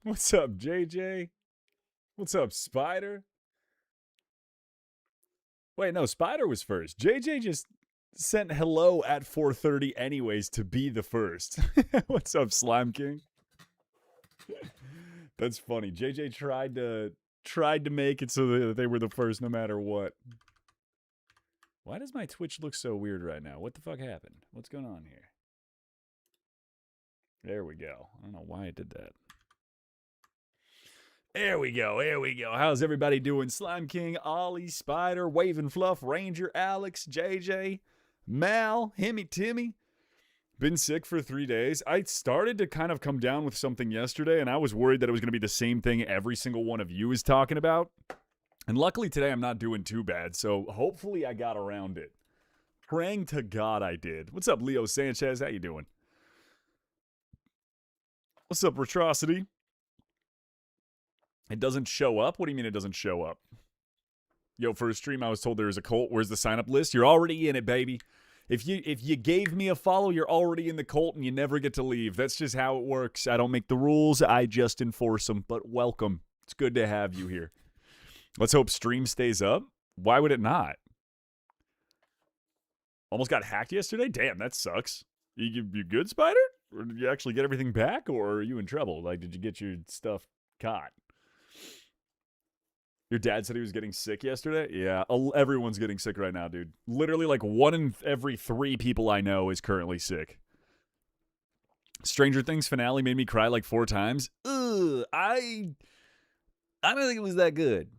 What's up, JJ? What's up, Spider? Wait, no, Spider was first. JJ just sent hello at 4:30 anyways to be the first. What's up, Slime King? That's funny. JJ tried to make it so that they were the first no matter what. Why does my Twitch look so weird right now? What the fuck happened? What's going on here? There we go. I don't know why I did that. There we go. There we go. How's everybody doing? Slime King, Ollie, Spider, Waving Fluff, Ranger, Alex, JJ, Mal, Himmy, Timmy. Been sick for 3 days. I started to kind of come down with something yesterday, and I was worried that it was going to be the same thing every single one of you is talking about. And luckily today I'm not doing too bad, so hopefully I got around it. Praying to God I did. What's up, Leo Sanchez? How you doing? What's up, Retrocity? It doesn't show up? What do you mean it doesn't show up? Yo, for a stream I was told there was a cult. Where's the sign-up list? You're already in it, baby. If you gave me a follow, you're already in the cult and you never get to leave. That's just how it works. I don't make the rules. I just enforce them. But welcome. It's good to have you here. Let's hope stream stays up. Why would it not? Almost got hacked yesterday? Damn, that sucks. You good, Spider? Or did you actually get everything back? Or are you in trouble? Like, did you get your stuff caught? Your dad said he was getting sick yesterday? Yeah, everyone's getting sick right now, dude. Literally, like 1 in every 3 people I know is currently sick. Stranger Things finale made me cry like 4 times. Ugh, I don't think it was that good.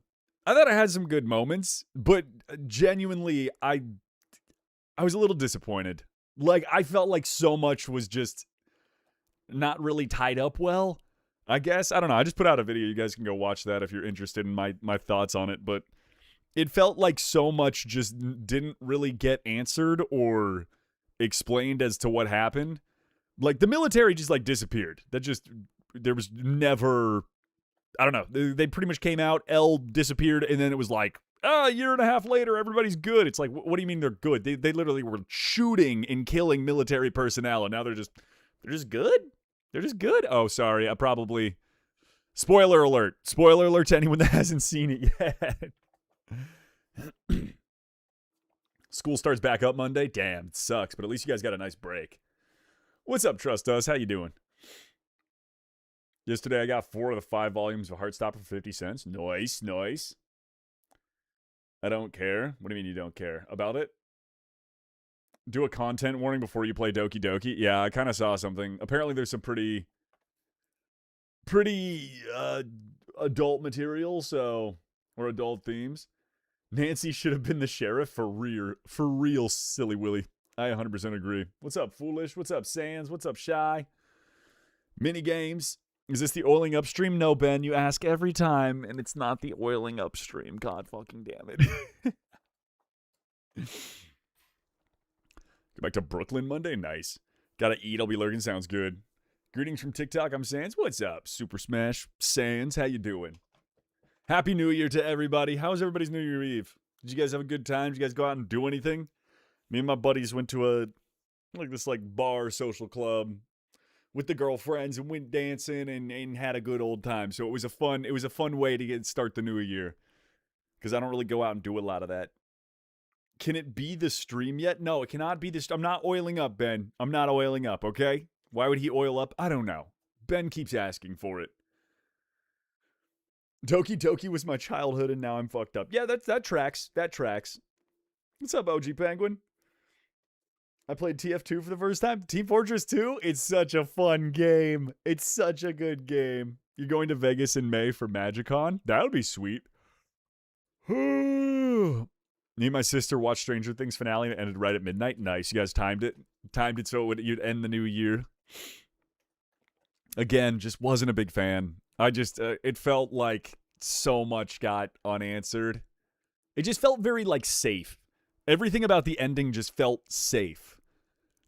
I thought it had some good moments, but genuinely, I was a little disappointed. Like, I felt like so much was just not really tied up well. I guess. I don't know. I just put out a video. You guys can go watch that if you're interested in my thoughts on it. But it felt like so much just didn't really get answered or explained as to what happened. Like, the military just, like, disappeared. There was never, I don't know. They pretty much came out, L disappeared, and then it was like, a year and a half later, everybody's good. It's like, what do you mean they're good? They literally were shooting and killing military personnel, and now they're just good? They're just good. Oh, sorry. I probably... Spoiler alert. Spoiler alert to anyone that hasn't seen it yet. School starts back up Monday. Damn, it sucks, but at least you guys got a nice break. What's up, Trust Us? How you doing? Yesterday, I got 4 of the 5 volumes of Heartstopper for 50 cents. Nice, nice. I don't care. What do you mean you don't care? About it? Do a content warning before you play Doki Doki. Yeah, I kind of saw something. Apparently there's some pretty adult material, or adult themes. Nancy should have been the sheriff for real, silly Willy. I 100% agree. What's up, Foolish? What's up, Sans? What's up, Shy? Mini games. Is this the oiling upstream? No, Ben. You ask every time, and it's not the oiling upstream. God fucking damn it. Go back to Brooklyn Monday? Nice. Gotta eat, I'll be lurking. Sounds good. Greetings from TikTok, I'm Sans. What's up, Super Smash? Sans, how you doing? Happy New Year to everybody. How was everybody's New Year Eve? Did you guys have a good time? Did you guys go out and do anything? Me and my buddies went to this bar social club with the girlfriends and went dancing and had a good old time. So it was a fun way to start the new year. Because I don't really go out and do a lot of that. Can it be the stream yet? No, it cannot be I'm not oiling up, Ben. I'm not oiling up, okay? Why would he oil up? I don't know. Ben keeps asking for it. Doki Doki was my childhood and now I'm fucked up. Yeah, that tracks. That tracks. What's up, OG Penguin? I played TF2 for the first time. Team Fortress 2? It's such a fun game. It's such a good game. You're going to Vegas in May for MagicCon? That would be sweet. Me and my sister watched Stranger Things finale and it ended right at midnight. Nice. You guys timed it so you'd end the new year. Again, just wasn't a big fan. It felt like so much got unanswered. It just felt very, safe. Everything about the ending just felt safe.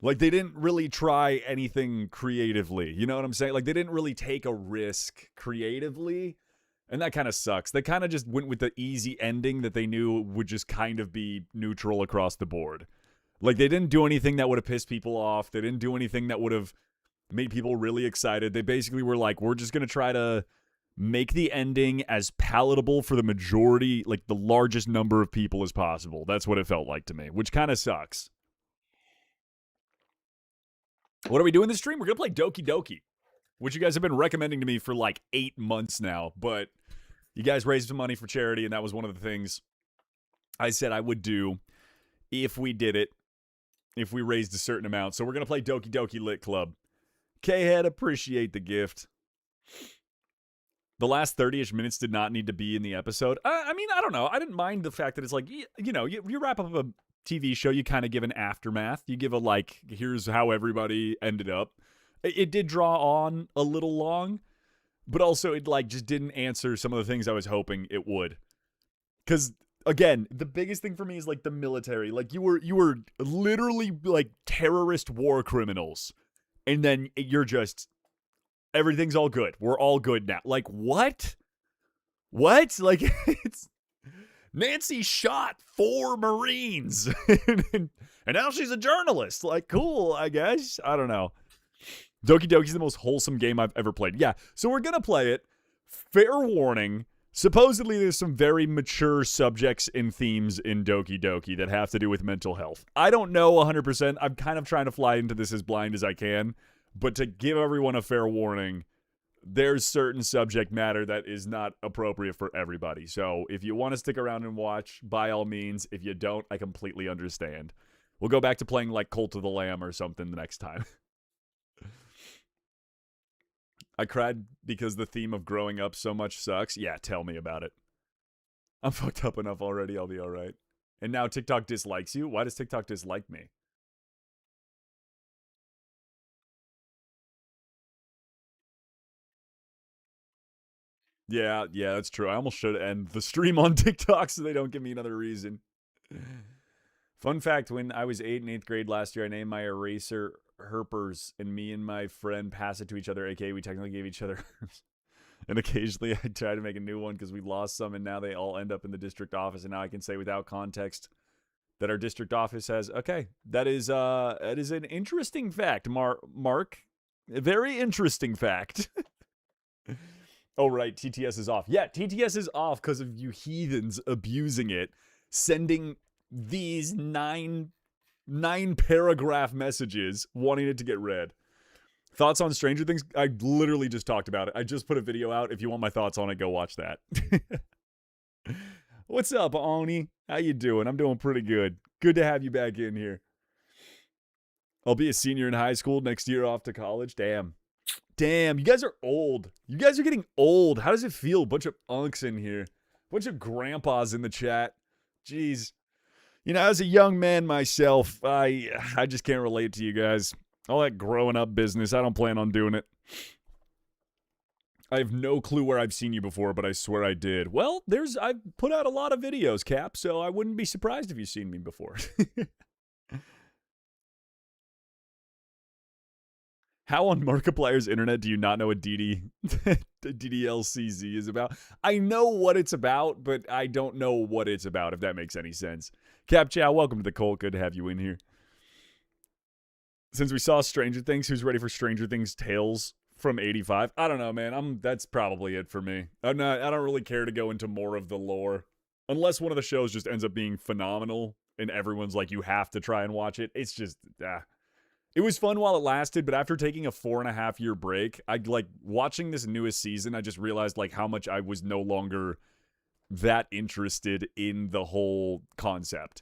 Like, they didn't really try anything creatively. You know what I'm saying? Like, they didn't really take a risk creatively. And that kind of sucks. They kind of just went with the easy ending that they knew would just kind of be neutral across the board. Like, they didn't do anything that would have pissed people off. They didn't do anything that would have Made people really excited. They basically were like, we're just going to try to make the ending as palatable for the majority, like the largest number of people as possible. That's what it felt like to me, which kind of sucks. What are we doing this stream? We're going to play Doki Doki, which you guys have been recommending to me for like 8 months now, but you guys raised some money for charity, and that was one of the things I said I would do if we did it, if we raised a certain amount. So we're going to play Doki Doki Lit Club. K-Head, appreciate the gift. The last 30-ish minutes did not need to be in the episode. I mean, I don't know. I didn't mind the fact that it's like, you know, you wrap up a TV show, you kind of give an aftermath. You give a, like, here's how everybody ended up. It did draw on a little long, but also it, like, just didn't answer some of the things I was hoping it would. Because, again, the biggest thing for me is, like, the military. Like, you were literally, like, terrorist war criminals. And then you're just, everything's all good. We're all good now. Like, what? What? Like, it's, Nancy shot 4 Marines. and now she's a journalist. Like, cool, I guess. I don't know. Doki Doki's the most wholesome game I've ever played. Yeah, so we're going to play it. Fair warning. Supposedly, there's some very mature subjects and themes in Doki Doki that have to do with mental health. I don't know 100%. I'm kind of trying to fly into this as blind as I can. But to give everyone a fair warning, there's certain subject matter that is not appropriate for everybody. So if you want to stick around and watch, by all means. If you don't, I completely understand. We'll go back to playing like Cult of the Lamb or something the next time. I cried because the theme of growing up so much sucks. Yeah, tell me about it. I'm fucked up enough already. I'll be all right. And now TikTok dislikes you? Why does TikTok dislike me? Yeah, that's true. I almost should end the stream on TikTok so they don't give me another reason. Fun fact, when I was 8 in 8th grade last year, I named my eraser Herpers, and me and my friend pass it to each other, aka we technically gave each other and occasionally I try to make a new one because we lost some, and now they all end up in the district office, and now I can say without context that our district office has, okay, that is an interesting fact, Mark. A very interesting fact. Oh, right, TTS is off. Yeah, TTS is off because of you heathens abusing it, sending these nine paragraph messages wanting it to get read. Thoughts on Stranger Things? I literally just talked about it. I just put a video out. If you want my thoughts on it, go watch that. What's up, Oni? How you doing? I'm doing pretty good. Good to have you back in here. I'll be a senior in high school next year, off to college. Damn, you guys are old. You guys are getting old. How does it feel? Bunch of unks in here. Bunch of grandpas in the chat. Jeez. You know, as a young man myself, I just can't relate to you guys. All that growing up business, I don't plan on doing it. I have no clue where I've seen you before, but I swear I did. Well, I've put out a lot of videos, Cap, so I wouldn't be surprised if you've seen me before. How on Markiplier's internet do you not know what DDLCZ is about? I know what it's about, but I don't know what it's about, if that makes any sense. Cap Chow, welcome to the cult. Good to have you in here. Since we saw Stranger Things, who's ready for Stranger Things Tales from 85? I don't know, man. That's probably it for me. I don't really care to go into more of the lore. Unless one of the shows just ends up being phenomenal and everyone's like, you have to try and watch it. It's just, It was fun while it lasted, but after taking a 4.5-year break, watching this newest season, I just realized like how much I was no longer that interested in the whole concept.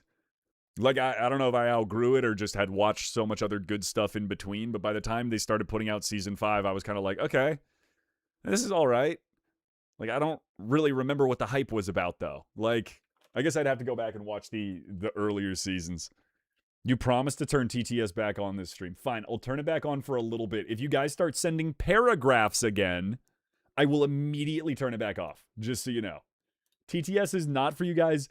Like, I don't know if I outgrew it or just had watched so much other good stuff in between, but by the time they started putting out season 5, I was kind of like, okay, this is all right. Like, I don't really remember what the hype was about, though. Like, I guess I'd have to go back and watch the earlier seasons. You promised to turn TTS back on this stream. Fine, I'll turn it back on for a little bit. If you guys start sending paragraphs again, I will immediately turn it back off, just so you know. TTS is not for you guys.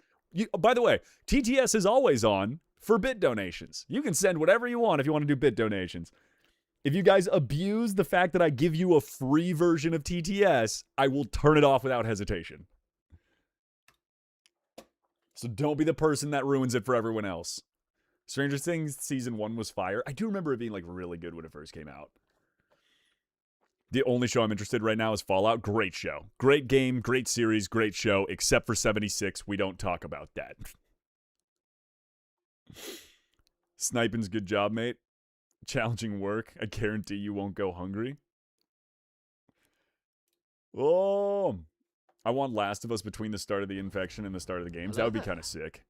By the way, TTS is always on for bit donations. You can send whatever you want if you want to do bit donations. If you guys abuse the fact that I give you a free version of TTS, I will turn it off without hesitation. So don't be the person that ruins it for everyone else. Stranger Things Season 1 was fire. I do remember it being, like, really good when it first came out. The only show I'm interested in right now is Fallout. Great show. Great game, great series, great show, except for 76. We don't talk about that. Sniping's good job, mate. Challenging work. I guarantee you won't go hungry. Oh, I want Last of Us between the start of the infection and the start of the games. That would be kind of sick.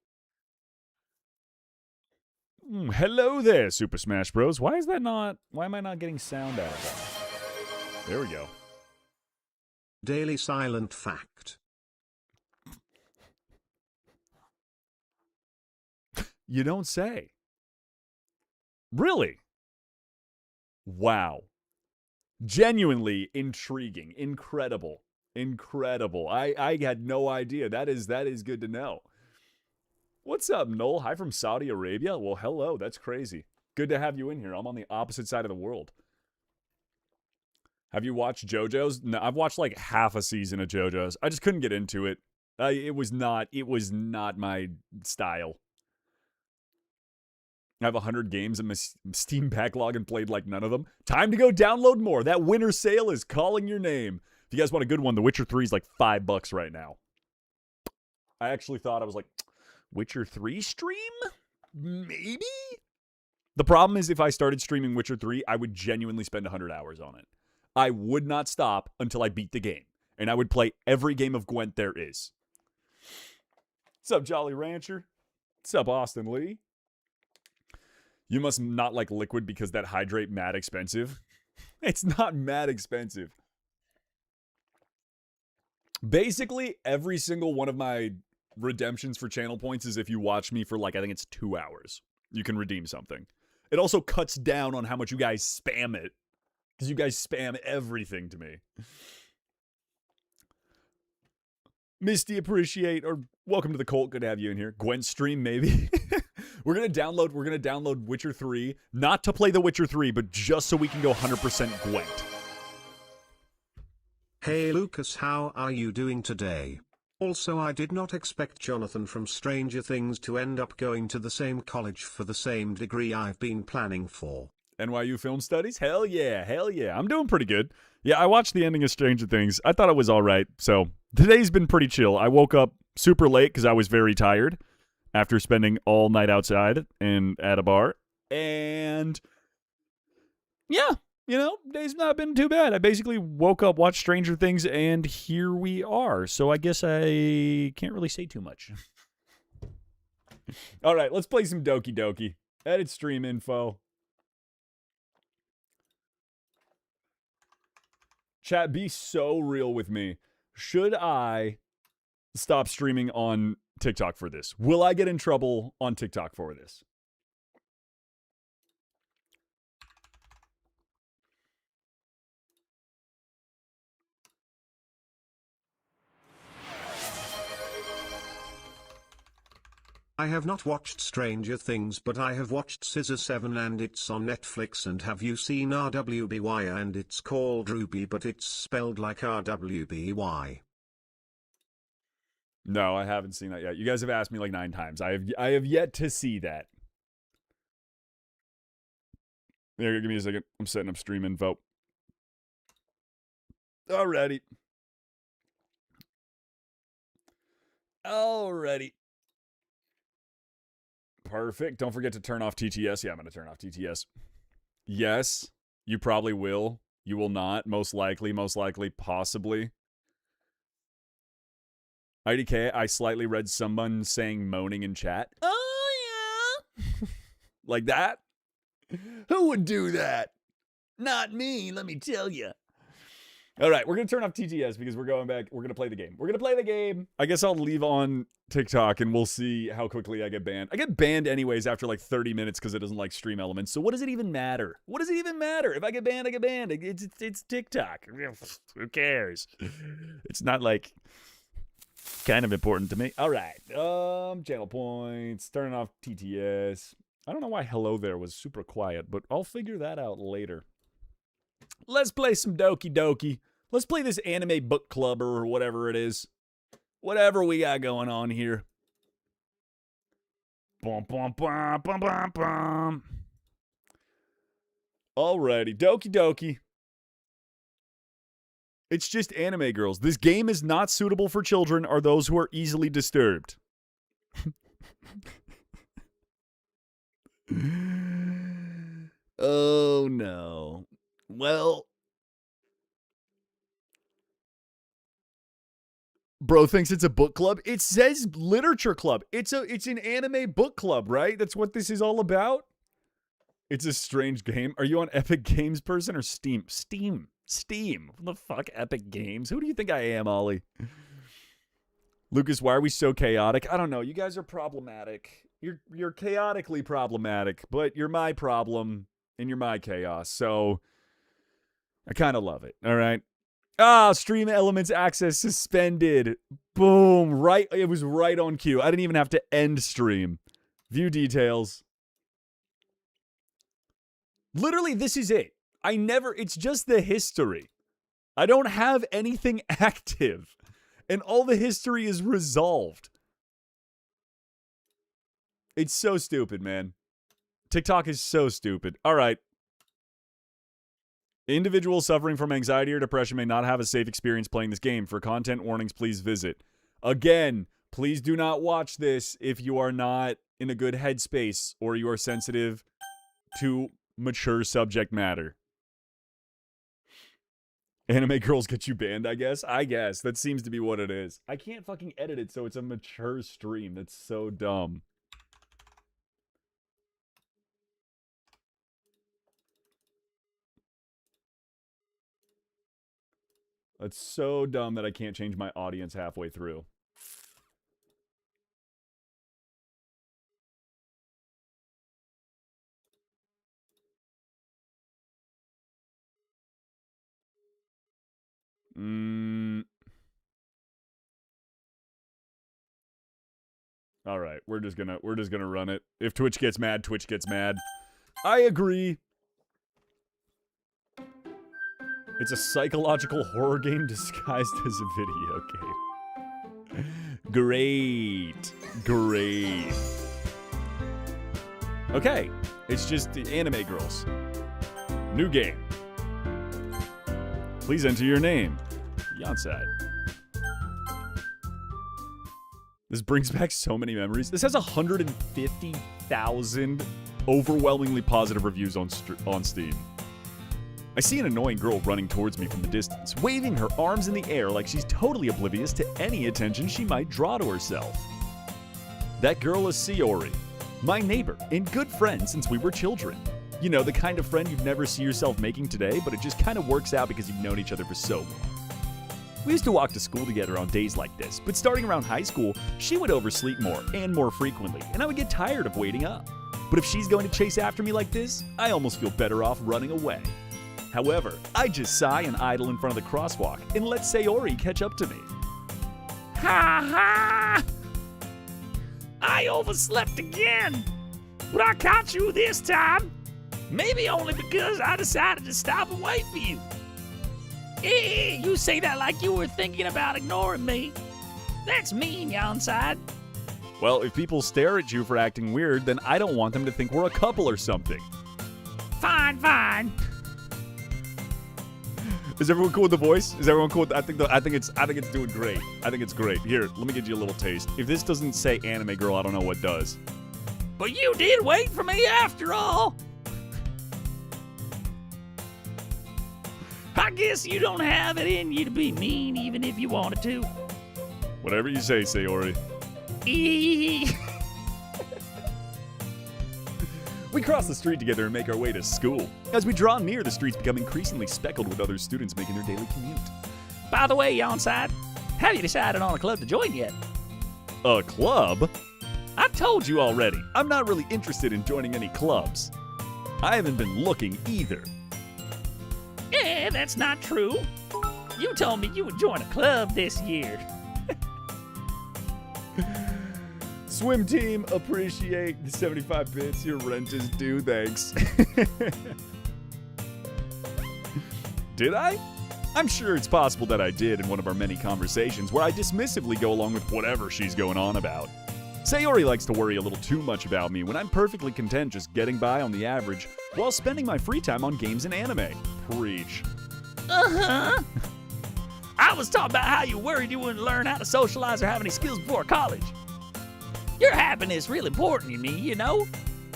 Hello there, Super Smash Bros. Why is that not... Why am I not getting sound out of that? There we go. Daily silent fact. You don't say. Really? Wow. Genuinely intriguing. Incredible. Incredible. I had no idea. That is good to know. What's up, Noel? Hi from Saudi Arabia? Well, hello. That's crazy. Good to have you in here. I'm on the opposite side of the world. Have you watched JoJo's? No, I've watched like half a season of JoJo's. I just couldn't get into it. It was not my style. I have 100 games in my Steam backlog and played like none of them. Time to go download more. That winter sale is calling your name. If you guys want a good one, The Witcher 3 is like $5 right now. I actually thought, I was like, Witcher 3 stream? Maybe? The problem is if I started streaming Witcher 3, I would genuinely spend 100 hours on it. I would not stop until I beat the game. And I would play every game of Gwent there is. What's up, Jolly Rancher? What's up, Austin Lee? You must not like liquid because that hydrate mad expensive. It's not mad expensive. Basically, every single one of my redemptions for channel points is if you watch me for like, I think it's 2 hours. You can redeem something. It also cuts down on how much you guys spam it. Because you guys spam everything to me. Misty, appreciate, or welcome to the cult. Good to have you in here. Gwent stream, maybe. We're gonna download Witcher 3, not to play The Witcher 3, but just so we can go 100% Gwent. Hey Lucas, how are you doing today? Also, I did not expect Jonathan from Stranger Things to end up going to the same college for the same degree I've been planning for. NYU Film Studies? Hell yeah, hell yeah. I'm doing pretty good. Yeah, I watched the ending of Stranger Things. I thought it was all right. So today's been pretty chill. I woke up super late because I was very tired after spending all night outside and at a bar. And yeah, you know, day's not been too bad. I basically woke up, watched Stranger Things, and here we are. So I guess I can't really say too much. All right, let's play some Doki Doki. Edit stream info. Chat, be so real with me. Should I stop streaming on TikTok for this? Will I get in trouble on TikTok for this? I have not watched Stranger Things, but I have watched Scissor 7 and it's on Netflix. And have you seen RWBY? And it's called Ruby, but it's spelled like RWBY. No, I haven't seen that yet. You guys have asked me like 9 times. I have yet to see that. There, give me a second. I'm setting up stream info. Alrighty. Perfect. Don't forget to turn off TTS. Yeah, I'm going to turn off TTS. Yes, you probably will. You will not. Most likely, possibly. IDK, I slightly read someone saying moaning in chat. Oh, yeah. Like that? Who would do that? Not me, let me tell you. All right, we're going to turn off TTS because we're going back. We're going to play the game. I guess I'll leave on TikTok and we'll see how quickly I get banned. I get banned anyways after like 30 minutes because it doesn't like stream elements. So what does it even matter? If I get banned, I get banned. It's TikTok. Who cares? It's not like kind of important to me. All right. Channel points. Turning off TTS. I don't know why hello there was super quiet, but I'll figure that out later. Let's play some Doki Doki. Let's play this anime book club or whatever it is. Whatever we got going on here. Bum, bum, bum, bum, bum, bum. Alrighty, Doki Doki. It's just anime girls. This game is not suitable for children or those who are easily disturbed. Oh, no. Well, bro thinks it's a book club. It says literature club. It's an anime book club, right? That's what this is all about. It's a strange game. Are you on Epic Games person or Steam? Steam. What the fuck? Epic Games? Who do you think I am, Ollie? Lucas, why are we so chaotic? I don't know. You guys are problematic. You're chaotically problematic, but you're my problem and you're my chaos. So I kind of love it. All right. Stream elements access suspended. Boom. Right. It was right on cue. I didn't even have to end stream. View details. Literally, this is it. It's just the history. I don't have anything active. And all the history is resolved. It's so stupid, man. TikTok is so stupid. All right. Individuals suffering from anxiety or depression may not have a safe experience playing this game. For content warnings, please visit. Again, please do not watch this if you are not in a good headspace or you are sensitive to mature subject matter. Anime girls get you banned, I guess. That seems to be what it is. I can't fucking edit it so it's a mature stream. That's so dumb. That's so dumb that I can't change my audience halfway through. All right, we're just gonna run it. If Twitch gets mad, Twitch gets mad. I agree. It's a psychological horror game disguised as a video game. Great. Okay, it's just the anime girls. New game. Please enter your name. Yonside. This brings back so many memories. This has 150,000 overwhelmingly positive reviews on Steam. I see an annoying girl running towards me from the distance, waving her arms in the air like she's totally oblivious to any attention she might draw to herself. That girl is Sayori, my neighbor and good friend since we were children. You know, the kind of friend you'd never see yourself making today, but it just kind of works out because you've known each other for so long. We used to walk to school together on days like this, but starting around high school, she would oversleep more and more frequently, and I would get tired of waiting up. But if she's going to chase after me like this, I almost feel better off running away. However, I just sigh and idle in front of the crosswalk and let Sayori catch up to me. Ha ha! I overslept again! But I caught you this time! Maybe only because I decided to stop and wait for you. Hey, you say that like you were thinking about ignoring me. That's mean, Yonside. Well, if people stare at you for acting weird, then I don't want them to think we're a couple or something. Fine. Is everyone cool with the voice? Is everyone cool with I think it's doing great. I think it's great. Here, let me give you a little taste. If this doesn't say anime girl, I don't know what does. But you did wait for me after all. I guess you don't have it in you to be mean even if you wanted to. Whatever you say, Sayori. We cross the street together and make our way to school. As we draw near, the streets become increasingly speckled with other students making their daily commute. By the way, Yonside, have you decided on a club to join yet? A club? I told you already, I'm not really interested in joining any clubs. I haven't been looking either. That's not true. You told me you would join a club this year. Swim team, appreciate the 75 bits. Your rent is due, thanks. Did I? I'm sure it's possible that I did in one of our many conversations where I dismissively go along with whatever she's going on about. Sayori likes to worry a little too much about me when I'm perfectly content just getting by on the average while spending my free time on games and anime. Preach. Uh-huh. was talking about how you worried you wouldn't learn how to socialize or have any skills before college. Your happiness is real important to me, you know?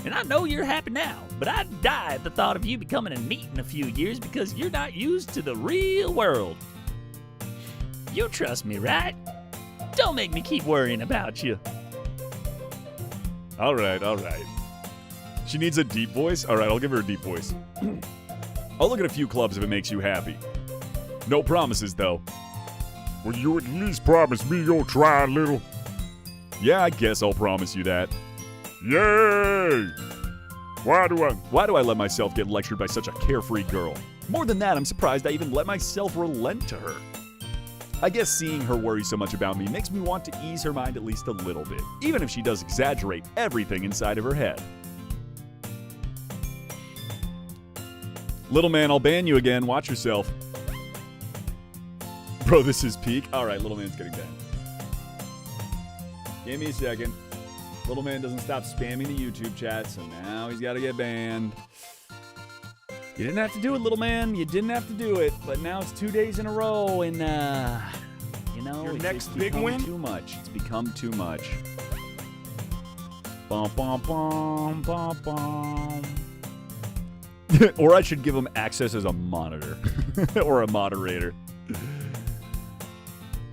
And I know you're happy now, but I'd die at the thought of you becoming a NEET in a few years because you're not used to the real world. You trust me, right? Don't make me keep worrying about you. All right. She needs a deep voice? All right, I'll give her a deep voice. I'll look at a few clubs if it makes you happy. No promises, though. Will you at least promise me you'll try a little? Yeah, I guess I'll promise you that. Yay! Why do I let myself get lectured by such a carefree girl? More than that, I'm surprised I even let myself relent to her. I guess seeing her worry so much about me makes me want to ease her mind at least a little bit, even if she does exaggerate everything inside of her head. Little man, I'll ban you again. Watch yourself. Bro, this is peak. All right, little man's getting banned. Give me a second. Little man doesn't stop spamming the YouTube chat, so now he's got to get banned. You didn't have to do it, little man. You didn't have to do it, but now it's 2 days in a row, and you know, Your next it's big become win? too much. It's become too much. Bum bum bum bum bum. Or I should give him access as a monitor or a moderator.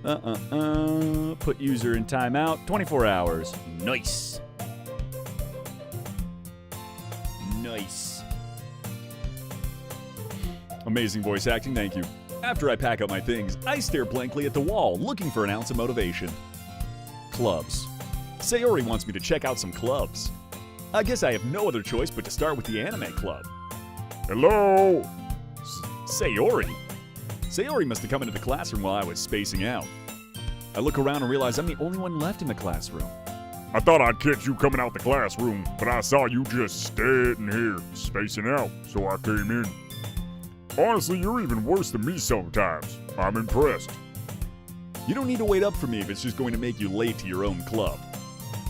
Put user in timeout. 24 hours. Nice. Nice. Amazing voice acting, thank you. After I pack up my things, I stare blankly at the wall, looking for an ounce of motivation. Clubs. Sayori wants me to check out some clubs. I guess I have no other choice but to start with the anime club. Hello? Sayori? Sayori must have come into the classroom while I was spacing out. I look around and realize I'm the only one left in the classroom. I thought I'd catch you coming out the classroom, but I saw you just standing here, spacing out, so I came in. Honestly, you're even worse than me sometimes. I'm impressed. You don't need to wait up for me if it's just going to make you late to your own club.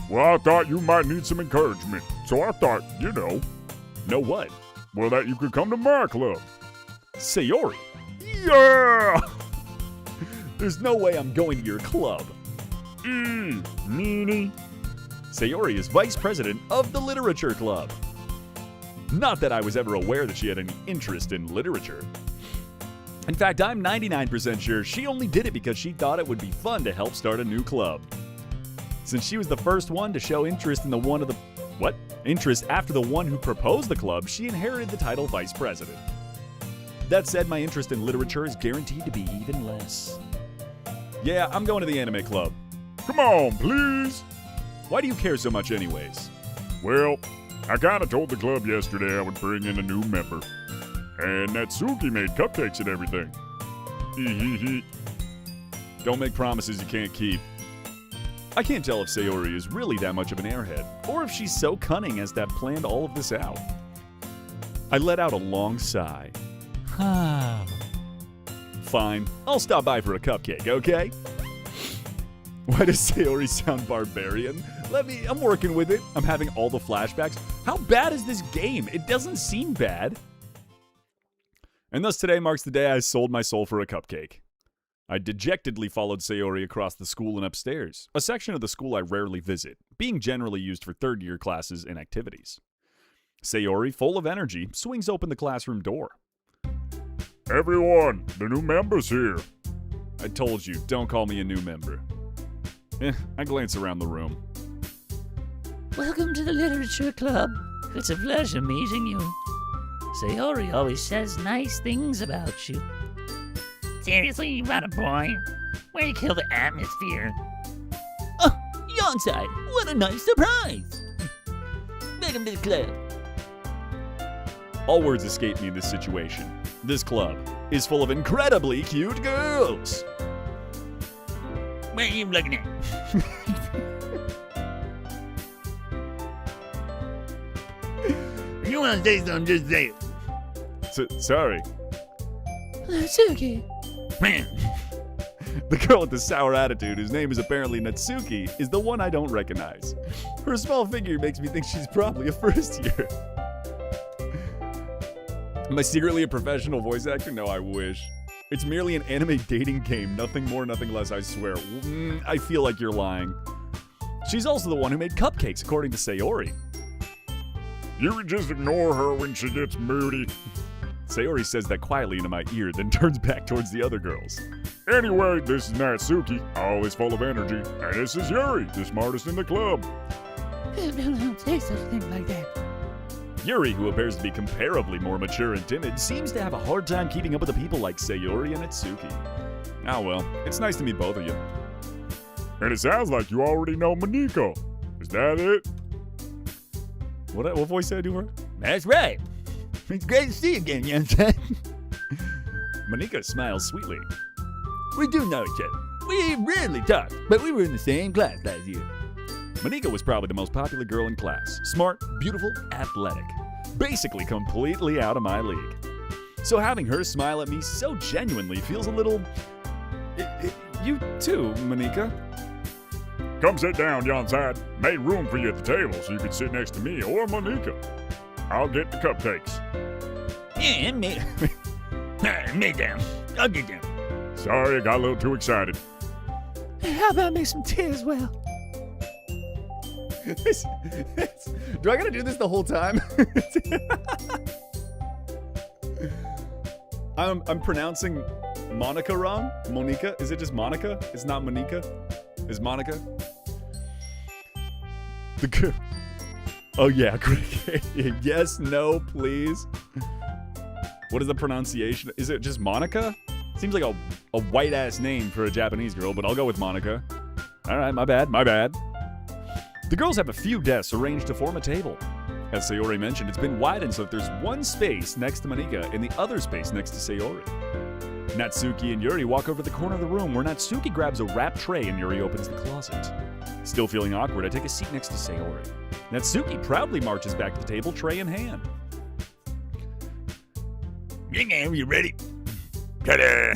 Well, I thought you might need some encouragement, so I thought, you know. Know what? Well, that you could come to my club. Sayori? Yeah! There's no way I'm going to your club. Meanie. Sayori is vice president of the literature club. Not that I was ever aware that she had any interest in literature. In fact, I'm 99% sure she only did it because she thought it would be fun to help start a new club. Since she was the first one to show interest in interest after the one who proposed the club, she inherited the title vice president. That said, my interest in literature is guaranteed to be even less. Yeah, I'm going to the anime club. Come on, please. Why do you care so much anyways? Well, I kinda told the club yesterday I would bring in a new member. And Natsuki made cupcakes and everything. Hee. Don't make promises you can't keep. I can't tell if Sayori is really that much of an airhead, or if she's so cunning as to have planned all of this out. I let out a long sigh. Fine, I'll stop by for a cupcake, okay? Why does Sayori sound barbarian? I'm working with it. I'm having all the flashbacks. How bad is this game? It doesn't seem bad. And thus today marks the day I sold my soul for a cupcake. I dejectedly followed Sayori across the school and upstairs, a section of the school I rarely visit, being generally used for third-year classes and activities. Sayori, full of energy, swings open the classroom door. Everyone, the new member's here. I told you, don't call me a new member. I glance around the room. Welcome to the literature club. It's a pleasure meeting you. Sayori always says nice things about you. Seriously, you got a boy? Where you kill the atmosphere? Oh, Yonside, what a nice surprise! Welcome to the club. All words escape me in this situation. This club is full of incredibly cute girls. Where are you looking at? If you want to say something, just say it. Sorry. Natsuki. Man. The girl with the sour attitude, whose name is apparently Natsuki, is the one I don't recognize. Her small figure makes me think she's probably a first year. Am I secretly a professional voice actor? No, I wish. It's merely an anime dating game. Nothing more, nothing less, I swear. I feel like you're lying. She's also the one who made cupcakes, according to Sayori. You would just ignore her when she gets moody. Sayori says that quietly into my ear, then turns back towards the other girls. Anyway, this is Natsuki, always full of energy. And this is Yuri, the smartest in the club. Don't say such a thing like that. Yuri, who appears to be comparably more mature and timid, seems to have a hard time keeping up with the people like Sayori and Natsuki. Oh well, it's nice to meet both of you. And it sounds like you already know Maniko. Is that it? What voice did I do for her? That's right. It's great to see you again, young son. Manika smiles sweetly. We do know each other. We rarely talk, but we were in the same class last year. Manika was probably the most popular girl in class. Smart, beautiful, athletic. Basically completely out of my league. So having her smile at me so genuinely feels a little... You too, Manika. Come sit down, Yonside. Made room for you at the table so you can sit next to me or Monika. I'll get the cupcakes. Yeah, me down. I'll get down. Sorry, I got a little too excited. How about make some tea as well? Do I gotta do this the whole time? I'm pronouncing Monica wrong. Monica? Is it just Monica? It's not Monica? Is Monica? Oh yeah, great. Yes, no, please. What is the pronunciation? Is it just Monica? Seems like a white ass name for a Japanese girl, but I'll go with Monica. All right, my bad. The girls have a few desks arranged to form a table. As Sayori mentioned, it's been widened so that there's one space next to Manika and the other space next to Sayori. Natsuki and Yuri walk over to the corner of the room where Natsuki grabs a wrapped tray and Yuri opens the closet. Still feeling awkward, I take a seat next to Sayori. Natsuki proudly marches back to the table, tray in hand. You ready? Ta-da!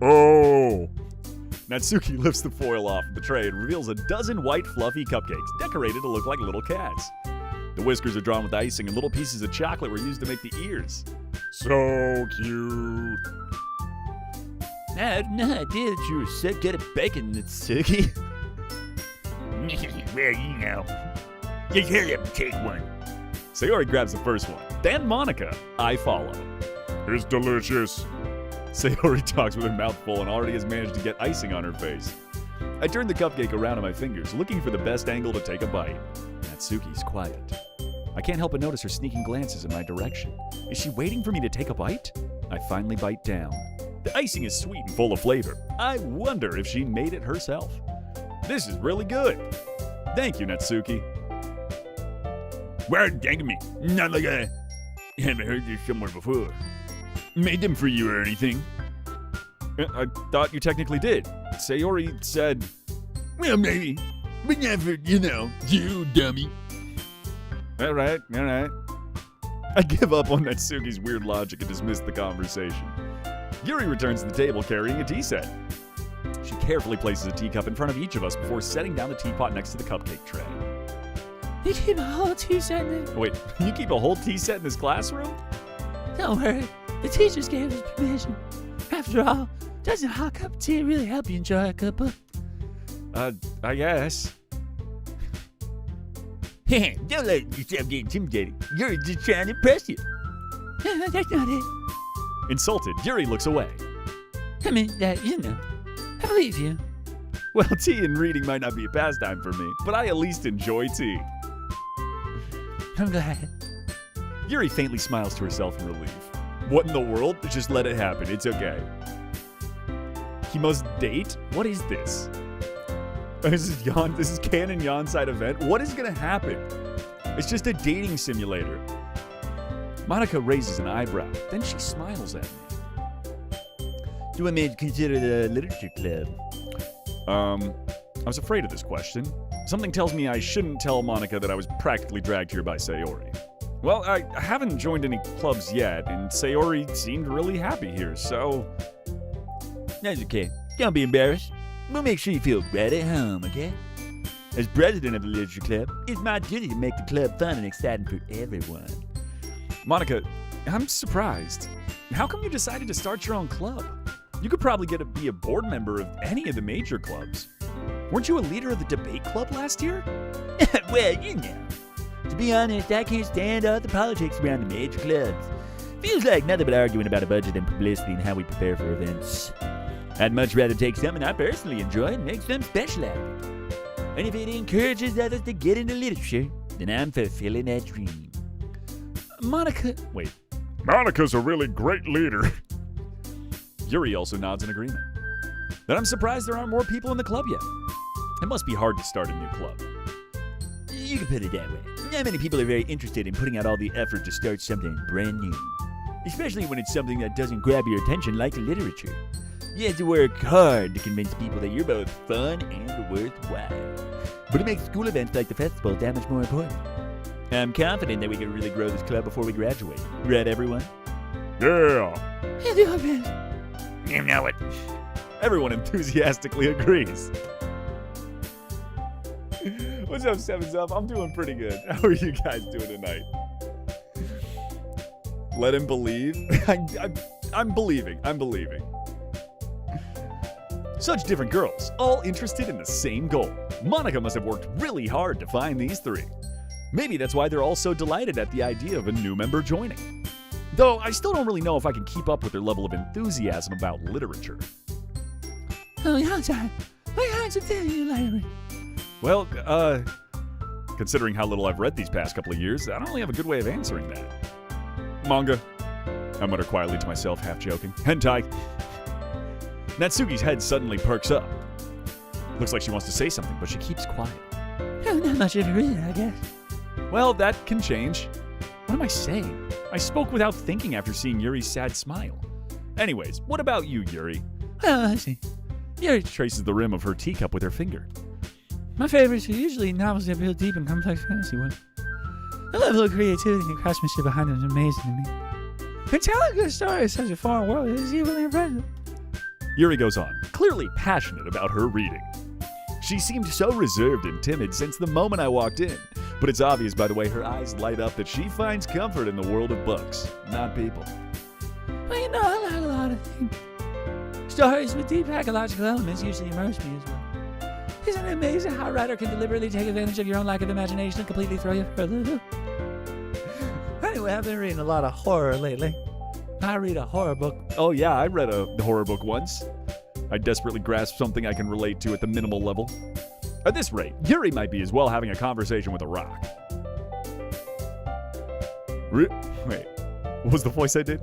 Oh! Natsuki lifts the foil off of the tray and reveals a dozen white fluffy cupcakes, decorated to look like little cats. The whiskers are drawn with icing and little pieces of chocolate were used to make the ears. So cute. I had no idea that you were so good at baking, Natsuki. Well, you know. Just hurry up and take one. Sayori grabs the first one, then Monica. I follow. It's delicious. Sayori talks with her mouth full and already has managed to get icing on her face. I turn the cupcake around on my fingers, looking for the best angle to take a bite. Natsuki's quiet. I can't help but notice her sneaking glances in my direction. Is she waiting for me to take a bite? I finally bite down. The icing is sweet and full of flavor. I wonder if she made it herself. This is really good. Thank you, Natsuki. Well, thank me. Not like I haven't heard this somewhere before. Made them for you or anything? I thought you technically did. Sayori said... Well, maybe. But never, you dummy. All right. I give up on Natsuki's weird logic and dismiss the conversation. Yuri returns to the table carrying a tea set. She carefully places a teacup in front of each of us before setting down the teapot next to the cupcake tray. You keep a whole tea set in there? Wait, you keep a whole tea set in this classroom? Don't worry. The teachers gave us permission. After all, doesn't a hot cup of tea really help you enjoy a good book? I guess. Don't let yourself get intimidated. You're just trying to impress you. That's not it. Insulted, Yuri looks away. I mean, I believe you. Well, tea and reading might not be a pastime for me, but I at least enjoy tea. I'm glad. Yuri faintly smiles to herself in relief. What in the world? Just let it happen. It's okay. He must date? What is this? This is canon Yonside event. What is gonna happen? It's just a dating simulator. Monica raises an eyebrow, then she smiles at me. Do I mean to consider the literature club? I was afraid of this question. Something tells me I shouldn't tell Monica that I was practically dragged here by Sayori. Well, I haven't joined any clubs yet, and Sayori seemed really happy here, so... That's okay. Don't be embarrassed. We'll make sure you feel right at home, okay? As president of the literature club, it's my duty to make the club fun and exciting for everyone. Monica, I'm surprised. how come you decided to start your own club? You could probably be a board member of any of the major clubs. Weren't you a leader of the debate club last year? Well, you know. To be honest, I can't stand all the politics around the major clubs. Feels like nothing but arguing about a budget and publicity and how we prepare for events. I'd much rather take something I personally enjoy and make them special out of it. And if it encourages others to get into literature, then I'm fulfilling that dream. Monica's a really great leader. Yuri also nods in agreement. Then I'm surprised there aren't more people in the club yet. It must be hard to start a new club. You can put it that way. Not many people are very interested in putting out all the effort to start something brand new. Especially when it's something that doesn't grab your attention like literature. You have to work hard to convince people that you're both fun and worthwhile. But it makes school events like the festival that much more important. I'm confident that we can really grow this club before we graduate. Right, everyone? Yeah. You know it. Everyone enthusiastically agrees. What's up, Sevens Up? I'm doing pretty good. How are you guys doing tonight? Let him believe. I'm believing. Such different girls, all interested in the same goal. Monica must have worked really hard to find these three. Maybe that's why they're all so delighted at the idea of a new member joining. Though I still don't really know if I can keep up with their level of enthusiasm about literature. Well, considering how little I've read these past couple of years, I don't really have a good way of answering that. Manga. I mutter quietly to myself, half joking. Hentai. Natsuki's head suddenly perks up. Looks like she wants to say something, but she keeps quiet. Not much of a reason, I guess. Well, that can change. What am I saying? I spoke without thinking after seeing Yuri's sad smile. Anyways, what about you, Yuri? I see. Yuri traces the rim of her teacup with her finger. My favorites are usually novels that build deep and complex fantasy worlds. The level of creativity and craftsmanship behind them is amazing to me. And telling good stories in such a foreign world is equally impressive. Yuri goes on, clearly passionate about her reading. She seemed so reserved and timid since the moment I walked in, but it's obvious by the way her eyes light up that she finds comfort in the world of books, not people. Well, you know, I like a lot of things. Stories with deep psychological elements usually immerse me as well. Isn't it amazing how a writer can deliberately take advantage of your own lack of imagination and completely throw you for a loop? Anyway, I've been reading a lot of horror lately. I read a horror book. Oh yeah, I read a horror book once. I desperately grasped something I can relate to at the minimal level. At this rate, Yuri might be as well having a conversation with a rock. Wait, what was the voice I did?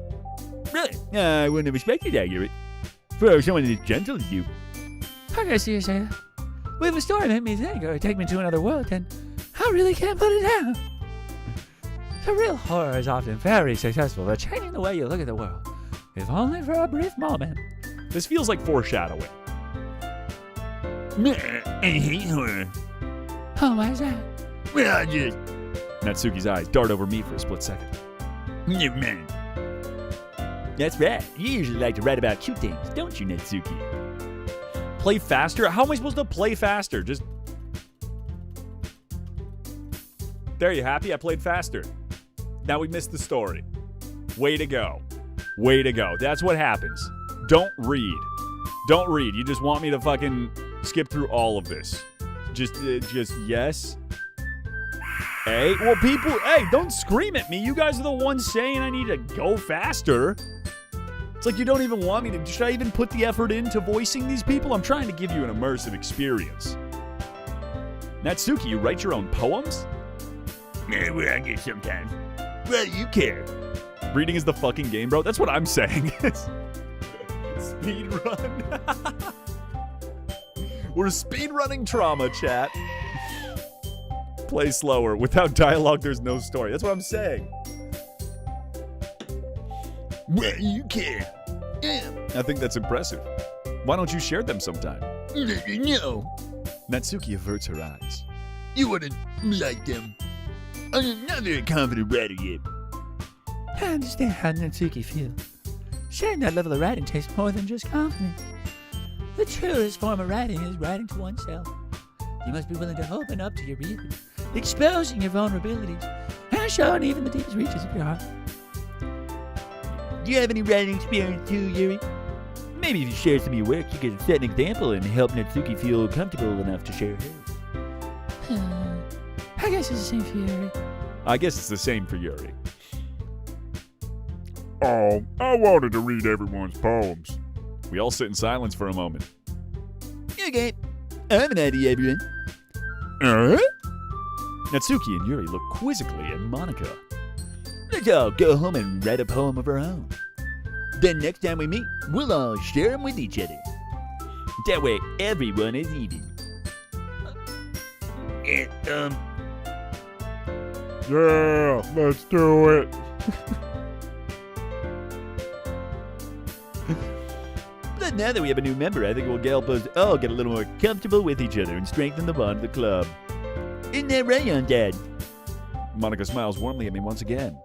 Really? I wouldn't have expected that, Yuri. For someone as gentle as you. I guess you say that. Well, if a story made me think or take me to another world, then I really can't put it down. The real horror is often very successful at changing the way you look at the world, if only for a brief moment. This feels like foreshadowing. I hate horror. Oh, why is that? Well, I just... Natsuki's eyes dart over me for a split second. Never mind. That's right. You usually like to write about cute things, don't you, Natsuki? Play faster? How am I supposed to play faster? Just... There, you happy? I played faster. Now we missed the story. Way to go. Way to go. That's what happens. Don't read. Don't read. You just want me to fucking skip through all of this. Just yes. Hey, well, people, hey, don't scream at me. You guys are the ones saying I need to go faster. It's like you don't even want me to. Should I even put the effort into voicing these people? I'm trying to give you an immersive experience. Natsuki, you write your own poems? Yeah, well, I guess sometimes. Well, you care. Reading is the fucking game, bro. That's what I'm saying. Speed run. We're speedrunning trauma, chat. Play slower. Without dialogue, there's no story. That's what I'm saying. Well, you care. Yeah. I think that's impressive. Why don't you share them sometime? No. Natsuki averts her eyes. You wouldn't like them. I'm not very confident writer yet. I understand how Natsuki feels. Sharing that level of writing takes more than just confidence. The truest form of writing is writing to oneself. You must be willing to open up to your readers, exposing your vulnerabilities, and showing even the deepest reaches of your heart. Do you have any writing experience too, Yuri? Maybe if you share some of your work, you could set an example and help Natsuki feel comfortable enough to share hers. I guess it's the same for Yuri. I guess it's the same for Yuri. Oh, I wanted to read everyone's poems. We all sit in silence for a moment. Okay, I have an idea, everyone. Natsuki and Yuri look quizzically at Monica. Let's all go home and write a poem of our own. Then next time we meet, we'll all share them with each other. That way, everyone is even. Yeah, let's do it. But now that we have a new member, I think it will help us all get a little more comfortable with each other and strengthen the bond of the club. Isn't that right, young Dad? Monica smiles warmly at me once again.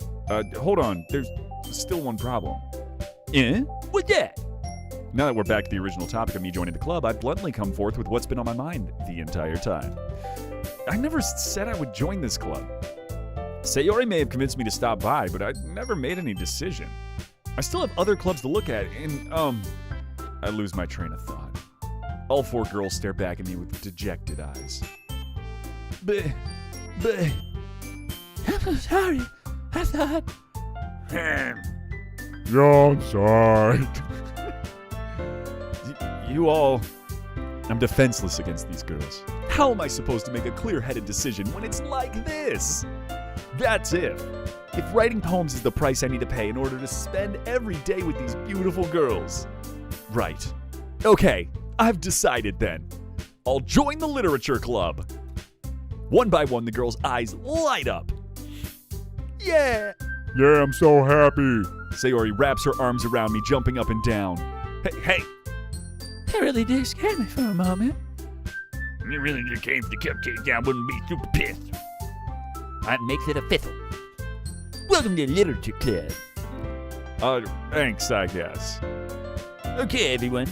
Hold on. There's still one problem. Yeah? What's that? Now that we're back to the original topic of me joining the club, I've bluntly come forth with what's been on my mind the entire time. I never said I would join this club. Sayori may have convinced me to stop by, but I never made any decision. I still have other clubs to look at, and, I lose my train of thought. All four girls stare back at me with dejected eyes. But, I'm sorry. I thought... You're on side. You all... I'm defenseless against these girls. How am I supposed to make a clear-headed decision when it's like this? That's if writing poems is the price I need to pay in order to spend every day with these beautiful girls. Right. Okay, I've decided then. I'll join the literature club. One by one, the girls' eyes light up. Yeah! Yeah, I'm so happy. Sayori wraps her arms around me, jumping up and down. Hey! That really did scare me for a moment. You really just came for the cupcake. I wouldn't be super pissed. That makes it a fizzle. Welcome to the Literature Club. Thanks, I guess. Okay, everyone.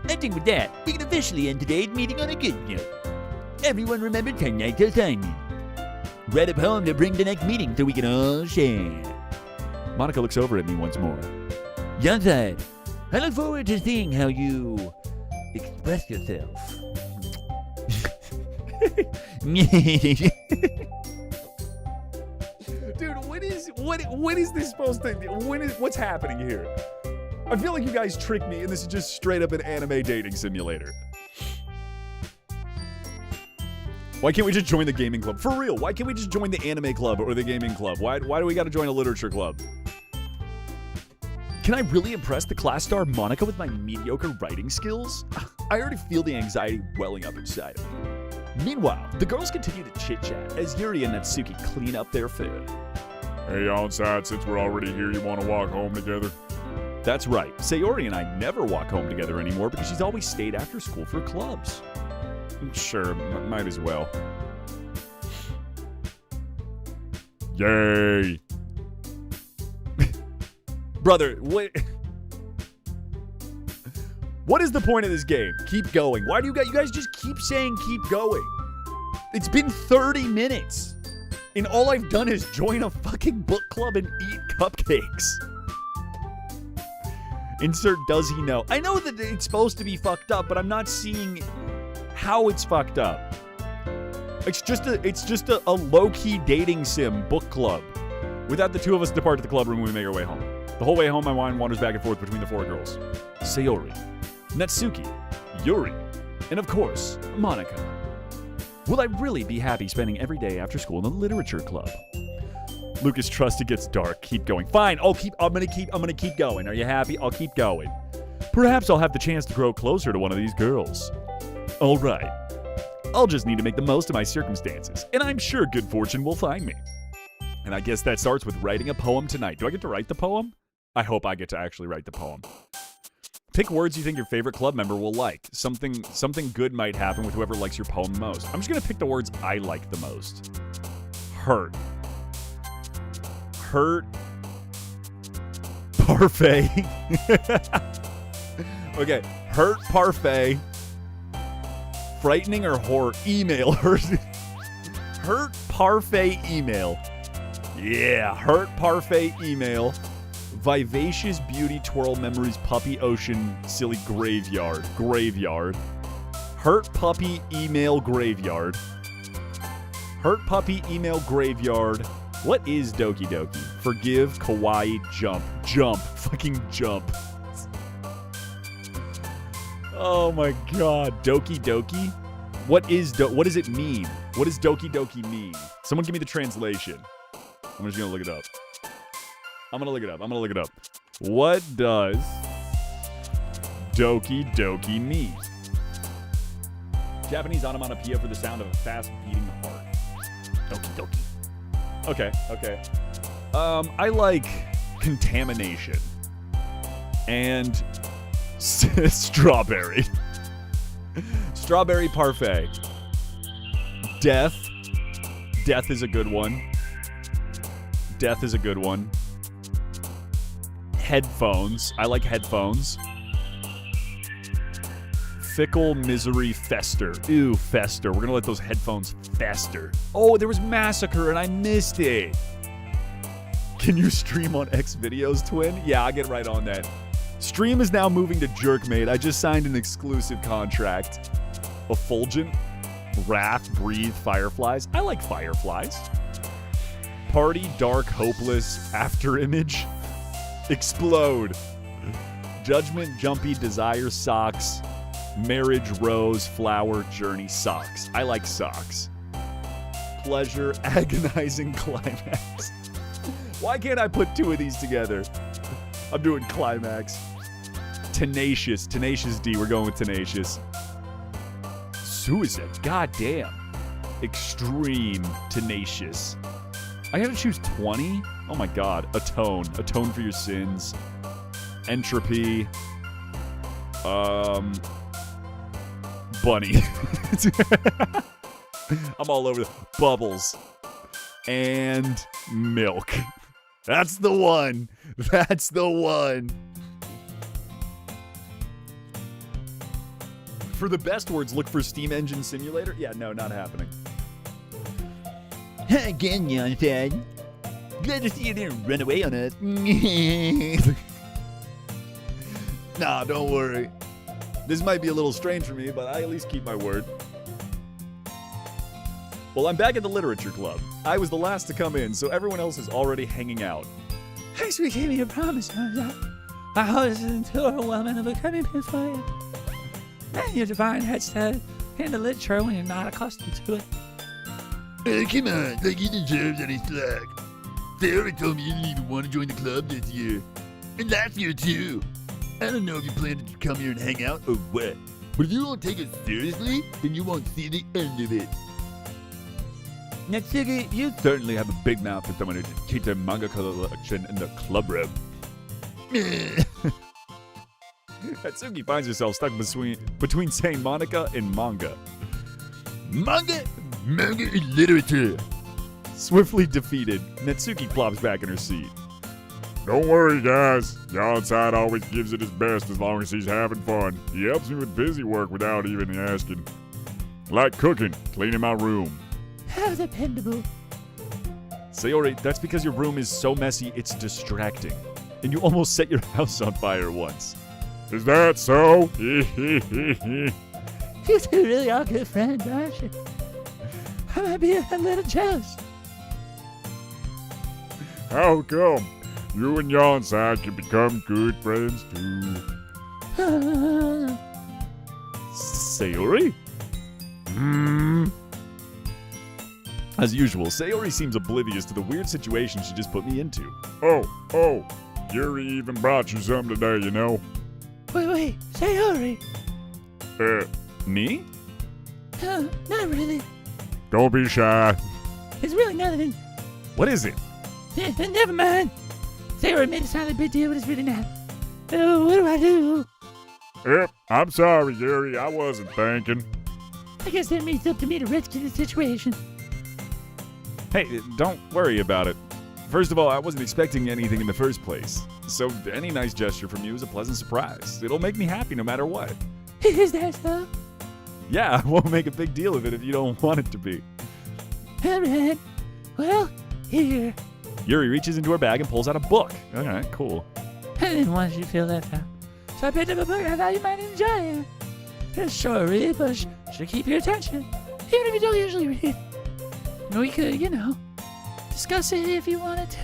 I think with that, we can officially end today's meeting on a good note. Everyone remember tonight's assignment. Write a poem to bring the next meeting so we can all share. Monica looks over at me once more. Yonside, I look forward to seeing how you express yourself. Dude, what is this supposed to... what's happening here? I feel like you guys tricked me and this is just straight up an anime dating simulator. Why can't we just join the gaming club? For real, why can't we just join the anime club or the gaming club? Why do we gotta join a literature club? Can I really impress the class star Monica with my mediocre writing skills? I already feel the anxiety welling up inside of me. Meanwhile, the girls continue to chit-chat as Yuri and Natsuki clean up their food. Hey, on side, since we're already here, you want to walk home together? That's right. Sayori and I never walk home together anymore because she's always stayed after school for clubs. Sure, might as well. Yay! Brother, what is the point of this game? Keep going. Why do you guys just keep saying keep going? It's been 30 minutes. And all I've done is join a fucking book club and eat cupcakes. Insert does he know. I know that it's supposed to be fucked up, but I'm not seeing how it's fucked up. It's just a low-key dating sim book club. Without the two of us depart to the club room when we make our way home. The whole way home, my mind wanders back and forth between the four girls. Sayori, Natsuki, Yuri, and of course, Monica. Will I really be happy spending every day after school in the literature club? Lucas, trust it gets dark. Keep going. Fine, I'm gonna keep going. Are you happy? I'll keep going. Perhaps I'll have the chance to grow closer to one of these girls. All right. I'll just need to make the most of my circumstances, and I'm sure good fortune will find me. And I guess that starts with writing a poem tonight. Do I get to write the poem? I hope I get to actually write the poem. Pick words you think your favorite club member will like. Something good might happen with whoever likes your poem the most. I'm just going to pick the words I like the most. Hurt. Parfait. Okay. Hurt parfait. Frightening or horror. Email. Hurt parfait email. Yeah. Hurt parfait email. Vivacious Beauty Twirl Memories Puppy Ocean Silly Graveyard. Graveyard. Hurt Puppy Email Graveyard. Hurt Puppy Email Graveyard. What is Doki Doki? Forgive, Kawaii, Jump. Jump. Fucking jump. Oh my god. Doki Doki? What does it mean? What does Doki Doki mean? Someone give me the translation. I'm just gonna look it up. I'm gonna look it up. What does Doki Doki mean? Japanese onomatopoeia for the sound of a fast beating heart. Doki Doki. Okay. I like contamination and strawberry. Strawberry parfait. Death. Death is a good one. Headphones. I like headphones. Fickle misery fester. Ew, fester. We're gonna let those headphones fester. Oh, there was Massacre and I missed it. Can you stream on X videos, Twin? Yeah, I'll get right on that. Stream is now moving to Jerkmate. I just signed an exclusive contract. Effulgent. Wrath, Breathe, Fireflies. I like Fireflies. Party, Dark, Hopeless, After Image. Explode. Judgment, Jumpy, Desire, Socks. Marriage, Rose, Flower, Journey, Socks. I like socks. Pleasure, Agonizing, Climax. Why can't I put two of these together? I'm doing Climax. Tenacious. Tenacious D. We're going with Tenacious. Suicide. Goddamn. Extreme. Tenacious. I gotta choose 20? Oh my god. Atone. Atone for your sins. Entropy. Bunny. I'm all over the Bubbles. And milk. That's the one. That's the one. For the best words, look for Steam Engine Simulator. Yeah, no, not happening. Again, young fan. Glad to see you didn't run away on us. Nah, don't worry. This might be a little strange for me, but I at least keep my word. Well, I'm back at the literature club. I was the last to come in, so everyone else is already hanging out. Thanks for keeping your promise, Mother. Our heart is into overwhelming and becoming fire. And your divine head's to handle literature when you're not accustomed to it. Come on, like you deserve any slack. They already told me you didn't even want to join the club this year. And last year, too. I don't know if you plan to come here and hang out or what. But if you don't take it seriously, then you won't see the end of it. Natsuki, you certainly have a big mouth for someone who just keeps their manga collection in the clubroom. Natsuki finds herself stuck between saying Monica and manga. Manga is literature. Swiftly defeated, Natsuki plops back in her seat. Don't worry, guys. Yonside always gives it his best as long as he's having fun. He helps me with busy work without even asking. Like cooking, cleaning my room. How dependable. Sayori, that's because your room is so messy it's distracting. And you almost set your house on fire once. Is that so? You two really are good friends, aren't you? I might be a little jealous. How come? You and Yonside can become good friends too. Sayori? As usual, Sayori seems oblivious to the weird situation she just put me into. Oh, Yuri even brought you some today, you know. Wait, Sayori. Me? Not really. Don't be shy. It's really nothing. What is it? Never mind. Sayori made it sound like a big deal, but it's really not. What do I do? Yep, I'm sorry, Yuri. I wasn't thinking. I guess that means it's up to me to rescue the situation. Hey, don't worry about it. First of all, I wasn't expecting anything in the first place. So any nice gesture from you is a pleasant surprise. It'll make me happy no matter what. Is that so? Yeah, I won't make a big deal of it if you don't want it to be. Alright. Well, here. Yuri reaches into her bag and pulls out a book. All right, cool. I didn't want you to feel left out, so I picked up a book I thought you might enjoy it. It's a short read, but should keep your attention, even if you don't usually read. We could, discuss it if you wanted to.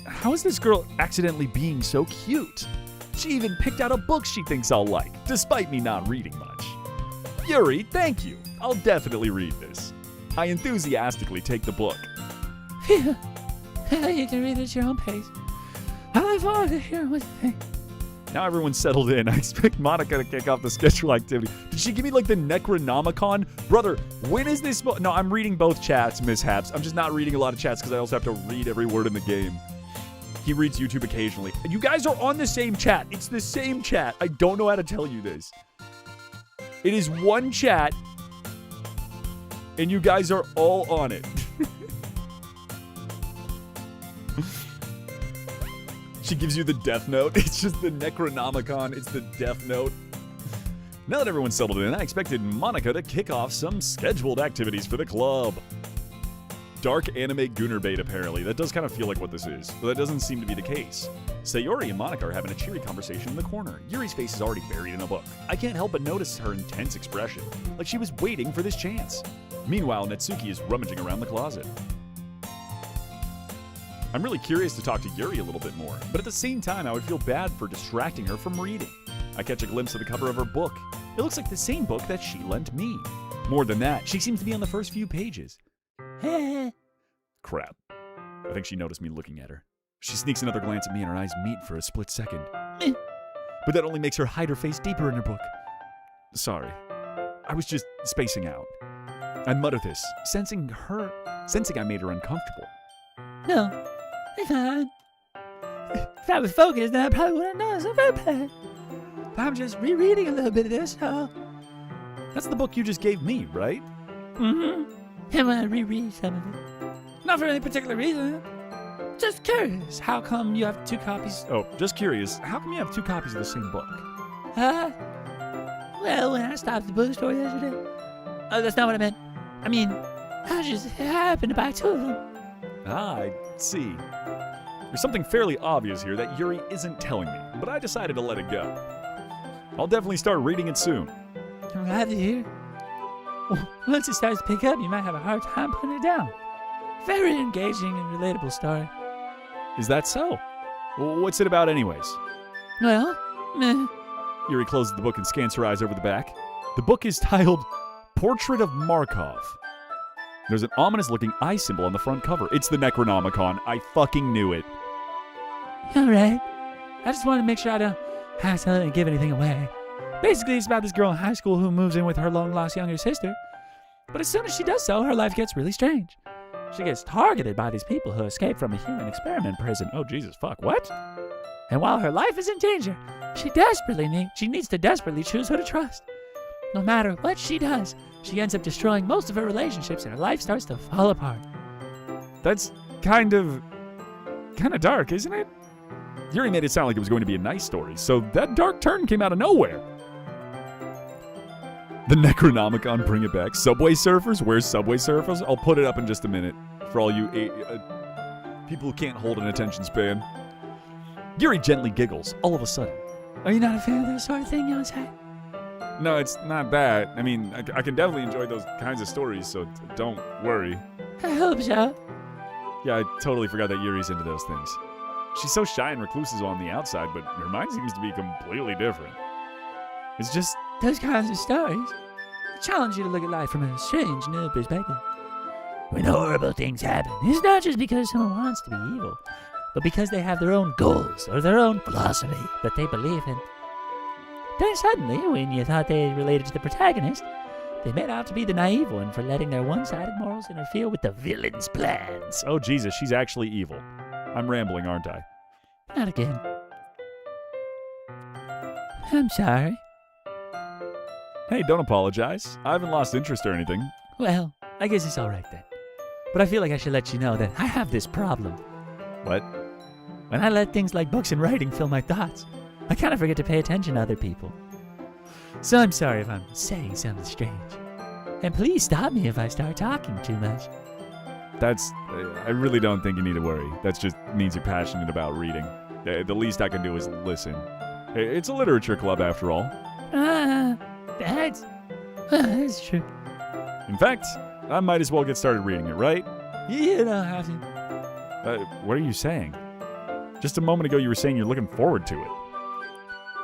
How is this girl accidentally being so cute? She even picked out a book she thinks I'll like, despite me not reading much. Yuri, thank you. I'll definitely read this. I enthusiastically take the book. You can read it at your own pace. I look forward to hearing what you think. Now everyone's settled in. I expect Monica to kick off the schedule activity. Did she give me like the Necronomicon? Brother, when is this? No, I'm reading both chats, mishaps. I'm just not reading a lot of chats because I also have to read every word in the game. He reads YouTube occasionally. You guys are on the same chat. It's the same chat. I don't know how to tell you this. It is one chat, and you guys are all on it. She gives you the Death Note. It's just the Necronomicon. It's the Death Note. Now that everyone's settled in, I expected Monica to kick off some scheduled activities for the club. Dark anime Gooner bait, apparently. That does kind of feel like what this is, but that doesn't seem to be the case. Sayori and Monica are having a cheery conversation in the corner. Yuri's face is already buried in a book. I can't help but notice her intense expression, like she was waiting for this chance. Meanwhile, Netsuki is rummaging around the closet. I'm really curious to talk to Yuri a little bit more, but at the same time, I would feel bad for distracting her from reading. I catch a glimpse of the cover of her book. It looks like the same book that she lent me. More than that, she seems to be on the first few pages. Crap. I think she noticed me looking at her. She sneaks another glance at me and her eyes meet for a split second. But that only makes her hide her face deeper in her book. Sorry. I was just spacing out. I mutter this, sensing I made her uncomfortable. No, I'm fine. If I was focused, then I probably wouldn't know so very bad. But I'm just rereading a little bit of this, so... That's the book you just gave me, right? Mm-hmm. And when I reread some of it. Not for any particular reason. Just curious, how come you have two copies? Oh, just curious, how come you have two copies of the same book? Well, when I stopped at the bookstore yesterday... Oh, that's not what I meant. I mean, I just happened to buy two of them. Ah, I see. There's something fairly obvious here that Yuri isn't telling me, but I decided to let it go. I'll definitely start reading it soon. I'm glad to hear. Once it starts to pick up, you might have a hard time putting it down. Very engaging and relatable story. Is that so? What's it about anyways? Well, meh. Yuri closes the book and scans her eyes over the back. The book is titled Portrait of Markov. There's an ominous-looking eye symbol on the front cover. It's the Necronomicon. I fucking knew it. Alright. I just wanted to make sure I don't accidentally give anything away. Basically, it's about this girl in high school who moves in with her long-lost younger sister. But as soon as she does so, her life gets really strange. She gets targeted by these people who escaped from a human experiment prison. Oh, Jesus, fuck, what? And while her life is in danger, she needs to desperately choose who to trust. No matter what she does, she ends up destroying most of her relationships and her life starts to fall apart. That's kind of dark, isn't it? Yuri made it sound like it was going to be a nice story, so that dark turn came out of nowhere. The Necronomicon, bring it back. Subway Surfers? Where's Subway Surfers? I'll put it up in just a minute for all you people who can't hold an attention span. Yuri gently giggles, all of a sudden. Are you not a fan of that sort of thing, Yonsei? No, it's not that. I mean, I can definitely enjoy those kinds of stories, so don't worry. I hope so. Yeah, I totally forgot that Yuri's into those things. She's so shy and reclusive on the outside, but her mind seems to be completely different. It's just... Those kinds of stories challenge you to look at life from a strange new perspective. When horrible things happen, it's not just because someone wants to be evil, but because they have their own goals or their own philosophy that they believe in. Then suddenly, when you thought they related to the protagonist, they made out to be the naive one for letting their one-sided morals interfere with the villain's plans. Oh, Jesus, she's actually evil. I'm rambling, aren't I? Not again. I'm sorry. Hey, don't apologize. I haven't lost interest or anything. Well, I guess it's all right then. But I feel like I should let you know that I have this problem. What? When I let things like books and writing fill my thoughts, I kind of forget to pay attention to other people. So I'm sorry if I'm saying something strange. And please stop me if I start talking too much. I really don't think you need to worry. That just means you're passionate about reading. The least I can do is listen. It's a literature club after all. That's true. In fact, I might as well get started reading it, right? You don't have to. What are you saying? Just a moment ago you were saying you're looking forward to it.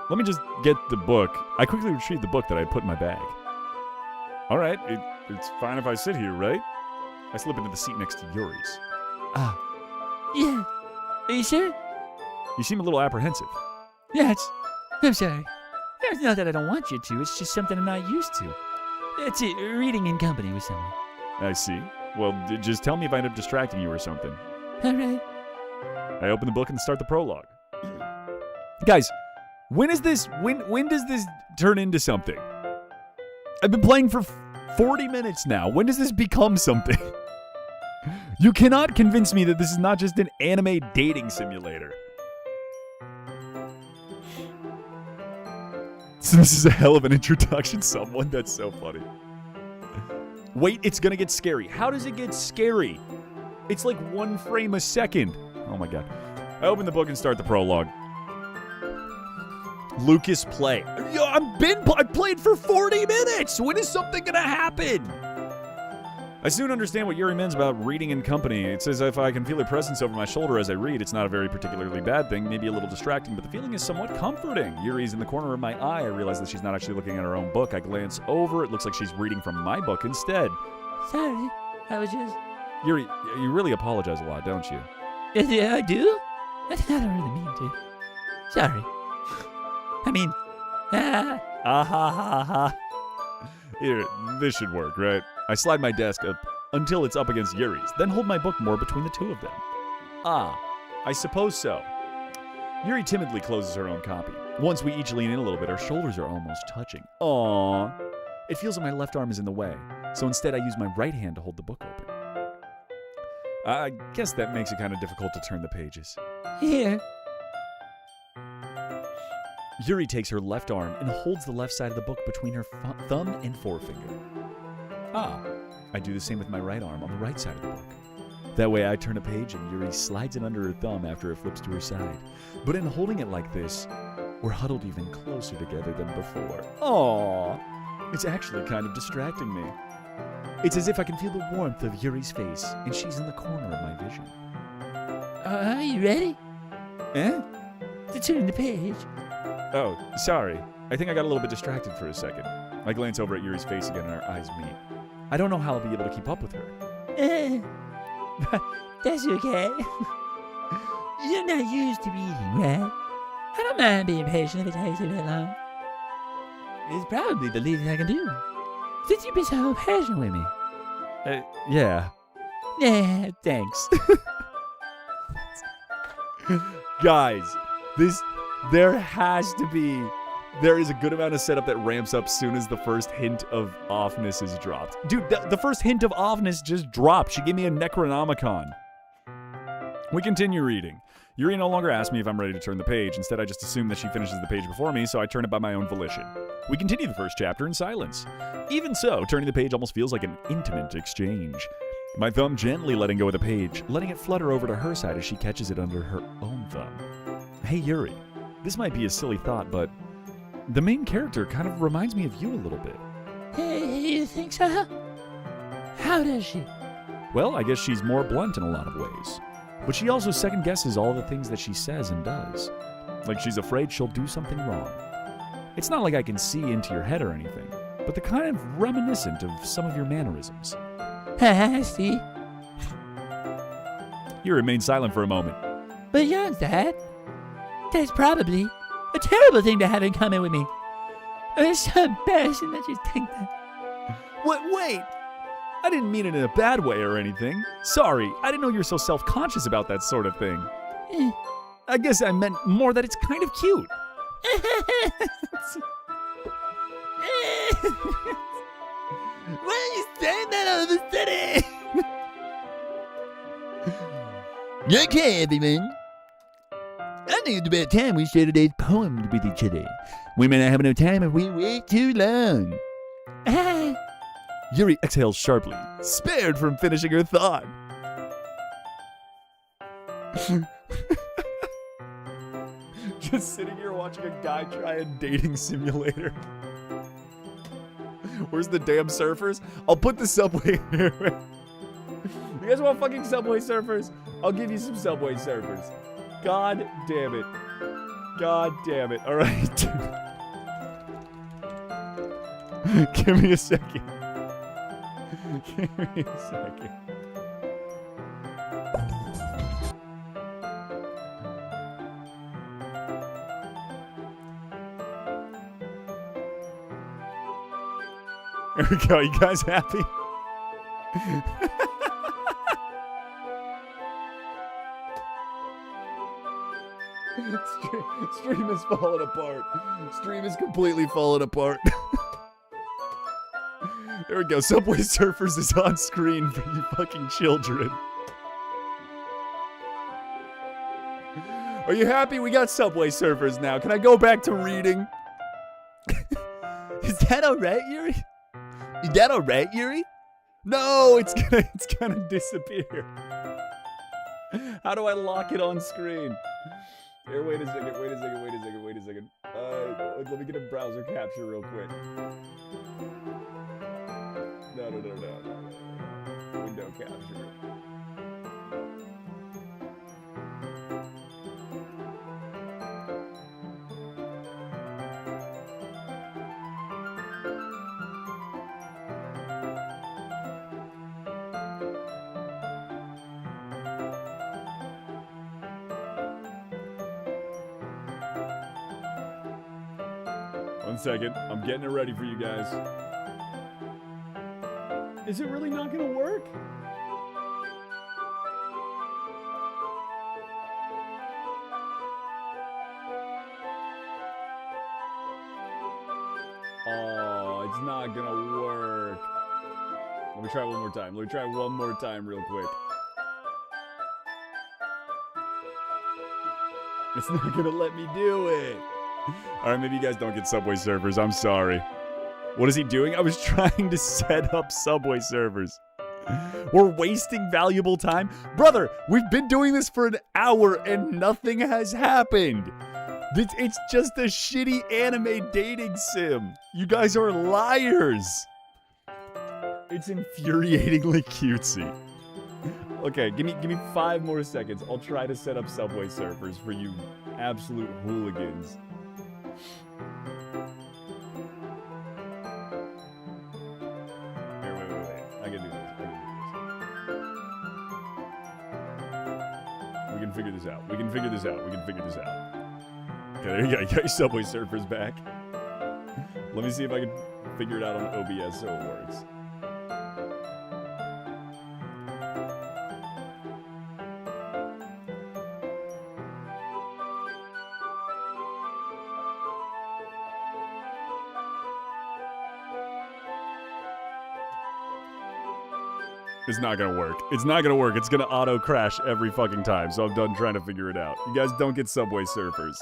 Let me just get the book. I quickly retrieved the book that I had put in my bag. All right, it's fine if I sit here, right? I slip into the seat next to Yuri's. Yeah. Are you sure? You seem a little apprehensive. Yeah, I'm sorry. It's not that I don't want you to. It's just something I'm not used to. It's reading in company with someone. I see. Well, just tell me if I end up distracting you or something. All right. I open the book and start the prologue. Guys, when does this turn into something? I've been playing for 40 minutes now. When does this become something? You cannot convince me that this is not just an anime dating simulator. So this is a hell of an introduction, someone. That's so funny. Wait, it's gonna get scary. How does it get scary? It's like 1 frame a second. Oh my god. I open the book and start the prologue. Lucas play. Yo, I played for 40 minutes. When is something gonna happen? I soon understand what Yuri means about reading in company. It says if I can feel her presence over my shoulder as I read, it's not a very particularly bad thing, maybe a little distracting, but the feeling is somewhat comforting. Yuri's in the corner of my eye. I realize that she's not actually looking at her own book. I glance over. It looks like she's reading from my book instead. Sorry. I was just... Yuri, you really apologize a lot, don't you? Yeah, I do? I don't really mean to. Sorry. I mean... Ha ha ha ha. Here, this should work, right? I slide my desk up until it's up against Yuri's, then hold my book more between the two of them. I suppose so. Yuri timidly closes her own copy. Once we each lean in a little bit, our shoulders are almost touching. Aww. It feels like my left arm is in the way, so instead I use my right hand to hold the book open. I guess that makes it kind of difficult to turn the pages. Here. Yuri takes her left arm and holds the left side of the book between her thumb and forefinger. I do the same with my right arm on the right side of the book. That way I turn a page and Yuri slides it under her thumb after it flips to her side. But in holding it like this, we're huddled even closer together than before. Aww. It's actually kind of distracting me. It's as if I can feel the warmth of Yuri's face, and she's in the corner of my vision. Are you ready? Eh? To turn the page. Oh, sorry. I think I got a little bit distracted for a second. I glance over at Yuri's face again and our eyes meet. I don't know how I'll be able to keep up with her. That's okay. You're not used to reading, right? I don't mind being patient if it takes a bit long. It's probably the least I can do. Since you've been so patient with me. Yeah. Yeah, thanks. Guys, there is a good amount of setup that ramps up soon as the first hint of offness is dropped. Dude, the first hint of offness just dropped. She gave me a Necronomicon. We continue reading. Yuri no longer asks me if I'm ready to turn the page. Instead, I just assume that she finishes the page before me, so I turn it by my own volition. We continue the first chapter in silence. Even so, turning the page almost feels like an intimate exchange. My thumb gently letting go of the page, letting it flutter over to her side as she catches it under her own thumb. Hey, Yuri. This might be a silly thought, but the main character kind of reminds me of you a little bit. Hey, you think so? How does she? Well, I guess she's more blunt in a lot of ways. But she also second-guesses all the things that she says and does. Like she's afraid she'll do something wrong. It's not like I can see into your head or anything, but they're kind of reminiscent of some of your mannerisms. I see. You remain silent for a moment. Beyond that, that's probably a terrible thing to have in common with me. It's so embarrassing that you think that. Wait! I didn't mean it in a bad way or anything. Sorry, I didn't know you were so self-conscious about that sort of thing. I guess I meant more that it's kind of cute. Why are you saying that all of a sudden? Okay, everyone. I think it's about time we share today's poem with each other. We may not have enough time if we wait too long. Yuri exhales sharply, spared from finishing her thought. Just sitting here watching a guy try a dating simulator. Where's the damn surfers? I'll put the subway here. You guys want fucking Subway Surfers? I'll give you some Subway Surfers. God damn it. God damn it. Alright. Give me a second. Give me a second. There we go. You guys happy? Stream is falling apart. Stream is completely falling apart. There we go. Subway Surfers is on screen for you fucking children. Are you happy? We got Subway Surfers now. Can I go back to reading? Is that alright, Yuri? Is that alright, Yuri? No, it's gonna disappear. How do I lock it on screen? Here, wait a second. Let me get a browser capture real quick. No. Window capture. One second. I'm getting it ready for you guys. Is it really not gonna work? Oh, it's not gonna work. Let me try one more time. Real quick. It's not gonna let me do it. Alright, maybe you guys don't get Subway Surfers. I'm sorry. What is he doing? I was trying to set up Subway Surfers. We're wasting valuable time. Brother, we've been doing this for an hour and nothing has happened. It's just a shitty anime dating sim. You guys are liars. It's infuriatingly cutesy. Okay, give me 5 more seconds. I'll try to set up Subway Surfers for you absolute hooligans. Here, wait. I can do this. We can figure this out. Okay, there you go. You got your Subway Surfers back. Let me see if I can figure it out on OBS so it works. It's not gonna work. It's gonna auto crash every fucking time, so I'm done trying to figure it out. You guys don't get Subway Surfers.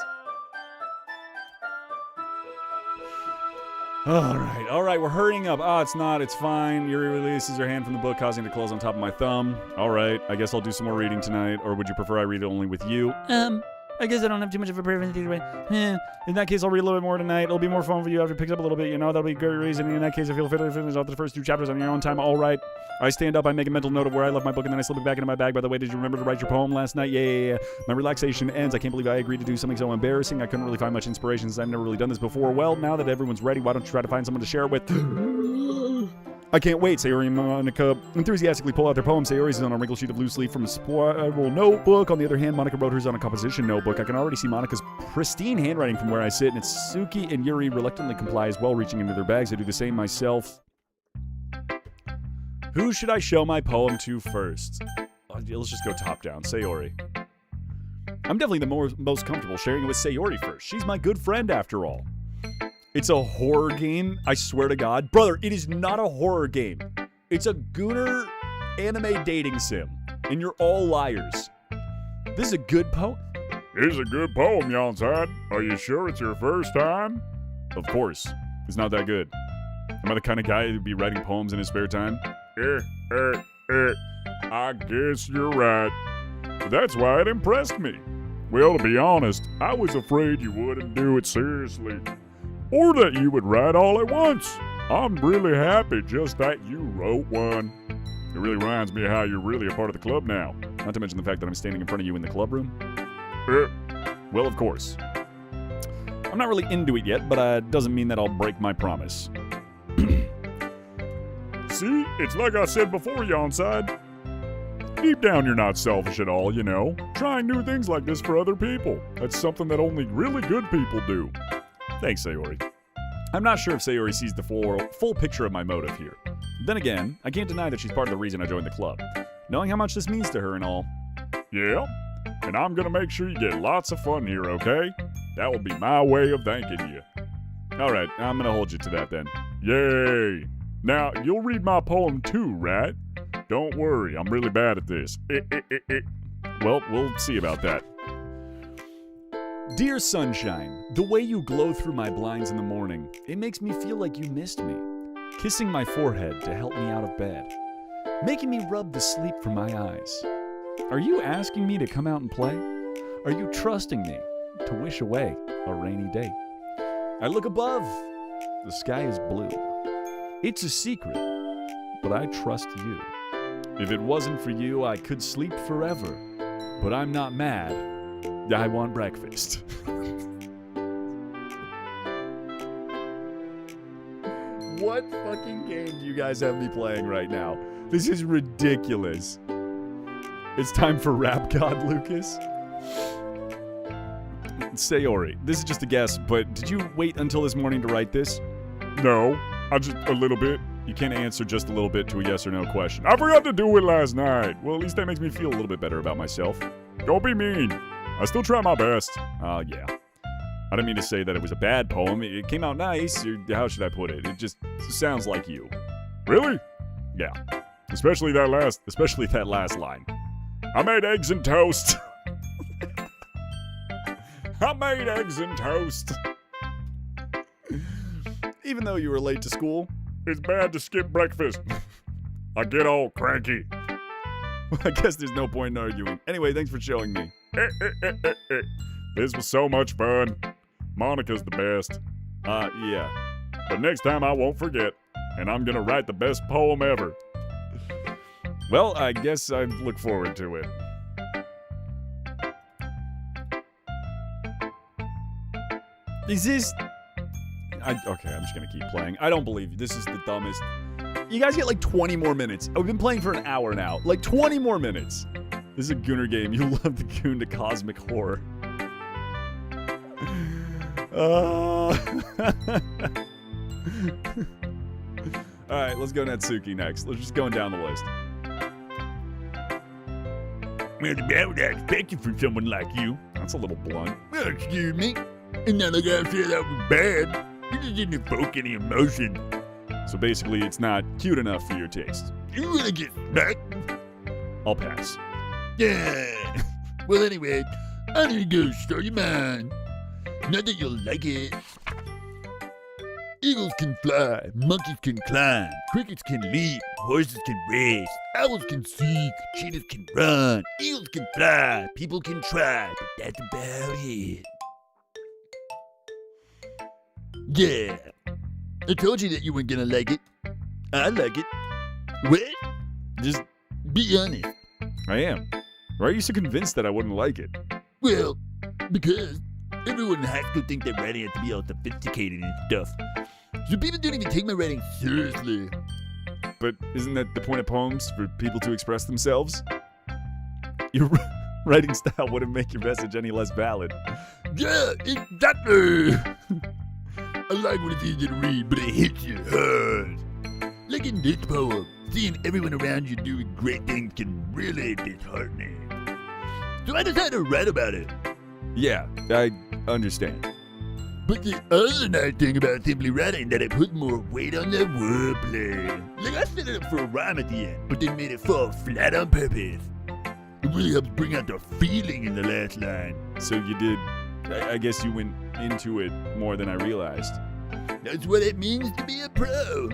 Alright, we're hurrying up. It's fine. Yuri releases her hand from the book, causing it to close on top of my thumb. Alright, I guess I'll do some more reading tonight, or would you prefer I read it only with you? I guess I don't have too much of a preference either way. In that case, I'll read a little bit more tonight. It'll be more fun for you after it picks up a little bit, you know? That'll be a great reason. In that case, I feel fit to finish off the first 2 chapters on your own time. All right. I stand up, I make a mental note of where I left my book, and then I slip it back into my bag. By the way, did you remember to write your poem last night? Yeah. My relaxation ends. I can't believe I agreed to do something so embarrassing. I couldn't really find much inspiration since I've never really done this before. Well, now that everyone's ready, why don't you try to find someone to share it with? I can't wait. Sayori and Monica enthusiastically pull out their poem. Sayori's is on a wrinkled sheet of loose leaf from a spiral notebook. On the other hand, Monica wrote hers on a composition notebook. I can already see Monica's pristine handwriting from where I sit, and it's Suki and Yuri reluctantly comply as well, reaching into their bags. I do the same myself. Who should I show my poem to first? Let's just go top down. Sayori. I'm definitely the most comfortable sharing it with Sayori first. She's my good friend after all. It's a horror game, I swear to God. Brother, it is not a horror game. It's a gooner anime dating sim. And you're all liars. This is a good poem. It's a good poem, Yonsad. Are you sure it's your first time? Of course. It's not that good. Am I the kind of guy who'd be writing poems in his spare time? I guess you're right. That's why it impressed me. Well, to be honest, I was afraid you wouldn't do it seriously. Or that you would write all at once. I'm really happy just that you wrote one. It really reminds me of how you're really a part of the club now. Not to mention the fact that I'm standing in front of you in the clubroom. Well, of course. I'm not really into it yet, but it doesn't mean that I'll break my promise. See, it's like I said before, Yonside. Deep down, you're not selfish at all, you know. Trying new things like this for other people. That's something that only really good people do. Thanks, Sayori. I'm not sure if Sayori sees the full picture of my motive here. Then again, I can't deny that she's part of the reason I joined the club. Knowing how much this means to her and all. Yeah? And I'm gonna make sure you get lots of fun here, okay? That will be my way of thanking you. Alright, I'm gonna hold you to that then. Yay! Now, you'll read my poem too, right? Don't worry, I'm really bad at this. Well, we'll see about that. Dear sunshine, the way you glow through my blinds in the morning, it makes me feel like you missed me. Kissing my forehead to help me out of bed. Making me rub the sleep from my eyes. Are you asking me to come out and play? Are you trusting me to wish away a rainy day? I look above. The sky is blue. It's a secret, but I trust you. If it wasn't for you, I could sleep forever. But I'm not mad. I want breakfast. What fucking game do you guys have me playing right now? This is ridiculous. It's time for Rap God, Lucas. Sayori, this is just a guess, but did you wait until this morning to write this? No, I just a little bit. You can't answer just a little bit to a yes or no question. I forgot to do it last night. Well, at least that makes me feel a little bit better about myself. Don't be mean. I still try my best. Yeah. I didn't mean to say that it was a bad poem. It came out nice. Or how should I put it? It just sounds like you. Really? Yeah. Especially that last line. I made eggs and toast. I made eggs and toast. Even though you were late to school? It's bad to skip breakfast. I get all cranky. Well, I guess there's no point in arguing. Anyway, thanks for showing me. This was so much fun. Monica's the best. Yeah. But next time I won't forget. And I'm gonna write the best poem ever. Well, I guess I look forward to it. Is this... Okay, I'm just gonna keep playing. I don't believe you. This is the dumbest... You guys get like 20 more minutes. We've been playing for an hour now. Like 20 more minutes. This is a Gooner game. You love the goon to cosmic horror. Alright, let's go Natsuki next. Let's just going down the list. Well, I would expect it from someone like you. That's a little blunt. Well, excuse me. And none of that said that was bad. You just didn't evoke any emotion. So basically, it's not cute enough for your taste. You really get back? I'll pass. Yeah. Well, anyway, I need to go start your mind. Not that you'll like it. Eagles can fly, monkeys can climb, crickets can leap, horses can race, owls can seek, cheetahs can run, eagles can fly, people can try, but that's about it. Yeah. I told you that you weren't gonna like it. I like it. What? Just be honest. I am. Why are you so convinced that I wouldn't like it? Well, because everyone in high school thinks that writing has to be all sophisticated and stuff. So people don't even take my writing seriously. But isn't that the point of poems? For people to express themselves? Your writing style wouldn't make your message any less valid. Yeah, exactly. I like when it's easy to read, but it hits you hard. Like in this poem, seeing everyone around you doing great things can really be disheartening. So I decided to write about it. Yeah, I understand. But the other nice thing about simply writing that I put more weight on the wordplay. Like I set it up for a rhyme at the end, but then made it fall flat on purpose. It really helps bring out the feeling in the last line. So you did, I guess you went into it more than I realized. That's what it means to be a pro.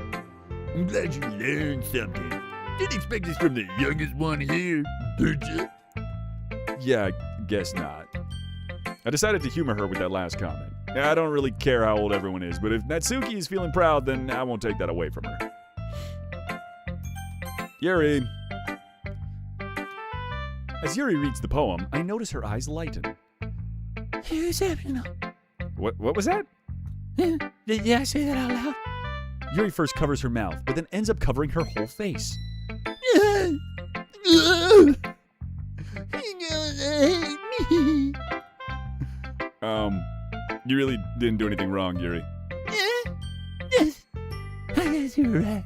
I'm glad you learned something. Didn't expect this from the youngest one here, did you? Yeah, guess not. I decided to humor her with that last comment. I don't really care how old everyone is, but if Natsuki is feeling proud, then I won't take that away from her. Yuri. As Yuri reads the poem, I notice her eyes lighten. Exceptional. What was that? Did I say that out loud? Yuri first covers her mouth, but then ends up covering her whole face. You're gonna hate me. You really didn't do anything wrong, Yuri. Yes. I guess you're right.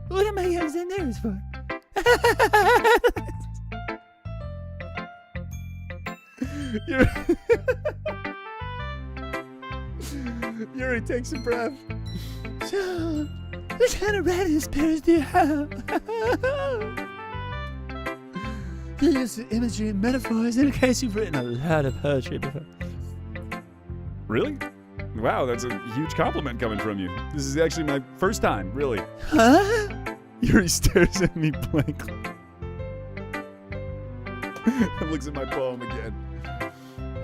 What am I so nervous for? Yuri takes a breath. So, what kind of writing spirits do you have? You use imagery and metaphors in case you've written a lot of poetry before. Really? Wow, that's a huge compliment coming from you. This is actually my first time, really. Huh? Yuri stares at me blankly. And looks at my poem again.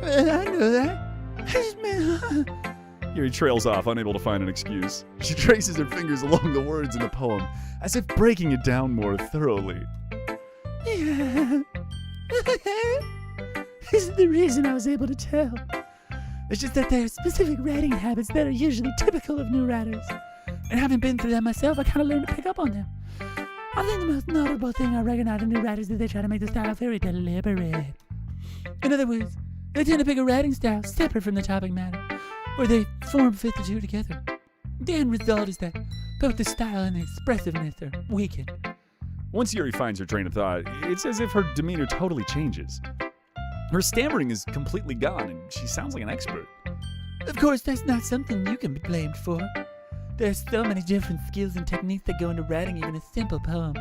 I know that. I just meant, Yuri trails off, unable to find an excuse. She traces her fingers along the words in the poem, as if breaking it down more thoroughly. Yeah. This is the reason I was able to tell. It's just that there are specific writing habits that are usually typical of new writers. And having been through that myself, I kind of learned to pick up on them. I think the most notable thing I recognize in new writers is that they try to make the style very deliberate. In other words, they tend to pick a writing style separate from the topic matter, where they fit the two together. The end result is that both the style and the expressiveness are weakened. Once Yuri finds her train of thought, it's as if her demeanor totally changes. Her stammering is completely gone, and she sounds like an expert. Of course, that's not something you can be blamed for. There's so many different skills and techniques that go into writing even a simple poem.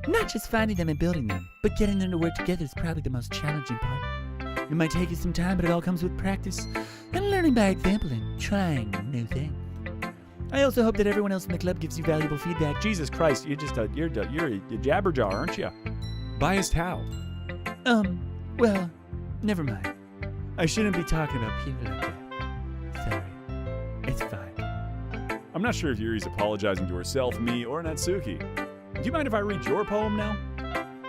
Not just finding them and building them, but getting them to work together is probably the most challenging part. It might take you some time, but it all comes with practice and learning by example and trying new things. I also hope that everyone else in the club gives you valuable feedback. Jesus Christ, you're just you're jabberjaw, aren't you? Biased how? Well, never mind. I shouldn't be talking about people like that. Sorry. It's fine. I'm not sure if Yuri's apologizing to herself, me, or Natsuki. Do you mind if I read your poem now?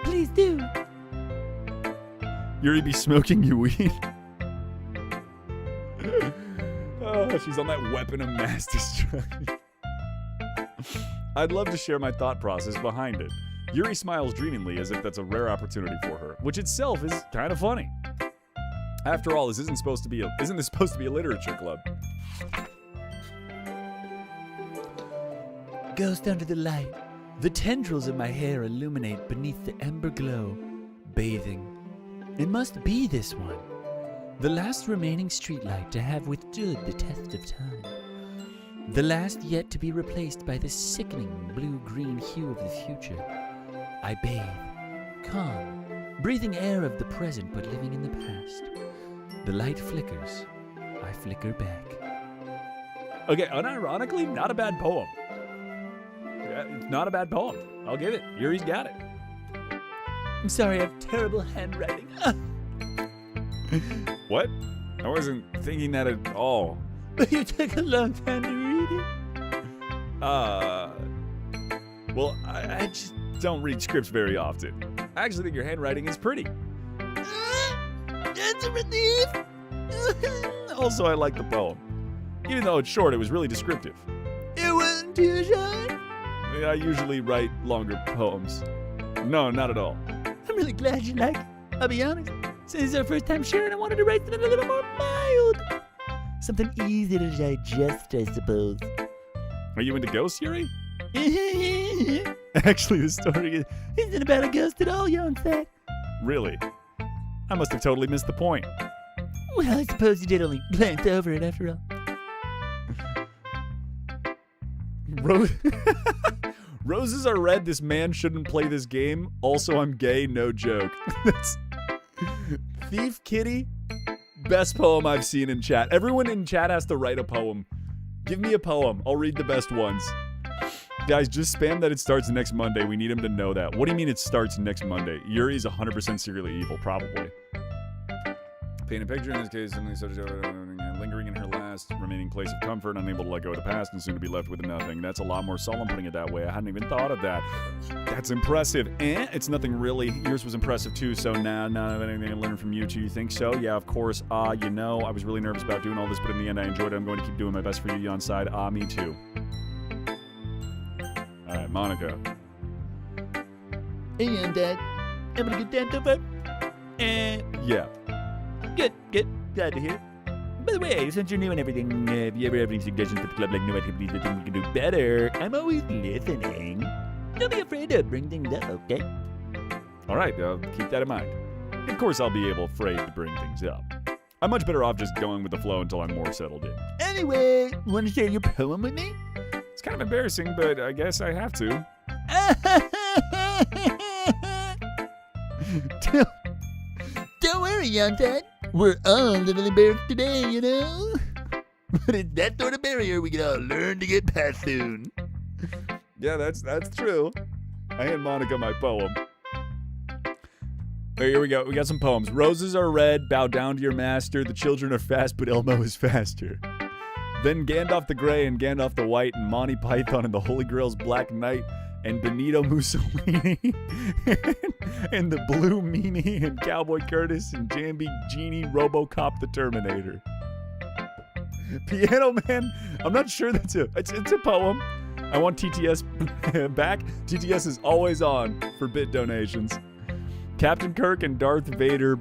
Please do. Yuri be smoking you weed? Oh, she's on that weapon of mass destruction. I'd love to share my thought process behind it. Yuri smiles dreamingly as if that's a rare opportunity for her, which itself is kind of funny. After all, isn't this supposed to be a literature club? Ghost under the light. The tendrils of my hair illuminate beneath the ember glow, bathing. It must be this one, the last remaining streetlight to have withstood the test of time. The last yet to be replaced by the sickening blue-green hue of the future. I bathe, calm, breathing air of the present but living in the past. The light flickers. I flicker back. Okay, unironically, not a bad poem. It's not a bad poem. I'll give it. Yuri's got it. I'm sorry, I have terrible handwriting. What? I wasn't thinking that at all. But you took a long time to read it. Well, I just don't read scripts very often. I actually think your handwriting is pretty. That's a relief. Also, I like the poem. Even though it's short, it was really descriptive. It wasn't too short. I usually write longer poems. No, not at all. I'm really glad you like it. I'll be honest. Since it's our first time sharing, I wanted to write something a little more mild. Something easy to digest, I suppose. Are you into ghosts, Yuri? Actually, the story isn't about a ghost at all, young said. Really? I must have totally missed the point. Well, I suppose you did only glance over it after all. Roses are red. This man shouldn't play this game. Also, I'm gay. No joke. That's Thief Kitty. Best poem I've seen in chat. Everyone in chat has to write a poem. Give me a poem. I'll read the best ones. Guys, just spam that it starts next Monday. We need him to know that. What do you mean it starts next Monday? Yuri's 100% secretly evil, probably. Paint a picture in this case, something such as lingering in her last remaining place of comfort, unable to let go of the past, and soon to be left with nothing. That's a lot more solemn putting it that way. I hadn't even thought of that. That's impressive. It's nothing really. Yours was impressive too, so now not anything I learned from you two. You think so? Yeah, of course. You know, I was really nervous about doing all this, but in the end I enjoyed it. I'm going to keep doing my best for you on side. Me too. Alright, Monica. Hey, Dad. Having a good time so far? Yeah. Good. Glad to hear. By the way, since you're new and everything, if you ever have any suggestions for the club, like new activities that think we can do better, I'm always listening. Don't be afraid to bring things up, okay? Alright, keep that in mind. Of course I'll be afraid to bring things up. I'm much better off just going with the flow until I'm more settled in. Anyway, want to share your poem with me? It's kind of embarrassing, but I guess I have to. Don't worry, young Dad. We're all a little embarrassed today, you know? But it's that sort of barrier we can all learn to get past soon. Yeah, that's true. I hand Monica my poem. Hey, here we go. We got some poems. Roses are red, bow down to your master. The children are fast, but Elmo is faster. Then Gandalf the Grey and Gandalf the White and Monty Python and the Holy Grail's Black Knight and Benito Mussolini and the Blue Meanie and Cowboy Curtis and Jambi Genie RoboCop the Terminator. Piano Man, I'm not sure it's a poem. I want TTS back. TTS is always on for bit donations. Captain Kirk and Darth Vader,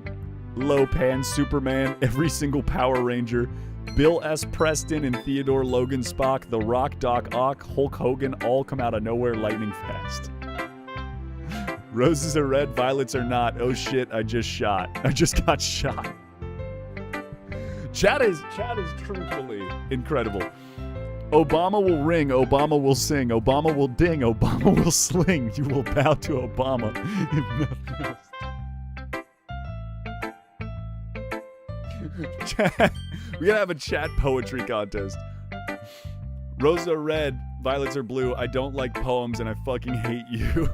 Lopan, Superman, every single Power Ranger, Bill S. Preston and Theodore Logan Spock, The Rock, Doc Ock, Hulk Hogan all come out of nowhere lightning fast. Roses are red, violets are not. Oh shit, I just got shot. Chat is truthfully incredible. Obama will ring, Obama will sing, Obama will ding, Obama will sling. You will bow to Obama if nothing else. Chat, we gotta have a chat poetry contest. Roses are red, violets are blue. I don't like poems and I fucking hate you.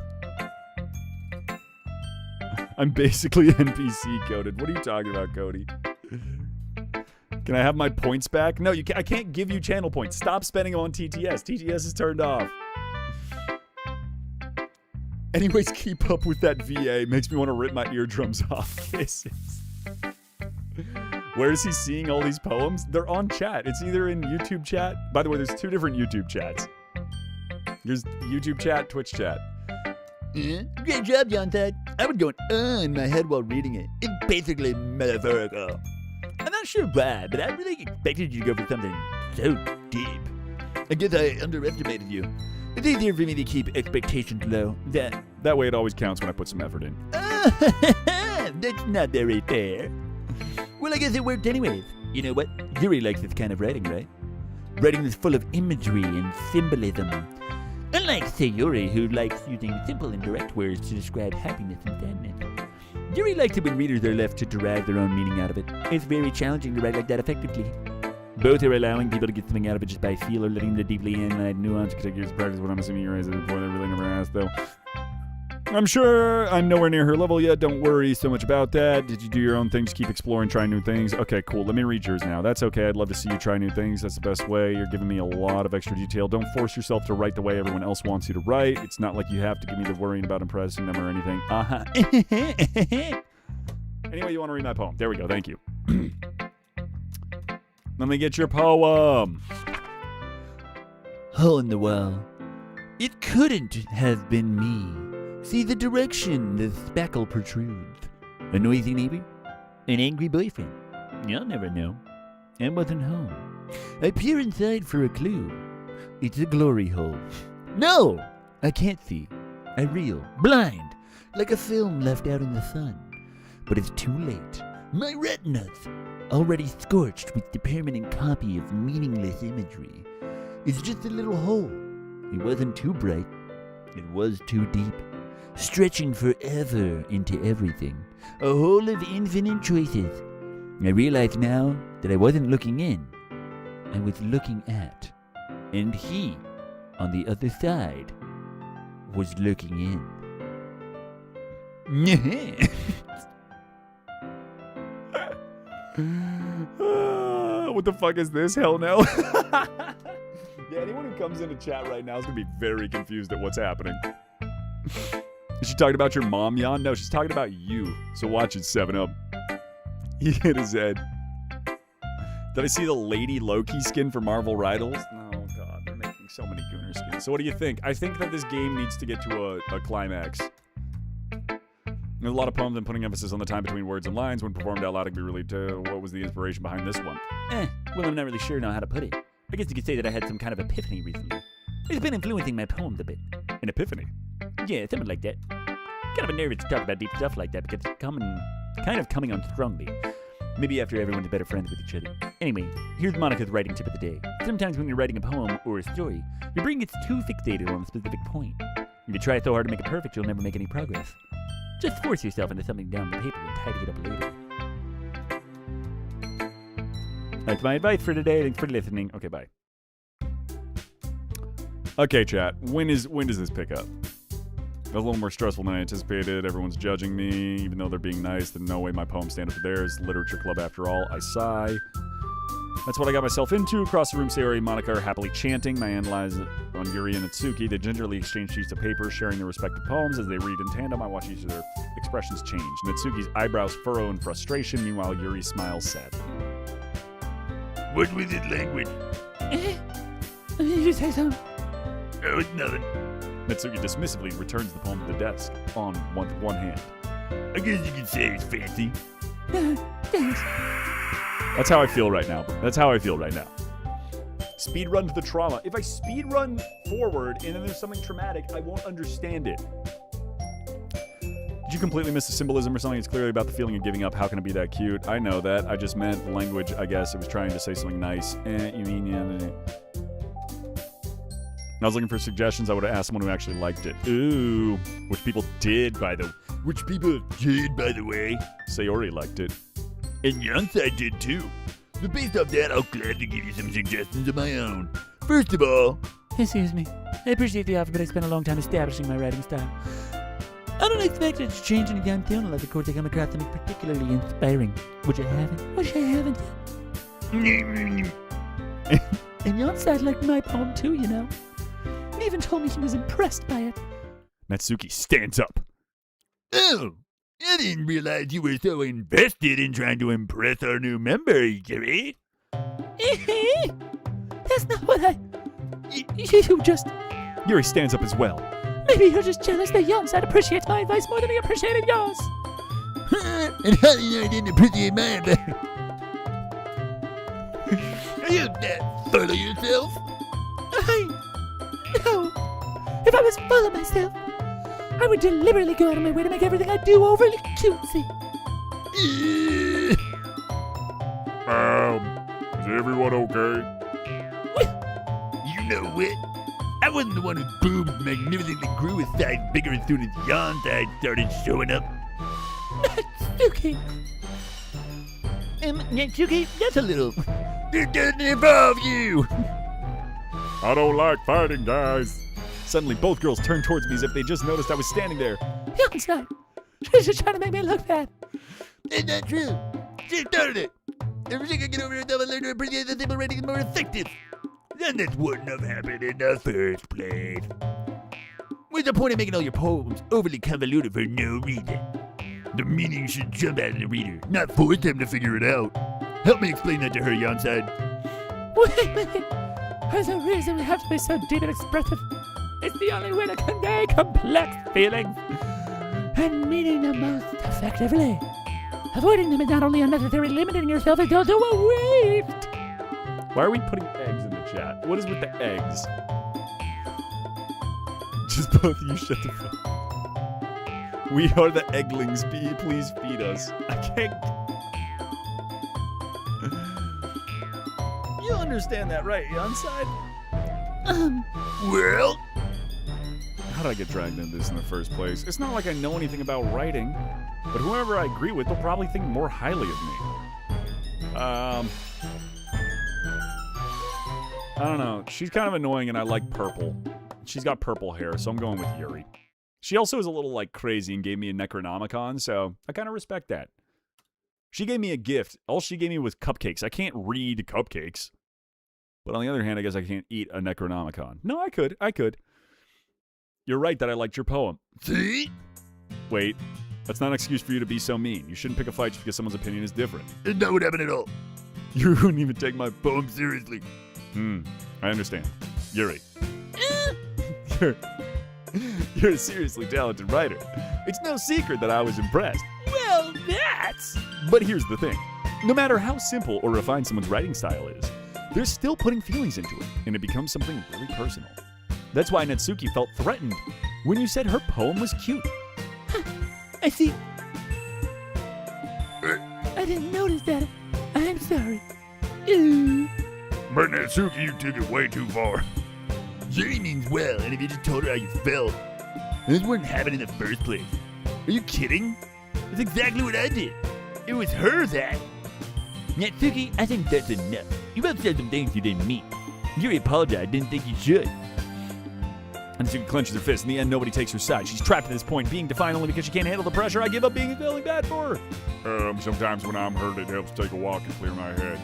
I'm basically NPC coded. What are you talking about, Cody? Can I have my points back? No, I can't give you channel points. Stop spending them on TTS. TTS is turned off. Anyways, keep up with that VA. Makes me want to rip my eardrums off. Kisses. Where is he seeing all these poems? They're on chat. It's either in YouTube chat. By the way, there's 2 different YouTube chats. There's YouTube chat, Twitch chat. Great job, young Dad. I was going in my head while reading it. It's basically metaphorical. I'm not sure why, but I really expected you to go for something so deep. I guess I underestimated you. It's easier for me to keep expectations low. That way it always counts when I put some effort in. That's not very fair. Well, I guess it worked anyways. You know what? Yuri likes this kind of writing, right? Writing that's full of imagery and symbolism. Unlike Sayuri, who likes using simple and direct words to describe happiness and sadness. Yuri likes it when readers are left to derive their own meaning out of it. It's very challenging to write like that effectively. Both are allowing people to get something out of it just by feel or letting them deeply analyze nuance, categories, practice what I'm assuming you're raising before they really never asked, though. I'm sure I'm nowhere near her level yet. Don't worry so much about that. Did you do your own thing? Just keep exploring, trying new things. Okay, cool. Let me read yours now. That's okay. I'd love to see you try new things. That's the best way. You're giving me a lot of extra detail. Don't force yourself to write the way everyone else wants you to write. It's not like you have to give me the worrying about impressing them or anything. Anyway, you want to read my poem? There we go. Thank you. Let me get your poem. Hole in the wall. It couldn't have been me. See the direction the spackle protrudes. A noisy neighbor? An angry boyfriend? You'll never know. I wasn't home. I peer inside for a clue. It's a glory hole. No! I can't see. I reel. Blind. Like a film left out in the sun. But it's too late. My retinas, already scorched with the permanent copy of meaningless imagery. It's just a little hole. It wasn't too bright. It was too deep. Stretching forever into everything. A hole of infinite choices. I realize now that I wasn't looking in. I was looking at. And he on the other side was looking in. What the fuck is this? Hell no. Yeah, anyone who comes into chat right now is going to be very confused at what's happening. Is she talking about your mom, Jan? No, she's talking about you. So watch it, 7-Up. He hit his head. Did I see the Lady Loki skin for Marvel Rivals? Oh, God. They're making so many Gooner skins. So what do you think? I think that this game needs to get to a climax. There's a lot of poems and putting emphasis on the time between words and lines. When performed out loud, it can be really what was the inspiration behind this one? Well, I'm not really sure now how to put it. I guess you could say that I had some kind of epiphany recently. It's been influencing my poems a bit. An epiphany? Yeah, something like that. Kind of nervous to talk about deep stuff like that because it's kind of coming on strongly. Maybe after everyone's better friends with each other. Anyway, here's Monica's writing tip of the day. Sometimes when you're writing a poem or a story, your brain gets too fixated on a specific point. If you try so hard to make it perfect, you'll never make any progress. Just force yourself into something down the paper and tidy it up later. That's my advice for today. Thanks for listening. Okay, bye. Okay, chat. When does this pick up? A little more stressful than I anticipated. Everyone's judging me, even though they're being nice. There's no way my poems stand up to theirs. Literature club, after all. I sigh. That's what I got myself into. Across the room, Sayori and Monica are happily chanting. My hand lies on Yuri and Natsuki. They gingerly exchange sheets of paper, sharing their respective poems. As they read in tandem, I watch each of their expressions change. Natsuki's eyebrows furrow in frustration. Meanwhile, Yuri smiles sadly. What was his language? Did you say something? Oh, it's nothing. Natsuki dismissively returns the poem to the desk on one hand. I guess you could say it's fancy. Thanks. That's how I feel right now. Speed run to the trauma. If I speed run forward and then there's something traumatic, I won't understand it. Did you completely miss the symbolism or something? It's clearly about the feeling of giving up. How can it be that cute? I know that. I just meant the language, I guess. It was trying to say something nice. You mean, yeah. I was looking for suggestions. I would have asked someone who actually liked it. Ooh. Which people did, by the way. Sayori liked it. And Yansai did too. So based off that, I'll gladly give you some suggestions of my own. First of all... Excuse me. I appreciate the offer, but I spent a long time establishing my writing style. I don't expect it to change anytime soon unless, of course, I come across something particularly inspiring. Which I haven't. And Yansai liked my poem too, you know. He even told me he was impressed by it. Natsuki stands up. Oh, I didn't realize you were so invested in trying to impress our new member, Yuri. That's not what You just... Yuri stands up as well. Maybe you're just jealous that Yansai appreciates my advice more than he appreciated yours. And how do you know I didn't appreciate my advice? Are you that full of yourself? No. If I was full of myself, I would deliberately go out of my way to make everything I do overly cutesy. Is everyone okay? You know what? I wasn't the one whose boobs magnificently grew a size bigger as soon as Yansai started showing up. Natsuki. Natsuki, that's a little... It doesn't involve you! I don't like fighting, guys. Suddenly, both girls turn towards me as if they just noticed I was standing there. Yansai, she's just trying to make me look bad. It's not true. She started it. If she could get over herself and learn to appreciate the simple writing is more effective, then this wouldn't have happened in the first place. What's the point of making all your poems overly convoluted for no reason? The meaning should jump out of the reader, not force them to figure it out. Help me explain that to her, Yansai. Wait a minute. There's a reason we have to be so deep and expressive. It's the only way to convey complex feelings and meaning the most effectively. Avoiding them is not only unnecessary, limiting yourself is also a waste. Why are we putting eggs in the chat? What is with the eggs? Just both of you shut the fuck. We are the egglings. Please feed us. I can't. You understand that, right, Yansai? Well? How did I get dragged into this in the first place? It's not like I know anything about writing, but whoever I agree with will probably think more highly of me. I don't know. She's kind of annoying, and I like purple. She's got purple hair, so I'm going with Yuri. She also is a little, like, crazy and gave me a Necronomicon, so I kind of respect that. She gave me a gift. All she gave me was cupcakes. I can't read cupcakes. But on the other hand, I guess I can't eat a Necronomicon. No, I could. You're right that I liked your poem. See? Wait, that's not an excuse for you to be so mean. You shouldn't pick a fight just because someone's opinion is different. And that would happen at all. You wouldn't even take my Poem seriously. I understand. Yuri. You're a seriously talented writer. It's no secret that I was impressed. Well, that's... But here's the thing. No matter how simple or refined someone's writing style is, they're still putting feelings into it, and it becomes something really personal. That's why Natsuki felt threatened when you said her poem was cute. I see. I didn't notice that. I'm sorry. But Natsuki, you took it way too far. Yuri means well, and if you just told her how you felt, this wouldn't happen in the first place. Are you kidding? That's exactly what I did. It was her that. Natsuki, I think that's enough. You both said some things you didn't mean. Yuri apologized, didn't think you should. Natsuki clenches her fist. In the end, nobody takes her side. She's trapped at this point, being defiant only because she can't handle the pressure. I give up being feeling bad for her. Sometimes when I'm hurt, it helps take a walk and clear my head.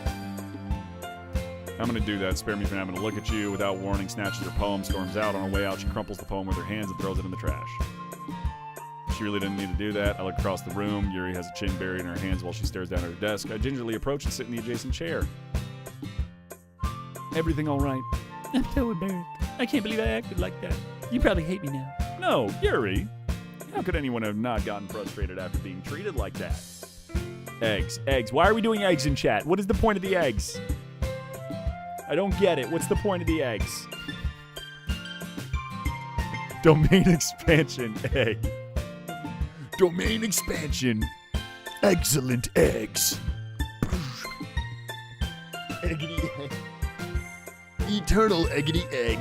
I'm gonna do that. Spare me from having to look at you. Without warning, snatches her poem, storms out. On her way out, she crumples the poem with her hands and throws it in the trash. She really didn't need to do that. I look across the room. Yuri has a chin buried in her hands while she stares down at her desk. I gingerly approach and sit in the adjacent chair. Everything all right? I'm so embarrassed. I can't believe I acted like that. You probably hate me now. No, Yuri. How could anyone have not gotten frustrated after being treated like that? Eggs. Why are we doing eggs in chat? What is the point of the eggs? I don't get it. What's the point of the eggs? Domain expansion egg. Domain expansion. Excellent eggs. Eggity egg. Eternal eggity egg.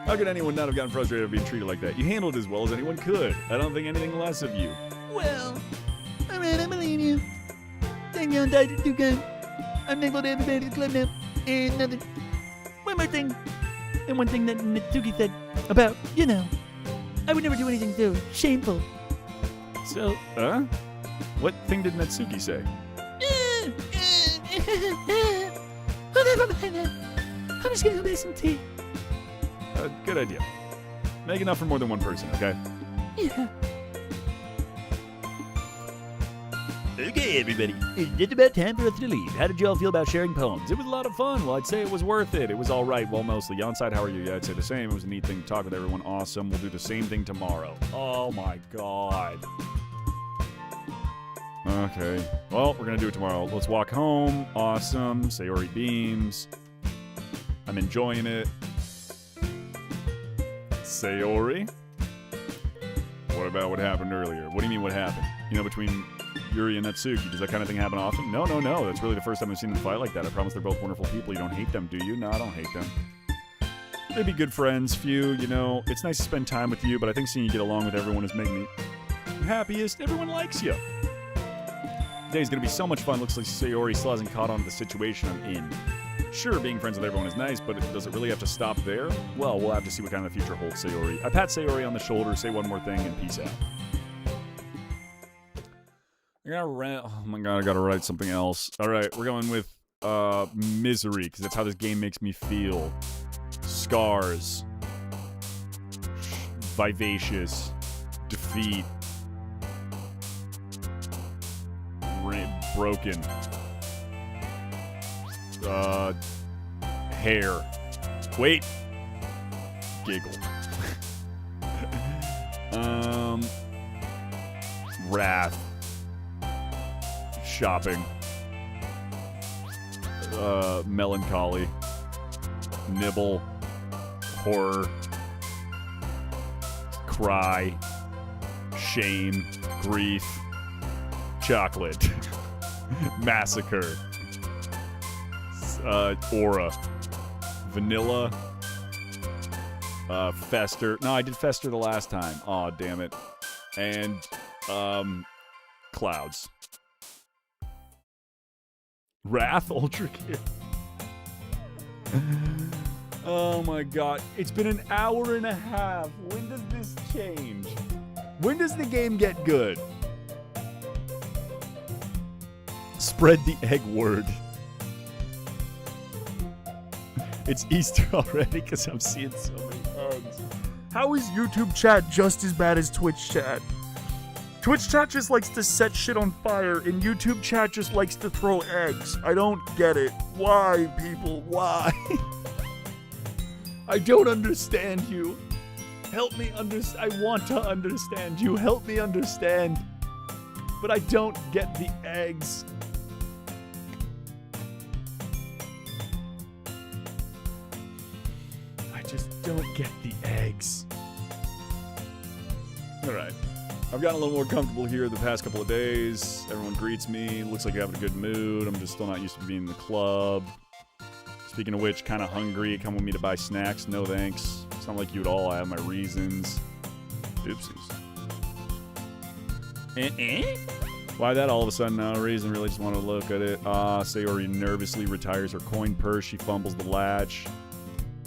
How could anyone not have gotten frustrated of being treated like that? You handled it as well as anyone could. I don't think anything less of you. Well, alright, I believe you. Thank you, Dr. Dugan. I'm thankful to everybody at the club now. And nothing. One more thing. And one thing that Natsuki said about, I would never do anything so shameful. So, what thing did Natsuki say? Never mind that. I'm just gonna go make some tea. Good idea. Make enough for more than one person, okay? Yeah. Okay, everybody. It's just about time for us to leave. How did y'all feel about sharing poems? It was a lot of fun. Well, I'd say it was worth it. It was all right. Well, mostly. Yonside, how are you? Yeah, I'd say the same. It was a neat thing to talk with everyone. Awesome. We'll do the same thing tomorrow. Oh, my God. Okay. Well, we're going to do it tomorrow. Let's walk home. Awesome. Sayori beams. I'm enjoying it. Sayori? What about what happened earlier? What do you mean what happened? Between Yuri and Natsuki. Does that kind of thing happen often? No. That's really the first time I've seen them fight like that. I promise they're both wonderful people. You don't hate them, do you? No, I don't hate them. They'd be good friends, few, It's nice to spend time with you, but I think seeing you get along with everyone is making me happiest. Everyone likes you. Today's gonna be so much fun. Looks like Sayori still hasn't caught on to the situation I'm in. Sure, being friends with everyone is nice, but does it really have to stop there? Well, we'll have to see what kind of the future holds, Sayori. I pat Sayori on the shoulder, say one more thing, and peace out. Oh my God, I gotta write something else. Alright, we're going with misery, because that's how this game makes me feel. Scars. Vivacious. Defeat. Broken. Hair. Wait. Giggle. Wrath. Shopping. Melancholy. Nibble. Horror. Cry. Shame. Grief. Chocolate. Massacre. Aura. Vanilla. Fester. No, I did Fester the last time. Aw, damn it. And, Clouds. Wrath, Ultra Gear. Oh my god. It's been an hour and a half. When does this change? When does the game get good? Spread the egg word. It's Easter already because I'm seeing so many eggs. How is YouTube chat just as bad as Twitch chat? Twitch chat just likes to set shit on fire, and YouTube chat just likes to throw eggs. I don't get it. Why, people? Why? I don't understand you. Help me understand. I want to understand you. Help me understand. But I don't get the eggs. I just don't get the eggs. All right. I've gotten a little more comfortable here the past couple of days. Everyone greets me. Looks like you're having a good mood. I'm just still not used to being in the club. Speaking of which, kind of hungry. Come with me to buy snacks. No thanks. It's not like you at all. I have my reasons. Oopsies. Why that all of a sudden? No reason. Really just want to look at it. Sayori nervously retires her coin purse. She fumbles the latch.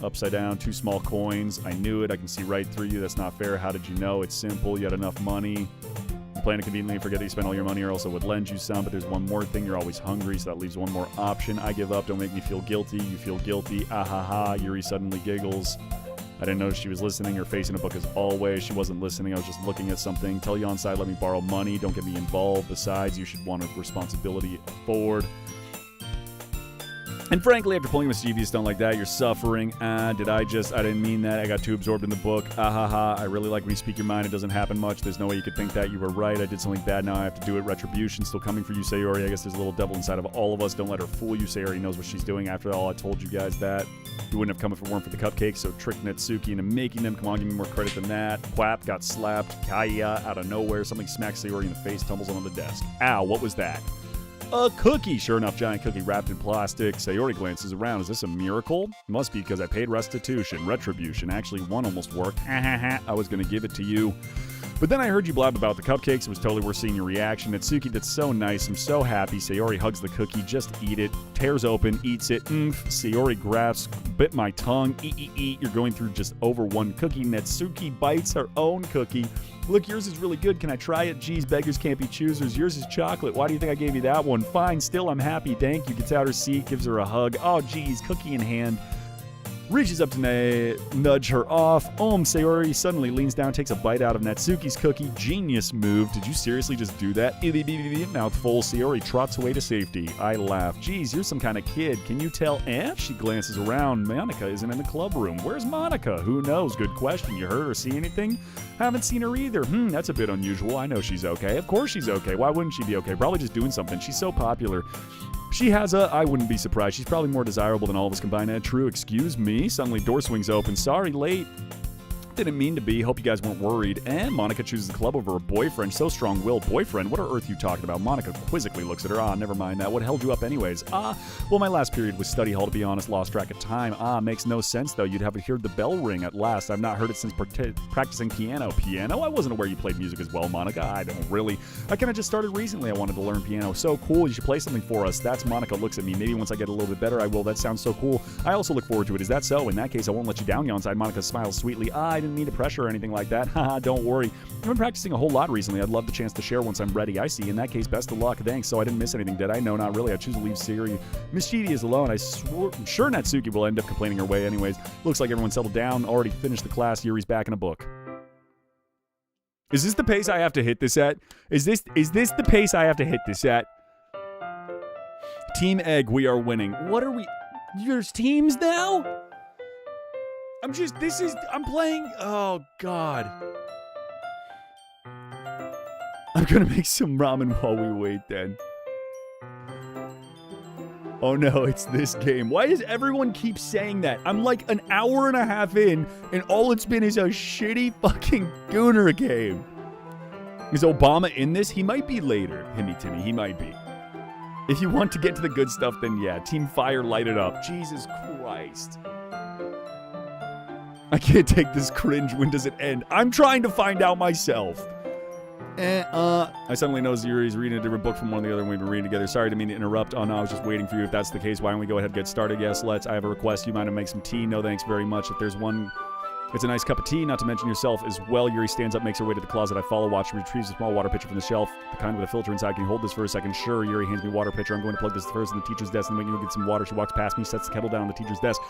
Upside down, 2 small coins. I knew it. I can see right through you. That's not fair. How did you know? It's simple. You had enough money. You plan to conveniently forget that you spent all your money or else I would lend you some. But there's one more thing. You're always hungry, so that leaves one more option. I give up. Don't make me feel guilty. You feel guilty. Ah ha ha. Yuri suddenly giggles. I didn't notice she was listening. Her face in a book as always. She wasn't listening. I was just looking at something. Tell you on side, let me borrow money. Don't get me involved. Besides, you should want a responsibility forward. And frankly, after pulling a mischievous stunt like that, you're suffering. I didn't mean that. I got too absorbed in the book. Ah ha ha. I really like when you speak your mind. It doesn't happen much. There's no way you could think that. You were right. I did something bad. Now I have to do it. Retribution still coming for you, Sayori. I guess there's a little devil inside of all of us. Don't let her fool you. Sayori knows what she's doing. After all, I told you guys that. You wouldn't have come if it weren't for the cupcakes, so tricked Netsuki into making them. Come on, give me more credit than that. Quap got slapped. Kaya out of nowhere. Something smacks Sayori in the face, tumbles onto the desk. Ow, what was that? A cookie. Sure enough, giant cookie wrapped in plastic. Sayori glances around. Is this a miracle? Must be because I paid restitution. Retribution. Actually, one almost worked. I was going to give it to you. But then I heard you blab about the cupcakes. It was totally worth seeing your reaction. Netsuki, that's so nice. I'm so happy. Sayori hugs the cookie. Just eat it. Tears open. Eats it. Sayori grasps. Bit my tongue. Eat. You're going through just over one cookie. Netsuki bites her own cookie. Look, yours is really good. Can I try it? Geez, beggars can't be choosers. Yours is chocolate. Why do you think I gave you that one? Fine, still, I'm happy. Thank you. Gets out her seat, gives her a hug. Oh, geez, cookie in hand. Reaches up to nudge her off. Sayori suddenly leans down, takes a bite out of Natsuki's cookie. Genius move. Did you seriously just do that? Mouthful. Sayori trots away to safety. I laugh. Geez, you're some kind of kid. Can you tell? She glances around. Monica isn't in the club room. Where's Monica? Who knows? Good question. You heard or see anything? Haven't seen her either. That's a bit unusual. I know she's okay. Of course she's okay. Why wouldn't she be okay? Probably just doing something. She's so popular. She has I wouldn't be surprised. She's probably more desirable than all of us combined. True, excuse me. Suddenly, door swings open. Sorry, late. Didn't mean to be. Hope you guys weren't worried. And Monica chooses the club over her boyfriend. So strong-willed. Boyfriend? What on earth are you talking about? Monica quizzically looks at her. Never mind that. What held you up anyways? Well, my last period was study hall, to be honest. Lost track of time. Makes no sense, though. You'd have heard the bell ring at last. I've not heard it since practicing piano. Piano? I wasn't aware you played music as well, Monica. I don't really. I kind of just started recently. I wanted to learn piano. So cool. You should play something for us. That's Monica looks at me. Maybe once I get a little bit better, I will. That sounds so cool. I also look forward to it. Is that so? In that case, I won't let you down, Yonside. Monica smiles sweetly. I didn't mean to pressure or anything like that. Haha, don't worry. I've been practicing a whole lot recently. I'd love the chance to share once I'm ready. I see. In that case, best of luck. Thanks. So I didn't miss anything, did I? No, not really. I choose to leave Sayori mischievous alone. I'm sure Natsuki will end up complaining her way anyways. Looks like everyone settled down. Already finished the class. Yuri's back in a book. Is this the pace I have to hit this at? Is this the pace I have to hit this at? Team Egg, we are winning. What are we? There's teams now? I'm playing, oh God. I'm gonna make some ramen while we wait then. Oh no, it's this game. Why does everyone keep saying that? I'm like an hour and a half in, and all it's been is a shitty fucking Gooner game. Is Obama in this? He might be later. Timmy, he might be. If you want to get to the good stuff, then yeah, Team Fire, light it up. Jesus Christ. I can't take this cringe. When does it end? I'm trying to find out myself. I suddenly noticed Yuri's reading a different book from one of the other one we've been reading together. Sorry to mean to interrupt. Oh no, I was just waiting for you. If that's the case, why don't we go ahead and get started? Yes, let's. I have a request. You mind to make some tea? No, thanks very much. If there's one, it's a nice cup of tea, not to mention yourself as well. Yuri stands up, makes her way to the closet. I follow, watch, retrieves a small water pitcher from the shelf, the kind with a filter inside. Can you hold this for a second? Sure. Yuri hands me a water pitcher. I'm going to plug this first in the teacher's desk and then we can get some water. She walks past me, sets the kettle down on the teacher's desk.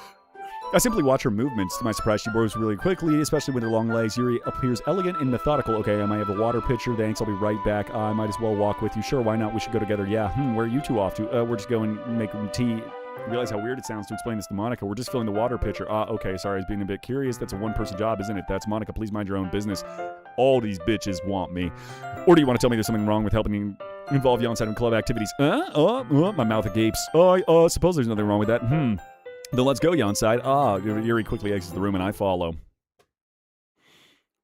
I simply watch her movements. To my surprise, she moves really quickly, especially with her long legs. Yuri appears elegant and methodical. Okay, I might have a water pitcher. Thanks, I'll be right back. I might as well walk with you. Sure, why not? We should go together. Yeah, where are you two off to? We're just going to make tea. Realize how weird it sounds to explain this to Monica. We're just filling the water pitcher. Okay, sorry, I was being a bit curious. That's a one-person job, isn't it? That's Monica. Please mind your own business. All these bitches want me. Or do you want to tell me there's something wrong with helping me involve you outside in club activities? My mouth agapes. Suppose there's nothing wrong with that. Then let's go, Yonside. Yuri quickly exits the room and I follow.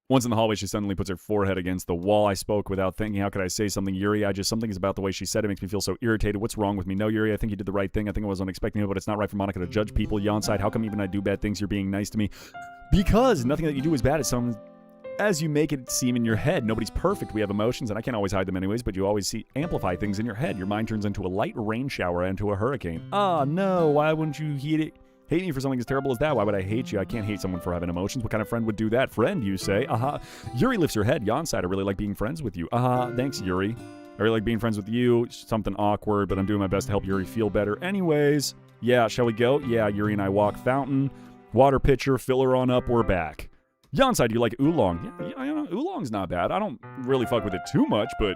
Once in the hallway, she suddenly puts her forehead against the wall. I spoke without thinking. How could I say something, Yuri? Something is about the way she said it makes me feel so irritated. What's wrong with me? No, Yuri, I think you did the right thing. I think I was unexpecting it, but it's not right for Monica to judge people. Yonside, how come even I do bad things, you're being nice to me? Because nothing that you do is bad. It's something as you make it seem in your head. Nobody's perfect. We have emotions, and I can't always hide them anyways, but you always amplify things in your head. Your mind turns into a light rain shower into a hurricane. No, why wouldn't you hate me for something as terrible as that? Why would I hate you? I can't hate someone for having emotions. What kind of friend would do that? Friend, you say? Yuri lifts her head. Yonside, I really like being friends with you. Thanks, Yuri. I really like being friends with you. Something awkward, but I'm doing my best to help Yuri feel better. Anyways, yeah, shall we go? Yeah, Yuri and I walk. Fountain, water pitcher, fill her on up, we're back. Yonside, you like oolong? Yeah, oolong's not bad. I don't really fuck with it too much, but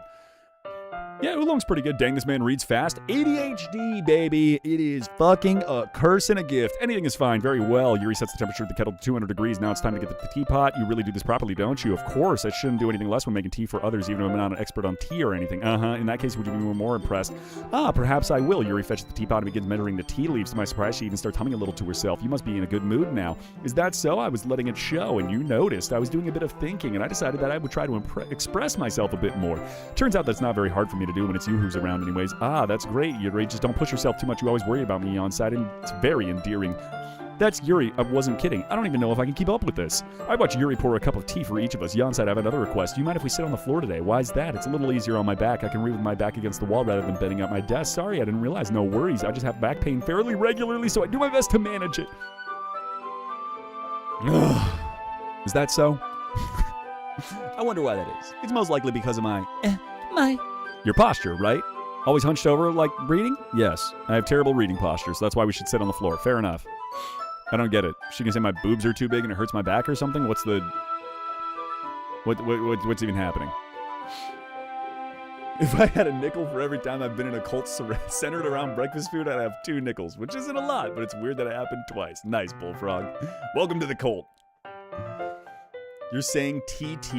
yeah, oolong's pretty good. Dang, this man reads fast. ADHD, baby. It is fucking a curse and a gift. Anything is fine. Very well. Yuri sets the temperature of the kettle to 200 degrees. Now it's time to get the teapot. You really do this properly, don't you? Of course. I shouldn't do anything less when making tea for others, even if I'm not an expert on tea or anything. In that case, would you be more impressed? Perhaps I will. Yuri fetches the teapot and begins measuring the tea leaves. To my surprise, she even starts humming a little to herself. You must be in a good mood now. Is that so? I was letting it show, and you noticed. I was doing a bit of thinking, and I decided that I would try to express myself a bit more. Turns out that's not very hard for me to do when it's you who's around anyways. That's great, Yuri. Just don't push yourself too much. You always worry about me, Yonside, and it's very endearing. That's Yuri. I wasn't kidding. I don't even know if I can keep up with this. I watch Yuri pour a cup of tea for each of us. Yonside, I have another request. Do you mind if we sit on the floor today? Why is that? It's a little easier on my back. I can read with my back against the wall rather than bending up my desk. Sorry, I didn't realize. No worries. I just have back pain fairly regularly, so I do my best to manage it. Is that so? I wonder why that is. It's most likely because of your posture, right? Always hunched over like reading? Yes. I have terrible reading posture, so that's why we should sit on the floor. Fair enough. I don't get it. She can say my boobs are too big and it hurts my back or something? What's even happening? If I had a nickel for every time I've been in a cult centered around breakfast food, I'd have 2 nickels, which isn't a lot, but it's weird that it happened twice. Nice, Bullfrog. Welcome to the cult. You're saying TT?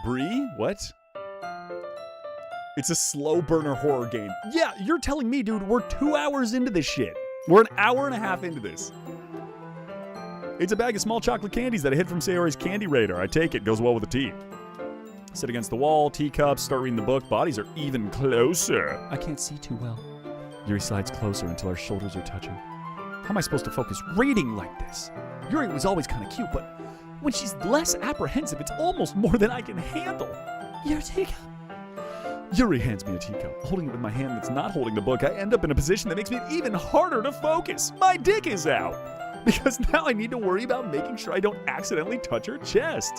Bree? What? It's a slow burner horror game. Yeah, you're telling me, dude, we're 2 hours into this shit. We're an hour and a half into this. It's a bag of small chocolate candies that I hid from Sayori's candy radar. I take it. Goes well with the tea. Sit against the wall, teacups, start reading the book. Bodies are even closer. I can't see too well. Yuri slides closer until our shoulders are touching. How am I supposed to focus reading like this? Yuri was always kind of cute, but when she's less apprehensive, it's almost more than I can handle. Your teacup. Yuri hands me a teacup. Holding it with my hand that's not holding the book, I end up in a position that makes me even harder to focus. My dick is out. Because now I need to worry about making sure I don't accidentally touch her chest.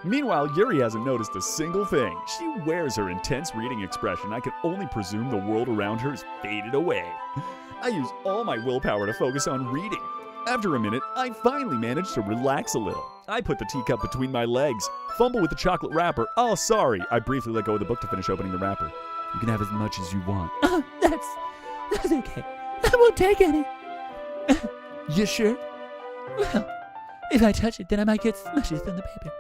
Meanwhile, Yuri hasn't noticed a single thing. She wears her intense reading expression. I can only presume the world around her has faded away. I use all my willpower to focus on reading. After a minute, I finally manage to relax a little. I put the teacup between my legs, fumble with the chocolate wrapper. Oh, sorry. I briefly let go of the book to finish opening the wrapper. You can have as much as you want. That's okay. I won't take any. You sure? Well, if I touch it, then I might get smushes on the paper.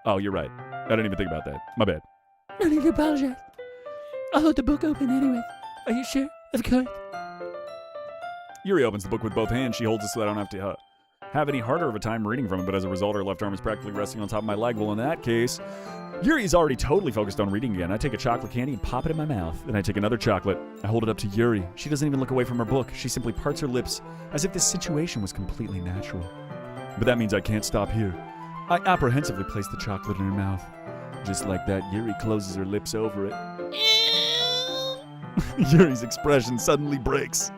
Oh, you're right. I didn't even think about that. My bad. No need to apologize. I'll hold the book open anyways. Are you sure? Of course. Yuri opens the book with both hands. She holds it so I don't have to have any harder of a time reading from it, but as a result, her left arm is practically resting on top of my leg. Well, in that case, Yuri's already totally focused on reading again. I take a chocolate candy and pop it in my mouth. Then I take another chocolate. I hold it up to Yuri. She doesn't even look away from her book. She simply parts her lips as if this situation was completely natural. But that means I can't stop here. I apprehensively place the chocolate in her mouth. Just like that, Yuri closes her lips over it. Yuri's expression suddenly breaks.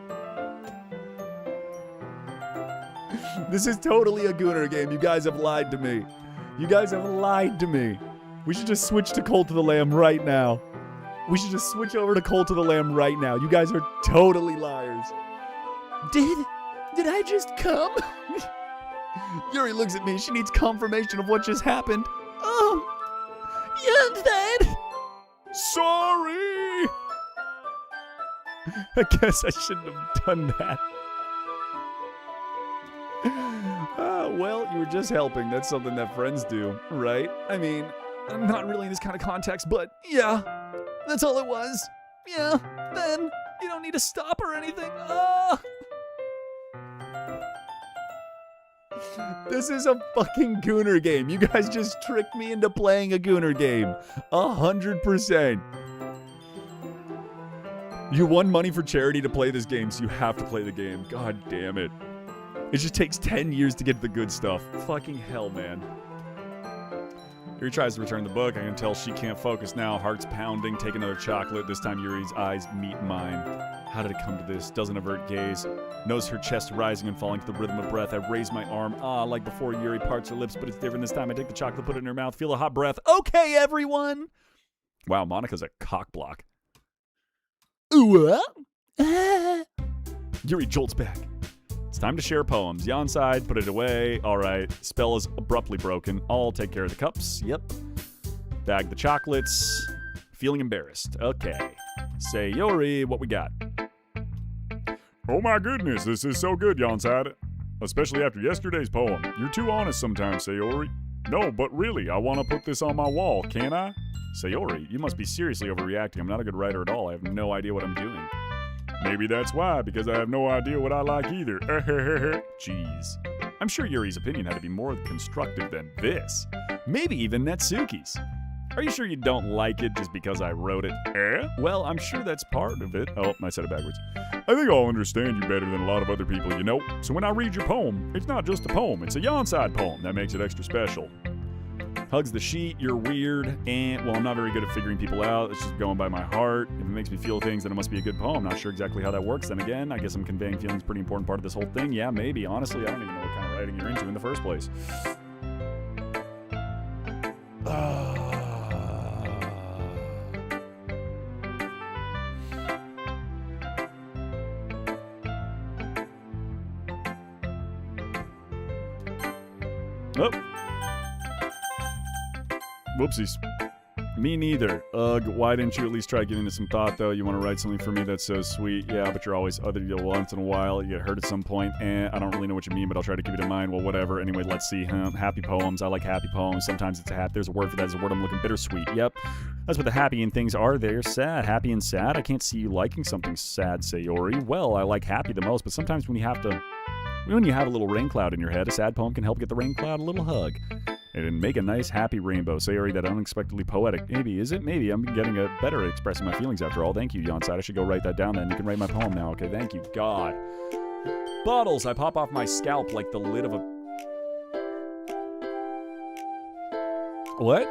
This is totally a Gooner game. You guys have lied to me. You guys have lied to me. We should just switch to Cult of the Lamb right now. We should just switch over to Cult of the Lamb right now. You guys are totally liars. Did I just come? Yuri looks at me. She needs confirmation of what just happened. Yeah, Dad. Sorry! I guess I shouldn't have done that. Well, you were just helping. That's something that friends do, right? I mean, I'm not really in this kind of context, but yeah, that's all it was. Yeah, then you don't need to stop or anything. This is a fucking Gooner game. You guys just tricked me into playing a Gooner game. 100%. You won money for charity to play this game, so you have to play the game. God damn it. It just takes 10 years to get the good stuff. Fucking hell, man. Yuri tries to return the book. I can tell she can't focus now. Heart's pounding. Take another chocolate. This time Yuri's eyes meet mine. How did it come to this? Doesn't avert gaze. Knows her chest rising and falling to the rhythm of breath. I raise my arm. Like before, Yuri parts her lips, but it's different this time. I take the chocolate, put it in her mouth, feel the hot breath. Okay, everyone. Wow, Monica's a cock block. What? Yuri jolts back. It's time to share poems. Yawn side, put it away. All right. Spell is abruptly broken. I'll take care of the cups. Yep. Bag the chocolates. Feeling embarrassed. Okay. Say, Yuri, what we got? Oh my goodness, this is so good, Yonside. Especially after yesterday's poem. You're too honest sometimes, Sayori. No, but really, I want to put this on my wall, can I? Sayori, you must be seriously overreacting. I'm not a good writer at all. I have no idea what I'm doing. Maybe that's why, because I have no idea what I like either. Jeez. I'm sure Yuri's opinion had to be more constructive than this. Maybe even Netsuki's. Are you sure you don't like it just because I wrote it? Well, I'm sure that's part of it. Oh, I said it backwards. I think I'll understand you better than a lot of other people, you know. So when I read your poem, it's not just a poem, it's a Yonside poem. That makes it extra special. Hugs the sheet, you're weird, and, well, I'm not very good at figuring people out. It's just going by my heart. If it makes me feel things, then it must be a good poem. Not sure exactly how that works. Then again, I guess I'm conveying feelings, pretty important part of this whole thing. Yeah, maybe. Honestly, I don't even know what kind of writing you're into in the first place. Oh. Whoopsies. Me neither. Ugh, why didn't you at least try giving it some thought, though? You want to write something for me that's so sweet? Yeah, but you're always other once in a while. You get hurt at some point. I don't really know what you mean, but I'll try to keep it in mind. Well, whatever. Anyway, let's see. Happy poems. I like happy poems. Sometimes it's a happy. There's a word for that. There's a word I'm looking. Bittersweet. Yep. That's what the happy and things are. They're sad. Happy and sad. I can't see you liking something sad, Sayori. Well, I like happy the most, but sometimes when you have a little rain cloud in your head, a sad poem can help get the rain cloud a little hug. And make a nice, happy rainbow. Sayori, that unexpectedly poetic. Maybe, is it? Maybe. I'm getting better at expressing my feelings after all. Thank you, Yonside. I should go write that down then. You can write my poem now. Okay, thank you. God. Bottles. I pop off my scalp like the lid of a... What?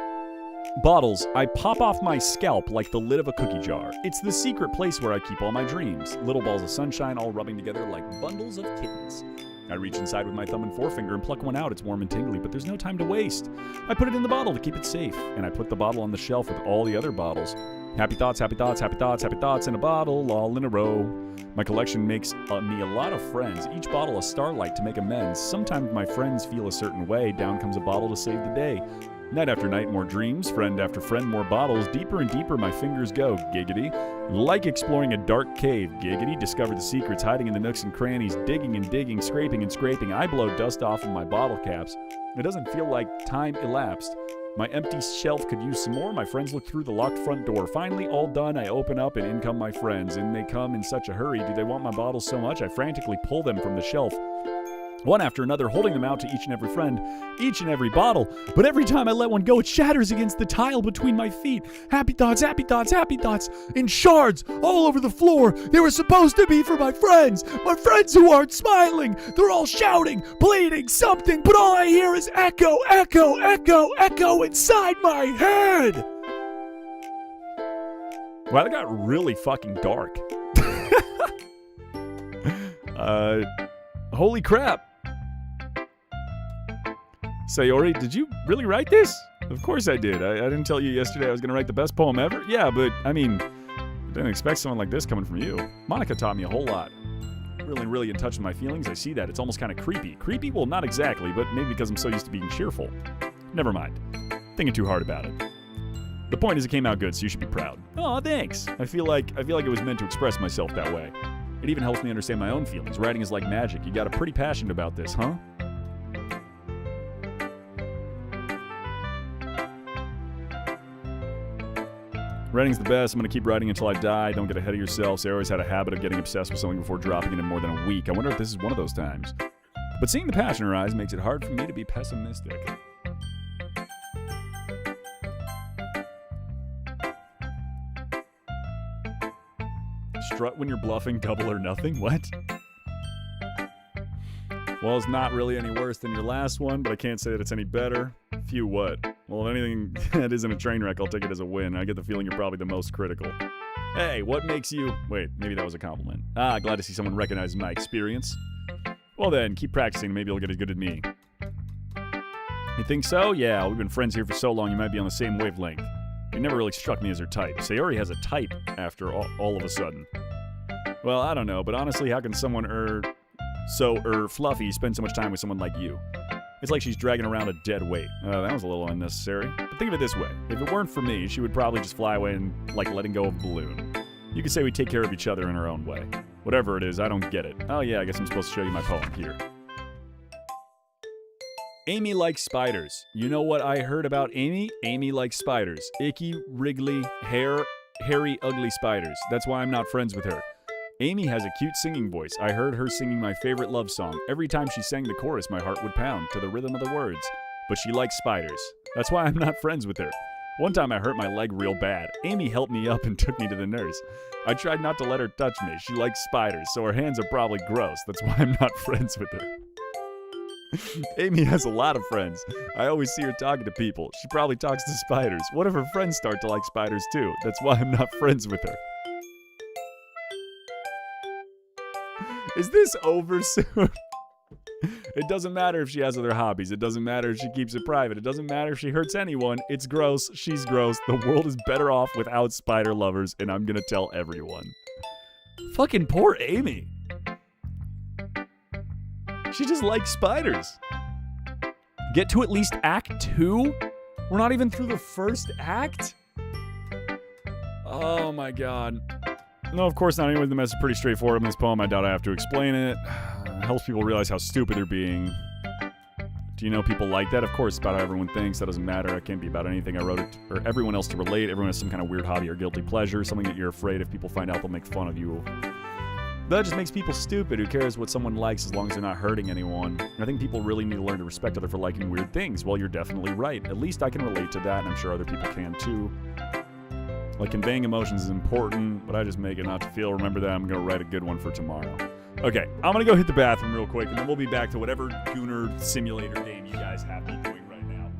Bottles. I pop off my scalp like the lid of a cookie jar. It's the secret place where I keep all my dreams. Little balls of sunshine all rubbing together like bundles of kittens. I reach inside with my thumb and forefinger and pluck one out. It's warm and tingly, but there's no time to waste. I put it in the bottle to keep it safe, and I put the bottle on the shelf with all the other bottles. Happy thoughts, happy thoughts, happy thoughts, happy thoughts in a bottle, all in a row. My collection makes me a lot of friends, each bottle a starlight to make amends. Sometimes my friends feel a certain way. Down comes a bottle to save the day. Night after night, more dreams. Friend after friend, more bottles. Deeper and deeper my fingers go, giggity. Like exploring a dark cave, giggity. Discover the secrets hiding in the nooks and crannies. Digging and digging, scraping and scraping. I blow dust off of my bottle caps. It doesn't feel like time elapsed. My empty shelf could use some more. My friends look through the locked front door. Finally, all done, I open up and in come my friends. And they come in such a hurry. Do they want my bottles so much? I frantically pull them from the shelf. one after another, holding them out to each and every friend, each and every bottle. But every time I let one go, it shatters against the tile between my feet. Happy thoughts, happy thoughts, happy thoughts, in shards all over the floor. They were supposed to be for my friends who aren't smiling. They're all shouting, pleading, something, but all I hear is echo, echo, echo, echo inside my head. Wow, that got really fucking dark. Holy crap. Sayori, did you really write this? Of course I did. I didn't tell you yesterday I was going to write the best poem ever? Yeah, but, I mean, I didn't expect someone like this coming from you. Monica taught me a whole lot. Really in touch with my feelings. I see that. It's almost kind of creepy. Creepy? Well, not exactly, but maybe because I'm so used to being cheerful. Never mind. Thinking too hard about it. The point is it came out good, so you should be proud. Oh, thanks. I feel like it was meant to express myself that way. It even helps me understand my own feelings. Writing is like magic. You got a pretty passionate about this, huh? Writing's the best. I'm going to keep writing until I die. Don't get ahead of yourself. So I always had a habit of getting obsessed with something before dropping it in more than a week. I wonder if this is one of those times. But seeing the passion in her eyes makes it hard for me to be pessimistic. Strut when you're bluffing, double or nothing? What? Well, it's not really any worse than your last one, but I can't say that it's any better. Phew, what? Well, anything that isn't a train wreck, I'll take it as a win. I get the feeling you're probably the most critical. Hey, what makes you... Wait, maybe that was a compliment. Ah, glad to see someone recognize my experience. Well then, keep practicing, maybe you'll get as good as me. You think so? Yeah, we've been friends here for so long, you might be on the same wavelength. You never really struck me as her type. Sayori has a type after all of a sudden. Well, I don't know, but honestly, how can someone fluffy spend so much time with someone like you? It's like she's dragging around a dead weight. That was a little unnecessary. But think of it this way. If it weren't for me, she would probably just fly away and like letting go of a balloon. You could say we take care of each other in our own way. Whatever it is, I don't get it. Oh yeah, I guess I'm supposed to show you my poem here. Amy likes spiders. You know what I heard about Amy? Amy likes spiders. Icky, wriggly, hairy, ugly spiders. That's why I'm not friends with her. Amy has a cute singing voice. I heard her singing my favorite love song. Every time she sang the chorus, my heart would pound to the rhythm of the words. But she likes spiders. That's why I'm not friends with her. One time I hurt my leg real bad. Amy helped me up and took me to the nurse. I tried not to let her touch me. She likes spiders, so her hands are probably gross. That's why I'm not friends with her. Amy has a lot of friends. I always see her talking to people. She probably talks to spiders. What if her friends start to like spiders too? That's why I'm not friends with her. Is this over soon? It doesn't matter if she has other hobbies. It doesn't matter if she keeps it private. It doesn't matter if she hurts anyone. It's gross. She's gross. The world is better off without spider lovers, and I'm gonna tell everyone. Fucking poor Amy. She just likes spiders. Get to at least Act 2? We're not even through the first act? Oh my god. No, of course not. Anyway, the message is pretty straightforward in this poem. I doubt I have to explain it. It helps people realize how stupid they're being. Do you know people like that? Of course, it's about how everyone thinks. That doesn't matter. It can't be about anything. I wrote it for everyone else to relate. Everyone has some kind of weird hobby or guilty pleasure. Something that you're afraid if people find out they'll make fun of you. That just makes people stupid. Who cares what someone likes as long as they're not hurting anyone? And I think people really need to learn to respect others for liking weird things. Well, you're definitely right. At least I can relate to that, and I'm sure other people can too. Like, conveying emotions is important, but I just make it not to feel. Remember that. I'm going to write a good one for tomorrow. Okay, I'm going to go hit the bathroom real quick, and then we'll be back to whatever Gooner simulator game you guys have me doing right now.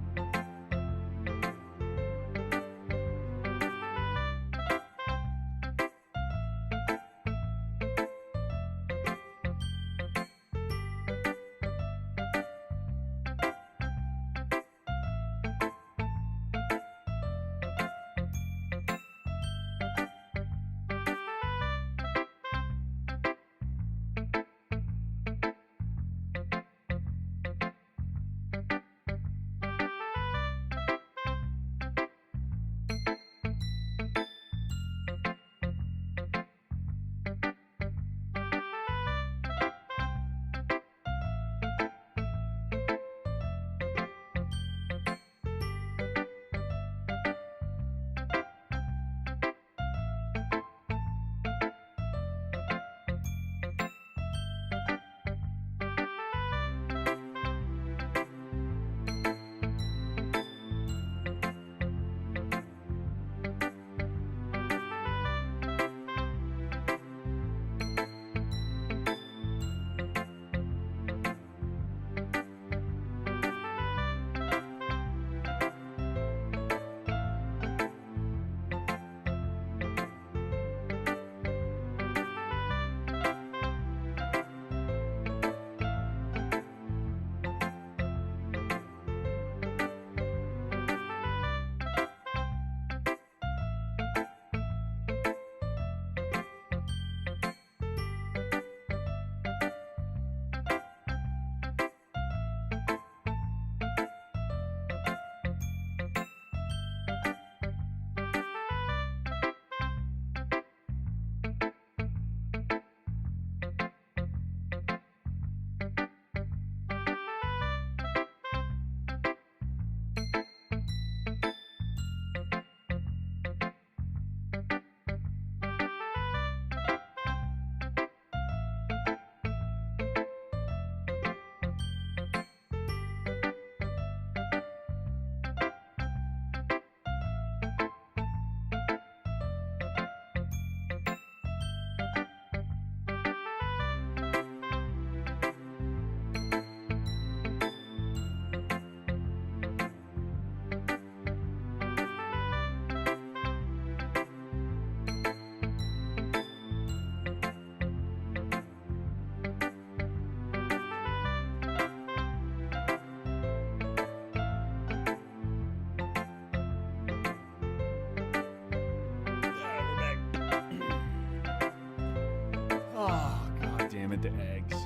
meant the eggs.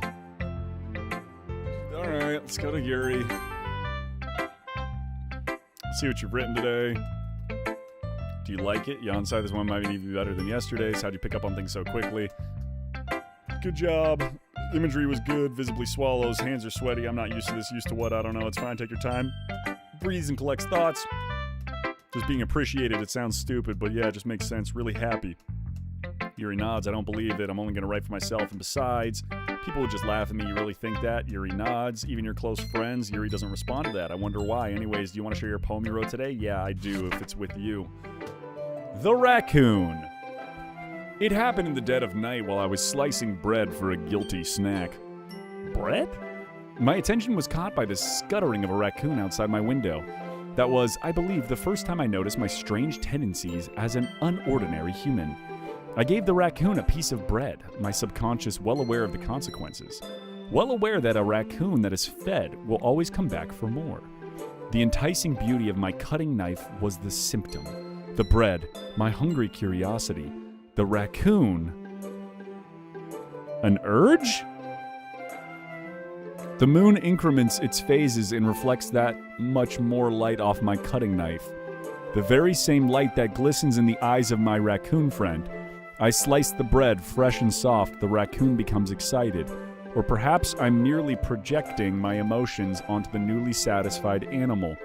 All right, let's go to Yuri. See what you've written today. Do you like it? You on side this one might even be better than yesterday's. How'd you pick up on things so quickly? Good job. Imagery was good. Visibly swallows. Hands are sweaty. I'm not used to this. Used to what? I don't know. It's fine. Take your time. Breathes and collects thoughts. Just being appreciated. It sounds stupid, but yeah, it just makes sense. Really happy. Yuri nods. I don't believe it. I'm only going to write for myself. And besides, people would just laugh at me. You really think that? Yuri nods. Even your close friends. Yuri doesn't respond to that. I wonder why. Anyways, do you want to share your poem you wrote today? Yeah, I do, if it's with you. The Raccoon. It happened in the dead of night while I was slicing bread for a guilty snack. Bread? My attention was caught by the scuttering of a raccoon outside my window. That was, I believe, the first time I noticed my strange tendencies as an unordinary human. I gave the raccoon a piece of bread, my subconscious well aware of the consequences. Well aware that a raccoon that is fed will always come back for more. The enticing beauty of my cutting knife was the symptom. The bread, my hungry curiosity. The raccoon, an urge? The moon increments its phases and reflects that much more light off my cutting knife. The very same light that glistens in the eyes of my raccoon friend. I slice the bread fresh and soft. The raccoon becomes excited. Or perhaps I'm merely projecting my emotions onto the newly satisfied animal.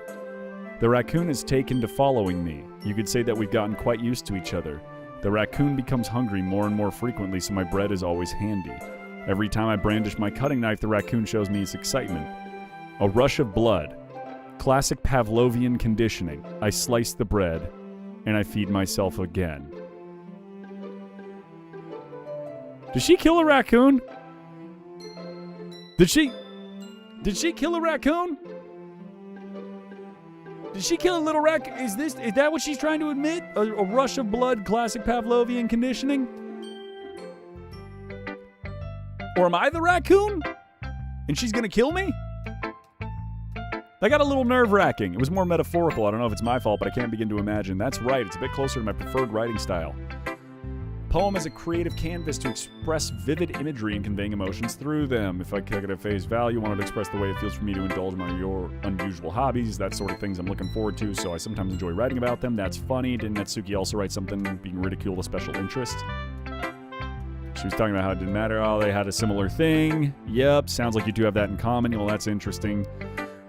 The raccoon is taken to following me. You could say that we've gotten quite used to each other. The raccoon becomes hungry more and more frequently, so my bread is always handy. Every time I brandish my cutting knife, the raccoon shows me its excitement. A rush of blood. Classic Pavlovian conditioning. I slice the bread, and I feed myself again. Did she kill a raccoon? Did she kill a raccoon? Did she kill a little raccoon? Is that what she's trying to admit? A rush of blood, classic Pavlovian conditioning? Or am I the raccoon? And she's gonna kill me? That got a little nerve-wracking. It was more metaphorical. I don't know if it's my fault, but I can't begin to imagine. That's right, it's a bit closer to my preferred writing style. Poem is a creative canvas to express vivid imagery and conveying emotions through them. If I took it at face value, wanted to express the way it feels for me to indulge in your unusual hobbies, that sort of things I'm looking forward to, so I sometimes enjoy writing about them. That's funny. Didn't Natsuki also write something being ridiculed a special interest? She was talking about how it didn't matter. Oh, they had a similar thing. Yep, sounds like you two have that in common. Well, that's interesting.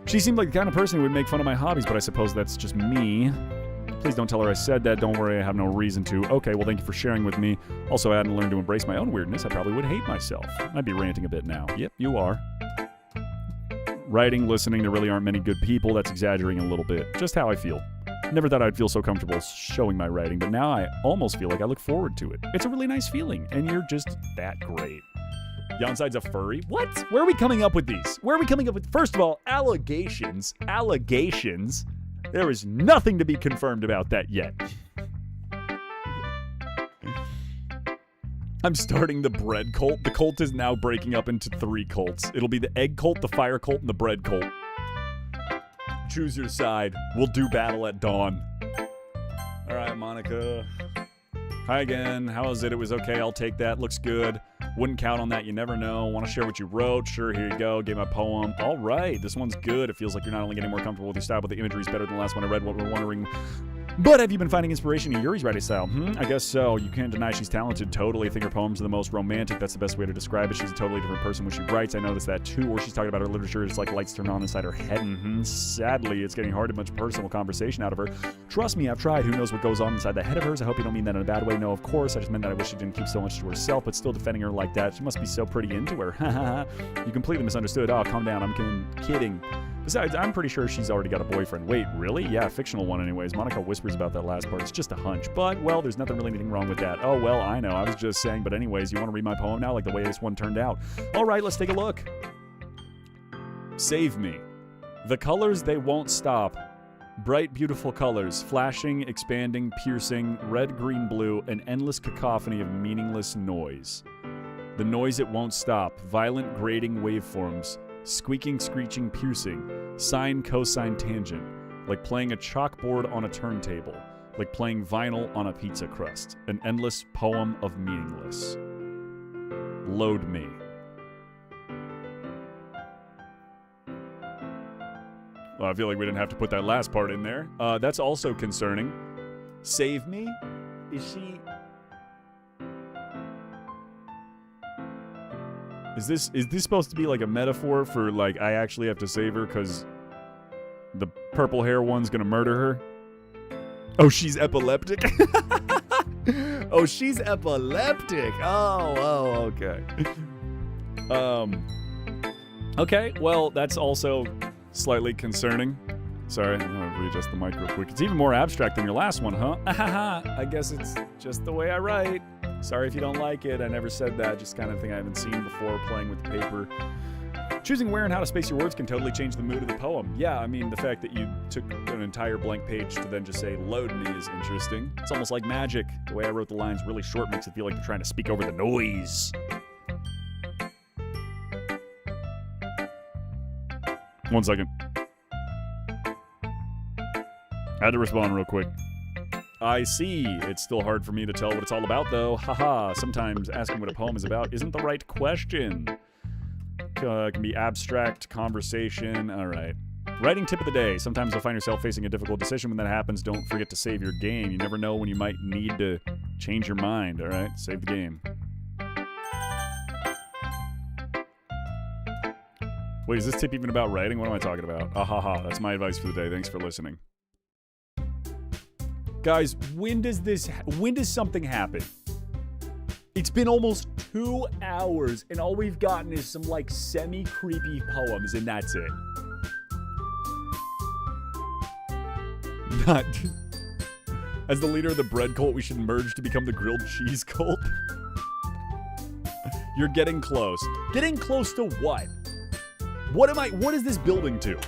She seemed like the kind of person who would make fun of my hobbies, but I suppose that's just me. Please don't tell her I said that. Don't worry, I have no reason to. Okay, well, thank you for sharing with me. Also, I hadn't learned to embrace my own weirdness. I probably would hate myself. I'd be ranting a bit now. Yep, you are. Writing, listening, there really aren't many good people. That's exaggerating a little bit. Just how I feel. Never thought I'd feel so comfortable showing my writing, but now I almost feel like I look forward to it. It's a really nice feeling, and you're just that great. Yonside's a furry? What? Where are we coming up with these? Where are we coming up with? First of all, allegations. Allegations. There is nothing to be confirmed about that yet. I'm starting the bread cult. The cult is now breaking up into 3 cults. It'll be the egg cult, the fire cult, and the bread cult. Choose your side. We'll do battle at dawn. All right, Monica. Hi again. How is it? It was okay. I'll take that. Looks good. Wouldn't count on that. You never know. Want to share what you wrote? Sure, here you go. Gave my poem. All right. This one's good. It feels like you're not only getting more comfortable with your style, but the imagery is better than the last one I read. What we're wondering. But have you been finding inspiration in Yuri's writing style? I guess so. You can't deny she's talented. Totally. I think her poems are the most romantic. That's the best way to describe it. She's a totally different person when she writes. I noticed that too. Or she's talking about her literature. It's like lights turn on inside her head. Sadly, it's getting hard to much personal conversation out of her. Trust me, I've tried. Who knows what goes on inside the head of hers? I hope you don't mean that in a bad way. No, of course. I just meant that I wish she didn't keep so much to herself, but still defending her like that. She must be so pretty into her. You completely misunderstood. Oh, calm down. I'm kidding. Besides, I'm pretty sure she's already got a boyfriend. Wait, really? Yeah, fictional one anyways. Monica whispers about that last part. It's just a hunch. But, well, there's nothing really anything wrong with that. Oh, well, I know. I was just saying. But anyways, you want to read my poem now? Like the way this one turned out. All right, let's take a look. Save me. The colors, they won't stop. Bright, beautiful colors. Flashing, expanding, piercing, red, green, blue. An endless cacophony of meaningless noise. The noise, it won't stop. Violent, grating waveforms. Squeaking, screeching, piercing, sine, cosine, tangent, like playing a chalkboard on a turntable, like playing vinyl on a pizza crust, an endless poem of meaningless. Load me. Well, I feel like we didn't have to put that last part in there. That's also concerning. Save me? Is she... Is this supposed to be like a metaphor for like I actually have to save her because the purple hair one's gonna murder her? Oh, she's epileptic? Oh, she's epileptic. Oh, okay. Okay, well, that's also slightly concerning. Sorry, I'm gonna readjust the mic real quick. It's even more abstract than your last one, huh? I guess it's just the way I write. Sorry if you don't like it. I never said that. Just kind of thing I haven't seen before, playing with the paper. Choosing where and how to space your words can totally change the mood of the poem. Yeah, I mean, the fact that you took an entire blank page to then just say, load me, is interesting. It's almost like magic. The way I wrote the lines really short makes it feel like you're trying to speak over the noise. One second. I had to respond real quick. I see. It's still hard for me to tell what it's all about, though. Haha, sometimes asking what a poem is about isn't the right question. Can be abstract, conversation. All right. Writing tip of the day. Sometimes you'll find yourself facing a difficult decision. When that happens, don't forget to save your game. You never know when you might need to change your mind. All right? Save the game. Wait, is this tip even about writing? What am I talking about? Ahaha, that's my advice for the day. Thanks for listening. Guys, when does something happen? It's been almost 2 hours, and all we've gotten is some, like, semi-creepy poems, and that's it. Not... As the leader of the bread cult, we should merge to become the grilled cheese cult. You're getting close. Getting close to what? What is this building to?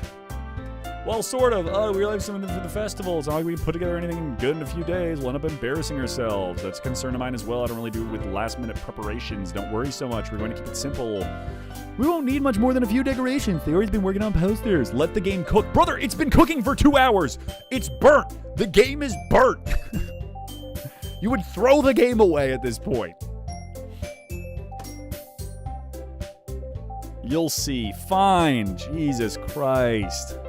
Well, sort of. Oh, we have something for the festival. It's not like we can put together anything good in a few days. We'll end up embarrassing ourselves. That's a concern of mine as well. I don't really do it with last-minute preparations. Don't worry so much. We're going to keep it simple. We won't need much more than a few decorations. They've already been working on posters. Let the game cook. Brother, it's been cooking for 2 hours. It's burnt. The game is burnt. You would throw the game away at this point. You'll see. Fine. Jesus Christ.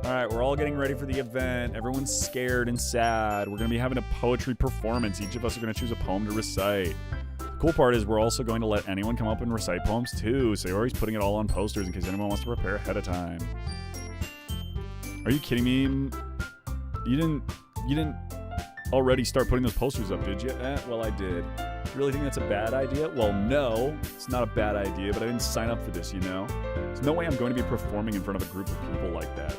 All right, we're all getting ready for the event. Everyone's scared and sad. We're going to be having a poetry performance. Each of us are going to choose a poem to recite. The cool part is we're also going to let anyone come up and recite poems too, so you're always putting it all on posters in case anyone wants to prepare ahead of time. Are you kidding me? You didn't already start putting those posters up, did you? Well, I did. You really think that's a bad idea? Well, no, it's not a bad idea, but I didn't sign up for this, you know? There's no way I'm going to be performing in front of a group of people like that.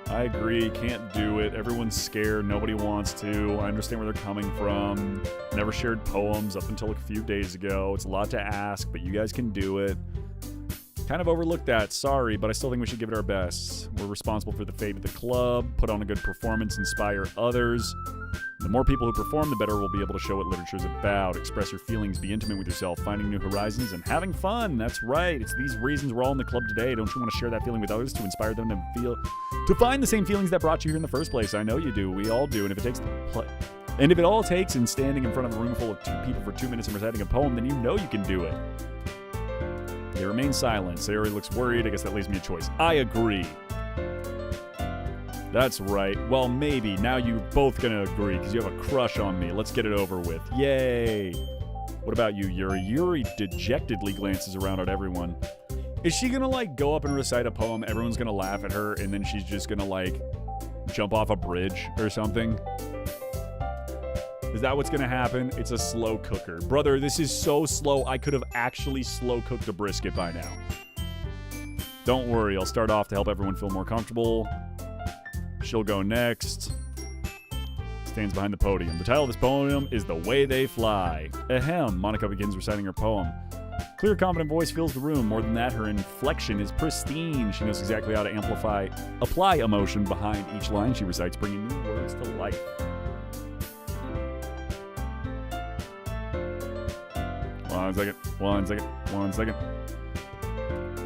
I agree, can't do it. Everyone's scared, nobody wants to. I understand where they're coming from. Never shared poems up until a few days ago. It's a lot to ask, but you guys can do it. Kind of overlooked that, sorry, but I still think we should give it our best. We're responsible for the fate of the club, put on a good performance, inspire others. The more people who perform, the better we'll be able to show what literature's about. Express your feelings, be intimate with yourself, finding new horizons, and having fun. That's right. It's these reasons we're all in the club today. Don't you want to share that feeling with others to inspire them to find the same feelings that brought you here in the first place? I know you do. We all do. And if it all takes in standing in front of a room full of 2 people for 2 minutes and reciting a poem, then you know you can do it. They remain silent. Sayori looks worried. I guess that leaves me a choice. I agree. That's right. Well, maybe. Now you're both gonna agree because you have a crush on me. Let's get it over with. Yay! What about you, Yuri? Yuri dejectedly glances around at everyone. Is she gonna, like, go up and recite a poem, everyone's gonna laugh at her, and then she's just gonna, like, jump off a bridge or something? Is that what's gonna happen? It's a slow cooker. Brother, this is so slow, I could have actually slow cooked a brisket by now. Don't worry, I'll start off to help everyone feel more comfortable. She'll go next. Stands behind the podium. The title of this poem is The Way They Fly. Ahem. Monica begins reciting her poem. Clear, confident voice fills the room. More than that, her inflection is pristine. She knows exactly how to apply emotion behind each line she recites, bringing new words to life. One second.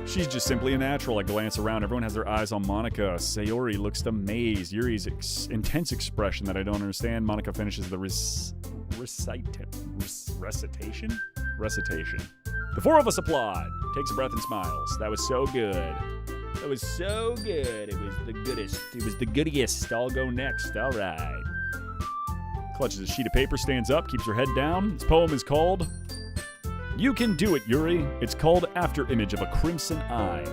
She's just simply a natural. I glance around. Everyone has their eyes on Monica. Sayori looks amazed. Yuri's intense expression that I don't understand. Monica finishes the recitation. The 4 of us applaud. Takes a breath and smiles. That was so good. That was so good. It was the goodest. It was the goodiest. I'll go next. All right. Clutches a sheet of paper, stands up, keeps her head down. This poem is called You Can Do It, Yuri. It's called After Image of a Crimson Eye.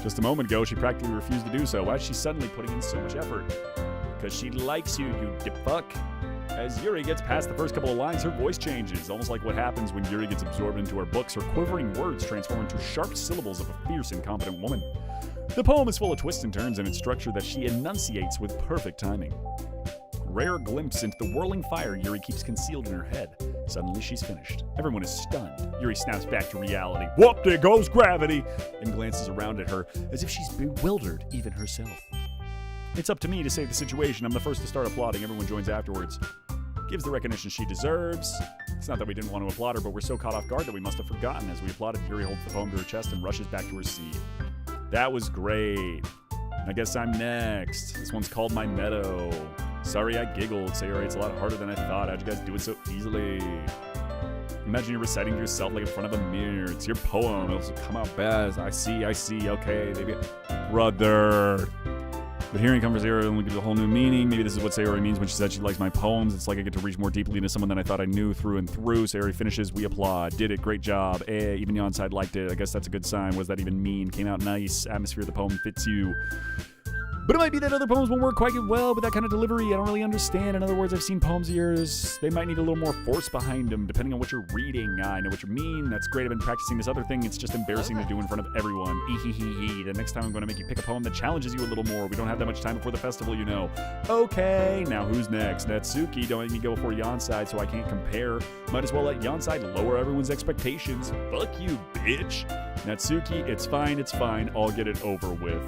Just a moment ago, she practically refused to do so. Why is she suddenly putting in so much effort? Because she likes you, you fuck. As Yuri gets past the first couple of lines, her voice changes, almost like what happens when Yuri gets absorbed into her books. Her quivering words transform into sharp syllables of a fierce and confident woman. The poem is full of twists and turns in its structure that she enunciates with perfect timing. Rare glimpse into the whirling fire Yuri keeps concealed in her head. Suddenly, she's finished. Everyone is stunned. Yuri snaps back to reality. Whoop, there goes gravity! And glances around at her as if she's bewildered, even herself. It's up to me to save the situation. I'm the first to start applauding. Everyone joins afterwards. Gives the recognition she deserves. It's not that we didn't want to applaud her, but we're so caught off guard that we must have forgotten. As we applauded, Yuri holds the poem to her chest and rushes back to her seat. That was great. I guess I'm next. This one's called My Meadow. Sorry I giggled. Sayori, it's a lot harder than I thought. How'd you guys do it so easily? Imagine you're reciting to yourself like in front of a mirror. It's your poem. It'll come out best. I see. Okay, maybe. Brother. But hearing comes Sayori only gives a whole new meaning. Maybe this is what Sayori means when she said she likes my poems. It's like I get to reach more deeply into someone than I thought I knew through and through. Sayori finishes. We applaud. Did it. Great job. Even the onside liked it. I guess that's a good sign. What does that even mean? Came out nice. Atmosphere of the poem fits you. But it might be that other poems won't work quite well with that kind of delivery. I don't really understand. In other words, I've seen poems of yours. They might need a little more force behind them, depending on what you're reading. I know what you mean. That's great. I've been practicing this other thing. It's just embarrassing to do in front of everyone. Ehehehe. The next time I'm going to make you pick a poem that challenges you a little more. We don't have that much time before the festival, you know. Okay, now who's next? Natsuki. Don't make me go before Yonside so I can't compare. Might as well let Yonside lower everyone's expectations. Fuck you, bitch. Natsuki, it's fine. I'll get it over with.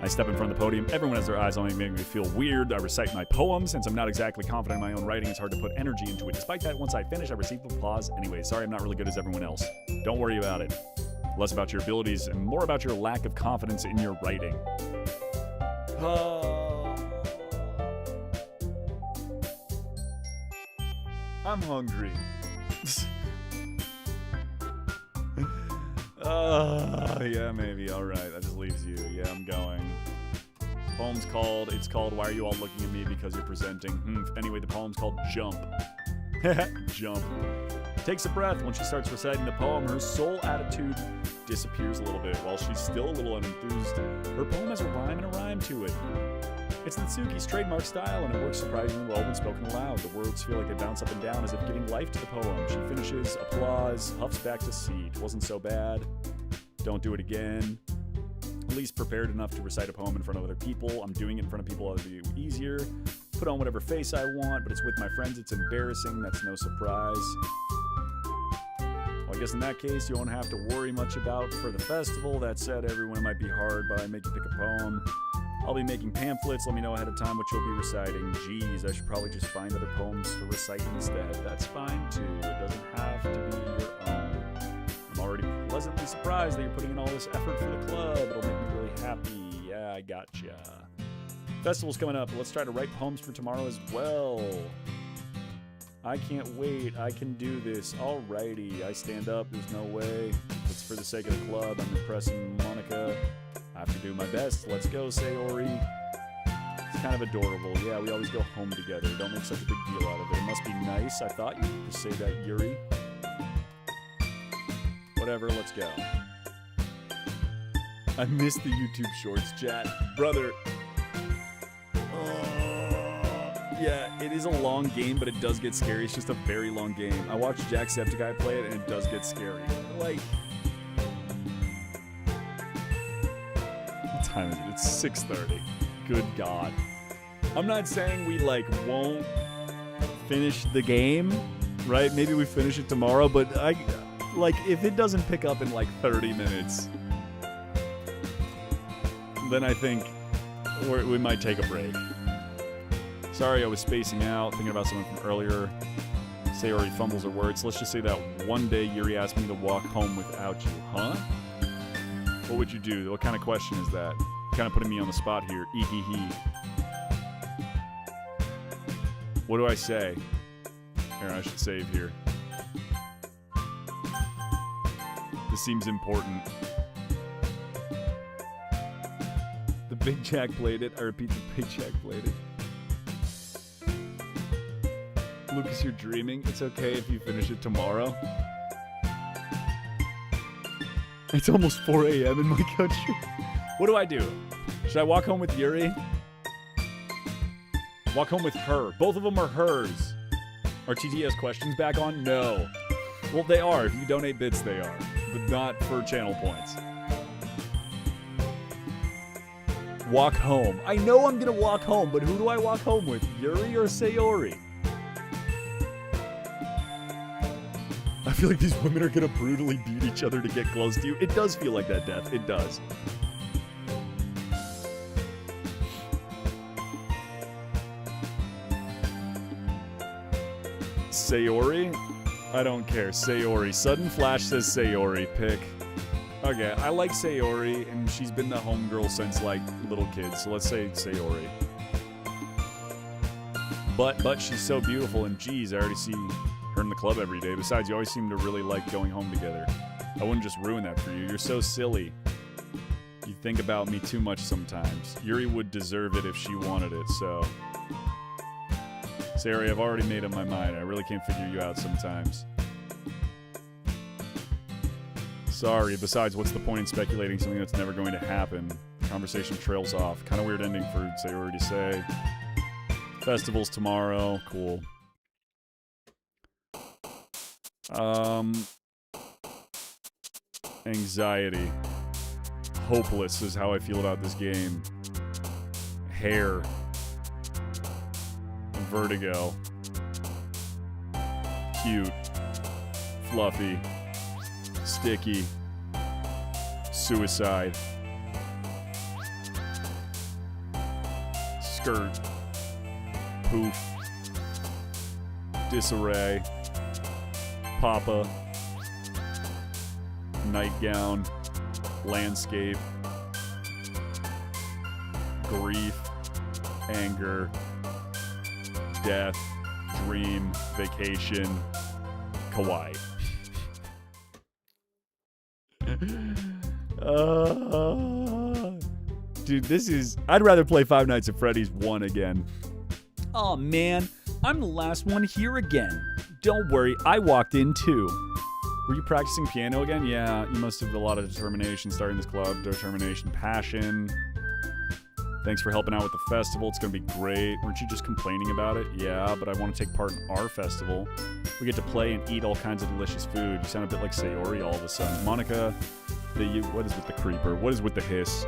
I step in front of the podium. Everyone has their eyes on me, making me feel weird. I recite my poem. Since I'm not exactly confident in my own writing, it's hard to put energy into it. Despite that, once I finish, I receive applause. Anyway, sorry I'm not really good as everyone else. Don't worry about it. Less about your abilities and more about your lack of confidence in your writing. I'm hungry. Yeah, maybe. All right, that just leaves you. Yeah, I'm going. Poem's called, Why Are You All Looking at Me Because You're Presenting? Anyway, the poem's called Jump. Jump. Takes a breath. When she starts reciting the poem, her soul attitude disappears a little bit. While she's still a little unenthused, her poem has a rhyme and a rhyme to it. It's Natsuki's trademark style, and it works surprisingly well when spoken aloud. The words feel like they bounce up and down as if giving life to the poem. She finishes, applause, huffs back to seat. Wasn't so bad. Don't do it again. At least prepared enough to recite a poem in front of other people. I'm doing it in front of people that'll be easier. Put on whatever face I want, but it's with my friends. It's embarrassing. That's no surprise. Well, I guess in that case, you won't have to worry much about for the festival. That said, everyone might be hard, but I make you pick a poem. I'll be making pamphlets. Let me know ahead of time what you'll be reciting. Geez, I should probably just find other poems to recite instead. That's fine, too. It doesn't have to be your own. I'm already pleasantly surprised that you're putting in all this effort for the club. It'll make me really happy. Yeah, I gotcha. Festival's coming up. Let's try to write poems for tomorrow as well. I can't wait. I can do this. Alrighty. I stand up. There's no way. It's for the sake of the club. I'm impressing Monica. I have to do my best. Let's go, Sayori. It's kind of adorable. Yeah, we always go home together. Don't make such a big deal out of it. It must be nice. I thought you'd say that, Yuri. Whatever, let's go. I missed the YouTube Shorts chat. Brother. Yeah, it is a long game, but it does get scary. It's just a very long game. I watched Jacksepticeye play it, and it does get scary. Like... what time is it? It's 6:30. Good God. I'm not saying we, won't finish the game, right? Maybe we finish it tomorrow, but if it doesn't pick up in, 30 minutes, then I think we might take a break. Sorry, I was spacing out, thinking about something from earlier. Sayori fumbles her words. Let's just say that one day Yuri asked me to walk home without you. Huh? What would you do? What kind of question is that? Kind of putting me on the spot here. Ehehe. What do I say? Here, I should save here. This seems important. Big Jack played it. I repeat, the Big Jack played it. Lucas, you're dreaming. It's okay if you finish it tomorrow. It's almost 4 a.m. in my country. What do I do? Should I walk home with Yuri? Walk home with her. Both of them are hers. Are TTS questions back on? No. Well, they are. If you donate bits, they are. But not for channel points. Walk home. I know I'm going to walk home, but who do I walk home with? Yuri or Sayori? I feel like these women are going to brutally beat each other to get close to you. It does feel like that, Death. It does. Sayori? I don't care. Sayori. Sudden Flash says Sayori. Pick. Okay, I like Sayori, and she's been the homegirl since, like, little kids. So let's say Sayori. But she's so beautiful, and geez, I already see her in the club every day. Besides, you always seem to really like going home together. I wouldn't just ruin that for you. You're so silly. You think about me too much sometimes. Yuri would deserve it if she wanted it, so... Sayori, I've already made up my mind. I really can't figure you out sometimes. Sorry, besides, what's the point in speculating something that's never going to happen? The conversation trails off. Kind of weird ending for Sayori to say. Festival's tomorrow. Cool. Anxiety. Hopeless is how I feel about this game. Hair. Vertigo. Cute. Fluffy. Sticky. Suicide. Skirt. Poof. Disarray. Papa. Nightgown. Landscape. Grief. Anger. Death. Dream. Vacation. Kawaii. Dude, this is... I'd rather play Five Nights at Freddy's 1 again. Oh man, I'm the last one here again. Don't worry, I walked in too. Were you practicing piano again? Yeah, you must have a lot of determination starting this club. Determination, passion. Thanks for helping out with the festival. It's gonna be great. Weren't you just complaining about it? Yeah, but I want to take part in our festival. We get to play and eat all kinds of delicious food. You sound a bit like Sayori all of a sudden. Monica, what is with the creeper? What is with the hiss?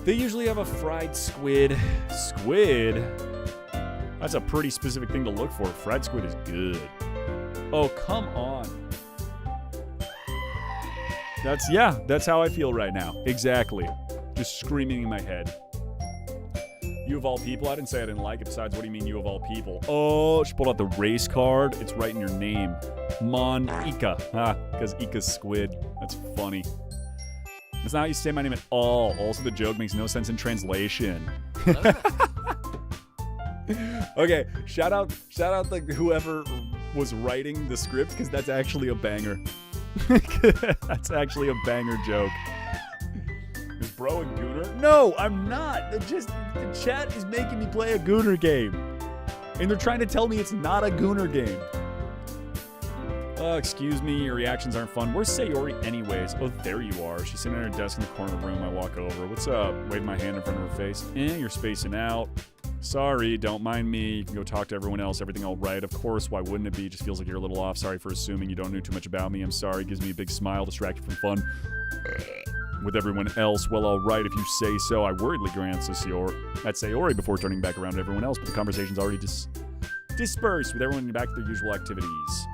They usually have a fried squid. Squid? That's a pretty specific thing to look for. Fried squid is good. Oh, come on. That's how I feel right now. Exactly. Just screaming in my head. You of all people? I didn't say I didn't like it. Besides, what do you mean you of all people? Oh, she pulled out the race card. It's right in your name. Mon Ika. Because Ika's squid. That's funny. That's not how you say my name at all. Also, the joke makes no sense in translation. Okay, shout out whoever was writing the script, because that's actually a banger. That's actually a banger joke. Is bro a gooner? No, I'm not. The chat is making me play a gooner game. And they're trying to tell me it's not a gooner game. Excuse me, your reactions aren't fun. Where's Sayori anyways? Oh, there you are. She's sitting at her desk in the corner of the room. I walk over. What's up? Wave my hand in front of her face. You're spacing out. Sorry, don't mind me. You can go talk to everyone else. Everything all right? Of course, why wouldn't it be? Just feels like you're a little off. Sorry for assuming you don't know too much about me. I'm sorry. Gives me a big smile, distracted from fun. With everyone else, well, all right, if you say so. I worriedly glanced at Sayori before turning back around to everyone else, but the conversation's already dispersed, with everyone back to their usual activities.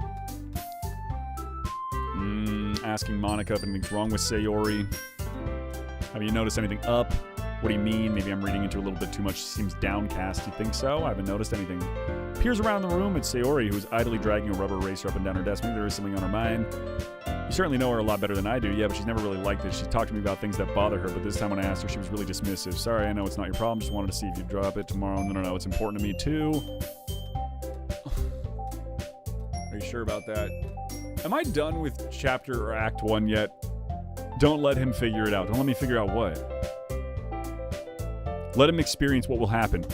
Asking Monica if anything's wrong with Sayori. Have you noticed anything up? What do you mean? Maybe I'm reading into a little bit too much. She seems downcast. You think so? I haven't noticed anything. Peers around the room at Sayori, who is idly dragging a rubber eraser up and down her desk. Maybe there is something on her mind. You certainly know her a lot better than I do. Yeah, but she's never really liked this. She's talked to me about things that bother her, but this time when I asked her, she was really dismissive. Sorry, I know it's not your problem. Just wanted to see if you'd drop it tomorrow. No, it's important to me too. Are you sure about that? Am I done with chapter or act 1 yet? Don't let him figure it out. Don't let me figure out what. Let him experience what will happen.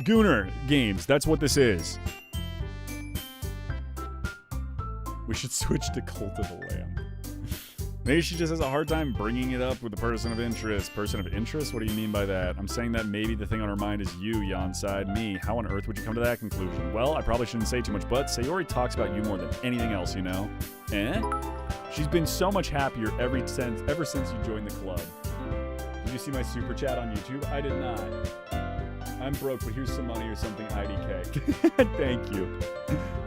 Gooner games, that's what this is. We should switch to Cult of the Lamb. Maybe she just has a hard time bringing it up with a person of interest. Person of interest? What do you mean by that? I'm saying that maybe the thing on her mind is you, Yanside, me. How on earth would you come to that conclusion? Well, I probably shouldn't say too much, but Sayori talks about you more than anything else, you know? She's been so much happier ever since you joined the club. Did you see my super chat on YouTube? I did not. I'm broke, but here's some money or something, IDK. Thank you.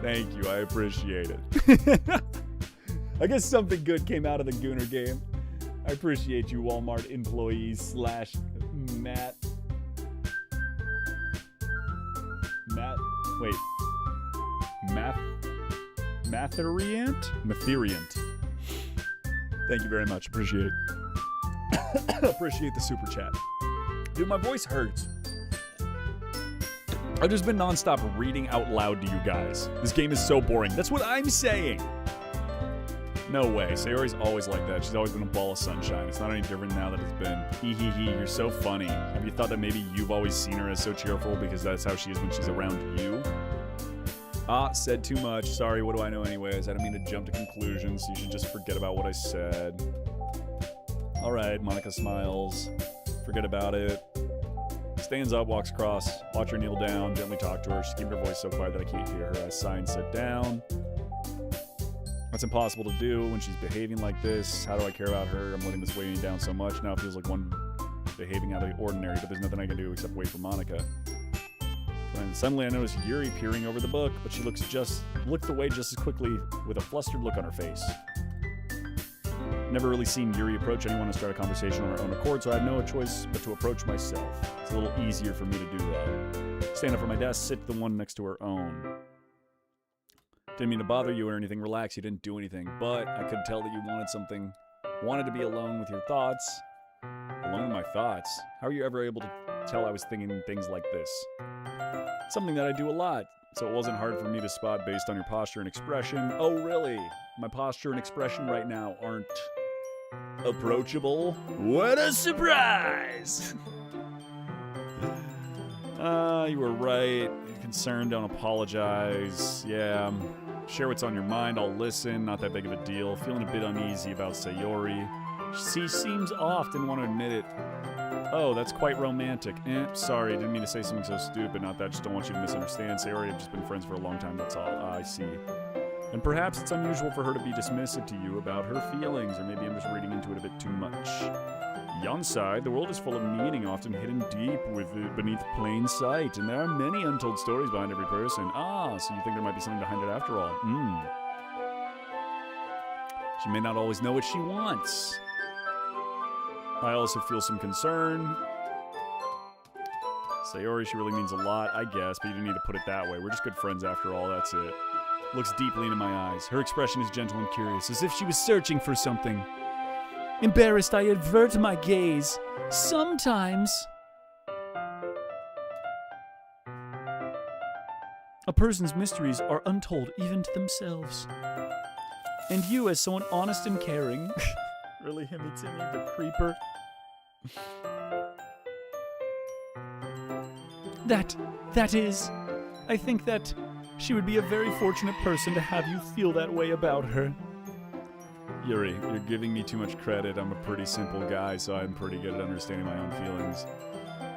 Thank you. I appreciate it. I guess something good came out of the Gooner game. I appreciate you, Walmart employees / Matt. Wait. Matheriant. Thank you very much. Appreciate it. Appreciate the super chat. Dude, my voice hurts. I've just been nonstop reading out loud to you guys. This game is so boring. That's what I'm saying. No way. Sayori's always like that. She's always been a ball of sunshine. It's not any different now that it's been. Hee, you're so funny. Have you thought that maybe you've always seen her as so cheerful because that's how she is when she's around you? Said too much. Sorry, what do I know anyways? I didn't mean to jump to conclusions, so you should just forget about what I said. Alright, Monica smiles. Forget about it. Stands up, walks across. Watch her kneel down, gently talk to her. She's keeping her voice so quiet that I can't hear her. I sigh and sit down. That's impossible to do when she's behaving like this. How do I care about her? I'm letting this weigh me down so much. Now it feels like one behaving out of the ordinary, but there's nothing I can do except wait for Monica. When suddenly I notice Yuri peering over the book, but she looked away just as quickly with a flustered look on her face. Never really seen Yuri approach anyone and start a conversation on her own accord, so I have no choice but to approach myself. It's a little easier for me to do that. Stand up from my desk, sit the one next to her own. Didn't mean to bother you or anything. Relax, you didn't do anything. But I could tell that you wanted to be alone with your thoughts. Alone with my thoughts? How are you ever able to tell I was thinking things like this? Something that I do a lot, so it wasn't hard for me to spot based on your posture and expression. Oh, really? My posture and expression right now aren't approachable? What a surprise! You were right. Concerned, don't apologize. Yeah, share what's on your mind, I'll listen. Not that big of a deal. Feeling a bit uneasy about Sayori. She seems off, didn't want to admit it. Oh, that's quite romantic. Sorry, didn't mean to say something so stupid. Not that, just don't want you to misunderstand. Sayori, I've just been friends for a long time, that's all. I see. And perhaps it's unusual for her to be dismissive to you about her feelings, or maybe I'm just reading into it a bit too much. Yanside, the world is full of meaning, often hidden deep beneath plain sight, and there are many untold stories behind every person. So you think there might be something behind it after all. She may not always know what she wants. I also feel some concern. Sayori, she really means a lot, I guess, but you didn't need to put it that way. We're just good friends after all, that's it. Looks deeply into my eyes. Her expression is gentle and curious, as if she was searching for something. Embarrassed, I avert my gaze. Sometimes a person's mysteries are untold even to themselves. And you, as someone honest and caring... Really, Himmy Timmy, the creeper? That is... I think that she would be a very fortunate person to have you feel that way about her. Yuri, you're giving me too much credit. I'm a pretty simple guy, so I'm pretty good at understanding my own feelings.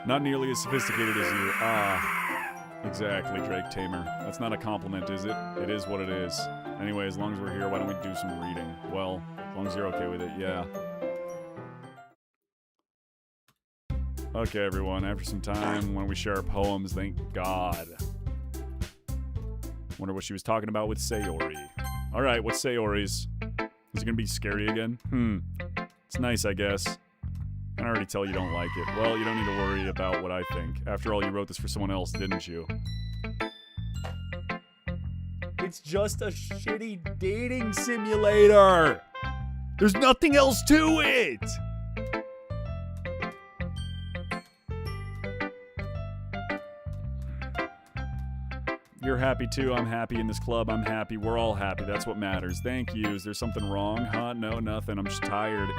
Not nearly as sophisticated as you. Exactly, Drake Tamer. That's not a compliment, is it? It is what it is. Anyway, as long as we're here, why don't we do some reading? Well, as long as you're okay with it, yeah. Okay, everyone, after some time, when we share our poems, thank God. Wonder what she was talking about with Sayori. Alright, what's Sayori's? Is it gonna be scary again? It's nice, I guess. I can already tell you don't like it. Well, you don't need to worry about what I think. After all, you wrote this for someone else, didn't you? It's just a shitty dating simulator! There's nothing else to it! You're happy too, I'm happy in this club, I'm happy, we're all happy, that's what matters. Thank you. Is there something wrong? Huh? No, nothing. I'm just tired.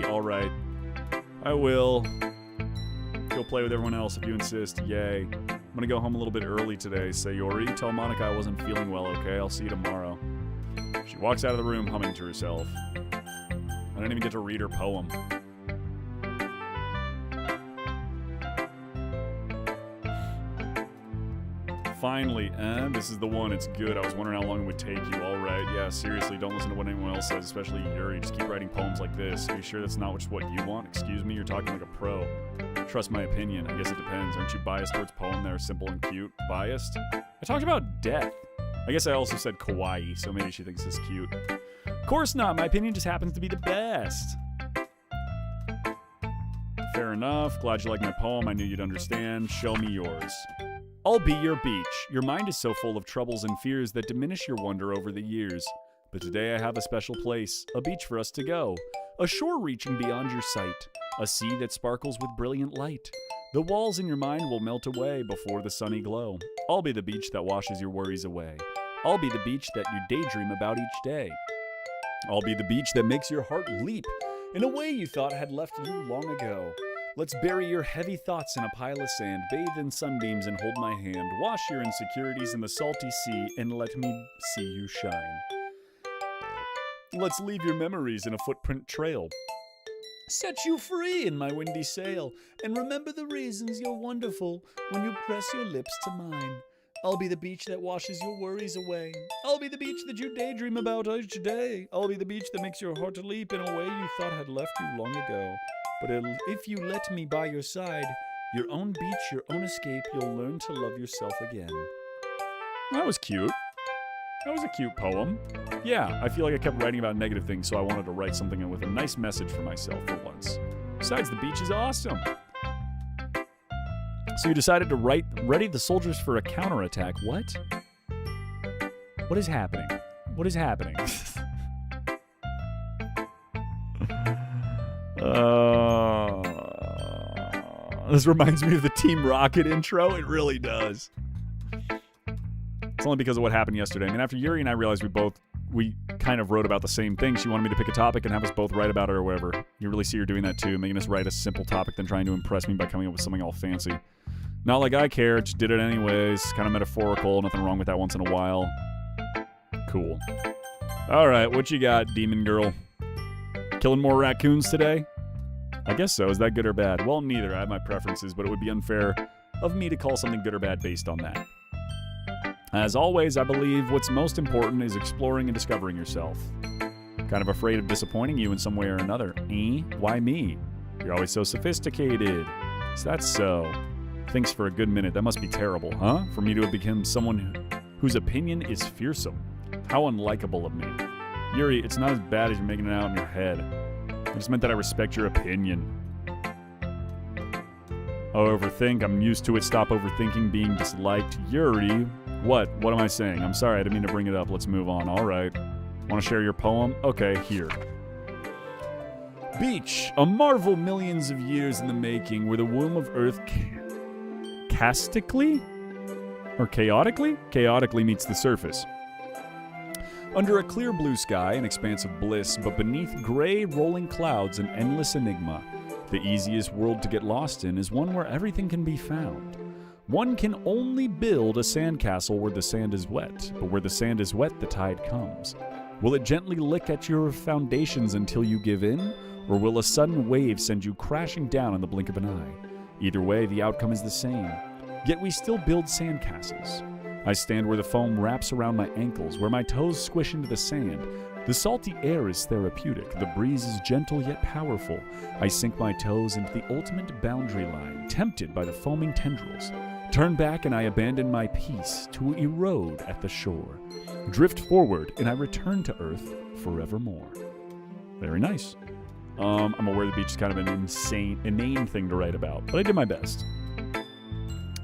Alright. I will. go play with everyone else if you insist. Yay. I'm gonna go home a little bit early today. Sayori, tell Monica I wasn't feeling well, okay? I'll see you tomorrow. She walks out of the room humming to herself. I didn't even get to read her poem. Finally, and this is the one. It's good. I was wondering how long it would take you. All right. Yeah, seriously, don't listen to what anyone else says, especially Yuri. Just keep writing poems like this. Are you sure that's not just what you want? Excuse me? You're talking like a pro. Trust my opinion. I guess it depends. Aren't you biased towards poems that are simple and cute? Biased? I talked about death. I guess I also said kawaii, so maybe she thinks this cute. Of course not. My opinion just happens to be the best. Fair enough. Glad you like my poem. I knew you'd understand. Show me yours. I'll be your beach. Your mind is so full of troubles and fears that diminish your wonder over the years. But today I have a special place, a beach for us to go. A shore reaching beyond your sight. A sea that sparkles with brilliant light. The walls in your mind will melt away before the sunny glow. I'll be the beach that washes your worries away. I'll be the beach that you daydream about each day. I'll be the beach that makes your heart leap in a way you thought had left you long ago. Let's bury your heavy thoughts in a pile of sand, bathe in sunbeams and hold my hand, wash your insecurities in the salty sea, and let me see you shine. Let's leave your memories in a footprint trail. Set you free in my windy sail, and remember the reasons you're wonderful when you press your lips to mine. I'll be the beach that washes your worries away. I'll be the beach that you daydream about each day. I'll be the beach that makes your heart leap in a way you thought had left you long ago. But if you let me by your side, your own beach, your own escape, you'll learn to love yourself again. That was cute. That was a cute poem. Yeah, I feel like I kept writing about negative things, so I wanted to write something with a nice message for myself for once. Besides, the beach is awesome. So you decided to ready the soldiers for a counterattack. What? What is happening? What is happening? This reminds me of the Team Rocket intro. It really does. It's only because of what happened yesterday. I mean, after Yuri and I realized we kind of wrote about the same thing. She wanted me to pick a topic and have us both write about it or whatever. You really see her doing that too, making us write a simple topic then trying to impress me by coming up with something all fancy. Not like I care, just did it anyways. Kind of metaphorical, nothing wrong with that once in a while. Cool. Alright, what you got, demon girl? Killing more raccoons today? I guess so. Is that good or bad? Well, neither. I have my preferences, but it would be unfair of me to call something good or bad based on that. As always, I believe what's most important is exploring and discovering yourself. Kind of afraid of disappointing you in some way or another. Why me? You're always so sophisticated. Is that so? Thinks for a good minute. That must be terrible, huh? For me to have become someone whose opinion is fearsome. How unlikable of me. Yuri, it's not as bad as you're making it out in your head. I just meant that I respect your opinion. Oh, overthink. I'm used to it. Stop overthinking being disliked. Yuri, what? What am I saying? I'm sorry, I didn't mean to bring it up. Let's move on. All right. Want to share your poem? Okay, here. Beach, a marvel millions of years in the making, where the womb of Earth chaotically meets the surface. Under a clear blue sky, an expanse of bliss, but beneath gray rolling clouds, an endless enigma. The easiest world to get lost in is one where everything can be found. One can only build a sandcastle where the sand is wet, but where the sand is wet, the tide comes. Will it gently lick at your foundations until you give in, or will a sudden wave send you crashing down in the blink of an eye? Either way, the outcome is the same. Yet we still build sandcastles. I stand where the foam wraps around my ankles, where my toes squish into the sand. The salty air is therapeutic, the breeze is gentle yet powerful. I sink my toes into the ultimate boundary line, tempted by the foaming tendrils. Turn back and I abandon my peace to erode at the shore. Drift forward and I return to earth forevermore. Very nice. I'm aware the beach is kind of an inane thing to write about, but I did my best.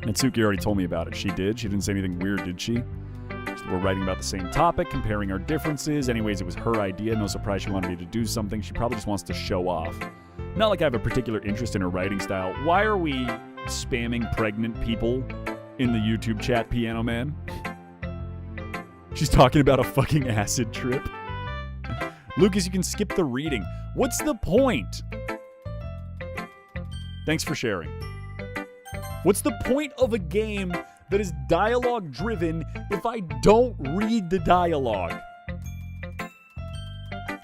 Mitsuki already told me about it. She did. She didn't say anything weird, did she? We're writing about the same topic, comparing our differences. Anyways, it was her idea. No surprise she wanted me to do something. She probably just wants to show off. Not like I have a particular interest in her writing style. Why are we spamming pregnant people in the YouTube chat, Piano Man? She's talking about a fucking acid trip. Lucas, you can skip the reading. What's the point? Thanks for sharing. What's the point of a game that is dialogue driven if I don't read the dialogue?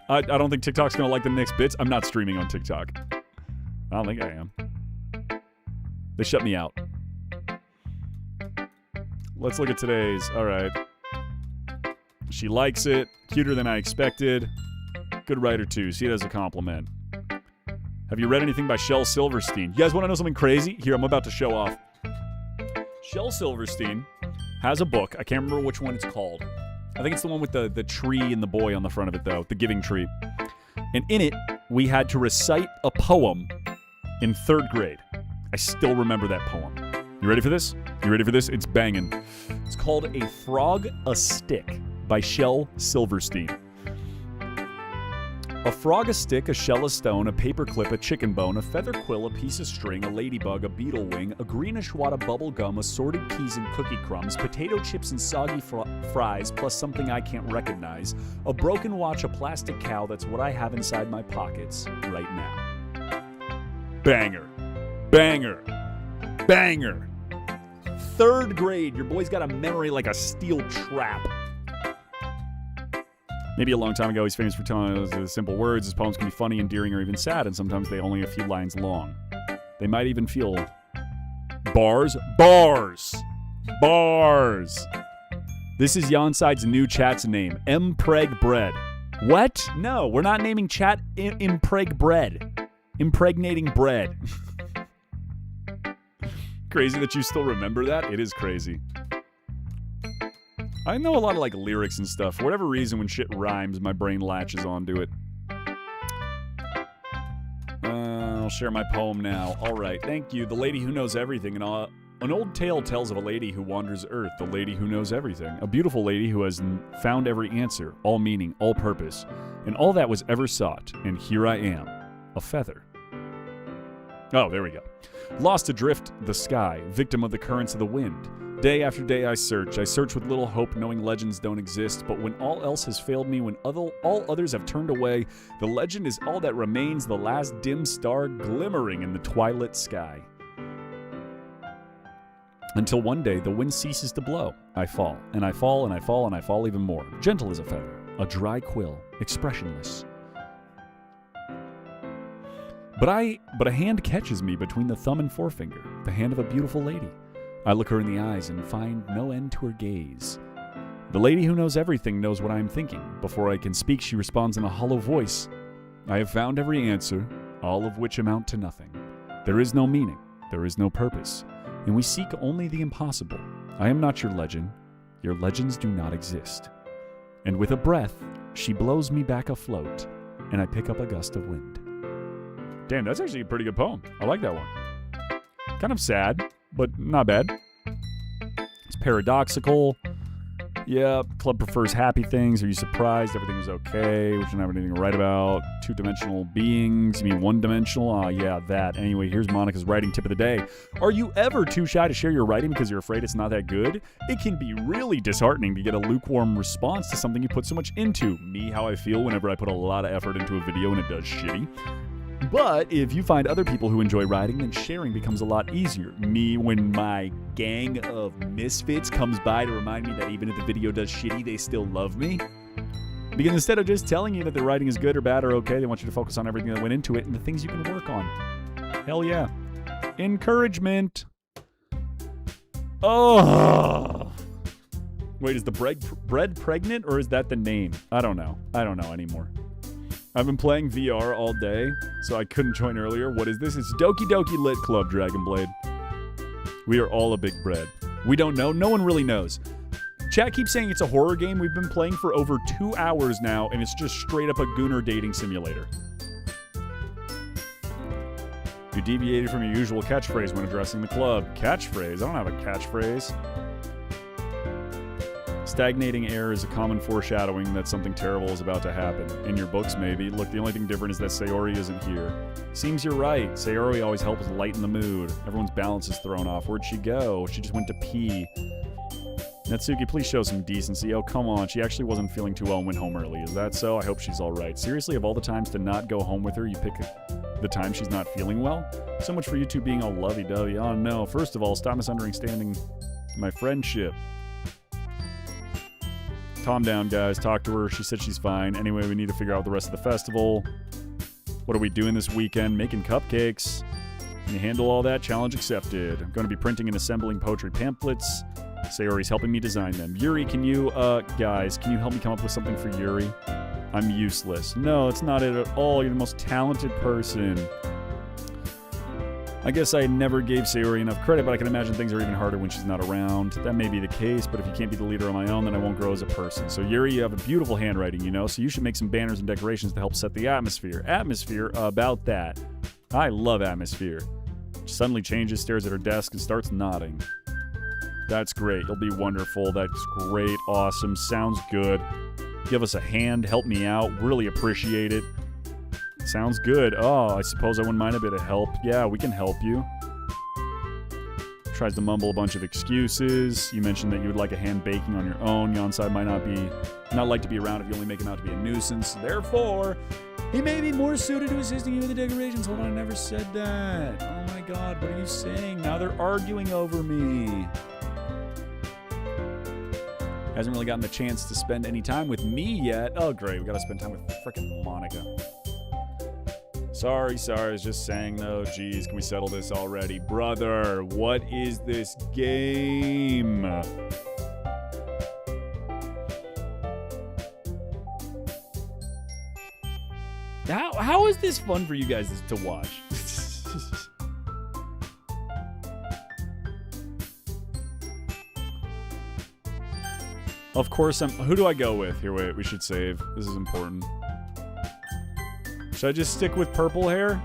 I don't think TikTok's going to like the next bits. I'm not streaming on TikTok. I don't think I am. They shut me out. Let's look at today's. All right. She likes it. Cuter than I expected. Good writer, too. See it as a compliment. Have you read anything by Shel Silverstein? You guys want to know something crazy? Here, I'm about to show off. Shel Silverstein has a book. I can't remember which one it's called. I think it's the one with the tree and the boy on the front of it, though. The Giving Tree. And in it, we had to recite a poem in 3rd grade. I still remember that poem. You ready for this? You ready for this? It's banging. It's called A Frog, a Stick by Shel Silverstein. A frog, a stick, a shell, a stone, a paper clip, a chicken bone, a feather quill, a piece of string, a ladybug, a beetle wing, a greenish wad of bubble gum, assorted peas and cookie crumbs, potato chips and soggy fries, plus something I can't recognize, a broken watch, a plastic cow. That's what I have inside my pockets right now. Banger. Banger. Banger. 3rd grade. Your boy's got a memory like a steel trap. Maybe a long time ago, he's famous for telling us the simple words. His poems can be funny, endearing, or even sad, and sometimes they only a few lines long. They might even feel bars. Bars! Bars! This is Yonside's new chat's name, Mpreg Bread. What? No, we're not naming chat Impreg Bread. Impregnating bread. Crazy that you still remember that? It is crazy. I know a lot of like lyrics and stuff. For whatever reason, when shit rhymes, my brain latches onto it. I'll share my poem now. All right, thank you. The Lady Who Knows Everything. An old tale tells of a lady who wanders Earth, the lady who knows everything. A beautiful lady who has found every answer, all meaning, all purpose, and all that was ever sought. And here I am, a feather. Oh, there we go. Lost adrift the sky, victim of the currents of the wind. Day after day I search with little hope, knowing legends don't exist. But when all else has failed me, when all others have turned away, the legend is all that remains, the last dim star glimmering in the twilit sky. Until one day the wind ceases to blow. I fall, and I fall, and I fall, and I fall even more. Gentle as a feather, a dry quill, expressionless. But a hand catches me between the thumb and forefinger, the hand of a beautiful lady. I look her in the eyes and find no end to her gaze. The lady who knows everything knows what I am thinking. Before I can speak, she responds in a hollow voice. I have found every answer, all of which amount to nothing. There is no meaning, there is no purpose, and we seek only the impossible. I am not your legend. Your legends do not exist. And with a breath, she blows me back afloat, and I pick up a gust of wind. Damn, that's actually a pretty good poem. I like that one. Kind of sad, but not bad. It's paradoxical. Yeah, club prefers happy things. Are you surprised? Everything was okay. We shouldn't have anything to write about. 2-dimensional beings. You mean 1-dimensional? Yeah, that. Anyway, here's Monica's writing tip of the day. Are you ever too shy to share your writing because you're afraid it's not that good? It can be really disheartening to get a lukewarm response to something you put so much into. Me, how I feel whenever I put a lot of effort into a video and it does shitty. But if you find other people who enjoy writing, then sharing becomes a lot easier. Me, when my gang of misfits comes by to remind me that even if the video does shitty, they still love me. Because instead of just telling you that the writing is good or bad or okay, they want you to focus on everything that went into it and the things you can work on. Hell yeah. Encouragement. Oh. Wait, is the bread pregnant or is that the name? I don't know. I don't know anymore. I've been playing VR all day, so I couldn't join earlier. What is this? It's Doki Doki Lit Club, Dragonblade. We are all a big bread. We don't know. No one really knows. Chat keeps saying it's a horror game. We've been playing for over 2 hours now, and it's just straight up a gooner dating simulator. You deviated from your usual catchphrase when addressing the club. Catchphrase? I don't have a catchphrase. Stagnating air is a common foreshadowing that something terrible is about to happen. In your books, maybe. Look, the only thing different is that Sayori isn't here. Seems you're right. Sayori always helps lighten the mood. Everyone's balance is thrown off. Where'd she go? She just went to pee. Natsuki, please show some decency. Oh, come on. She actually wasn't feeling too well and went home early. Is that so? I hope she's all right. Seriously, of all the times to not go home with her, you pick the time she's not feeling well. So much for you two being all lovey-dovey. Oh no, first of all, stop misunderstanding my friendship. Calm down, guys. Talk to her. She said she's fine. Anyway, we need to figure out the rest of the festival. What are we doing this weekend? Making cupcakes. Can you handle all that? Challenge accepted. I'm going to be printing and assembling poetry pamphlets. Sayori's helping me design them. Yuri, can you, guys, can you help me come up with something for Yuri? I'm useless. No, it's not it at all. You're the most talented person. I guess I never gave Sayori enough credit, but I can imagine things are even harder when she's not around. That may be the case, but if you can't be the leader on my own, then I won't grow as a person. So Yuri, you have a beautiful handwriting, you know, so you should make some banners and decorations to help set the atmosphere. Atmosphere about that. I love atmosphere. She suddenly changes, stares at her desk, and starts nodding. That's great. You'll be wonderful. That's great. Awesome. Sounds good. Give us a hand. Help me out. Really appreciate it. Sounds good. Oh, I suppose I wouldn't mind a bit of help. Yeah, we can help you. Tries to mumble a bunch of excuses. You mentioned that you would like a hand baking on your own. Yonsai might not like to be around if you only make him out to be a nuisance. Therefore, he may be more suited to assisting you with the decorations. Hold on, I never said that. Oh my god, what are you saying? Now they're arguing over me. Hasn't really gotten the chance to spend any time with me yet. Oh, great. We got to spend time with frickin' Monica. Sorry. I was just saying, though. Jeez, can we settle this already? Brother, what is this game? How is this fun for you guys to watch? Of course, who do I go with? Here, wait, we should save. This is important. Should I just stick with purple hair?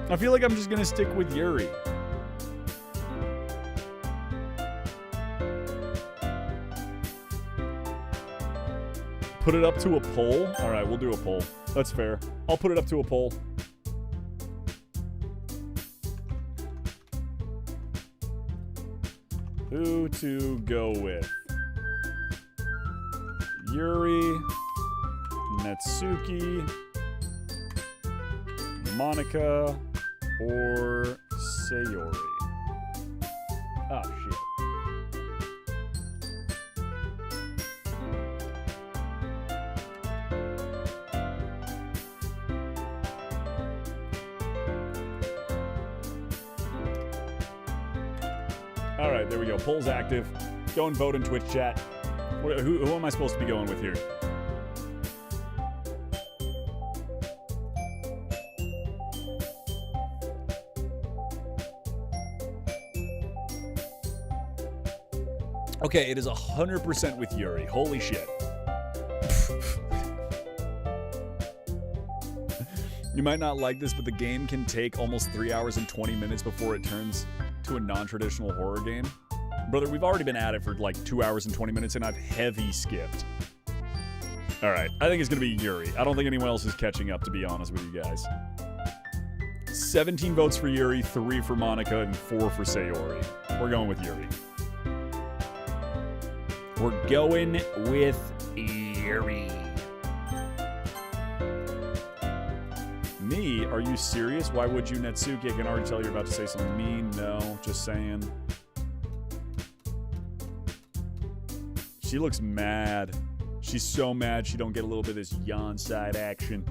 I feel like I'm just gonna stick with Yuri. Put it up to a poll? Alright, we'll do a poll. That's fair. I'll put it up to a poll. Who to go with? Yuri, Natsuki, Monica, or Sayori? Oh, shit. All right, there we go. Poll's active. Go and vote in Twitch chat. Who am I supposed to be going with here? Okay, it is 100% with Yuri. Holy shit. You might not like this, but the game can take almost 3 hours and 20 minutes before it turns to a non-traditional horror game. Brother, we've already been at it for like 2 hours and 20 minutes, and I've heavy skipped. All right, I think it's going to be Yuri. I don't think anyone else is catching up, to be honest with you guys. 17 votes for Yuri, 3 for Monica, and 4 for Sayori. We're going with Yuri. We're going with Yuri. Me? Are you serious? Why would you, Natsuki? I can already tell you're about to say something mean. No, just saying. She looks mad. She's so mad she don't get a little bit of this yawn side action.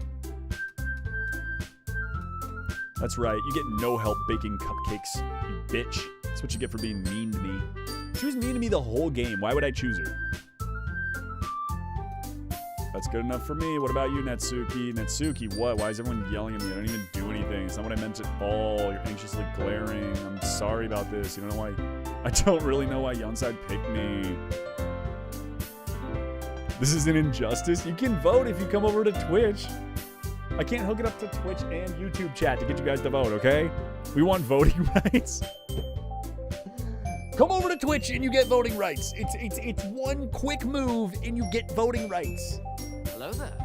That's right, you get no help baking cupcakes, you bitch. That's what you get for being mean to me. She was mean to me the whole game. Why would I choose her? That's good enough for me. What about you, Natsuki? Natsuki, what? Why is everyone yelling at me? I don't even do anything. It's not what I meant at all. You're anxiously glaring. I'm sorry about this. You don't know why. I don't really know why Yonside picked me. This is an injustice. You can vote if you come over to Twitch. I can't hook it up to Twitch and YouTube chat to get you guys to vote, okay? We want voting rights. Come over to Twitch and you get voting rights. It's one quick move and you get voting rights. Hello there.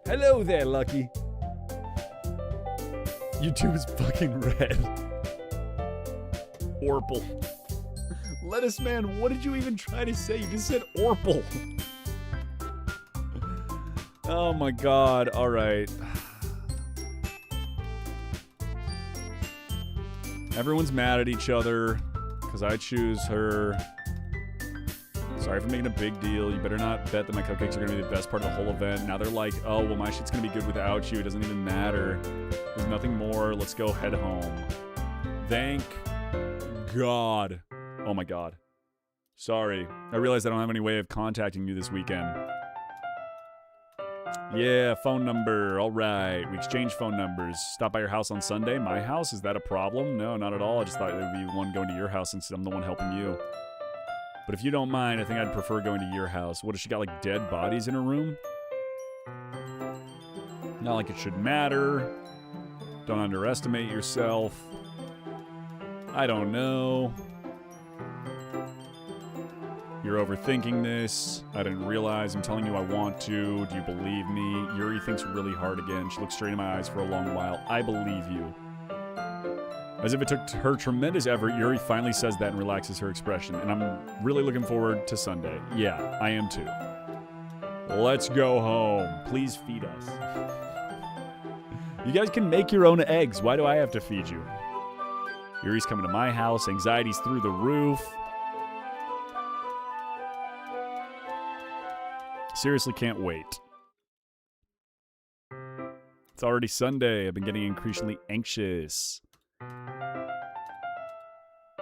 Hello there, Lucky. YouTube is fucking red. Orple. Lettuce Man, what did you even try to say? You just said Orple. Oh my god. All right. Everyone's mad at each other because I choose her. Sorry for making a big deal. You better not bet that my cupcakes are going to be the best part of the whole event. Now they're like, oh, well, my shit's going to be good without you. It doesn't even matter. There's nothing more. Let's go head home. Thank God. Oh my God. Sorry. I realized I don't have any way of contacting you this weekend. Yeah, phone number. All right. We exchanged phone numbers. Stop by your house on Sunday. My house? Is that a problem? No, not at all. I just thought it would be one going to your house since I'm the one helping you. But if you don't mind, I think I'd prefer going to your house. What, has she got like dead bodies in her room? Not like it should matter. Don't underestimate yourself. I don't know. You're overthinking this. I didn't realize. I'm telling you I want to. Do you believe me? Yuri thinks really hard again. She looks straight in my eyes for a long while. I believe you. As if it took her tremendous effort, Yuri finally says that and relaxes her expression. And I'm really looking forward to Sunday. Yeah, I am too. Let's go home. Please feed us. You guys can make your own eggs. Why do I have to feed you? Yuri's coming to my house. Anxiety's through the roof. Seriously can't wait. It's already Sunday. I've been getting increasingly anxious.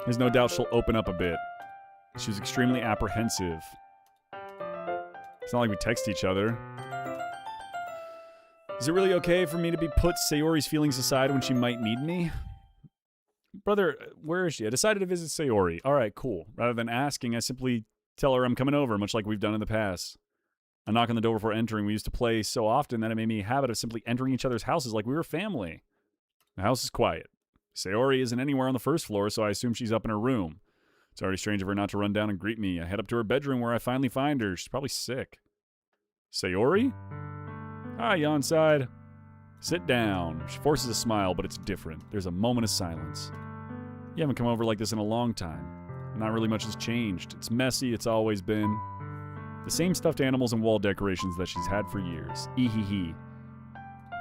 There's no doubt she'll open up a bit. She was extremely apprehensive. It's not like we text each other. Is it really okay for me to be put Sayori's feelings aside when she might need me? Brother, where is she? I decided to visit Sayori. All right, cool. Rather than asking, I simply tell her I'm coming over, much like we've done in the past. I knock on the door before entering. We used to play so often that it made me a habit of simply entering each other's houses like we were family. The house is quiet. Sayori isn't anywhere on the first floor, so I assume she's up in her room. It's already strange of her not to run down and greet me. I head up to her bedroom where I finally find her. She's probably sick. Sayori? Hi, Yonside. Sit down. She forces a smile, but it's different. There's a moment of silence. You haven't come over like this in a long time. Not really much has changed. It's messy, it's always been. The same stuffed animals and wall decorations that she's had for years. Ee-hee-hee.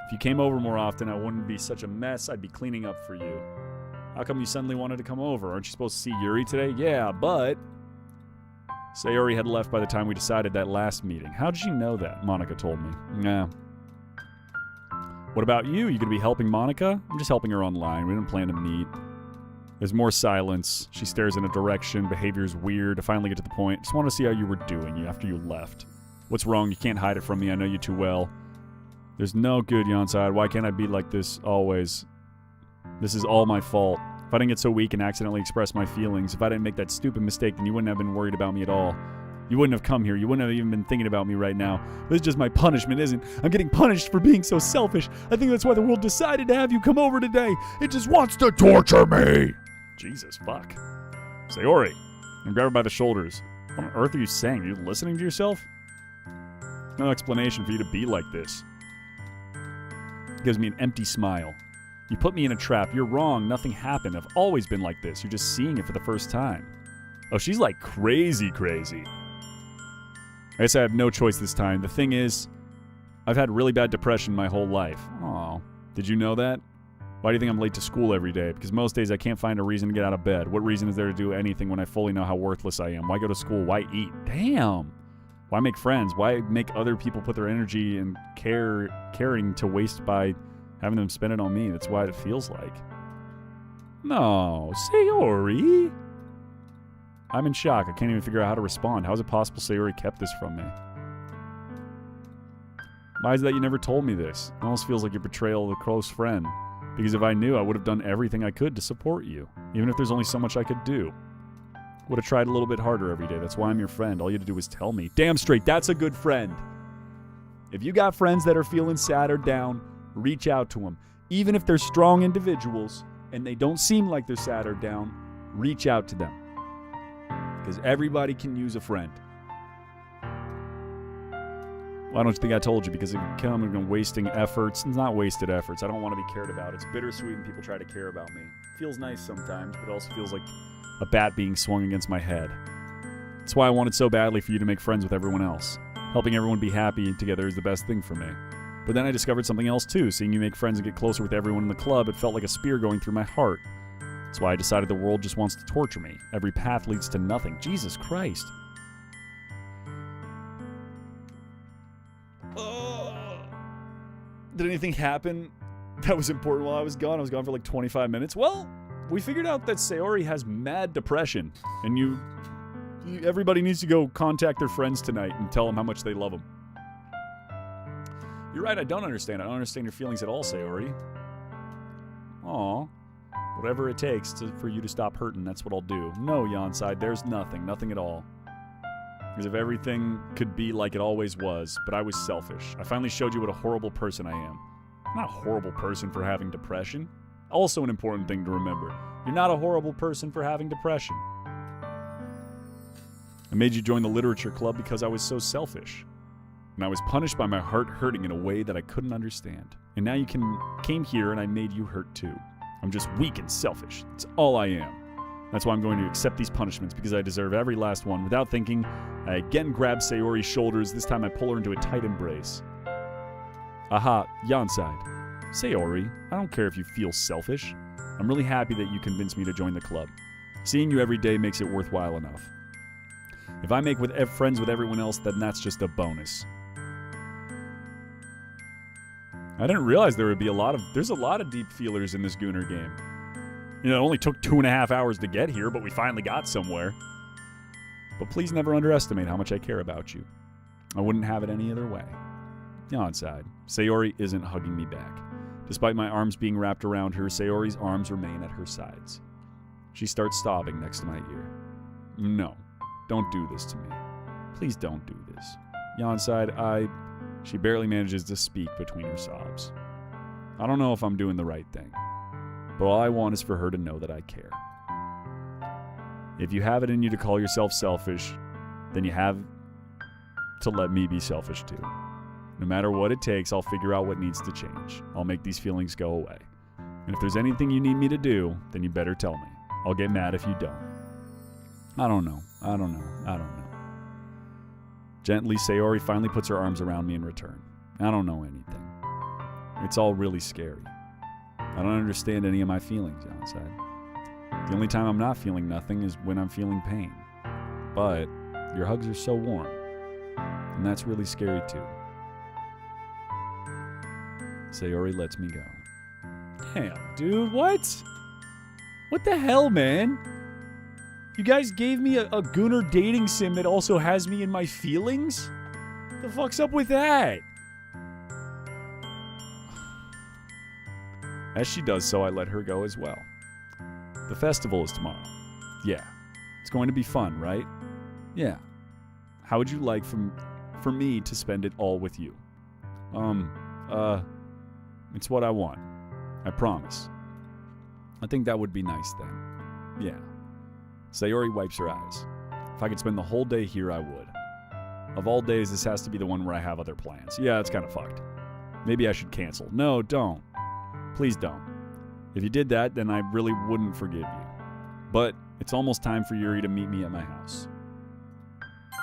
If you came over more often, I wouldn't be such a mess. I'd be cleaning up for you. How come you suddenly wanted to come over? Aren't you supposed to see Yuri today? Yeah, but... Sayori had left by the time we decided that last meeting. How did she know that? Monica told me. Nah. What about you? You gonna be helping Monica? I'm just helping her online. We didn't plan to meet. There's more silence. She stares in a direction. Behavior's weird. I finally get to the point. Just want to see how you were doing after you left. What's wrong? You can't hide it from me. I know you too well. There's no good, Yonside. Why can't I be like this always? This is all my fault. If I didn't get so weak and accidentally express my feelings, if I didn't make that stupid mistake, then you wouldn't have been worried about me at all. You wouldn't have come here. You wouldn't have even been thinking about me right now. This is just my punishment, isn't it? I'm getting punished for being so selfish. I think that's why the world decided to have you come over today. It just wants to torture me. Jesus, fuck. Sayori. And grab her by the shoulders. What on earth are you saying? Are you listening to yourself? No explanation for you to be like this. Gives me an empty smile. You put me in a trap. You're wrong. Nothing happened. I've always been like this. You're just seeing it for the first time. Oh, she's like crazy. I guess I have no choice this time. The thing is, I've had really bad depression my whole life. Aw. Did you know that? Why do you think I'm late to school every day? Because most days I can't find a reason to get out of bed. What reason is there to do anything when I fully know how worthless I am? Why go to school? Why eat? Damn! Why make friends? Why make other people put their energy and caring to waste by having them spend it on me? That's why it feels like. No, Sayori! I'm in shock. I can't even figure out how to respond. How is it possible Sayori kept this from me? Why is it that you never told me this? It almost feels like your betrayal of a close friend. Because if I knew, I would have done everything I could to support you. Even if there's only so much I could do. Would have tried a little bit harder every day. That's why I'm your friend. All you had to do was tell me. Damn straight, that's a good friend. If you got friends that are feeling sad or down, reach out to them. Even if they're strong individuals and they don't seem like they're sad or down, reach out to them. Because everybody can use a friend. Why don't you think I told you? Because it can come and wasting efforts. It's not wasted efforts. I don't want to be cared about. It's bittersweet when people try to care about me. It feels nice sometimes, but it also feels like a bat being swung against my head. That's why I wanted so badly for you to make friends with everyone else. Helping everyone be happy together is the best thing for me. But then I discovered something else too. Seeing you make friends and get closer with everyone in the club, it felt like a spear going through my heart. That's why I decided the world just wants to torture me. Every path leads to nothing. Jesus Christ. Did anything happen that was important while I was gone? I was gone for like 25 minutes. Well, we figured out that Sayori has mad depression, and everybody needs to go contact their friends tonight and tell them how much they love them. You're right, I don't understand. I don't understand your feelings at all, Sayori. Aw. Whatever it takes for you to stop hurting, that's what I'll do. No, Yonside, there's nothing at all. Because if everything could be like it always was, but I was selfish. I finally showed you what a horrible person I am. I'm not a horrible person for having depression. Also an important thing to remember. You're not a horrible person for having depression. I made you join the literature club because I was so selfish. And I was punished by my heart hurting in a way that I couldn't understand. And now you came here and I made you hurt too. I'm just weak and selfish. That's all I am. That's why I'm going to accept these punishments, because I deserve every last one. Without thinking, I again grab Sayori's shoulders. This time I pull her into a tight embrace. Aha, Yonside. Sayori, I don't care if you feel selfish. I'm really happy that you convinced me to join the club. Seeing you every day makes it worthwhile enough. If I make friends with everyone else, then that's just a bonus. I didn't realize there's a lot of deep feelers in this Gooner game. You know, it only took 2.5 hours to get here, but we finally got somewhere. But please never underestimate how much I care about you. I wouldn't have it any other way. Yonside, Sayori isn't hugging me back. Despite my arms being wrapped around her, Sayori's arms remain at her sides. She starts sobbing next to my ear. No, don't do this to me. Please don't do this. Yonside, She barely manages to speak between her sobs. I don't know if I'm doing the right thing, but all I want is for her to know that I care. If you have it in you to call yourself selfish, then you have to let me be selfish too. No matter what it takes, I'll figure out what needs to change. I'll make these feelings go away. And if there's anything you need me to do, then you better tell me. I'll get mad if you don't. I don't know. Gently, Sayori finally puts her arms around me in return. I don't know anything. It's all really scary. I don't understand any of my feelings, Jan said. The only time I'm not feeling nothing is when I'm feeling pain. But your hugs are so warm. And that's really scary too. Sayori lets me go. Damn, dude, what? What the hell, man? You guys gave me a Gooner dating sim that also has me in my feelings? The fuck's up with that? As she does so, I let her go as well. The festival is tomorrow. Yeah. It's going to be fun, right? Yeah. How would you like for me to spend it all with you? It's what I want. I promise. I think that would be nice then. Yeah. Sayori wipes her eyes. If I could spend the whole day here, I would. Of all days, this has to be the one where I have other plans. Yeah, it's kind of fucked. Maybe I should cancel. No, don't. Please don't. If you did that, then I really wouldn't forgive you. But it's almost time for Yuri to meet me at my house.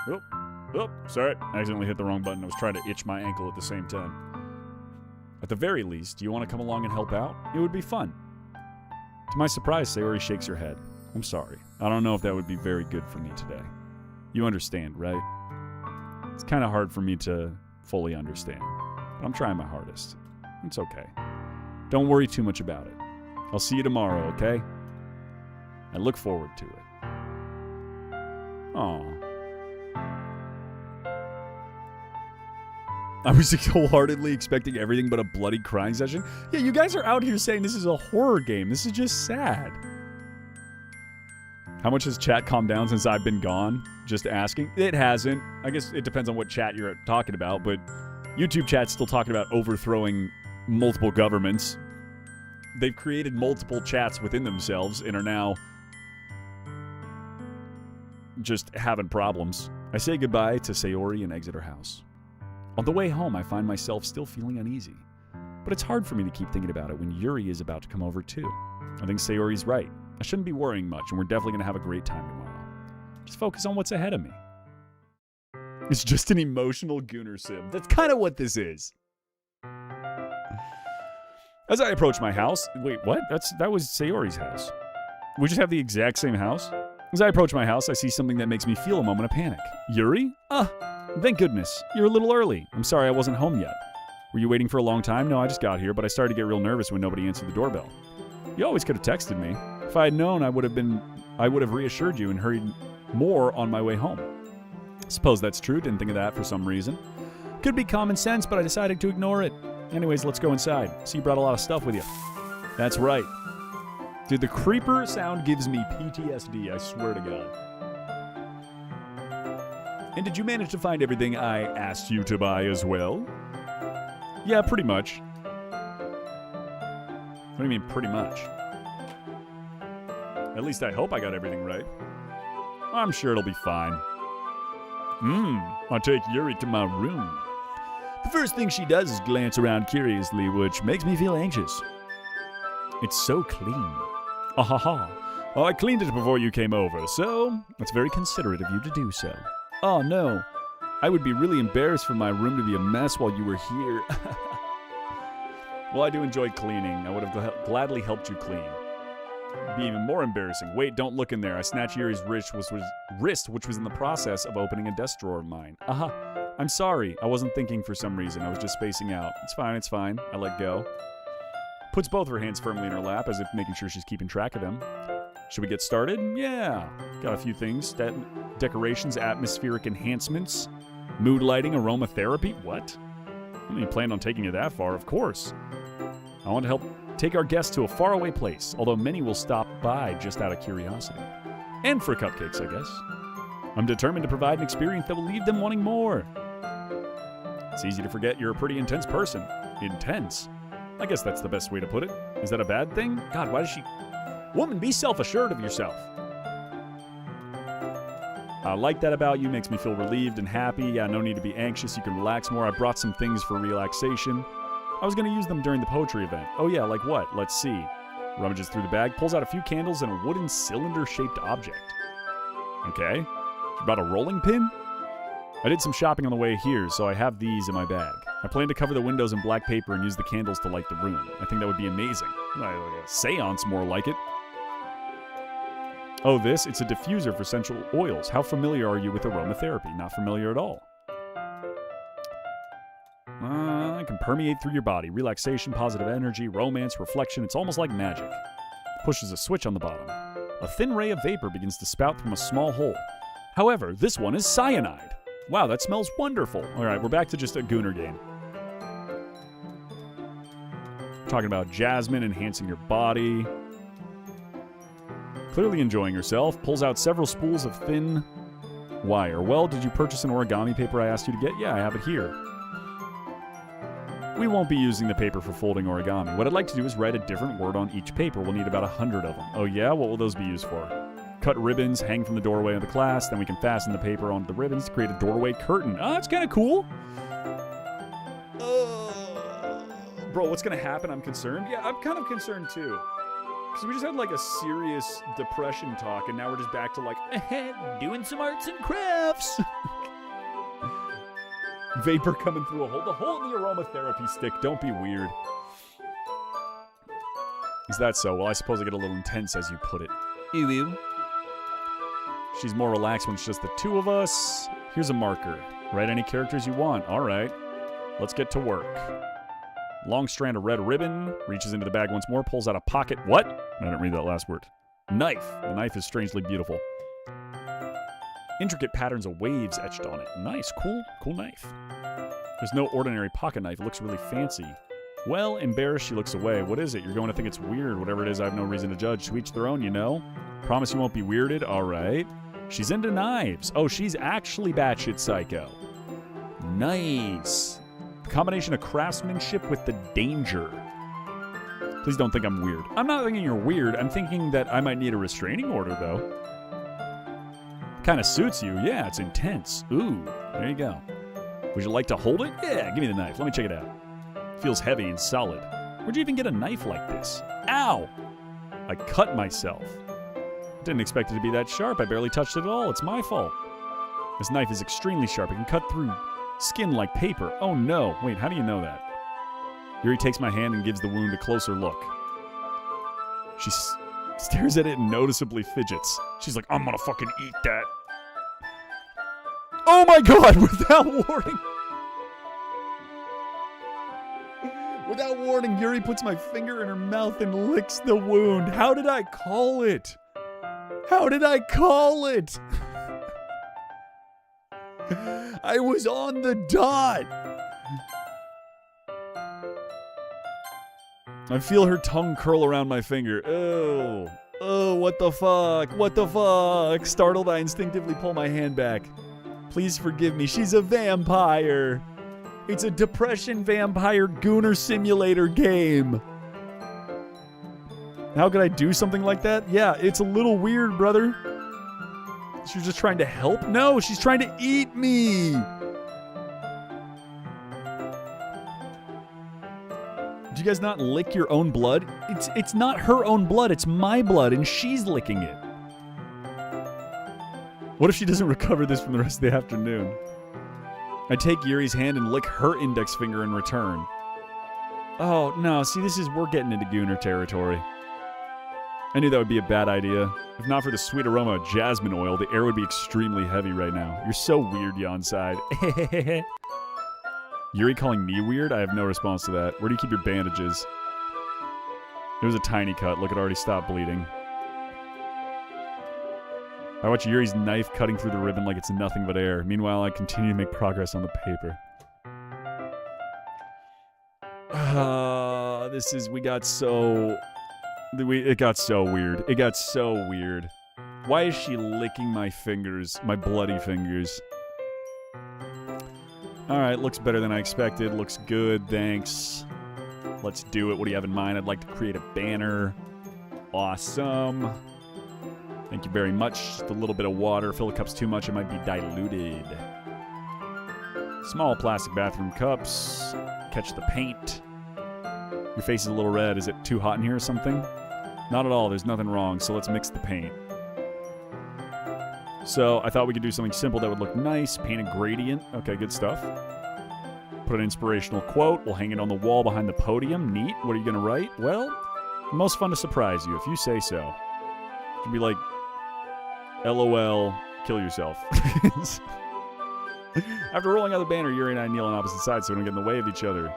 Oh, sorry. I accidentally hit the wrong button. I was trying to itch my ankle at the same time. At the very least, do you want to come along and help out? It would be fun. To my surprise, Sayori shakes her head. I'm sorry. I don't know if that would be very good for me today. You understand, right? It's kind of hard for me to fully understand, but I'm trying my hardest. It's okay. Don't worry too much about it. I'll see you tomorrow, okay? I look forward to it. Aw. I was wholeheartedly expecting everything but a bloody crying session. Yeah, you guys are out here saying this is a horror game. This is just sad. How much has chat calmed down since I've been gone? Just asking. It hasn't. I guess it depends on what chat you're talking about, but YouTube chat's still talking about overthrowing multiple governments. They've created multiple chats within themselves and are now just having problems. I say goodbye to Sayori and exit her house. On the way home, I find myself still feeling uneasy. But it's hard for me to keep thinking about it when Yuri is about to come over too. I think Sayori's right. I shouldn't be worrying much, and we're definitely going to have a great time tomorrow. Just focus on what's ahead of me. It's just an emotional gooner sim. That's kind of what this is. As I approach my house... Wait, what? That was Sayori's house. We just have the exact same house? As I approach my house, I see something that makes me feel a moment of panic. Yuri? Thank goodness. You're a little early. I'm sorry I wasn't home yet. Were you waiting for a long time? No, I just got here, but I started to get real nervous when nobody answered the doorbell. You always could have texted me. If I had known, I would have reassured you and hurried more on my way home. Suppose that's true. Didn't think of that for some reason. Could be common sense, but I decided to ignore it. Anyways, let's go inside. So you brought a lot of stuff with you. That's right. Dude, the creeper sound gives me PTSD, I swear to God. And did you manage to find everything I asked you to buy as well? Yeah, pretty much. What do you mean, pretty much? At least I hope I got everything right. I'm sure it'll be fine. I'll take Yuri to my room. The first thing she does is glance around curiously, which makes me feel anxious. It's so clean. Oh, I cleaned it before you came over, so it's very considerate of you to do so. Oh, no. I would be really embarrassed for my room to be a mess while you were here. Well, I do enjoy cleaning. I would have gladly helped you clean. It'd be even more embarrassing. Wait, don't look in there. I snatched Yuri's wrist, which was in the process of opening a desk drawer of mine. I'm sorry. I wasn't thinking for some reason. I was just spacing out. It's fine. I let go. Puts both of her hands firmly in her lap as if making sure she's keeping track of them. Should we get started? Yeah. Got a few things. Decorations, atmospheric enhancements, mood lighting, aromatherapy. What? I don't even plan on taking it that far, of course. I want to help take our guests to a faraway place, although many will stop by just out of curiosity. And for cupcakes, I guess. I'm determined to provide an experience that will leave them wanting more. It's easy to forget you're a pretty intense person. Intense? I guess that's the best way to put it. Is that a bad thing? God, why does she... Woman, be self-assured of yourself. I like that about you. Makes me feel relieved and happy. Yeah, no need to be anxious. You can relax more. I brought some things for relaxation. I was going to use them during the poetry event. Oh yeah, like what? Let's see. Rummages through the bag, pulls out a few candles and a wooden cylinder-shaped object. Okay. You brought a rolling pin? I did some shopping on the way here, so I have these in my bag. I plan to cover the windows in black paper and use the candles to light the room. I think that would be amazing. Like a seance, more like it. Oh, this? It's a diffuser for essential oils. How familiar are you with aromatherapy? Not familiar at all. It can permeate through your body. Relaxation, positive energy, romance, reflection. It's almost like magic. Pushes a switch on the bottom. A thin ray of vapor begins to spout from a small hole. However, this one is cyanide. Wow, that smells wonderful. All right, we're back to just a gooner game. Talking about jasmine enhancing your body. Clearly enjoying herself. Pulls out several spools of thin wire. Well, did you purchase an origami paper I asked you to get? Yeah, I have it here. We won't be using the paper for folding origami. What I'd like to do is write a different word on each paper. We'll need about 100 of them. Oh yeah? What will those be used for? Cut ribbons, hang from the doorway of the class, then we can fasten the paper onto the ribbons to create a doorway curtain. Oh, that's kind of cool. Bro, what's going to happen? I'm concerned. Yeah, I'm kind of concerned too. Because we just had like a serious depression talk, and now we're just back to like, doing some arts and crafts. Vapor coming through a hole. The hole in the aromatherapy stick. Don't be weird. Is that so? Well, I suppose I get a little intense as you put it. Ew. She's more relaxed when it's just the two of us. Here's a marker. Write any characters you want. All right. Let's get to work. Long strand of red ribbon. Reaches into the bag once more. Pulls out a pocket. What? I didn't read that last word. Knife. The knife is strangely beautiful. Intricate patterns of waves etched on it. Nice. Cool knife. There's no ordinary pocket knife. It looks really fancy. Well, embarrassed, she looks away. What is it? You're going to think it's weird. Whatever it is, I have no reason to judge. To each their own, you know? Promise you won't be weirded? All right. She's into knives. Oh, she's actually batshit psycho. Nice. The combination of craftsmanship with the danger. Please don't think I'm weird. I'm not thinking you're weird. I'm thinking that I might need a restraining order, though. Kind of suits you. Yeah, it's intense. Ooh, there you go. Would you like to hold it? Yeah, give me the knife. Let me check it out. Feels heavy and solid. Where'd you even get a knife like this? Ow! I cut myself. Didn't expect it to be that sharp. I barely touched it at all. It's my fault. This knife is extremely sharp. It can cut through skin like paper. Oh no. Wait, how do you know that? Yuri takes my hand and gives the wound a closer look. She stares at it and noticeably fidgets. She's like, I'm gonna fucking eat that. Oh my god, without warning. Without warning, Yuri puts my finger in her mouth and licks the wound. How did I call it? How did I call it? I was on the dot. I feel her tongue curl around my finger. Oh. Oh, what the fuck? What the fuck? Startled, I instinctively pull my hand back. Please forgive me. She's a vampire. It's a depression vampire gooner simulator game. How could I do something like that? Yeah, it's a little weird, brother. She's just trying to help? No, she's trying to eat me. Do you guys not lick your own blood? It's not her own blood, it's my blood, and she's licking it. What if she doesn't recover this from the rest of the afternoon? I take Yuri's hand and lick her index finger in return. Oh, no, see, we're getting into gooner territory. I knew that would be a bad idea. If not for the sweet aroma of jasmine oil, the air would be extremely heavy right now. You're so weird, yawn side. Yuri calling me weird? I have no response to that. Where do you keep your bandages? It was a tiny cut. Look, it already stopped bleeding. I watch Yuri's knife cutting through the ribbon like it's nothing but air. Meanwhile, I continue to make progress on the paper. It got so weird. It got so weird. Why is she licking my fingers, my bloody fingers? Alright, looks better than I expected. Looks good, thanks. Let's do it. What do you have in mind? I'd like to create a banner. Awesome. Thank you very much. Just a little bit of water. Fill the cups too much, it might be diluted. Small plastic bathroom cups. Catch the paint. Your face is a little red. Is it too hot in here or something? Not at all. There's nothing wrong, so let's mix the paint. So I thought we could do something simple that would look nice. Paint a gradient. Okay, good stuff. Put an inspirational quote. We'll hang it on the wall behind the podium. Neat. What are you going to write? Well, most fun to surprise you, if you say so. It should be like, LOL, kill yourself. After rolling out the banner, Yuri and I kneel on opposite sides so we don't get in the way of each other.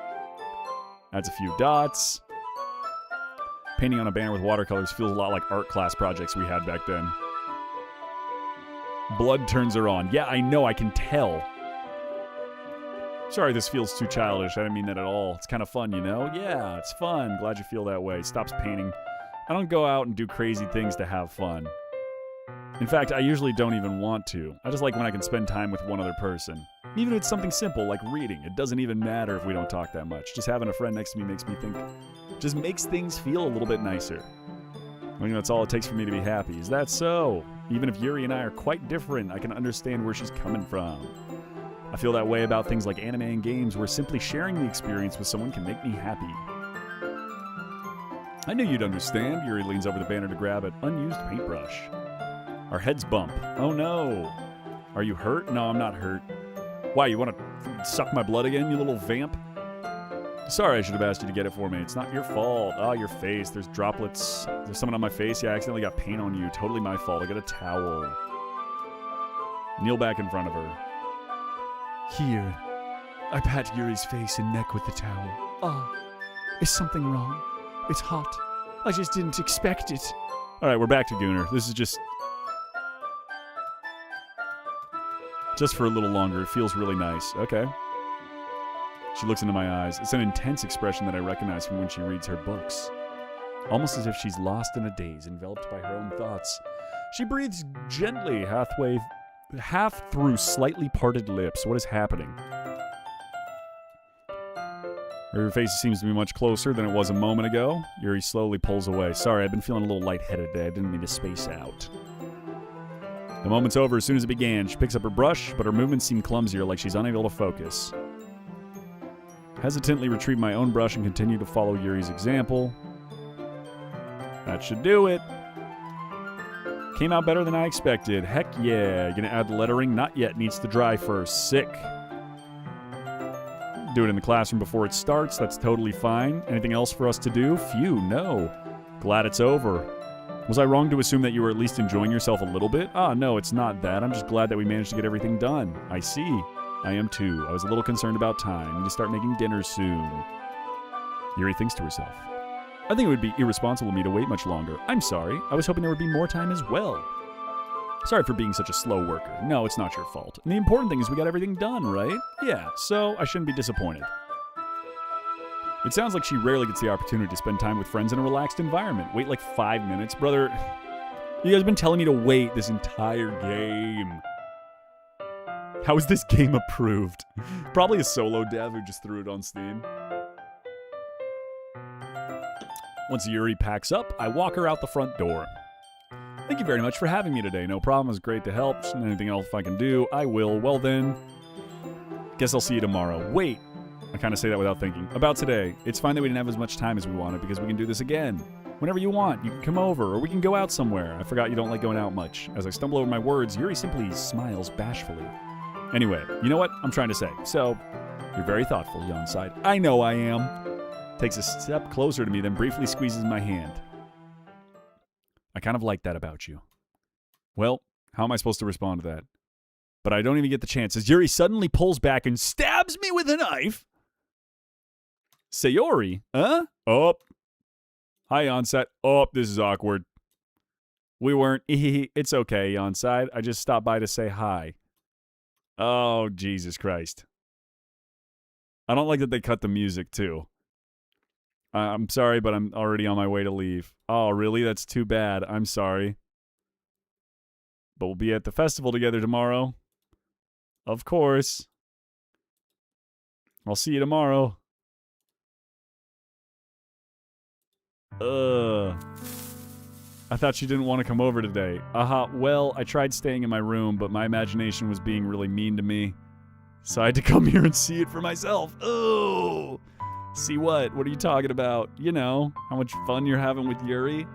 Adds a few dots. Painting on a banner with watercolors feels a lot like art class projects we had back then. Blood turns her on. Yeah, I know, I can tell. Sorry, this feels too childish. I didn't mean that at all. It's kind of fun, you know? Yeah, it's fun. Glad you feel that way. Stops painting. I don't go out and do crazy things to have fun. In fact, I usually don't even want to. I just like when I can spend time with one other person. Even if it's something simple like reading. It doesn't even matter if we don't talk that much. Just having a friend next to me makes me think... just makes things feel a little bit nicer. I mean, that's all it takes for me to be happy. Is that so? Even if Yuri and I are quite different, I can understand where she's coming from. I feel that way about things like anime and games where simply sharing the experience with someone can make me happy. I knew you'd understand. Yuri leans over the banner to grab an unused paintbrush. Our heads bump. Oh no. Are you hurt? No, I'm not hurt. Why, you want to suck my blood again, you little vamp? Sorry, I should have asked you to get it for me. It's not your fault. Oh, your face. There's droplets. There's something on my face. Yeah, I accidentally got paint on you. Totally my fault. I got a towel. Kneel back in front of her. Here. I pat Yuri's face and neck with the towel. Ah, is something wrong? It's hot. I just didn't expect it. All right, we're back to Gooner. This is just for a little longer. It feels really nice. Okay. She looks into my eyes. It's an intense expression that I recognize from when she reads her books. Almost as if she's lost in a daze, enveloped by her own thoughts. She breathes gently, half through slightly parted lips. What is happening? Her face seems to be much closer than it was a moment ago. Yuri slowly pulls away. Sorry, I've been feeling a little lightheaded today. I didn't mean to space out. The moment's over as soon as it began. She picks up her brush, but her movements seem clumsier, like she's unable to focus. Hesitantly retrieve my own brush and continue to follow Yuri's example. That should do it. Came out better than I expected. Heck yeah. Gonna add lettering? Not yet. Needs to dry first. Sick. Do it in the classroom before it starts. That's totally fine. Anything else for us to do? Phew, no. Glad it's over. Was I wrong to assume that you were at least enjoying yourself a little bit? Ah, no, it's not that. I'm just glad that we managed to get everything done. I see. I am too. I was a little concerned about time. Need to start making dinner soon. Yuri thinks to herself. I think it would be irresponsible of me to wait much longer. I'm sorry. I was hoping there would be more time as well. Sorry for being such a slow worker. No, it's not your fault. And the important thing is we got everything done, right? Yeah, so I shouldn't be disappointed. It sounds like she rarely gets the opportunity to spend time with friends in a relaxed environment. Wait like 5 minutes? Brother, you guys have been telling me to wait this entire game. How is this game approved? Probably a solo dev who just threw it on Steam. Once Yuri packs up, I walk her out the front door. Thank you very much for having me today. No problem. It was great to help. Anything else I can do, I will. Well then, guess I'll see you tomorrow. Wait. I kind of say that without thinking. About today, it's fine that we didn't have as much time as we wanted because we can do this again. Whenever you want, you can come over or we can go out somewhere. I forgot you don't like going out much. As I stumble over my words, Yuri simply smiles bashfully. Anyway, you know what I'm trying to say. So, you're very thoughtful, Jan sighed. I know I am. Takes a step closer to me, then briefly squeezes my hand. I kind of like that about you. Well, how am I supposed to respond to that? But I don't even get the chance as Yuri suddenly pulls back and stabs me with a knife. Sayori? Huh? Oh. Hi, Onset. Oh, this is awkward. We weren't. It's okay, Onside. I just stopped by to say hi. Oh, Jesus Christ. I don't like that they cut the music, too. I'm sorry, but I'm already on my way to leave. Oh, really? That's too bad. I'm sorry. But we'll be at the festival together tomorrow. Of course. I'll see you tomorrow. I thought she didn't want to come over today. Well, I tried staying in my room, but my imagination was being really mean to me. So I had to come here and see it for myself. Oh! See what? What are you talking about? You know, how much fun you're having with Yuri.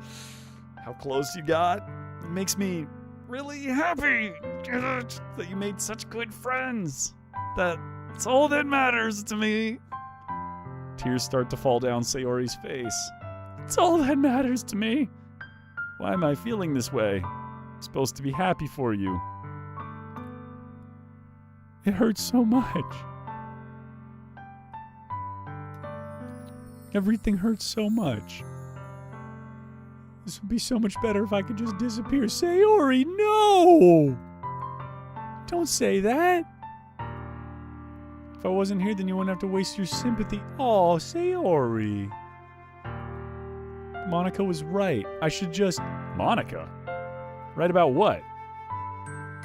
How close you got. It makes me really happy that you made such good friends. That's all that matters to me. Tears start to fall down Sayori's face. It's all that matters to me. Why am I feeling this way? I'm supposed to be happy for you. It hurts so much. Everything hurts so much. This would be so much better if I could just disappear. Sayori, no! Don't say that. If I wasn't here, then you wouldn't have to waste your sympathy. Oh, Sayori. Monica was right. I should just... Monica? Right about what?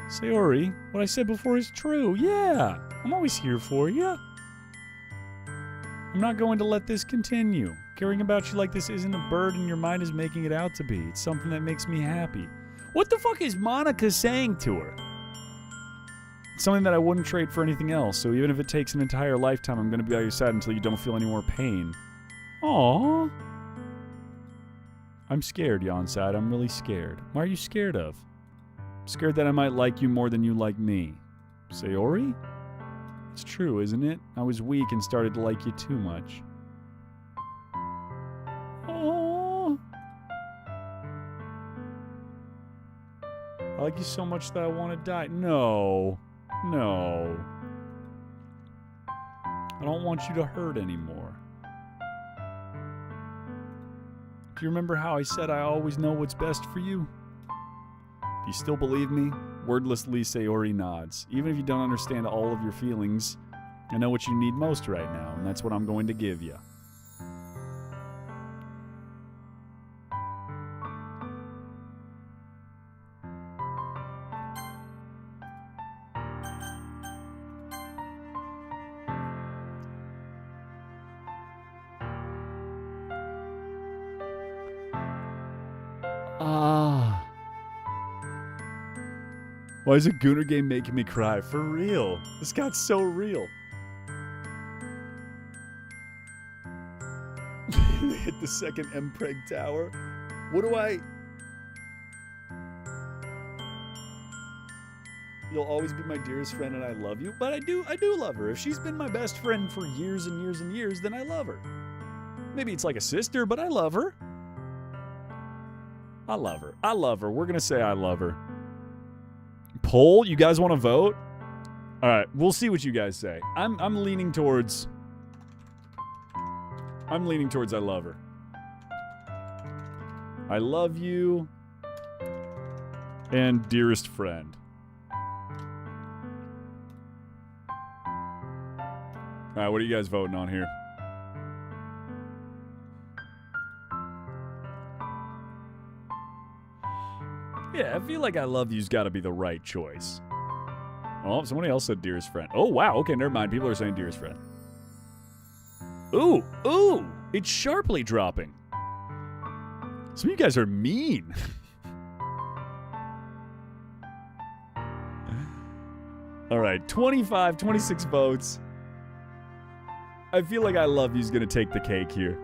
Sayori, what I said before is true. Yeah, I'm always here for you. I'm not going to let this continue. Caring about you like this isn't a burden your mind is making it out to be. It's something that makes me happy. What the fuck is Monica saying to her? It's something that I wouldn't trade for anything else, so even if it takes an entire lifetime, I'm going to be by your side until you don't feel any more pain. Aww. I'm scared, Yonside. I'm really scared. Why are you scared of? I'm scared that I might like you more than you like me. Sayori? It's true, isn't it? I was weak and started to like you too much. Aww. I like you so much that I want to die. No. No. I don't want you to hurt anymore. Do you remember how I said I always know what's best for you? Do you still believe me? Wordlessly, Sayori nods. Even if you don't understand all of your feelings, I know what you need most right now, and that's what I'm going to give you. Why is a Gooner game making me cry? For real. This got so real. They hit the second Mpreg tower. What do I... You'll always be my dearest friend and I love you. But I do love her. If she's been my best friend for years and years and years, then I love her. Maybe it's like a sister, but I love her. I love her. I love her. We're going to say I love her. Poll, you guys want to vote? All right, we'll see what you guys say. I'm leaning towards I love her. I love you and dearest friend. All right, what are you guys voting on here? Yeah, I feel like I love you's got to be the right choice. Oh, somebody else said dearest friend. Oh, wow. Okay, never mind. People are saying dearest friend. Ooh, it's sharply dropping. Some of you guys are mean. All right, 25, 26 votes. I feel like I love you's going to take the cake here.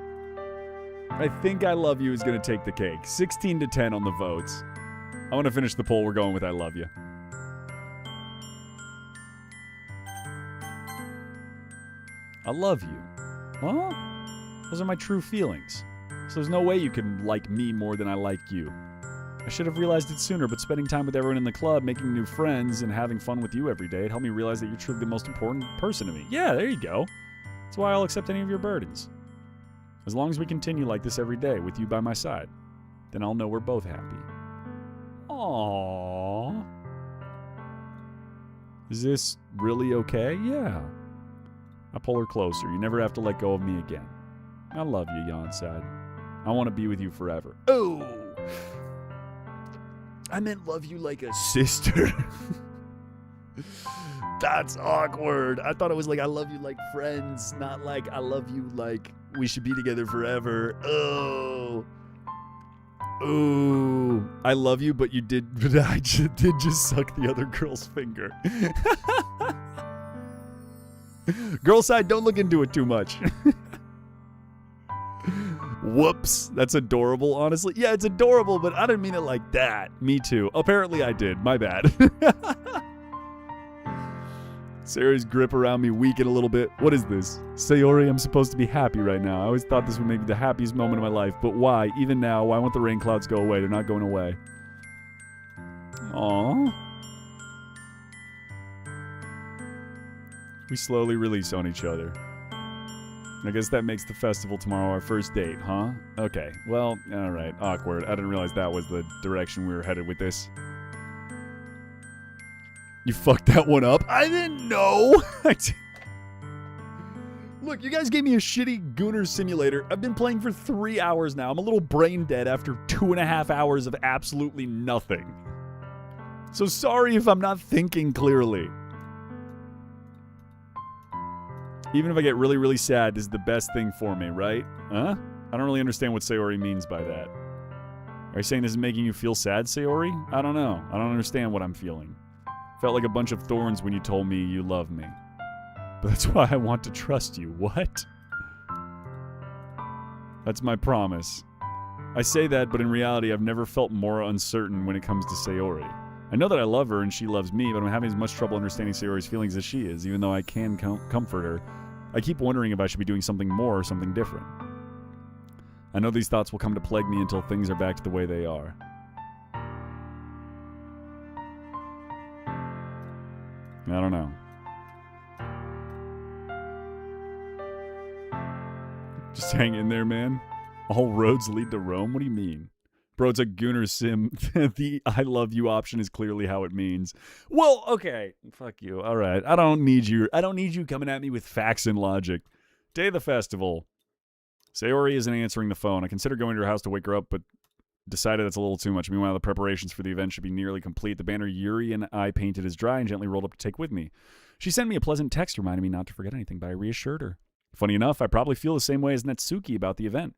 I think I love you is going to take the cake. 16 to 10 on the votes. I want to finish the poll. We're going with I love you. I love you. Well, those are my true feelings. So there's no way you can like me more than I like you. I should have realized it sooner, but spending time with everyone in the club, making new friends, and having fun with you every day, it helped me realize that you're truly the most important person to me. Yeah, there you go. That's why I'll accept any of your burdens. As long as we continue like this every day, with you by my side, then I'll know we're both happy. Aww. Is this really okay? Yeah. I pull her closer. You never have to let go of me again. I love you, Yon sighed. I want to be with you forever. Oh! I meant love you like a sister. That's awkward. I thought it was like I love you like friends, not like I love you like we should be together forever. Oh. Ooh. I love you, but I did just suck the other girl's finger. Girl side, don't look into it too much. Whoops. That's adorable, honestly. Yeah, it's adorable, but I didn't mean it like that. Me too. Apparently I did. My bad. Sayori's grip around me weakened a little bit. What is this? Sayori, I'm supposed to be happy right now. I always thought this would make me the happiest moment of my life, but why? Even now, why won't the rain clouds go away? They're not going away. Aww. We slowly release on each other. I guess that makes the festival tomorrow our first date, huh? Okay, well, alright, awkward. I didn't realize that was the direction we were headed with this. You fucked that one up? I didn't know! Look, you guys gave me a shitty Gooner simulator. I've been playing for 3 hours now. I'm a little brain dead after 2.5 hours of absolutely nothing. So sorry if I'm not thinking clearly. Even if I get really, really sad, this is the best thing for me, right? Huh? I don't really understand what Sayori means by that. Are you saying this is making you feel sad, Sayori? I don't know. I don't understand what I'm feeling. Felt like a bunch of thorns when you told me you love me. But that's why I want to trust you. What? That's my promise. I say that, but in reality, I've never felt more uncertain when it comes to Sayori. I know that I love her and she loves me, but I'm having as much trouble understanding Sayori's feelings as she is, even though I can comfort her. I keep wondering if I should be doing something more or something different. I know these thoughts will come to plague me until things are back to the way they are. I don't know. Just hang in there, man. All roads lead to Rome? What do you mean? Bro, it's a Gooner sim. The I love you option is clearly how it means. Well, okay. Fuck you. All right. I don't need you coming at me with facts and logic. Day of the festival. Sayori isn't answering the phone. I consider going to her house to wake her up, but decided that's a little too much. Meanwhile, the preparations for the event should be nearly complete. The banner Yuri and I painted is dry and gently rolled up to take with me. She sent me a pleasant text reminding me not to forget anything, but I reassured her. Funny enough, I probably feel the same way as Natsuki about the event.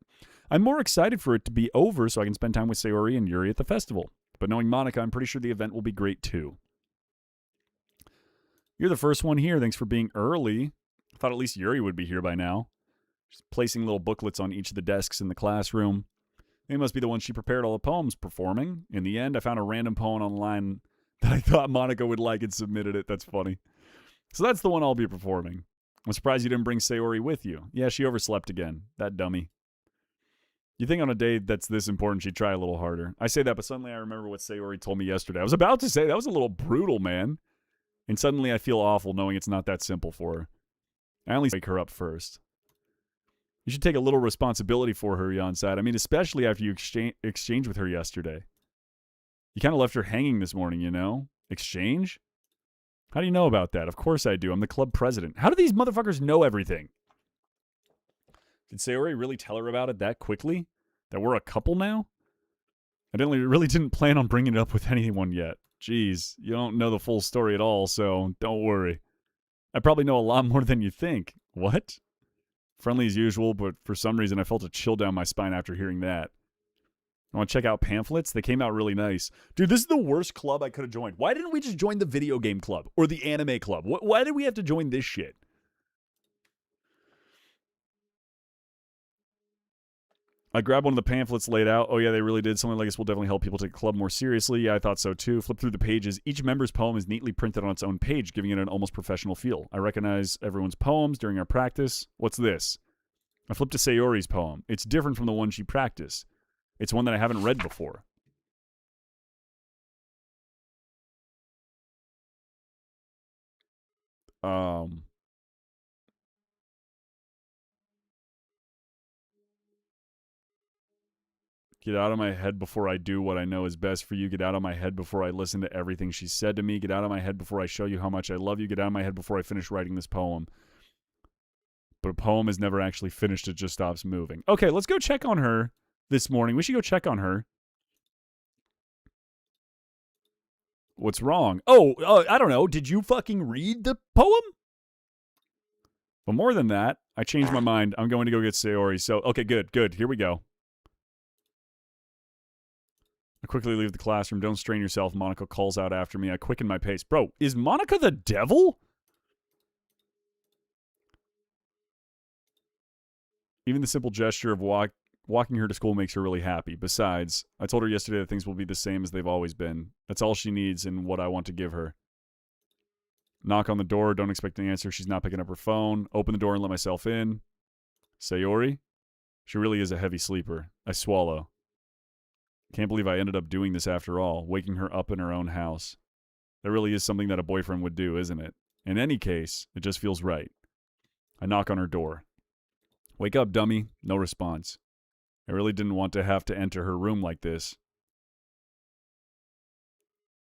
I'm more excited for it to be over so I can spend time with Sayori and Yuri at the festival. But knowing Monica, I'm pretty sure the event will be great too. You're the first one here. Thanks for being early. I thought at least Yuri would be here by now. She's placing little booklets on each of the desks in the classroom. They must be the ones she prepared all the poems performing. In the end, I found a random poem online that I thought Monica would like and submitted it. That's funny. So that's the one I'll be performing. I'm surprised you didn't bring Sayori with you. Yeah, she overslept again. That dummy. You think on a day that's this important, she'd try a little harder. I say that, but suddenly I remember what Sayori told me yesterday. I was about to say that was a little brutal, man. And suddenly I feel awful knowing it's not that simple for her. I only wake her up first. You should take a little responsibility for her, Jan said. I mean, especially after you exchanged with her yesterday. You kind of left her hanging this morning, you know? Exchange? How do you know about that? Of course I do. I'm the club president. How do these motherfuckers know everything? Did Sayori really tell her about it that quickly? That we're a couple now? I really didn't plan on bringing it up with anyone yet. Jeez, you don't know the full story at all, so don't worry. I probably know a lot more than you think. What? Friendly as usual, but for some reason I felt a chill down my spine after hearing that. I want to check out pamphlets? They came out really nice. Dude, this is the worst club I could have joined. Why didn't we just join the video game club or the anime club? Why did we have to join this shit? I grabbed one of the pamphlets laid out. Oh, yeah, they really did. Something like this will definitely help people take the club more seriously. Yeah, I thought so, too. Flip through the pages. Each member's poem is neatly printed on its own page, giving it an almost professional feel. I recognize everyone's poems during our practice. What's this? I flipped to Sayori's poem. It's different from the one she practiced. It's one that I haven't read before. Get out of my head before I do what I know is best for you. Get out of my head before I listen to everything she said to me. Get out of my head before I show you how much I love you. Get out of my head before I finish writing this poem. But a poem is never actually finished. It just stops moving. Okay, let's go check on her this morning. We should go check on her. What's wrong? Oh, I don't know. Did you fucking read the poem? But more than that, I changed my mind. I'm going to go get Sayori. So, okay, good. Here we go. I quickly leave the classroom. Don't strain yourself. Monica calls out after me. I quicken my pace. Bro, is Monica the devil? Even the simple gesture of walking her to school makes her really happy. Besides, I told her yesterday that things will be the same as they've always been. That's all she needs and what I want to give her. Knock on the door. Don't expect an answer. She's not picking up her phone. Open the door and let myself in. Sayori? She really is a heavy sleeper. I swallow. Can't believe I ended up doing this after all, waking her up in her own house. That really is something that a boyfriend would do, isn't it? In any case, it just feels right. I knock on her door. Wake up, dummy. No response. I really didn't want to have to enter her room like this.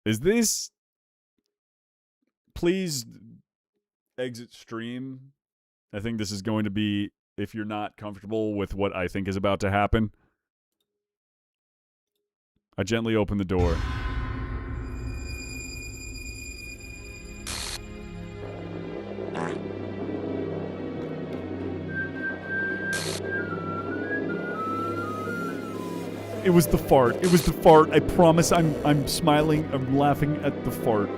Is this... Please exit stream. I think this is going to be, if you're not comfortable with what I think is about to happen. I gently open the door. It was the fart. It was the fart. I promise I'm smiling. I'm laughing at the fart.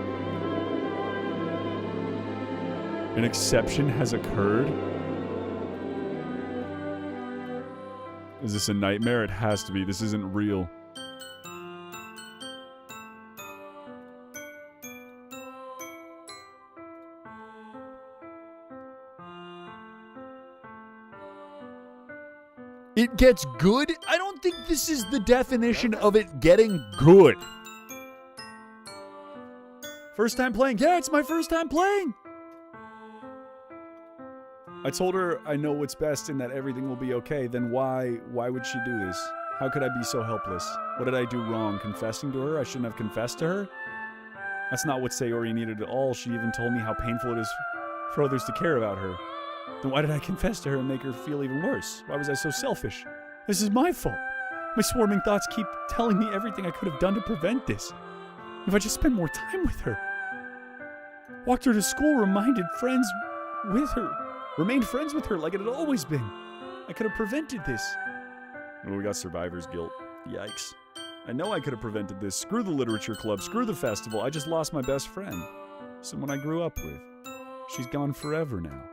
An exception has occurred? Is this a nightmare? It has to be. This isn't real. It gets good? I don't think this is the definition of it getting good. First time playing. Yeah, it's my first time playing. I told her I know what's best and that everything will be okay. Then why would she do this? How could I be so helpless? What did I do wrong? Confessing to her? I shouldn't have confessed to her? That's not what Sayori needed at all. She even told me how painful it is for others to care about her. Then why did I confess to her and make her feel even worse? Why was I so selfish? This is my fault. My swarming thoughts keep telling me everything I could have done to prevent this. If I just spent more time with her. Walked her to school, remained friends with her like it had always been. I could have prevented this. Oh, we got survivor's guilt. Yikes. I know I could have prevented this. Screw the literature club. Screw the festival. I just lost my best friend. Someone I grew up with. She's gone forever now.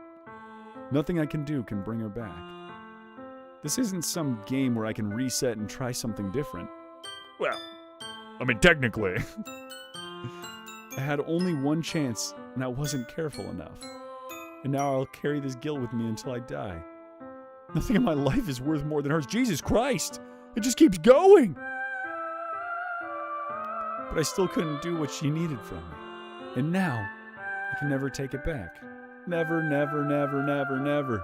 Nothing I can do can bring her back. This isn't some game where I can reset and try something different. Well, I mean, technically. I had only one chance, and I wasn't careful enough. And now I'll carry this guilt with me until I die. Nothing in my life is worth more than hers. Jesus Christ! It just keeps going! But I still couldn't do what she needed from me. And now, I can never take it back. Never, never, never, never, never.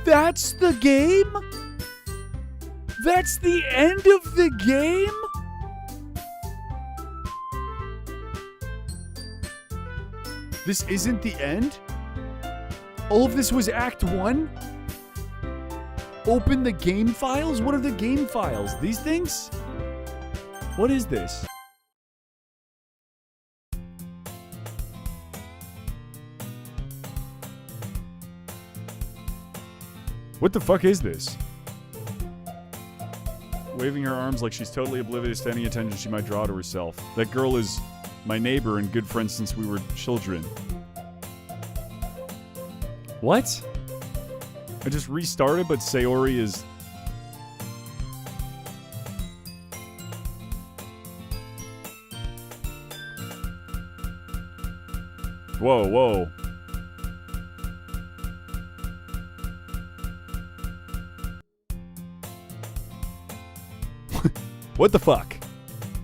That's the game? That's the end of the game? This isn't the end? All of this was Act 1? Open the game files? What are the game files? These things? What is this? What the fuck is this? Waving her arms like she's totally oblivious to any attention she might draw to herself. That girl is my neighbor and good friend since we were children. What? I just restarted, but Sayori is... Whoa, whoa. What the fuck?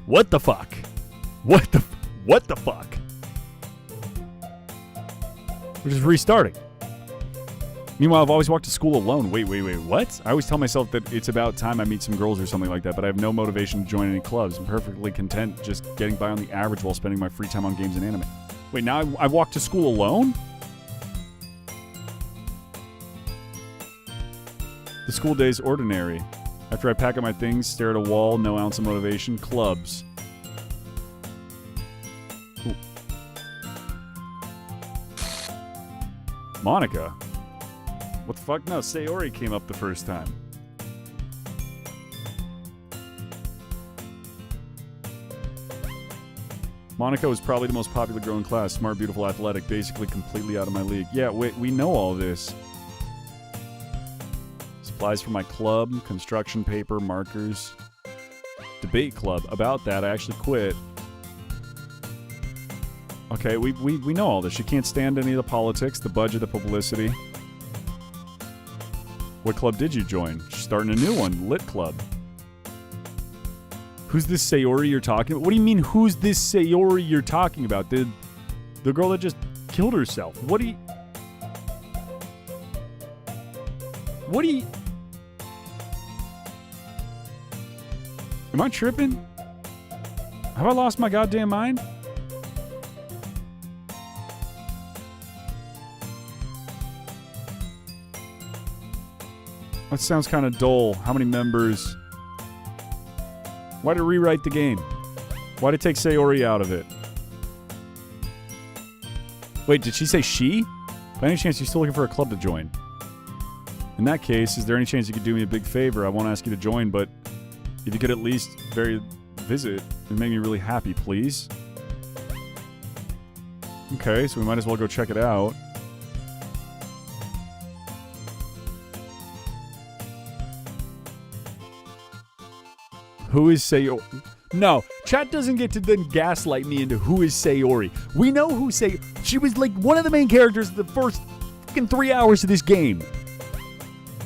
What the fuck? What the fuck? We're just restarting. Meanwhile, I've always walked to school alone. Wait, what? I always tell myself that it's about time I meet some girls or something like that, but I have no motivation to join any clubs. I'm perfectly content just getting by on the average while spending my free time on games and anime. Wait, now I walk to school alone? The school day's ordinary. After I pack up my things, stare at a wall, no ounce of motivation, clubs. Ooh. Monica? What the fuck? No, Sayori came up the first time. Monica was probably the most popular girl in class. Smart, beautiful, athletic, basically completely out of my league. Yeah, wait, we know all this. Supplies for my club, construction paper, markers. Debate club. About that, I actually quit. Okay, we know all this. She can't stand any of the politics, the budget, the publicity. What club did you join? She's starting a new one, Lit Club. Who's this Sayori you're talking about? What do you mean, who's this Sayori you're talking about? The girl that just killed herself. What do you... Am I tripping? Have I lost my goddamn mind? That sounds kind of dull. How many members? Why'd it rewrite the game? Why'd it take Sayori out of it? Wait, did she say she? By any chance, you're still looking for a club to join? In that case, is there any chance you could do me a big favor? I won't ask you to join, but if you could at least visit and make me really happy, please. Okay, so we might as well go check it out. Who is Sayori? No, chat doesn't get to then gaslight me into who is Sayori. We know who she was like one of the main characters the first fucking 3 hours of this game.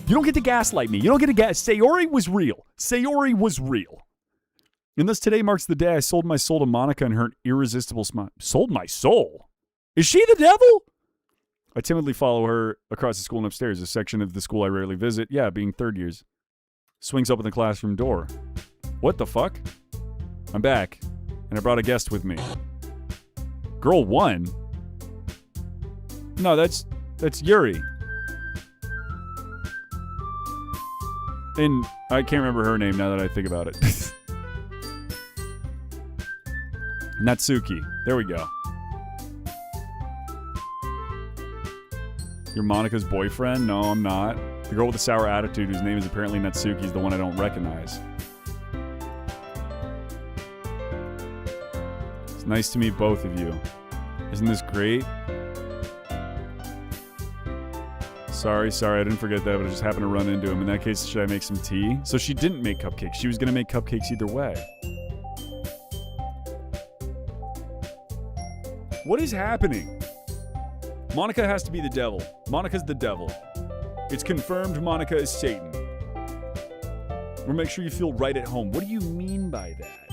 You don't get to gaslight me. You don't get to Sayori was real. Sayori was real. And thus today marks the day I sold my soul to Monica and her irresistible smile. Sold my soul? Is she the devil? I timidly follow her across the school and upstairs, a section of the school I rarely visit. Yeah, being third years. Swings open the classroom door. What the fuck? I'm back, and I brought a guest with me. Girl 1? No, that's Yuri. And I can't remember her name now that I think about it. Natsuki. There we go. You're Monika's boyfriend? No, I'm not. The girl with the sour attitude whose name is apparently Natsuki is the one I don't recognize. It's nice to meet both of you. Isn't this great? Sorry, I didn't forget that, but I just happened to run into him. In that case, should I make some tea? So she didn't make cupcakes. She was going to make cupcakes either way. What is happening? Monika has to be the devil. Monika's the devil. It's confirmed Monika is Satan. Or make sure you feel right at home. What do you mean by that?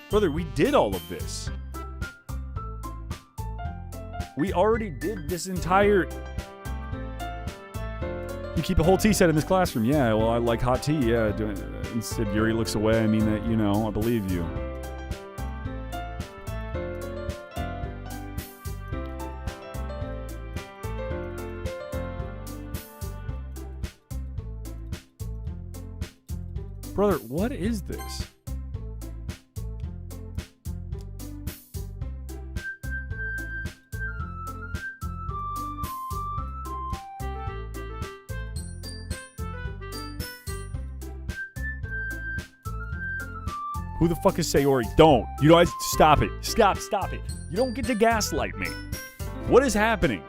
Brother, we did all of this. We already did this entire... You keep a whole tea set in this classroom. Yeah, well, I like hot tea. Yeah, instead Yuri looks away. I mean that, you know, I believe you. Brother, what is this? Who the fuck is Sayori? Don't. You know, stop it. Stop it. You don't get to gaslight me. What is happening?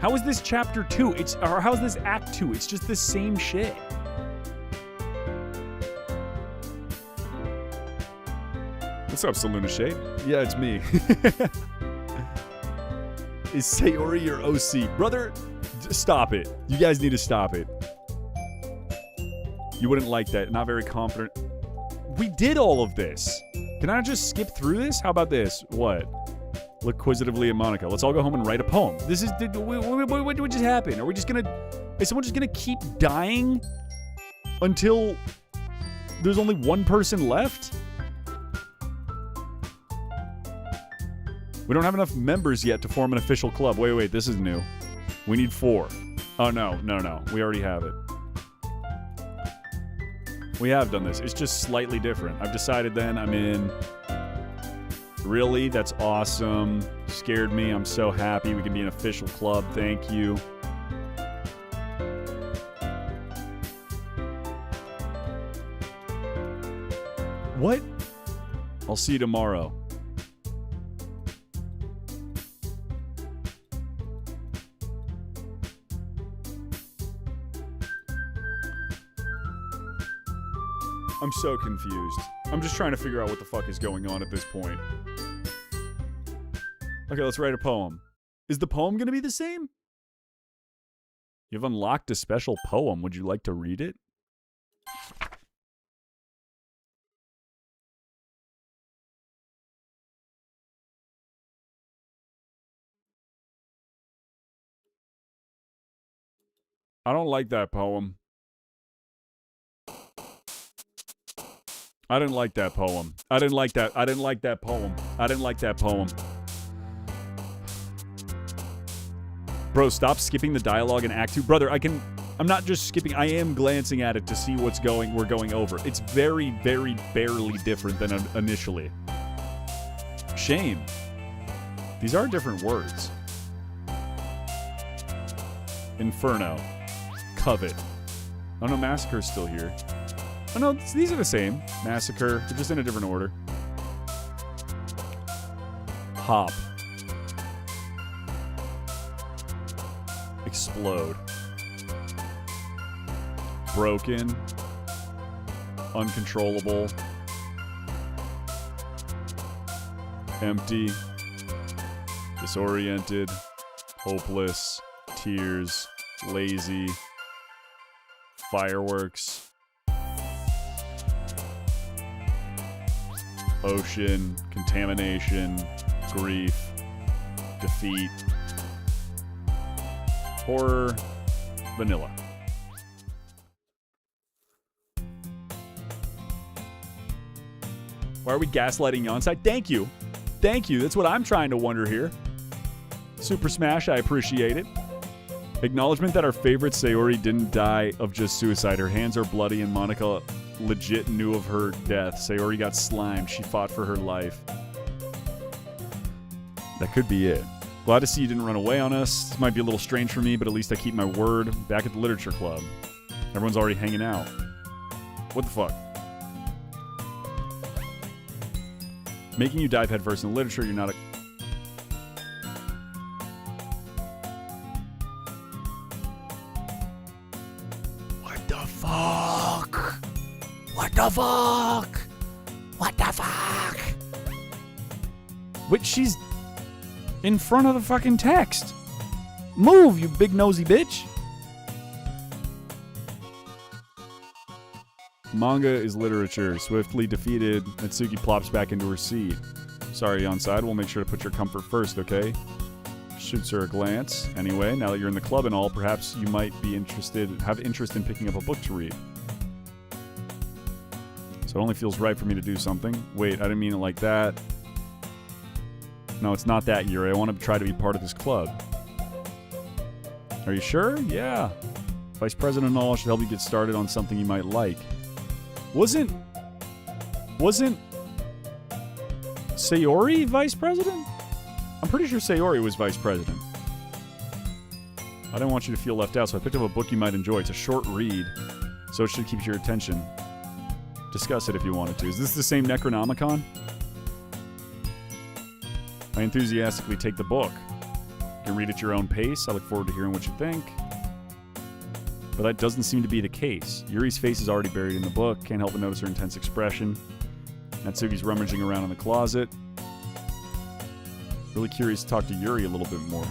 How is this chapter 2? Or how is this act 2? It's just the same shit. What's up, Saluna Shade? Yeah, it's me. Is Sayori your OC? Brother, stop it. You guys need to stop it. You wouldn't like that. Not very confident. We did all of this. Can I just skip through this? How about this? What? Look inquisitively at Monika. Let's all go home and write a poem. This is... What just happened? Are we just gonna... Is someone just gonna keep dying until there's only one person left? We don't have enough members yet to form an official club. Wait, this is new. We need 4. Oh, no. We already have it. We have done this. It's just slightly different. I've decided then I'm in. Really? That's awesome. Scared me. I'm so happy. We can be an official club. Thank you. What? I'll see you tomorrow. I'm so confused. I'm just trying to figure out what the fuck is going on at this point. Okay, let's write a poem. Is the poem going to be the same? You've unlocked a special poem. Would you like to read it? I don't like that poem. I didn't like that poem. I didn't like that poem. Bro, stop skipping the dialogue in Act 2. Brother, I'm not just skipping. I am glancing at it to see we're going over. It's very, very barely different than initially. Shame. These are different words. Inferno. Covet. Oh no, Massacre's still here. Oh no, these are the same. Massacre, they're just in a different order. Hop. Explode. Broken. Uncontrollable. Empty. Disoriented. Hopeless. Tears. Lazy. Fireworks. Ocean, contamination, grief, defeat, horror, vanilla. Why are we gaslighting Yonside? Thank you. That's what I'm trying to wonder here. Super Smash, I appreciate it. Acknowledgement that our favorite Sayori didn't die of just suicide. Her hands are bloody and Monica legit knew of her death. Sayori got slimed. She fought for her life. That could be it. Glad to see you didn't run away on us. This might be a little strange for me, but at least I keep my word. Back at the literature club. Everyone's already hanging out. What the fuck? Making you dive headfirst in literature, you're not a... What the fuck? What the fuck? What the fuck? Wait, she's in front of the fucking text. Move, you big nosy bitch. Manga is literature. Swiftly defeated, Natsuki plops back into her seat. Sorry, on side. We'll make sure to put your comfort first, okay? Shoots her a glance. Anyway, now that you're in the club and all, perhaps you might be have interest in picking up a book to read. So it only feels right for me to do something. Wait, I didn't mean it like that. No, it's not that, Yuri. I want to try to be part of this club. Are you sure? Yeah. Vice President and all should help you get started on something you might like. Wasn't Sayori vice president? I'm pretty sure Sayori was vice president. I didn't want you to feel left out, so I picked up a book you might enjoy. It's a short read, so it should keep your attention. Discuss it if you wanted to. Is this the same Necronomicon? I enthusiastically take the book. You can read at your own pace. I look forward to hearing what you think. But that doesn't seem to be the case. Yuri's face is already buried in the book. Can't help but notice her intense expression. Natsuki's rummaging around in the closet. Really curious to talk to Yuri a little bit more.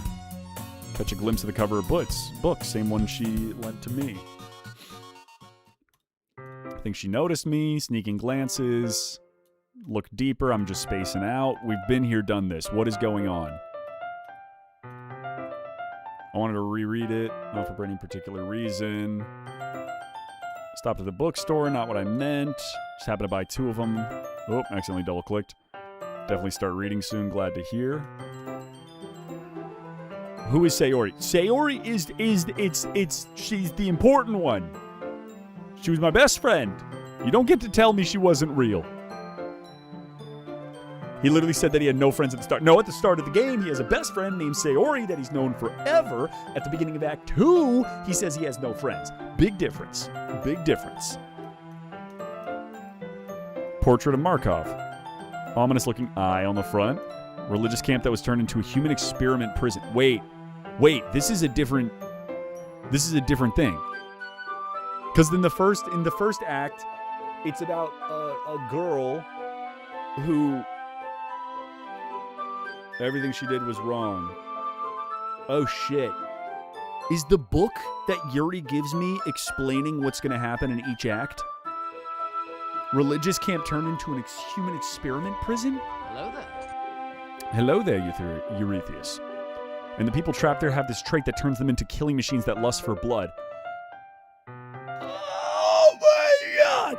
Catch a glimpse of the cover of book, same one she lent to me. I think she noticed me, sneaking glances. Look deeper, I'm just spacing out. We've been here, done this. What is going on? I wanted to reread it, not for any particular reason. Stopped at the bookstore, not what I meant. Just happened to buy 2 of them. Oh, accidentally double-clicked. Definitely start reading soon, glad to hear. Who is Sayori? Sayori she's the important one. She was my best friend. You don't get to tell me she wasn't real. He literally said that he had no friends at the start. No, at the start of the game, he has a best friend named Sayori that he's known forever. At the beginning of Act 2, he says he has no friends. Big difference. Big difference. Portrait of Markov. Ominous-looking eye on the front. Religious camp that was turned into a human experiment prison. Wait. This is a different thing. Because in the first act, it's about a girl who... everything she did was wrong. Oh, shit. Is the book that Yuri gives me explaining what's going to happen in each act? Religious camp turned into a human experiment prison? Hello there, Eurytheus. And the people trapped there have this trait that turns them into killing machines that lust for blood. Oh my god!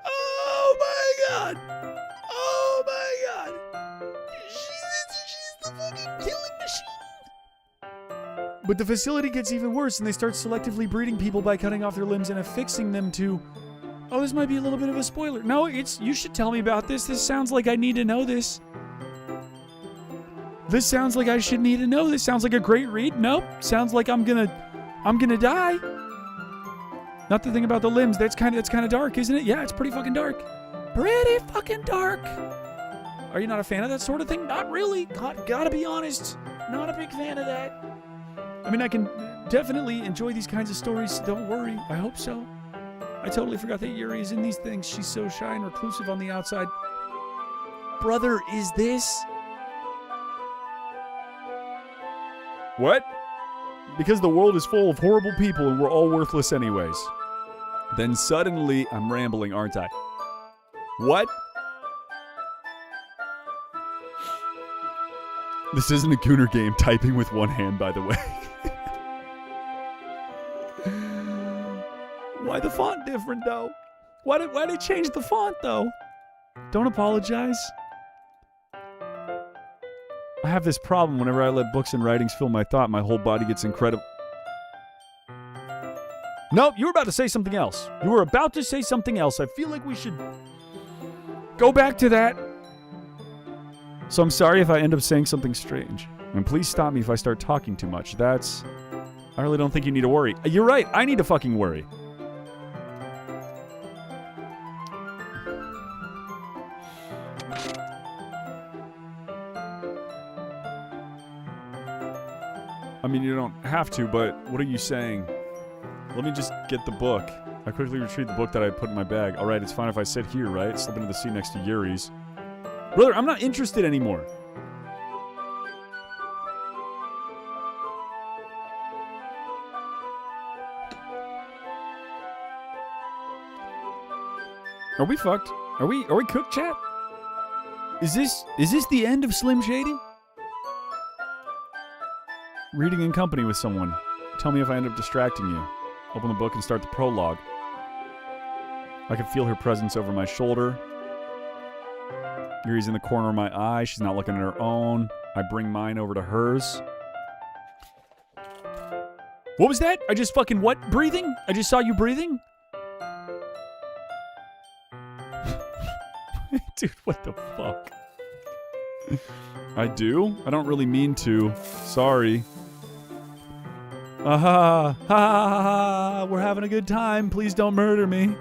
Oh my god! Oh my god! She's the fucking killing machine! But the facility gets even worse, and they start selectively breeding people by cutting off their limbs and affixing them to... Oh, this might be a little bit of a spoiler. No, you should tell me about this. This sounds like I need to know this. This sounds like I should need to know. This sounds like a great read. Nope. Sounds like I'm gonna die. Not the thing about the limbs. That's kind of dark, isn't it? Yeah, it's pretty fucking dark. Pretty fucking dark. Are you not a fan of that sort of thing? Not really. Gotta be honest. Not a big fan of that. I mean, I can definitely enjoy these kinds of stories. Don't worry. I hope so. I totally forgot that Yuri is in these things. She's so shy and reclusive on the outside. Brother, is this... What? Because the world is full of horrible people and we're all worthless anyways. Then suddenly, I'm rambling, aren't I? What? This isn't a Gooner game, typing with one hand, by the way. Why the font different, though? Why did they change the font, though? Don't apologize. I have this problem whenever I let books and writings fill my thought. My whole body gets incredible. Nope, you were about to say something else. You were about to say something else. I feel like we should go back to that. So I'm sorry if I end up saying something strange. And please stop me if I start talking too much. I really don't think you need to worry. You're right. I need to fucking worry. I mean, you don't have to, but what are you saying? Let me just get the book. I quickly retrieved the book that I put in my bag. All right, it's fine if I sit here, right? Slip into the seat next to Yuri's. Brother, I'm not interested anymore. Are we fucked? Are we cooked, chat? Is this the end of Slim Shady? Reading in company with someone. Tell me if I end up distracting you. Open the book and start the prologue. I can feel her presence over my shoulder. Yuri's in the corner of my eye. She's not looking at her own. I bring mine over to hers. What was that? I just fucking what? Breathing? I just saw you breathing? Dude, what the fuck? I do? I don't really mean to. Sorry. Ha ha ha! We're having a good time. Please don't murder me.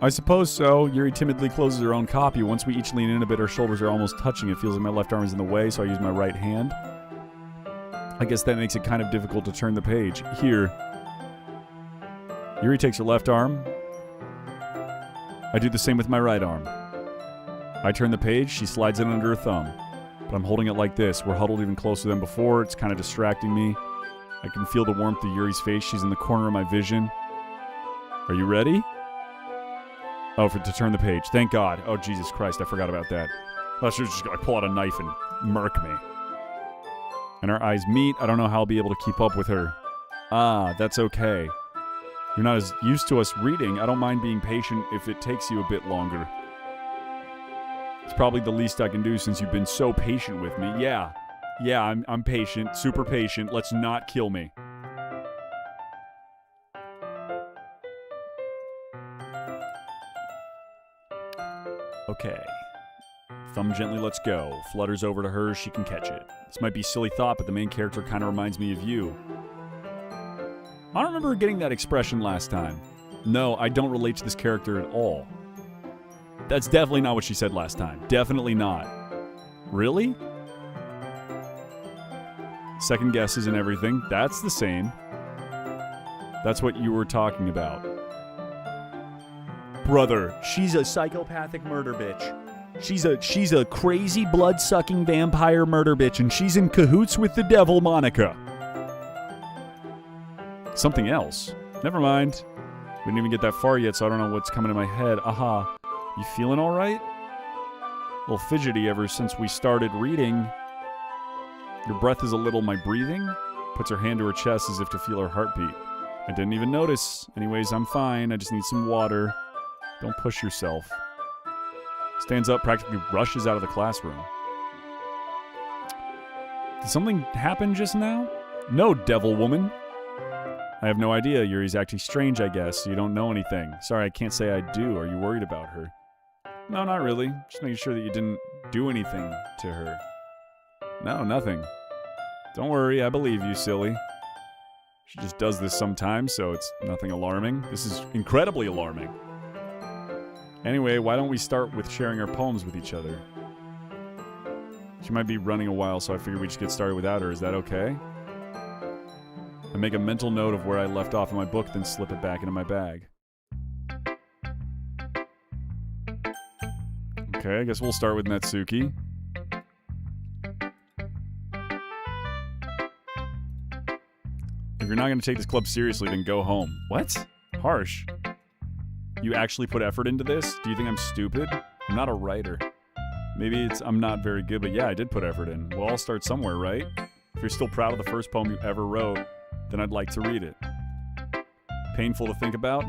I suppose so. Yuri timidly closes her own copy. Once we each lean in a bit, our shoulders are almost touching. It feels like my left arm is in the way, so I use my right hand. I guess that makes it kind of difficult to turn the page. Here. Yuri takes her left arm. I do the same with my right arm. I turn the page. She slides it under her thumb. But I'm holding it like this. We're huddled even closer than before. It's kind of distracting me. I can feel the warmth of Yuri's face. She's in the corner of my vision. Are you ready? Oh, to turn the page. Thank God. Oh, Jesus Christ. I forgot about that. I thought she was just going to pull out a knife and murk me. And our eyes meet. I don't know how I'll be able to keep up with her. Ah, that's okay. You're not as used to us reading. I don't mind being patient if it takes you a bit longer. It's probably the least I can do since you've been so patient with me. Yeah, I'm patient. Super patient. Let's not kill me. Okay. Thumb gently lets go. Flutters over to her. She can catch it. This might be a silly thought, but the main character kind of reminds me of you. I don't remember getting that expression last time. No, I don't relate to this character at all. That's definitely not what she said last time. Definitely not. Really? Second guesses and everything. That's the same. That's what you were talking about. Brother, she's a psychopathic murder bitch. She's a crazy blood-sucking vampire murder bitch, and she's in cahoots with the devil, Monica. Something else. Never mind. We didn't even get that far yet, so I don't know what's coming in my head. Aha. You feeling all right? A little fidgety ever since we started reading. Your breath is a little my breathing. Puts her hand to her chest as if to feel her heartbeat. I didn't even notice. Anyways, I'm fine. I just need some water. Don't push yourself. Stands up, practically rushes out of the classroom. Did something happen just now? No, devil woman. I have no idea. Yuri's acting strange, I guess. You don't know anything. Sorry, I can't say I do. Are you worried about her? No, not really. Just making sure that you didn't do anything to her. No, nothing. Don't worry, I believe you, silly. She just does this sometimes, so it's nothing alarming. This is incredibly alarming. Anyway, why don't we start with sharing our poems with each other? She might be running a while, so I figured we just get started without her. Is that okay? I make a mental note of where I left off in my book, then slip it back into my bag. Okay, I guess we'll start with Natsuki. If you're not going to take this club seriously, then go home. What? Harsh. You actually put effort into this? Do you think I'm stupid? I'm not a writer. Maybe it's I'm not very good, but yeah, I did put effort in. We'll all start somewhere, right? If you're still proud of the first poem you ever wrote, then I'd like to read it. Painful to think about?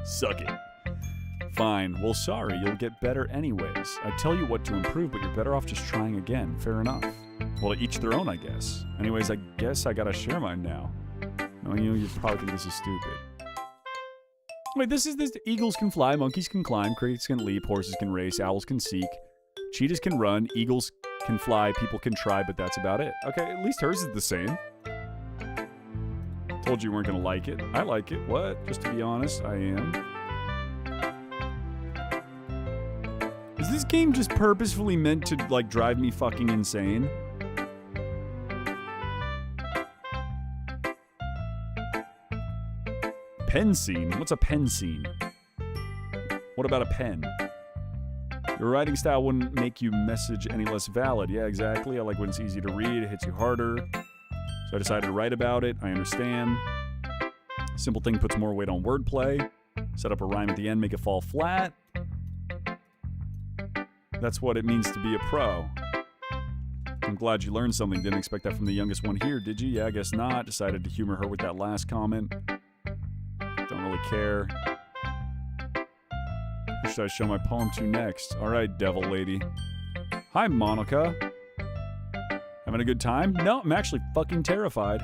Suck it. Fine. Well, sorry. You'll get better anyways. I tell you what to improve, but you're better off just trying again. Fair enough. Well, to each their own, I guess. Anyways, I guess I gotta share mine now. Knowing you probably think this is stupid. Wait, this. Eagles can fly, monkeys can climb, crickets can leap, horses can race, owls can seek, cheetahs can run, eagles can fly, people can try, but that's about it. Okay, at least hers is the same. Told you weren't gonna like it. I like it. What? Just to be honest, I am. Is this game just purposefully meant to, like, drive me fucking insane? Pen scene? What's a pen scene? What about a pen? Your writing style wouldn't make you message any less valid. Yeah, exactly. I like when it's easy to read. It hits you harder. So I decided to write about it. I understand. Simple thing puts more weight on wordplay. Set up a rhyme at the end, make it fall flat. That's what it means to be a pro. I'm glad you learned something. Didn't expect that from the youngest one here, did you? Yeah, I guess not. Decided to humor her with that last comment. Don't really care. Who should I show my poem to next? Alright, devil lady. Hi, Monica. Having a good time? No, I'm actually fucking terrified.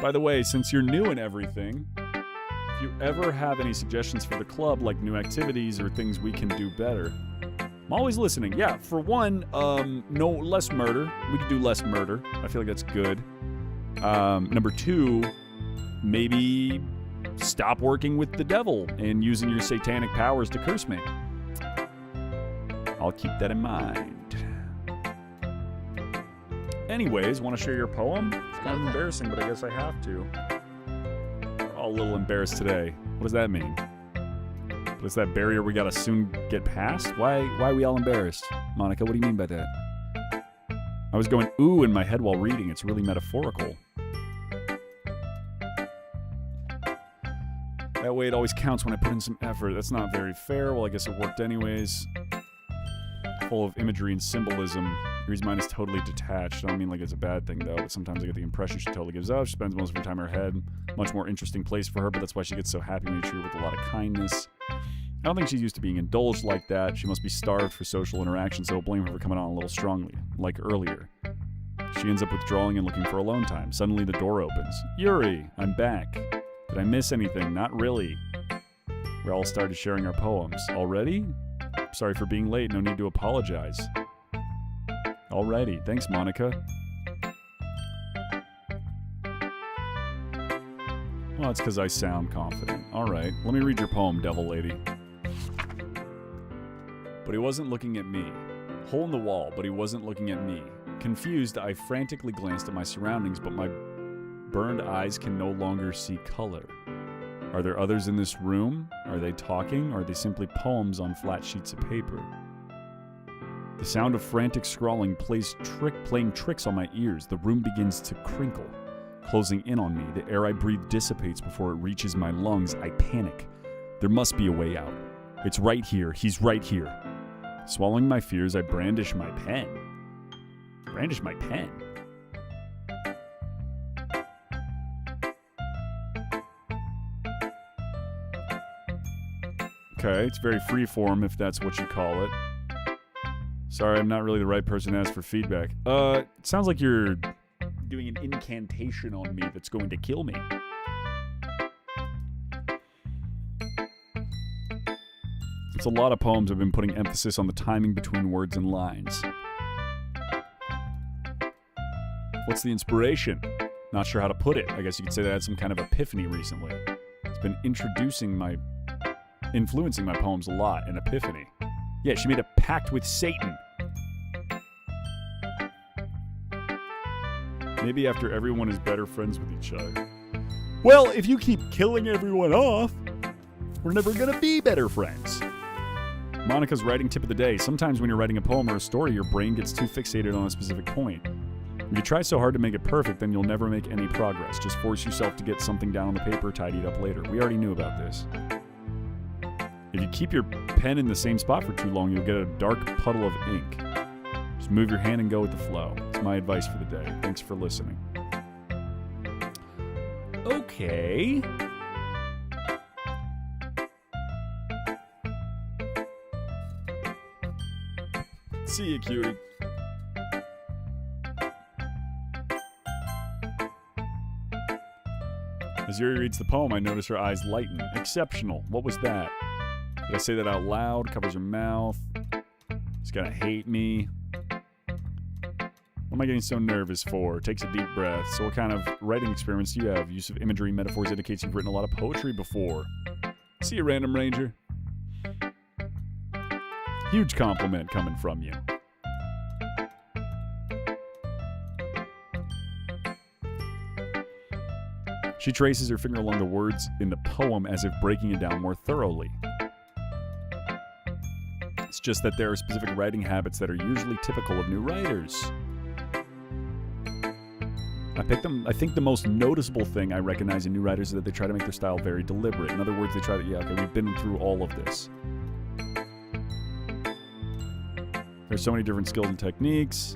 By the way, since you're new and everything, if you ever have any suggestions for the club, like new activities or things we can do better, I'm always listening. Yeah, for one, no less murder. We could do less murder. I feel like that's good. Number two, maybe stop working with the devil and using your satanic powers to curse me. I'll keep that in mind. Anyways, want to share your poem? It's kind of embarrassing, but I guess I have to. We're all a little embarrassed today. What does that mean? What's that barrier we gotta soon get past? Why are we all embarrassed? Monica, what do you mean by that? I was going ooh in my head while reading. It's really metaphorical. That way it always counts when I put in some effort. That's not very fair. Well, I guess it worked anyways. Full of imagery and symbolism. Yuri's mind is totally detached. I don't mean like it's a bad thing, though, but sometimes I get the impression she totally gives up. She spends most of her time in her head. Much more interesting place for her, but that's why she gets so happy when you treat her with a lot of kindness. I don't think she's used to being indulged like that. She must be starved for social interaction, so I'll blame her for coming on a little strongly, like earlier. She ends up withdrawing and looking for alone time. Suddenly the door opens. Yuri, I'm back. Did I miss anything? Not really. We all started sharing our poems. Already? Sorry for being late. No need to apologize. Alrighty. Thanks, Monica. Well, it's because I sound confident. Alright. Let me read your poem, devil lady. But he wasn't looking at me. Hole in the wall, but he wasn't looking at me. Confused, I frantically glanced at my surroundings, but my burned eyes can no longer see color. Are there others in this room? Are they talking? Or are they simply poems on flat sheets of paper? The sound of frantic scrawling playing tricks on my ears. The room begins to crinkle, closing in on me. The air I breathe dissipates before it reaches my lungs. I panic. There must be a way out. It's right here. He's right here. Swallowing my fears, I brandish my pen. Brandish my pen? Okay, it's very freeform if that's what you call it. Sorry, I'm not really the right person to ask for feedback. It sounds like you're doing an incantation on me that's going to kill me. It's a lot of poems have been putting emphasis on the timing between words and lines. What's the inspiration? Not sure how to put it. I guess you could say that I had some kind of epiphany recently. It's been influencing my poems a lot, an epiphany. Yeah, she made a pact with Satan. Maybe after everyone is better friends with each other. Well, if you keep killing everyone off, we're never gonna be better friends. Monica's writing tip of the day. Sometimes when you're writing a poem or a story, your brain gets too fixated on a specific point. If you try so hard to make it perfect, then you'll never make any progress. Just force yourself to get something down on the paper, tidied up later. We already knew about this. If you keep your pen in the same spot for too long, you'll get a dark puddle of ink. Just move your hand and go with the flow. It's my advice for the day. Thanks for listening. Okay. See you, cutie. As Yuri reads the poem, I notice her eyes lighten. Exceptional. What was that? Did I say that out loud? Covers her mouth. She's gonna hate me. What am I getting so nervous for? Takes a deep breath. So what kind of writing experiments do you have? Use of imagery, metaphors indicates you've written a lot of poetry before. See you, random ranger. Huge compliment coming from you. She traces her finger along the words in the poem as if breaking it down more thoroughly. It's just that there are specific writing habits that are usually typical of new writers. I think the most noticeable thing I recognize in new writers is that they try to make their style very deliberate. In other words, they try to, yeah, okay, we've been through all of this. There's so many different skills and techniques.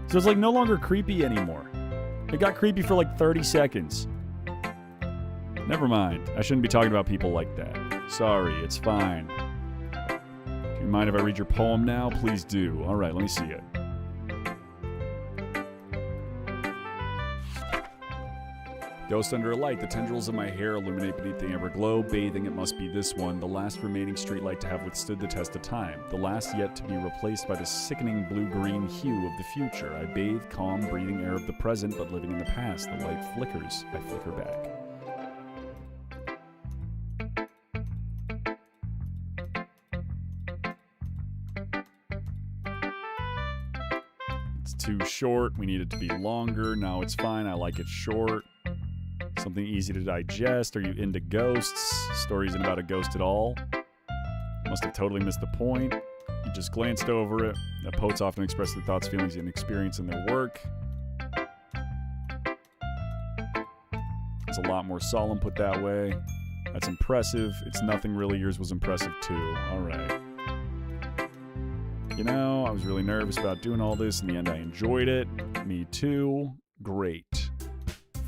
So it's like no longer creepy anymore. It got creepy for like 30 seconds. Never mind. I shouldn't be talking about people like that. Sorry, it's fine. Do you mind if I read your poem now? Please do. All right, let me see it. Ghost under a light, the tendrils of my hair illuminate beneath the amber glow. Bathing, it must be this one, the last remaining streetlight to have withstood the test of time. The last yet to be replaced by the sickening blue-green hue of the future. I bathe, calm, breathing air of the present, but living in the past. The light flickers. I flicker back. It's too short. We need it to be longer. Now it's fine. I like it short. Something easy to digest. Are you into ghosts? Story isn't about a ghost at all. Must have totally missed the point. You just glanced over it. Poets often express their thoughts, feelings, and experience in their work. It's a lot more solemn put that way. That's impressive. It's nothing really. Yours was impressive too. All right. You know, I was really nervous about doing all this. In the end, I enjoyed it. Me too. Great.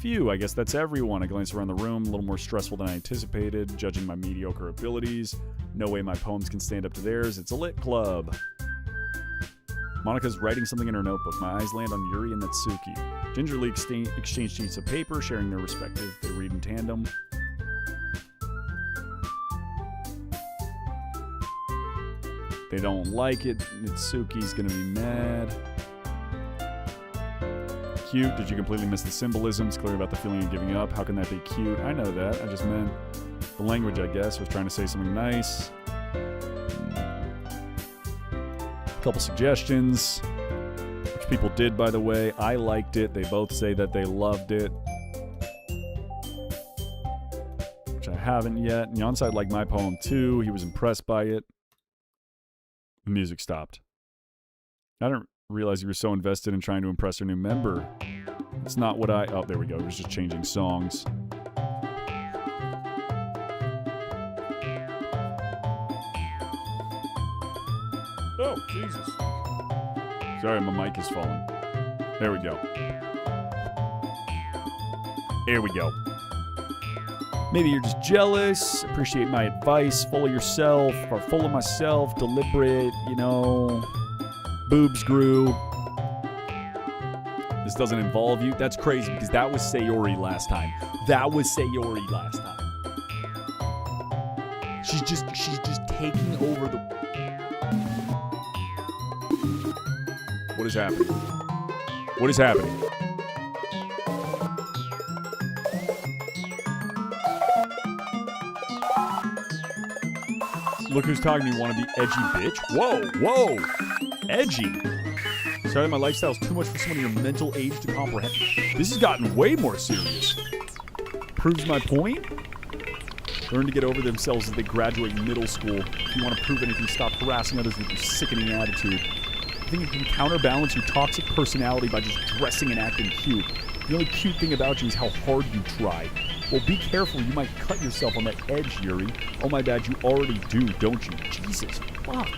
Phew, I guess that's everyone. I glance around the room, a little more stressful than I anticipated, judging my mediocre abilities. No way my poems can stand up to theirs. It's a lit club. Monika's writing something in her notebook. My eyes land on Yuri and Natsuki. Gingerly exchange sheets of paper, sharing their respective. They read in tandem. They don't like it. Natsuki's gonna be mad. Cute. Did you completely miss the symbolisms? Clear about the feeling of giving up. How can that be cute? I know that. I just meant the language, I guess. Was trying to say something nice. A couple suggestions. Which people did, by the way. I liked it. They both say that they loved it. Which I haven't yet. Yonside liked my poem too. He was impressed by it. The music stopped. I didn't realize you were so invested in trying to impress our new member. It's not what I... Oh, there we go. It was just changing songs. Oh, Jesus. Sorry, my mic is falling. There we go. There we go. Maybe you're just jealous, appreciate my advice, full of yourself, or full of myself, deliberate, you know... Boobs grew. This doesn't involve you. That's crazy because that was Sayori last time. That was Sayori last time. She's just taking over the... What is happening? What is happening? Look who's talking to me, wanna be edgy bitch? Whoa, whoa! Edgy. Sorry, my lifestyle is too much for someone your mental age to comprehend. This has gotten way more serious. Proves my point? Learn to get over themselves as they graduate middle school. If you want to prove anything, stop harassing others with your sickening attitude. You think you can counterbalance your toxic personality by just dressing and acting cute. The only cute thing about you is how hard you try. Well, be careful. You might cut yourself on that edge, Yuri. Oh my bad, you already do, don't you? Jesus, fuck.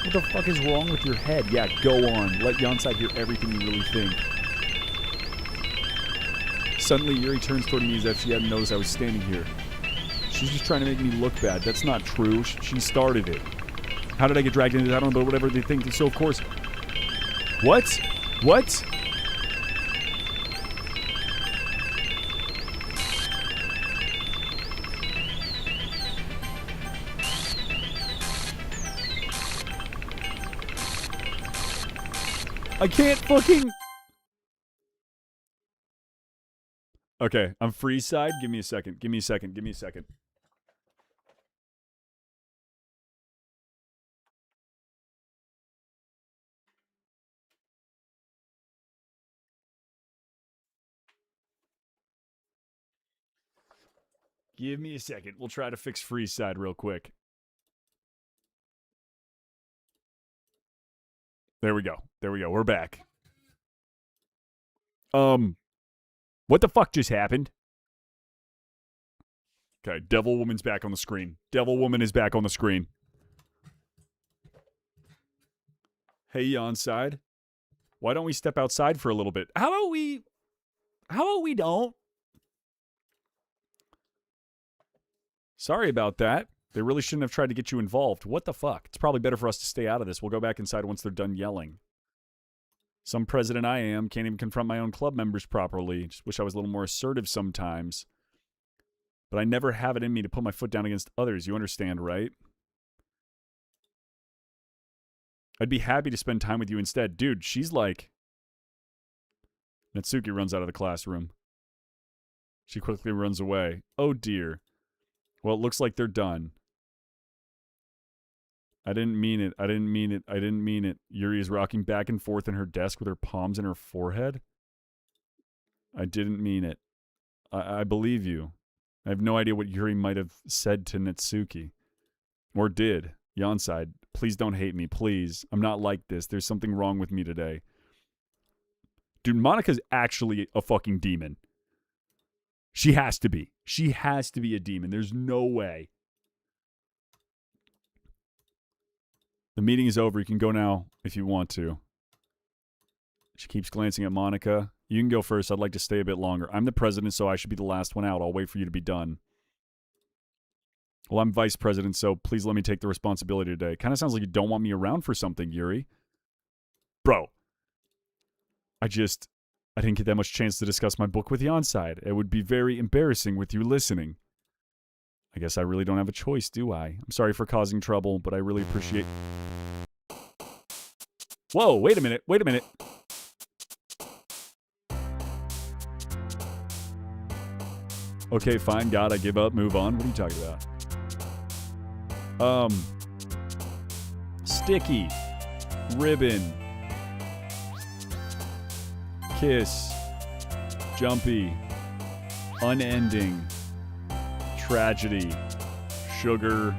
What the fuck is wrong with your head? Yeah, go on. Let Yonside hear everything you really think. Suddenly, Yuri turns toward me as if she hadn't noticed I was standing here. She's just trying to make me look bad. That's not true. She started it. How did I get dragged into this? I don't know, but whatever they think. So, of course. What? What? I can't fucking... Okay, I'm free side. Give me a second. Give me a second. Give me a second. Give me a second. We'll try to fix freeze side real quick. There we go. There we go. We're back. What the fuck just happened? Okay, Devil Woman's back on the screen. Devil Woman is back on the screen. Hey, on side. Why don't we step outside for a little bit? How about we don't? Sorry about that. They really shouldn't have tried to get you involved. What the fuck? It's probably better for us to stay out of this. We'll go back inside once they're done yelling. Some president I am can't even confront my own club members properly. Just wish I was a little more assertive sometimes. But I never have it in me to put my foot down against others. You understand, right? I'd be happy to spend time with you instead. Dude, she's like... Natsuki runs out of the classroom. She quickly runs away. Oh dear. Well, it looks like they're done. I didn't mean it. I didn't mean it. I didn't mean it. Yuri is rocking back and forth in her desk with her palms in her forehead. I didn't mean it. I believe you. I have no idea what Yuri might have said to Natsuki. Or did. Yonside, please don't hate me, please. I'm not like this. There's something wrong with me today. Dude, Monika's actually a fucking demon. She has to be. She has to be a demon. There's no way. The meeting is over. You can go now if you want to. She keeps glancing at Monika. You can go first. I'd like to stay a bit longer. I'm the president, so I should be the last one out. I'll wait for you to be done. Well, I'm vice president, so please let me take the responsibility today. Kind of sounds like you don't want me around for something, Yuri. Bro. I didn't get that much chance to discuss my book with Yonside. It would be very embarrassing with you listening. I guess I really don't have a choice, do I? I'm sorry for causing trouble, but I really appreciate... Whoa, wait a minute, wait a minute. Okay, fine, God, I give up, move on. What are you talking about? Sticky. Ribbon. Kiss. Jumpy. Unending. Tragedy. Sugar.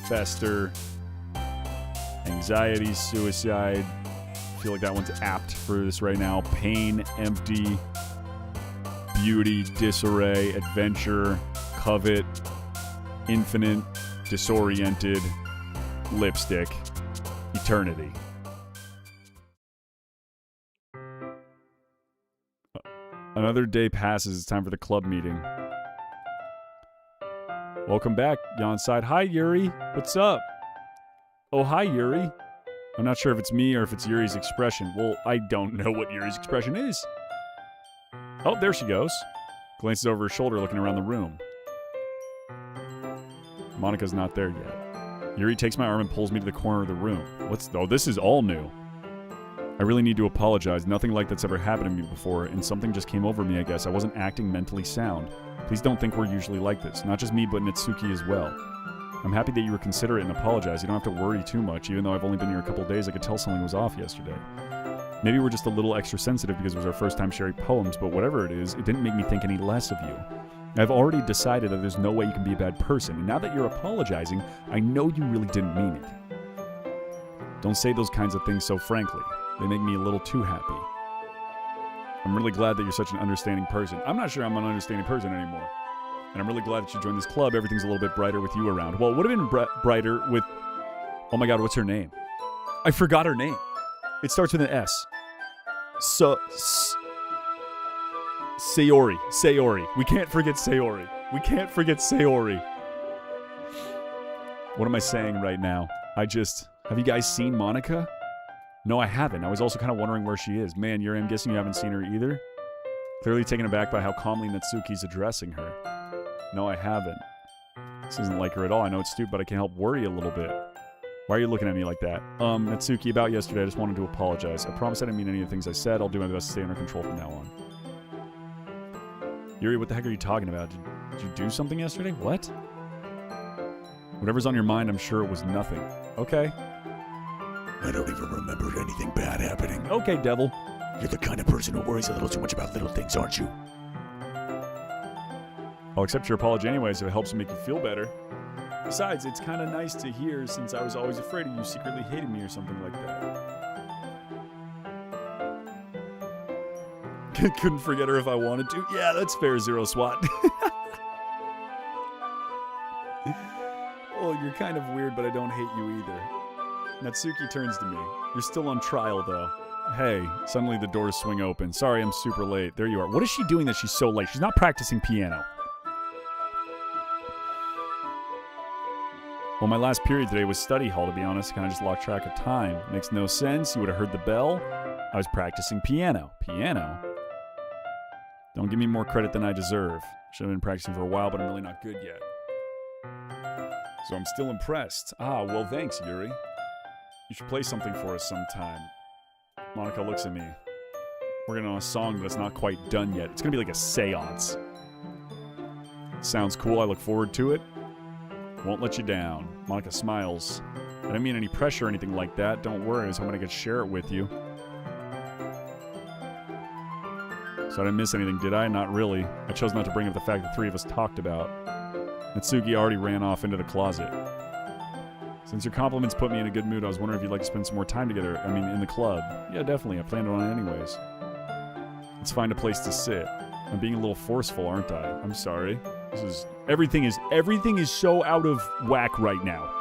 Fester. Anxiety. Suicide. I feel like that one's apt for this right now. Pain. Empty. Beauty. Disarray. Adventure. Covet. Infinite. Disoriented. Lipstick. Eternity. Another day passes. It's time for the club meeting. Welcome back, Yonside. Hi, Yuri. What's up? Oh, hi, Yuri. I'm not sure if it's me or if it's Yuri's expression. Well, I don't know what Yuri's expression is. Oh, there she goes. Glances over her shoulder, looking around the room. Monika's not there yet. Yuri takes my arm and pulls me to the corner of the room. Oh, this is all new. I really need to apologize. Nothing like that's ever happened to me before, and something just came over me, I guess. I wasn't acting mentally sound. Please don't think we're usually like this. Not just me, but Natsuki as well. I'm happy that you were considerate and apologize. You don't have to worry too much. Even though I've only been here a couple of days, I could tell something was off yesterday. Maybe we're just a little extra sensitive because it was our first time sharing poems, but whatever it is, it didn't make me think any less of you. I've already decided that there's no way you can be a bad person, and now that you're apologizing, I know you really didn't mean it. Don't say those kinds of things so frankly. They make me a little too happy. I'm really glad that you're such an understanding person. I'm not sure I'm an understanding person anymore. And I'm really glad that you joined this club. Everything's a little bit brighter with you around. Well, it would have been brighter with... Oh my god, what's her name? I forgot her name. It starts with an S. Sayori. Sayori. We can't forget Sayori. We can't forget Sayori. What am I saying right now? Have you guys seen Monica? No, I haven't. I was also kind of wondering where she is. Man, Yuri, I'm guessing you haven't seen her either? Clearly taken aback by how calmly Natsuki's addressing her. No, I haven't. This isn't like her at all. I know it's stupid, but I can't help worry a little bit. Why are you looking at me like that? Natsuki, about yesterday, I just wanted to apologize. I promise I didn't mean any of the things I said. I'll do my best to stay under control from now on. Yuri, what the heck are you talking about? Did you do something yesterday? What? Whatever's on your mind, I'm sure it was nothing. Okay. I don't even remember anything bad happening. Okay, devil. You're the kind of person who worries a little too much about little things, aren't you? I'll accept your apology anyways if it helps make you feel better. Besides, it's kind of nice to hear since I was always afraid of you secretly hating me or something like that. Couldn't forget her if I wanted to. Yeah, that's fair, Zero SWAT. Well, you're kind of weird, but I don't hate you either. Natsuki turns to me. You're still on trial, though. Hey, suddenly the doors swing open. Sorry, I'm super late. There you are. What is she doing that she's so late? She's not practicing piano. Well, my last period today was study hall, to be honest. I kind of just lost track of time. Makes no sense. You would have heard the bell. I was practicing piano. Piano? Don't give me more credit than I deserve. Should have been practicing for a while, but I'm really not good yet. So I'm still impressed. Ah, well, thanks, Yuri. You should play something for us sometime. Monica looks at me. Working on a song that's not quite done yet. It's going to be like a seance. Sounds cool. I look forward to it. Won't let you down. Monica smiles. I didn't mean any pressure or anything like that. Don't worry. I was hoping I could share it with you. So I didn't miss anything, did I? Not really. I chose not to bring up the fact the three of us talked about. Natsuki already ran off into the closet. Since your compliments put me in a good mood, I was wondering if you'd like to spend some more time together. I mean, in the club. Yeah, definitely. I planned on it anyways. Let's find a place to sit. I'm being a little forceful, aren't I? I'm sorry. Everything is so out of whack right now.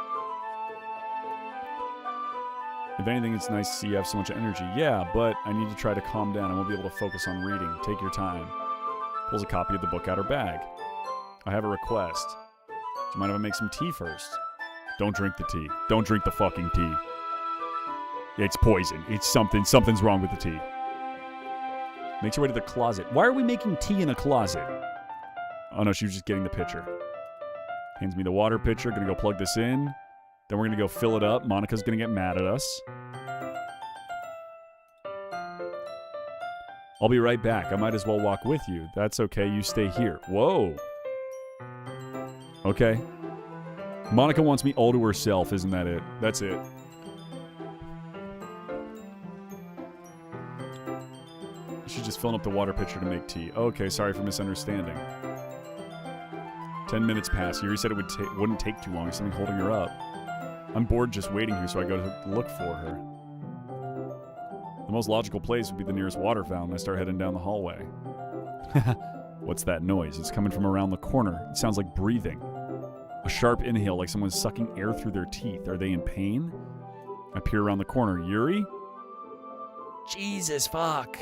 If anything, it's nice to see you have so much energy. Yeah, but I need to try to calm down. I won't be able to focus on reading. Take your time. Pulls a copy of the book out her bag. I have a request. Do you mind if I make some tea first? Don't drink the tea. Don't drink the fucking tea. It's poison. It's something. Something's wrong with the tea. Makes her way to the closet. Why are we making tea in a closet? Oh no, she was just getting the pitcher. Hands me the water pitcher. Gonna go plug this in. Then we're gonna go fill it up. Monica's gonna get mad at us. I'll be right back. I might as well walk with you. That's okay. You stay here. Whoa. Okay. Monica wants me all to herself, isn't that it? That's it. She's just filling up the water pitcher to make tea. Okay, sorry for misunderstanding. 10 minutes pass. Yuri said it wouldn't take too long. Is something holding her up? I'm bored just waiting here, so I go to look for her. The most logical place would be the nearest water fountain. I start heading down the hallway. What's that noise? It's coming from around the corner. It sounds like breathing. A sharp inhale, like someone's sucking air through their teeth. Are they in pain? I peer around the corner. Yuri? Jesus fuck.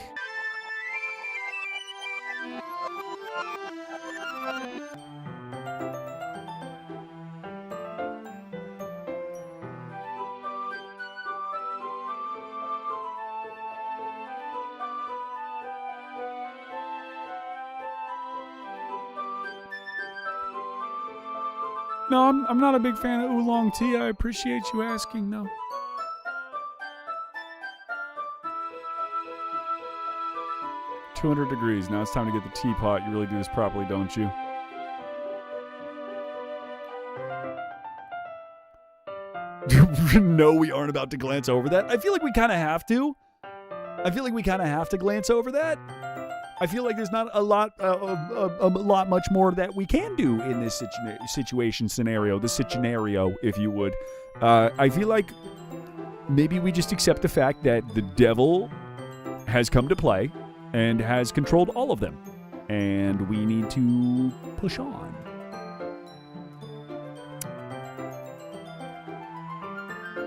No, I'm not a big fan of oolong tea. I appreciate you asking, though. $200. Now it's time to get the teapot. You really do this properly, don't you? No, we aren't about to glance over that. I feel like we kind of have to. Glance over that. I feel like there's not a lot much more that we can do in this scenario, if you would. I feel like maybe we just accept the fact that the devil has come to play and has controlled all of them, and we need to push on.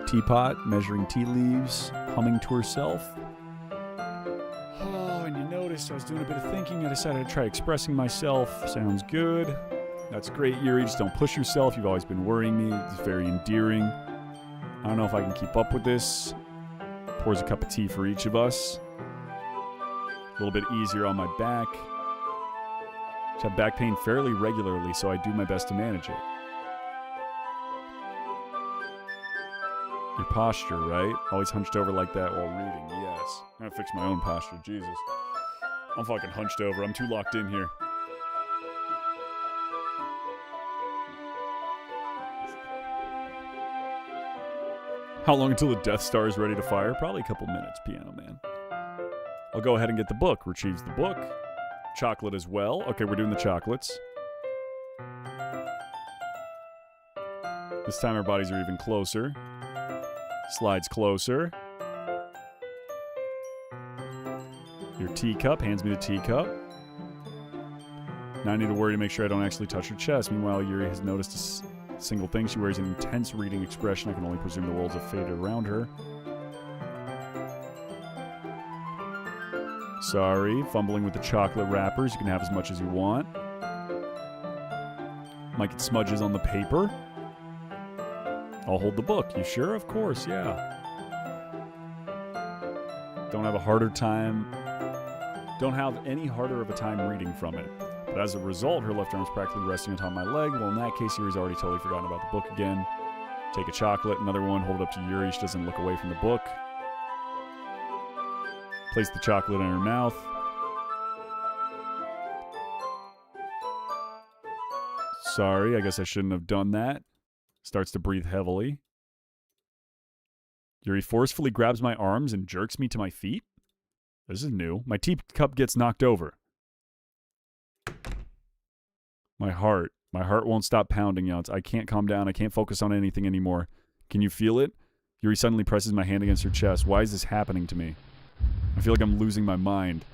Teapot, measuring tea leaves, humming to herself. Oh, and you noticed I was doing a bit of thinking. I decided to try expressing myself. Sounds good. That's great, Yuri. Just don't push yourself. You've always been worrying me. It's very endearing. I don't know if I can keep up with this. Pours a cup of tea for each of us. A little bit easier on my back. I have back pain fairly regularly, so I do my best to manage it. Your posture, right? Always hunched over like that while reading. Yes. I gotta fix my own posture. Jesus. I'm fucking hunched over. I'm too locked in here. How long until the Death Star is ready to fire? Probably a couple minutes, Piano Man. I'll go ahead and get the book. Retrieves the book. Chocolate as well. Okay, we're doing the chocolates. This time our bodies are even closer. Slides closer. Your teacup. Hands me the teacup. Now I need to worry to make sure I don't actually touch her chest. Meanwhile, Yuri has noticed a single thing. She wears an intense reading expression. I can only presume the worlds have faded around her. Sorry. Fumbling with the chocolate wrappers. You can have as much as you want. Might get smudges on the paper. I'll hold the book. You sure? Of course, yeah. Don't have any harder of a time reading from it. But as a result, her left arm's practically resting on top of my leg. Well, in that case, Yuri's already totally forgotten about the book again. Take a chocolate, another one, hold it up to Yuri. She doesn't look away from the book. Place the chocolate in her mouth. Sorry, I guess I shouldn't have done that. Starts to breathe heavily. Yuri forcefully grabs my arms and jerks me to my feet. This is new. My teacup gets knocked over. My heart won't stop pounding out. I can't calm down. I can't focus on anything anymore. Can you feel it? Yuri suddenly presses my hand against her chest. Why is this happening to me? I feel like I'm losing my mind.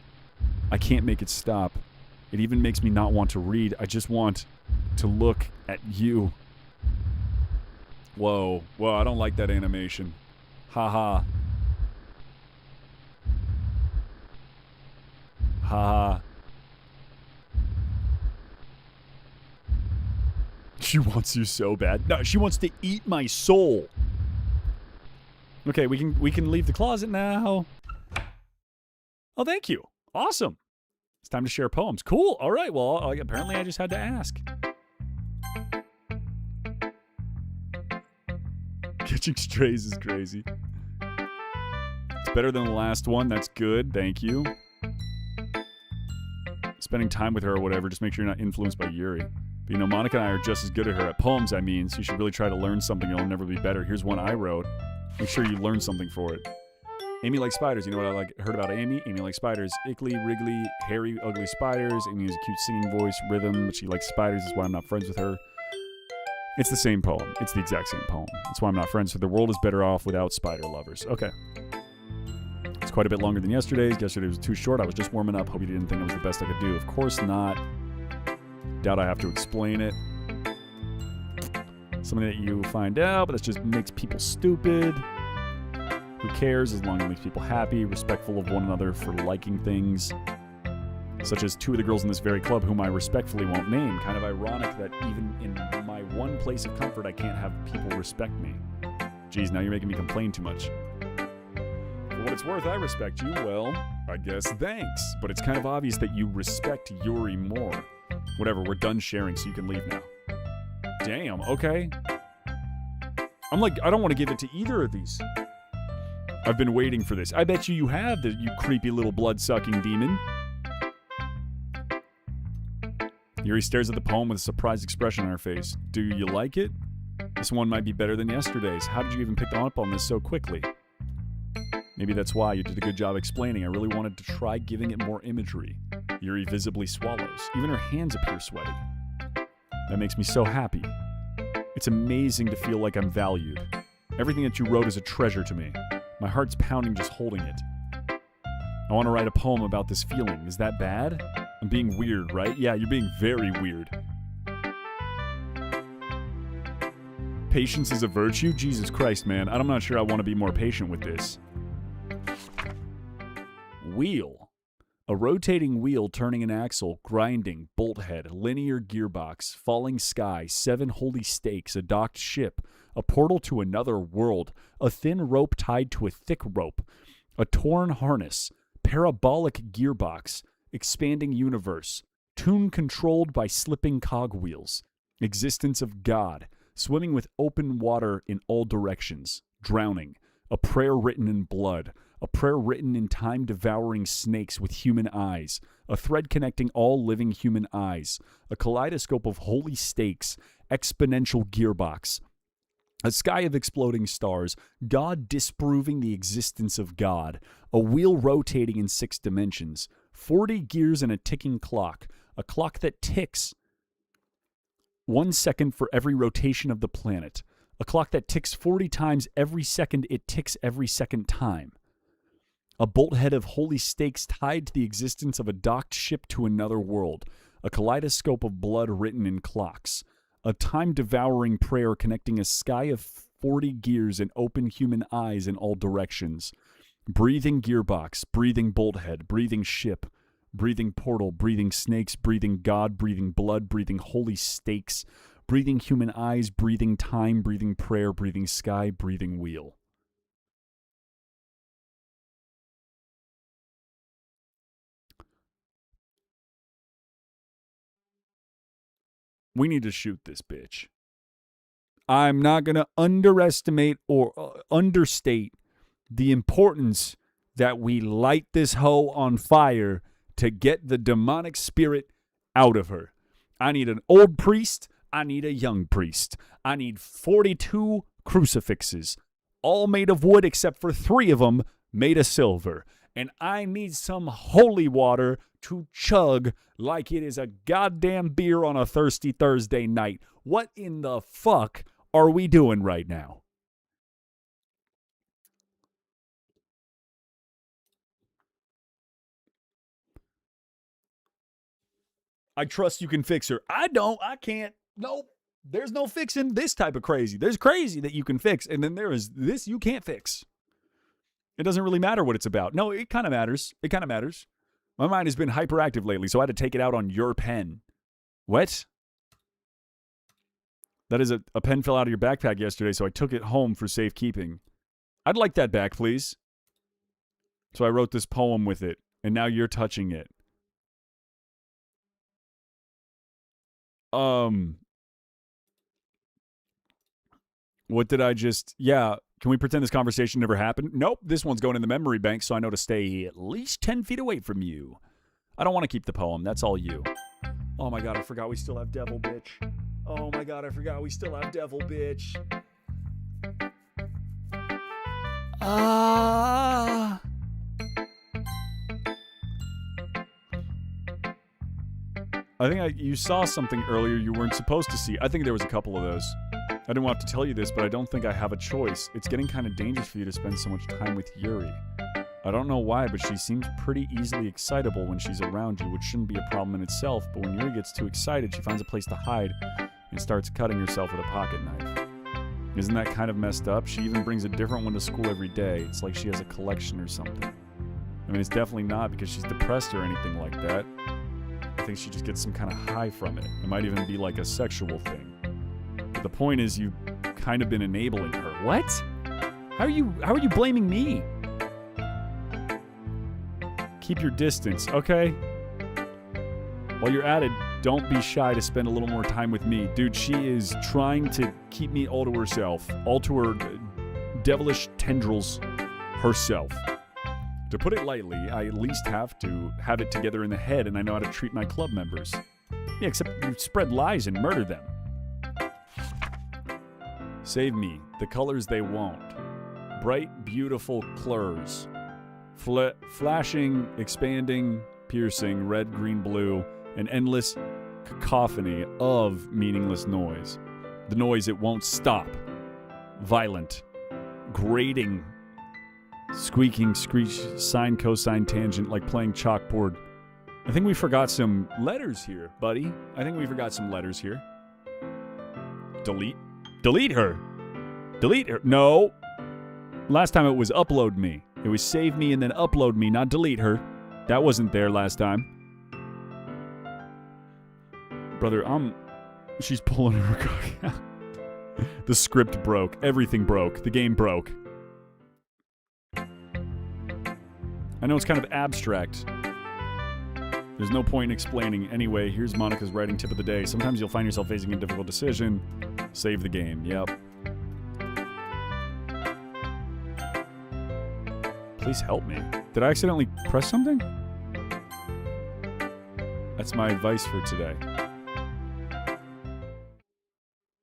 I can't make it stop. It even makes me not want to read. I just want to look at you. Whoa. Whoa, I don't like that animation. Ha-ha. Ha-ha. She wants you so bad. No, she wants to eat my soul. Okay, we can leave the closet now. Oh, thank you. Awesome. It's time to share poems. Cool. All right. Well, apparently I just had to ask. Catching strays is crazy. It's better than the last one. That's good. Thank you. Spending time with her or whatever. Just make sure you're not influenced by Yuri. But, you know, Monica and I are just as good at her at poems, I mean, so you should really try to learn something. It'll never be better. Here's one I wrote. Make sure you learn something for it. Amy likes spiders. You know what I heard about Amy? Amy likes spiders. Ickly, wriggly, hairy, ugly spiders. Amy has a cute singing voice, rhythm, but she likes spiders. That's why I'm not friends with her. It's the same poem. It's the exact same poem. That's why I'm not friends with her. The world is better off without spider lovers. Okay. It's quite a bit longer than yesterday's. Yesterday was too short. I was just warming up. Hope you didn't think it was the best I could do. Of course not. Doubt I have to explain it. Something that you find out, but that just makes people stupid. Who cares as long as it makes people happy, respectful of one another for liking things. Such as two of the girls in this very club whom I respectfully won't name. Kind of ironic that even in my one place of comfort, I can't have people respect me. Geez, now you're making me complain too much. For what it's worth, I respect you. Well, I guess thanks. But it's kind of obvious that you respect Yuri more. Whatever, we're done sharing, so you can leave now. Damn, okay. I'm like, I don't want to give it to either of these. I've been waiting for this. I bet you have, you creepy little blood-sucking demon. Yuri stares at the poem with a surprised expression on her face. Do you like it? This one might be better than yesterday's. How did you even pick up on this so quickly? Maybe that's why you did a good job explaining. I really wanted to try giving it more imagery. Yuri visibly swallows. Even her hands appear sweaty. That makes me so happy. It's amazing to feel like I'm valued. Everything that you wrote is a treasure to me. My heart's pounding just holding it. I want to write a poem about this feeling. Is that bad? I'm being weird, right? Yeah, you're being very weird. Patience is a virtue? Jesus Christ, man. I'm not sure I want to be more patient with this. Wheel. A rotating wheel turning an axle, grinding, bolt head, linear gearbox, falling sky, 7 holy stakes, a docked ship, a portal to another world, a thin rope tied to a thick rope, a torn harness, parabolic gearbox, expanding universe, tune controlled by slipping cogwheels, existence of God, swimming with open water in all directions, drowning, a prayer written in blood, a prayer written in time-devouring snakes with human eyes, a thread connecting all living human eyes, a kaleidoscope of holy stakes, exponential gearbox, a sky of exploding stars, God disproving the existence of God, a wheel rotating in 6 dimensions, 40 gears and a ticking clock, a clock that ticks 1 second for every rotation of the planet, a clock that ticks 40 times every second it ticks every second time. A bolt head of holy stakes tied to the existence of a docked ship to another world, a kaleidoscope of blood written in clocks, a time-devouring prayer connecting a sky of 40 gears and open human eyes in all directions, breathing gearbox, breathing bolt head, breathing ship, breathing portal, breathing snakes, breathing God, breathing blood, breathing holy stakes, breathing human eyes, breathing time, breathing prayer, breathing sky, breathing wheel. We need to shoot this bitch. I'm not going to underestimate or understate the importance that we light this hoe on fire to get the demonic spirit out of her. I need an old priest. I need a young priest. I need 42 crucifixes, all made of wood except for 3 of them made of silver. And I need some holy water to chug like it is a goddamn beer on a thirsty Thursday night. What in the fuck are we doing right now? I trust you can fix her. I don't. I can't. Nope. There's no fixing this type of crazy. There's crazy that you can fix, and then there is this you can't fix. It doesn't really matter what it's about. No, it kind of matters. It kind of matters. My mind has been hyperactive lately, so I had to take it out on your pen. What? That is a pen fell out of your backpack yesterday, so I took it home for safekeeping. I'd like that back, please. So I wrote this poem with it, and now you're touching it. What did I just... Yeah, can we pretend this conversation never happened? Nope, this one's going in the memory bank, so I know to stay at least 10 feet away from you. I don't want to keep the poem. That's all you. Oh my god, I forgot we still have Devil Bitch. Oh my god, I forgot we still have Devil Bitch. I think you saw something earlier you weren't supposed to see. I think there was a couple of those. I didn't want to tell you this, but I don't think I have a choice. It's getting kind of dangerous for you to spend so much time with Yuri. I don't know why, but she seems pretty easily excitable when she's around you, which shouldn't be a problem in itself, but when Yuri gets too excited, she finds a place to hide and starts cutting herself with a pocket knife. Isn't that kind of messed up? She even brings a different one to school every day. It's like she has a collection or something. I mean, it's definitely not because she's depressed or anything like that. I think she just gets some kind of high from it. It might even be like a sexual thing. But the point is, you've kind of been enabling her. What? How are you blaming me? Keep your distance, okay? While you're at it, don't be shy to spend a little more time with me. Dude, she is trying to keep me all to herself. All to her devilish tendrils herself. To put it lightly, I at least have to have it together in the head, and I know how to treat my club members. Yeah, except you spread lies and murder them. Save me, the colors they won't. Bright, beautiful clers. Flashing, expanding, piercing, red, green, blue, an endless cacophony of meaningless noise. The noise it won't stop. Violent, grating, squeaking, screech, sine, cosine, tangent, like playing chalkboard. I think we forgot some letters here, buddy. I think we forgot some letters here. Delete. Delete her. Delete her. No. Last time it was upload me. It was save me and then upload me, not delete her. That wasn't there last time. Brother, she's pulling her cock out. The script broke. Everything broke. The game broke. I know it's kind of abstract. There's no point in explaining. Anyway, here's Monica's writing tip of the day. Sometimes you'll find yourself facing a difficult decision. Save the game. Yep. Please help me. Did I accidentally press something? That's my advice for today.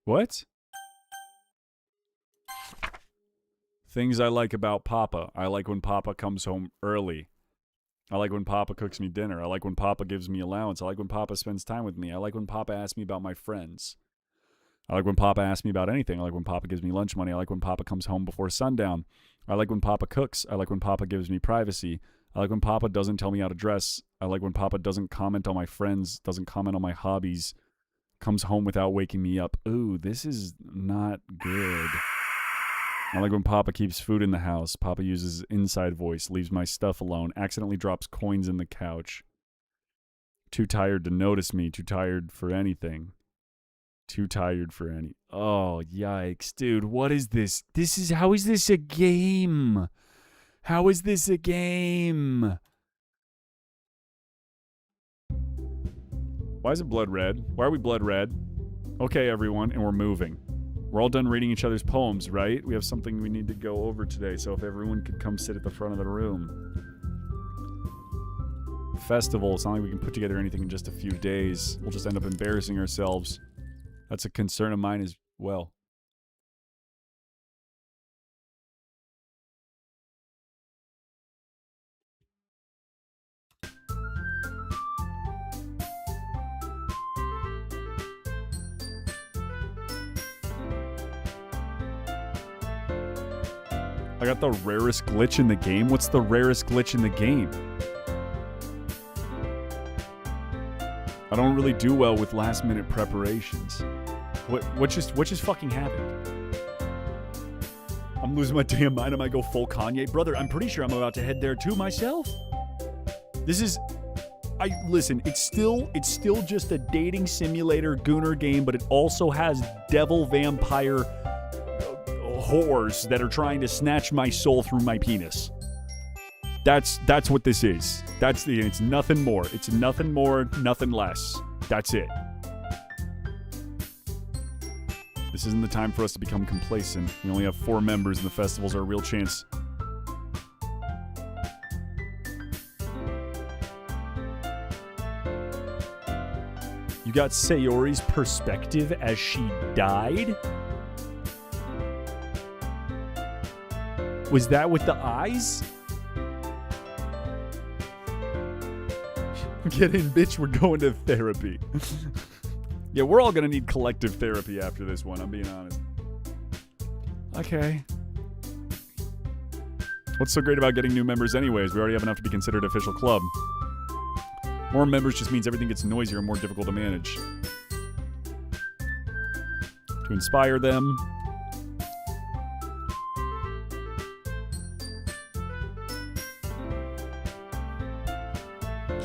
What? Things I like about Papa. I like when Papa comes home early. I like when Papa cooks me dinner. I like when Papa gives me allowance. I like when Papa spends time with me. I like when Papa asks me about my friends. I like when Papa asks me about anything. I like when Papa gives me lunch money. I like when Papa comes home before sundown. I like when Papa cooks. I like when Papa gives me privacy. I like when Papa doesn't tell me how to dress. I like when Papa doesn't comment on my friends, doesn't comment on my hobbies, comes home without waking me up. Ooh, this is not good. I like when Papa keeps food in the house. Papa uses inside voice, leaves my stuff alone, accidentally drops coins in the couch. Too tired to notice me, too tired for anything. Too tired for any... Oh, yikes. Dude, what is this? How is this a game? How is this a game? Why is it blood red? Why are we blood red? Okay, everyone, and we're moving. We're all done reading each other's poems, right? We have something we need to go over today, so if everyone could come sit at the front of the room. Festival, it's not like we can put together anything in just a few days. We'll just end up embarrassing ourselves. That's a concern of mine as well. I got the rarest glitch in the game? What's the rarest glitch in the game? I don't really do well with last minute preparations. What just fucking happened? I'm losing my damn mind. I might go full Kanye. Brother, I'm pretty sure I'm about to head there too myself. This is... Listen, it's still just a dating simulator gooner game, but it also has devil vampire whores that are trying to snatch my soul through my penis. That's what this is. It's nothing more. It's nothing more, nothing less. That's it. This isn't the time for us to become complacent. We only have 4 members and the festival's our real chance. You got Sayori's perspective as she died? Was that with the eyes? Get in, bitch, we're going to therapy. Yeah, we're all gonna need collective therapy after this one, I'm being honest. Okay. What's so great about getting new members anyways? We already have enough to be considered an official club. More members just means everything gets noisier and more difficult to manage. To inspire them...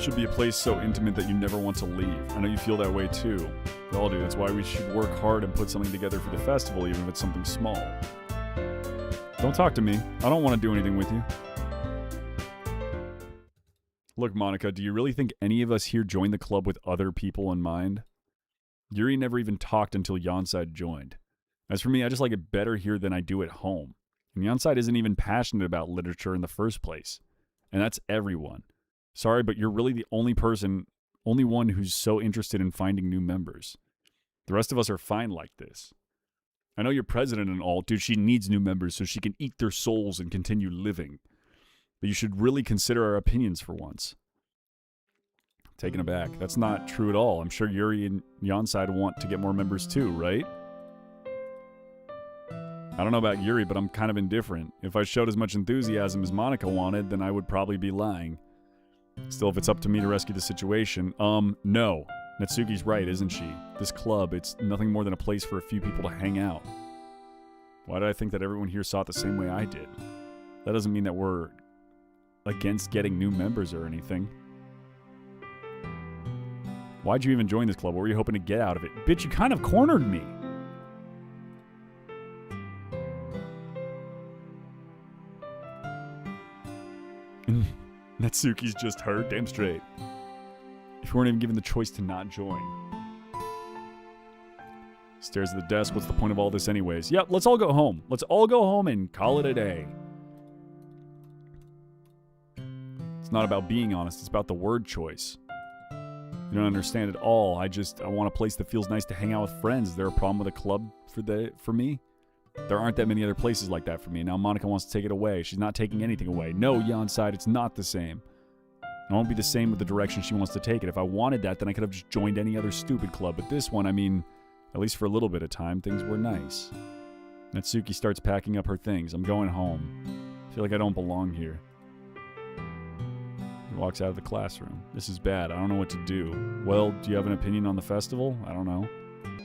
should be a place so intimate that you never want to leave. I know you feel that way too. We all do. That's why we should work hard and put something together for the festival, even if it's something small. Don't talk to me. I don't want to do anything with you. Look, Monica, do you really think any of us here joined the club with other people in mind? Yuri never even talked until Yonside joined. As for me, I just like it better here than I do at home. And Yonside isn't even passionate about literature in the first place. And that's everyone. Sorry, but you're really the only one who's so interested in finding new members. The rest of us are fine like this. I know you're president and all, dude, she needs new members so she can eat their souls and continue living. But you should really consider our opinions for once. Taken aback. That's not true at all. I'm sure Yuri and Yonside want to get more members too, right? I don't know about Yuri, but I'm kind of indifferent. If I showed as much enthusiasm as Monica wanted, then I would probably be lying. Still, if it's up to me to rescue the situation, no. Natsuki's right, isn't she? This club, it's nothing more than a place for a few people to hang out. Why did I think that everyone here saw it the same way I did? That doesn't mean that we're against getting new members or anything. Why'd you even join this club? What were you hoping to get out of it? Bitch, you kind of cornered me. Natsuki's just hurt. Damn straight. If you weren't even given the choice to not join. Stares at the desk. What's the point of all this anyways? Yep, let's all go home. Let's all go home and call it a day. It's not about being honest. It's about the word choice. You don't understand at all. I want a place that feels nice to hang out with friends. Is there a problem with a club for me? There aren't that many other places like that for me. Now Monica wants to take it away. She's not taking anything away. No, Yonside, it's not the same. It won't be the same with the direction she wants to take it. If I wanted that, then I could have just joined any other stupid club. But this one, I mean, at least for a little bit of time, things were nice. Natsuki starts packing up her things. I'm going home. I feel like I don't belong here. He walks out of the classroom. This is bad. I don't know what to do. Well, do you have an opinion on the festival? I don't know.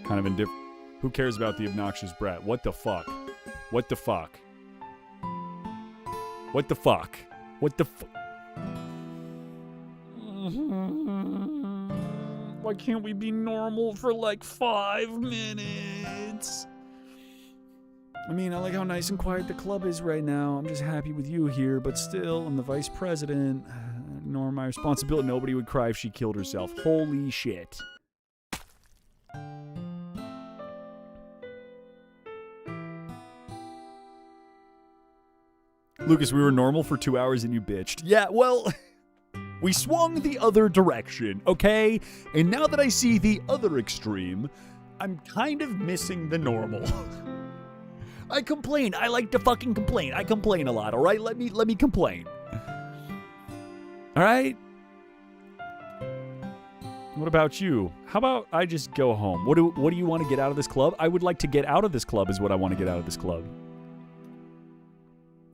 Kind of indifferent. Who cares about the obnoxious brat? What the fuck? What the fuck? What the fuck? What the fuck? Why can't we be normal for like 5 minutes? I mean, I like how nice and quiet the club is right now. I'm just happy with you here, but still, I'm the vice president. Nor my responsibility. Nobody would cry if she killed herself. Holy shit. Lucas, we were normal for 2 hours and you bitched. Yeah, well, we swung the other direction, okay? And now that I see the other extreme, I'm kind of missing the normal. I complain. I like to fucking complain. I complain a lot, all right? Let me complain. All right? What about you? How about I just go home? What do you want to get out of this club? I would like to get out of this club is what I want to get out of this club.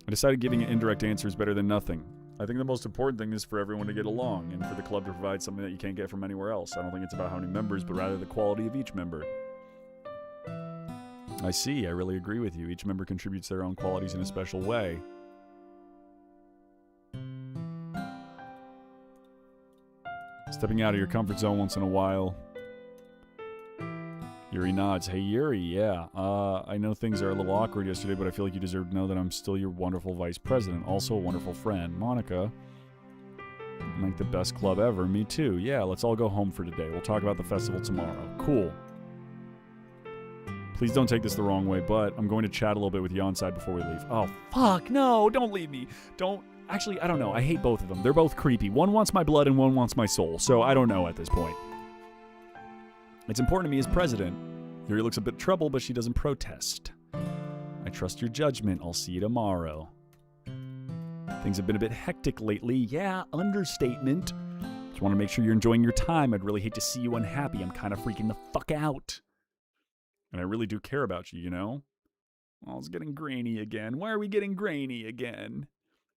I decided giving an indirect answer is better than nothing. I think the most important thing is for everyone to get along and for the club to provide something that you can't get from anywhere else. I don't think it's about how many members, but rather the quality of each member. I see. I really agree with you. Each member contributes their own qualities in a special way. Stepping out of your comfort zone once in a while. Yuri nods. Hey, Yuri, yeah. I know things are a little awkward yesterday, but I feel like you deserve to know that I'm still your wonderful vice president. Also a wonderful friend. Monica. Like the best club ever. Me too. Yeah, let's all go home for today. We'll talk about the festival tomorrow. Cool. Please don't take this the wrong way, but I'm going to chat a little bit with Yonside before we leave. Oh, fuck, no. Don't leave me. Don't. Actually, I don't know. I hate both of them. They're both creepy. One wants my blood and one wants my soul, so I don't know at this point. It's important to me as president. Yuri looks a bit troubled, but she doesn't protest. I trust your judgment. I'll see you tomorrow. Things have been a bit hectic lately. Yeah, understatement. Just want to make sure you're enjoying your time. I'd really hate to see you unhappy. I'm kind of freaking the fuck out. And I really do care about you, you know? Oh, it's getting grainy again. Why are we getting grainy again?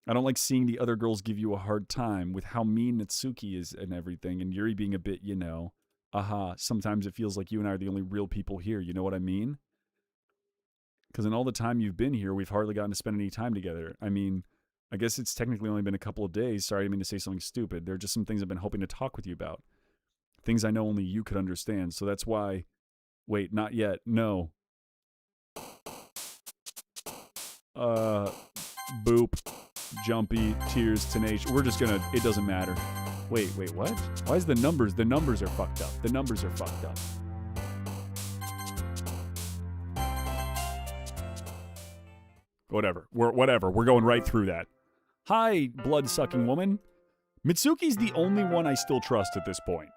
I don't like seeing the other girls give you a hard time with how mean Natsuki is and everything, and Yuri being a bit, you know, sometimes it feels like you and I are the only real people here, you know what I mean? Because in all the time you've been here, we've hardly gotten to spend any time together. I mean, I guess it's technically only been a couple of days. Sorry, I didn't mean to say something stupid. There are just some things I've been hoping to talk with you about. Things I know only you could understand, so that's why... Wait, not yet. No. Boop. Jumpy, tears, tenacious. We're just gonna, it doesn't matter. Wait, what? Why is the numbers are fucked up. The numbers are fucked up. Whatever. We're going right through that. Hi, blood-sucking woman. Mitsuki's the only one I still trust at this point.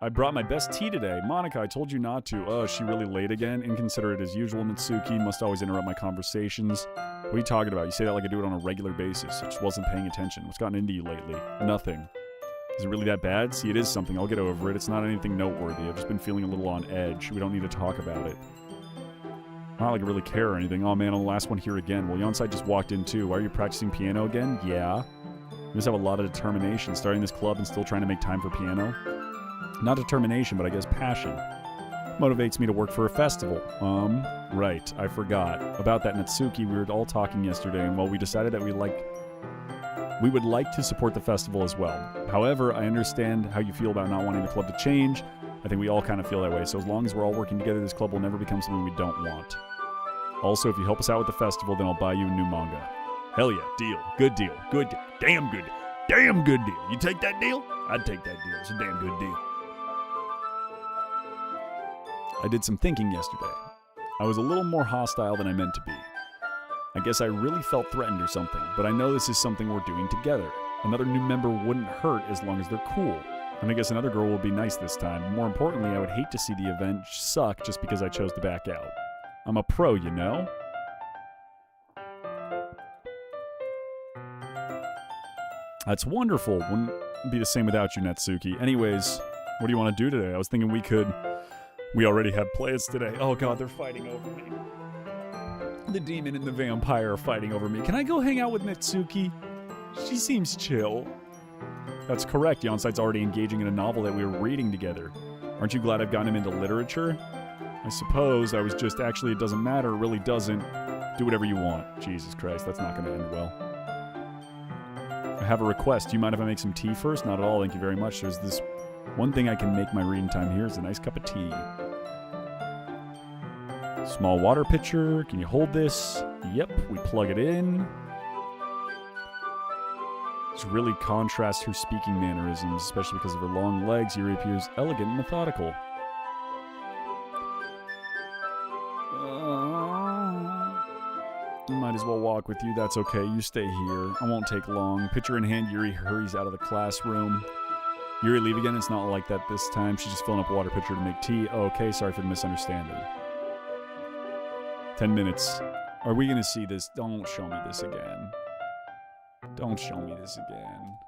I brought my best tea today. Monica, I told you not to. Oh, is she really late again? Inconsiderate as usual, Mitsuki. Must always interrupt my conversations. What are you talking about? You say that like I do it on a regular basis. I just wasn't paying attention. What's gotten into you lately? Nothing. Is it really that bad? See, it is something. I'll get over it. It's not anything noteworthy. I've just been feeling a little on edge. We don't need to talk about it. Not like I really care or anything. Oh man, I'm the last one here again. Well, Yonside just walked in too. Why are you practicing piano again? Yeah. You must have a lot of determination. Starting this club and still trying to make time for piano. Not determination, but I guess passion. motivates me to work for a festival. Right, I forgot. About that Natsuki, we were all talking yesterday, and we decided that we would like to support the festival as well. However, I understand how you feel about not wanting the club to change. I think we all kind of feel that way, so as long as we're all working together, this club will never become something we don't want. Also, if you help us out with the festival, then I'll buy you a new manga. Hell yeah, deal. Good deal. Good deal. Damn good. Damn good deal. You take that deal? I'd take that deal. It's a damn good deal. I did some thinking yesterday. I was a little more hostile than I meant to be. I guess I really felt threatened or something, but I know this is something we're doing together. Another new member wouldn't hurt as long as they're cool. And I guess another girl will be nice this time. More importantly, I would hate to see the event suck just because I chose to back out. I'm a pro, you know? That's wonderful. Wouldn't be the same without you, Natsuki. Anyways, what do you want to do today? I was thinking we already had plans today. Oh god, they're fighting over me. The demon and the vampire are fighting over me. Can I go hang out with Natsuki? She seems chill. That's correct. Yonsite's already engaging in a novel that we were reading together. Aren't you glad I've gotten him into literature? I suppose I was just, actually, it doesn't matter. It really doesn't. Do whatever you want. Jesus Christ, that's not going to end well. I have a request. Do you mind if I make some tea first? Not at all, thank you very much. There's this one thing I can make my reading time here is a nice cup of tea. Small water pitcher. Can you hold this? Yep, we plug it in. This really contrasts her speaking mannerisms, especially because of her long legs. Yuri appears elegant and methodical. Might as well walk with you. That's okay. You stay here. I won't take long. Pitcher in hand, Yuri hurries out of the classroom. Yuri, leave again. It's not like that this time. She's just filling up a water pitcher to make tea. Oh, okay, sorry for the misunderstanding. 10 minutes. Are we going to see this? Don't show me this again. Don't show me this again.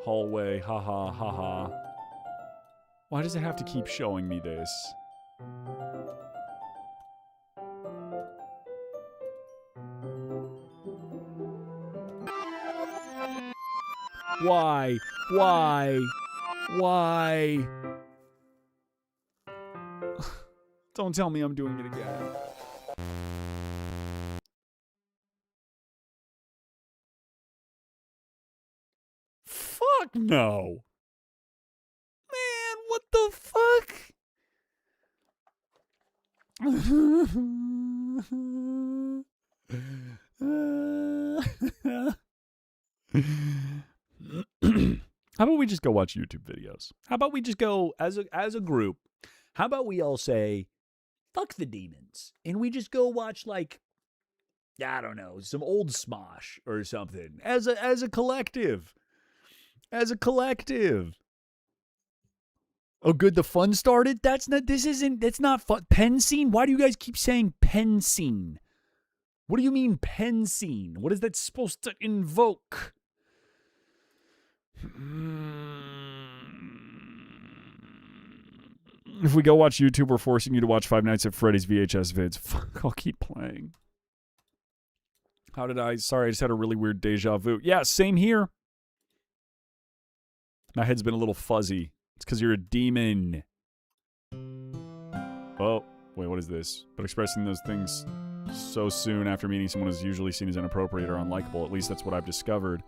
Hallway. Haha, haha. Why does it have to keep showing me this? Why? Why? Why? Don't tell me I'm doing it again. Fuck no. Man, what the fuck? How about we just go watch YouTube videos? How about we just go as a group? How about we all say, fuck the demons, and we just go watch, like, I don't know, some old Smosh or something as a collective. As a collective. Oh, good, the fun started? That's not fun. Pen scene? Why do you guys keep saying pen scene? What do you mean pen scene? What is that supposed to invoke? If we go watch YouTube, we're forcing you to watch Five Nights at Freddy's VHS vids. Fuck, I'll keep playing. Sorry, I just had a really weird deja vu. Yeah, same here. My head's been a little fuzzy. It's because you're a demon. Oh, wait, what is this? But expressing those things so soon after meeting someone is usually seen as inappropriate or unlikable. At least that's what I've discovered.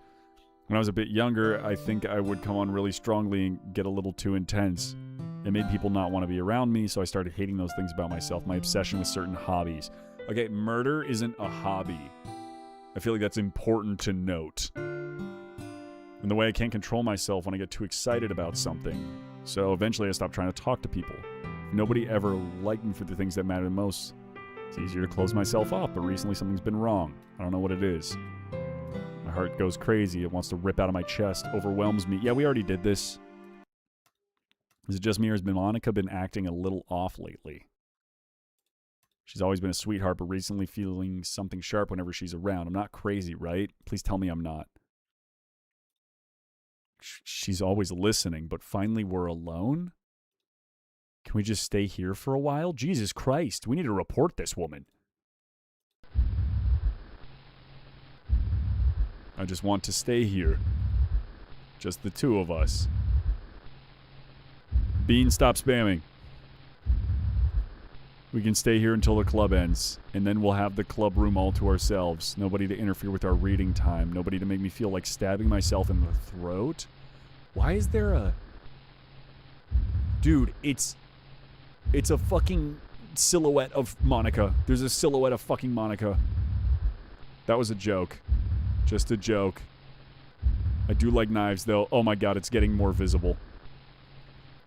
When I was a bit younger, I think I would come on really strongly and get a little too intense. It made people not want to be around me, so I started hating those things about myself. My obsession with certain hobbies. Okay, murder isn't a hobby. I feel like that's important to note. And the way I can't control myself when I get too excited about something. So eventually I stopped trying to talk to people. Nobody ever liked me for the things that matter the most. It's easier to close myself off, but recently something's been wrong. I don't know what it is. My heart goes crazy. It wants to rip out of my chest. Overwhelms me. Yeah, we already did this. Is it just me, or has Monica been acting a little off lately? She's always been a sweetheart, but recently feeling something sharp whenever she's around. I'm not crazy, right? Please tell me I'm not. She's always listening, but finally we're alone? Can we just stay here for a while? Jesus Christ, we need to report this woman. I just want to stay here. Just the two of us. Bean, stop spamming. We can stay here until the club ends, and then we'll have the club room all to ourselves. Nobody to interfere with our reading time. Nobody to make me feel like stabbing myself in the throat. Why is there a... Dude, it's a fucking silhouette of Monica. There's a silhouette of fucking Monica. That was a joke. Just a joke. I do like knives, though. Oh my god, it's getting more visible.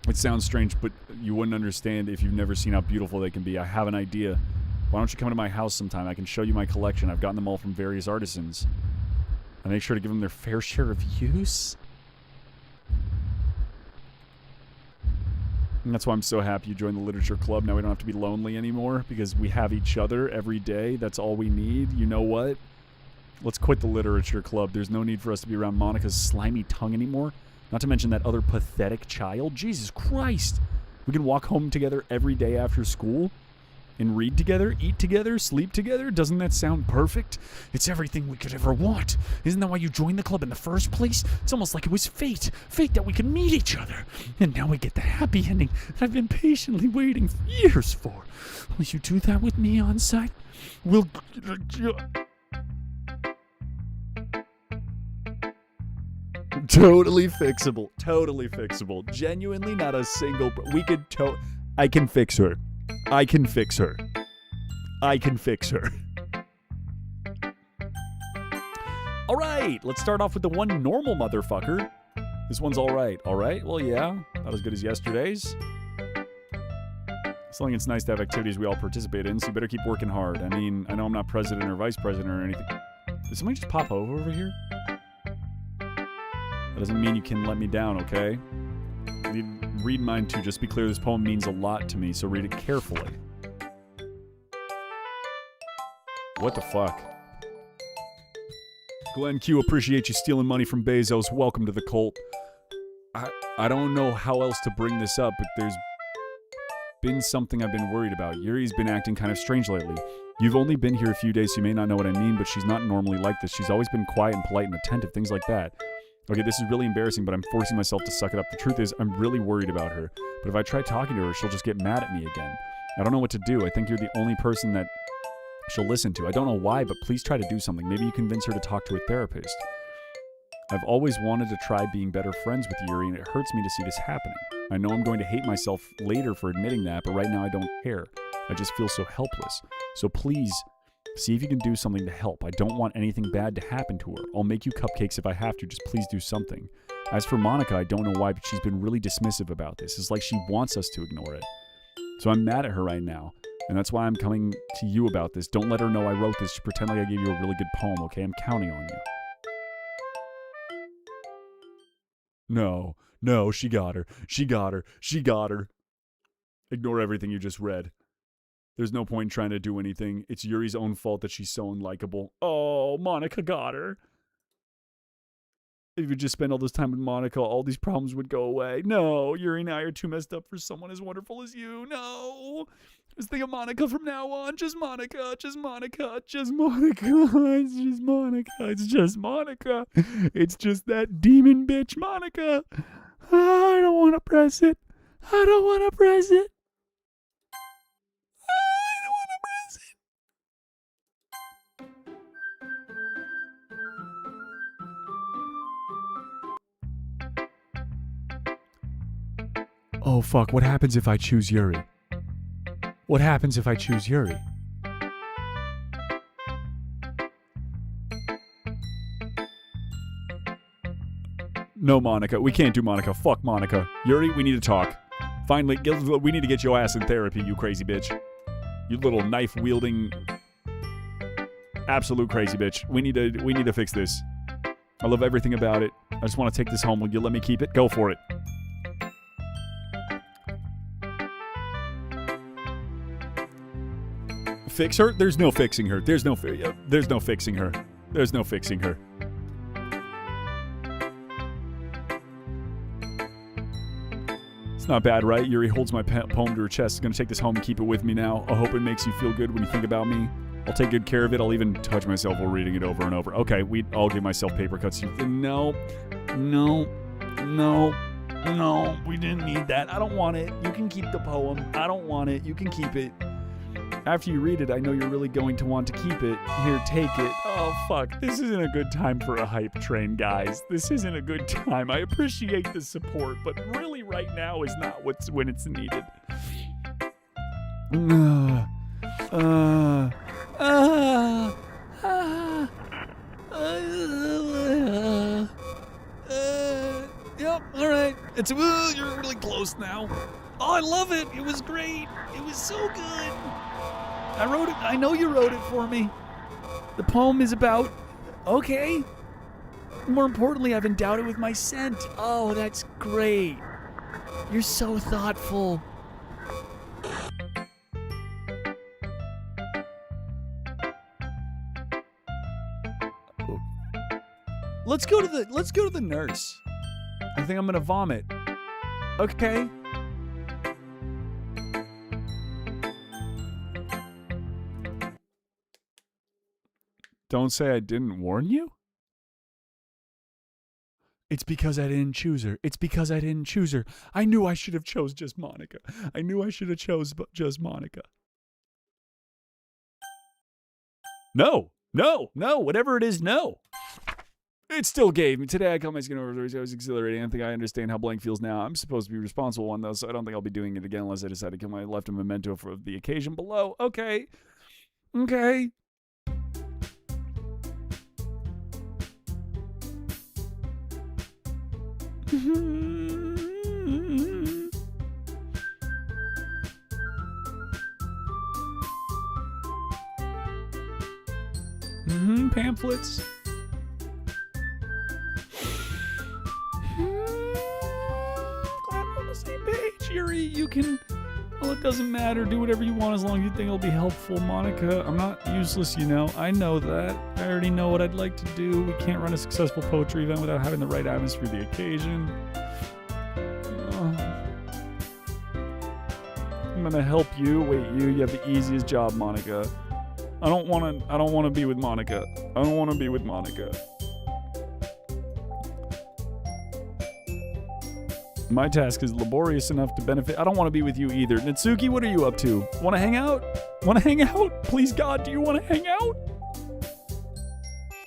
It sounds strange, but you wouldn't understand if you've never seen how beautiful they can be. I have an idea. Why don't you come to my house sometime? I can show you my collection. I've gotten them all from various artisans. I make sure to give them their fair share of use. And that's why I'm so happy you joined the literature club. Now we don't have to be lonely anymore because we have each other every day. That's all we need. You know what? Let's quit the literature club. There's no need for us to be around Monica's slimy tongue anymore. Not to mention that other pathetic child. Jesus Christ. We can walk home together every day after school and read together, eat together, sleep together. Doesn't that sound perfect? It's everything we could ever want. Isn't that why you joined the club in the first place? It's almost like it was fate. Fate that we could meet each other. And now we get the happy ending that I've been patiently waiting for years for. Will you do that with me on site? We'll... Totally fixable. Totally fixable. Genuinely not a single... We could I can fix her. I can fix her. I can fix her. Alright, let's start off with the one normal motherfucker. This one's alright. Alright? Well, yeah. Not as good as yesterday's. Something it's nice to have activities we all participate in, so you better keep working hard. I mean, I know I'm not president or vice president or anything. Did somebody just pop over here? That doesn't mean you can let me down, okay? Read mine too. Just to be clear, this poem means a lot to me, so read it carefully. What the fuck? Glenn Q, appreciate you stealing money from Bezos. Welcome to the cult. I don't know how else to bring this up, but there's been something I've been worried about. Yuri's been acting kind of strange lately. You've only been here a few days, so you may not know what I mean, but she's not normally like this. She's always been quiet and polite and attentive, things like that. Okay, this is really embarrassing, but I'm forcing myself to suck it up. The truth is, I'm really worried about her. But if I try talking to her, she'll just get mad at me again. I don't know what to do. I think you're the only person that she'll listen to. I don't know why, but please try to do something. Maybe you convince her to talk to a therapist. I've always wanted to try being better friends with Yuri, and it hurts me to see this happening. I know I'm going to hate myself later for admitting that, but right now I don't care. I just feel so helpless. So please... see if you can do something to help. I don't want anything bad to happen to her. I'll make you cupcakes if I have to. Just please do something. As for Monica, I don't know why, but she's been really dismissive about this. It's like she wants us to ignore it. So I'm mad at her right now. And that's why I'm coming to you about this. Don't let her know I wrote this. Just pretend like I gave you a really good poem, okay? I'm counting on you. No, she got her. She got her. She got her. Ignore everything you just read. There's no point in trying to do anything. It's Yuri's own fault that she's so unlikable. Oh, Monica got her. If you just spend all this time with Monica, all these problems would go away. No, Yuri and I are too messed up for someone as wonderful as you. No. Just think of Monica from now on. Just Monica. Just Monica. Just Monica. It's just Monica. It's just Monica. It's just that demon bitch, Monica. I don't want to press it. I don't want to press it. Oh fuck, what happens if I choose Yuri? What happens if I choose Yuri? No, Monica. We can't do Monica. Fuck Monica. Yuri, we need to talk. Finally, we need to get your ass in therapy, you crazy bitch. You little knife-wielding... absolute crazy bitch. We need to fix this. I love everything about it. I just want to take this home. Will you let me keep it? Go for it. Fix her? There's no fixing her. There's no fixing her. There's no fixing her. It's not bad, right? Yuri holds my poem to her chest. Gonna take this home and keep it with me now. I hope it makes you feel good when you think about me. I'll take good care of it. I'll even touch myself while reading it over and over. Okay, I'll give myself paper cuts. No. We didn't need that. I don't want it. You can keep the poem. I don't want it. You can keep it. After you read it, I know you're really going to want to keep it. Here, take it. Oh, fuck. This isn't a good time for a hype train, guys. This isn't a good time. I appreciate the support, but really right now is not when it's needed. Yep, alright. You're really close now. Oh, I love it. It was great. It was so good. I wrote it. I know you wrote it for me. The poem is about... Okay. More importantly, I've endowed it with my scent. Oh, that's great. You're so thoughtful. Let's go to the nurse. I think I'm gonna vomit. Okay. Don't say I didn't warn you? It's because I didn't choose her. It's because I didn't choose her. I knew I should have chose just Monica. I knew I should have chose just Monica. No. Whatever it is, no. It still gave me. Today I cut my skin over. It was exhilarating. I think I understand how blank feels now. I'm supposed to be a responsible one, though, so I don't think I'll be doing it again unless I decide to kill my left a memento for the occasion below. Okay. Pamphlets. Glad we're on the same page, Yuri. You can... Well, it doesn't matter. Do whatever you want as long as you think it'll be helpful, Monica. I'm not useless, you know. I know that. I already know what I'd like to do. We can't run a successful poetry event without having the right atmosphere for the occasion. I'm gonna help you. Wait, you have the easiest job, Monica. I don't wanna be with Monica. I don't wanna be with Monica. My task is laborious enough to benefit. I don't want to be with you either. Natsuki, what are you up to? Want to hang out? Please, God, do you want to hang out?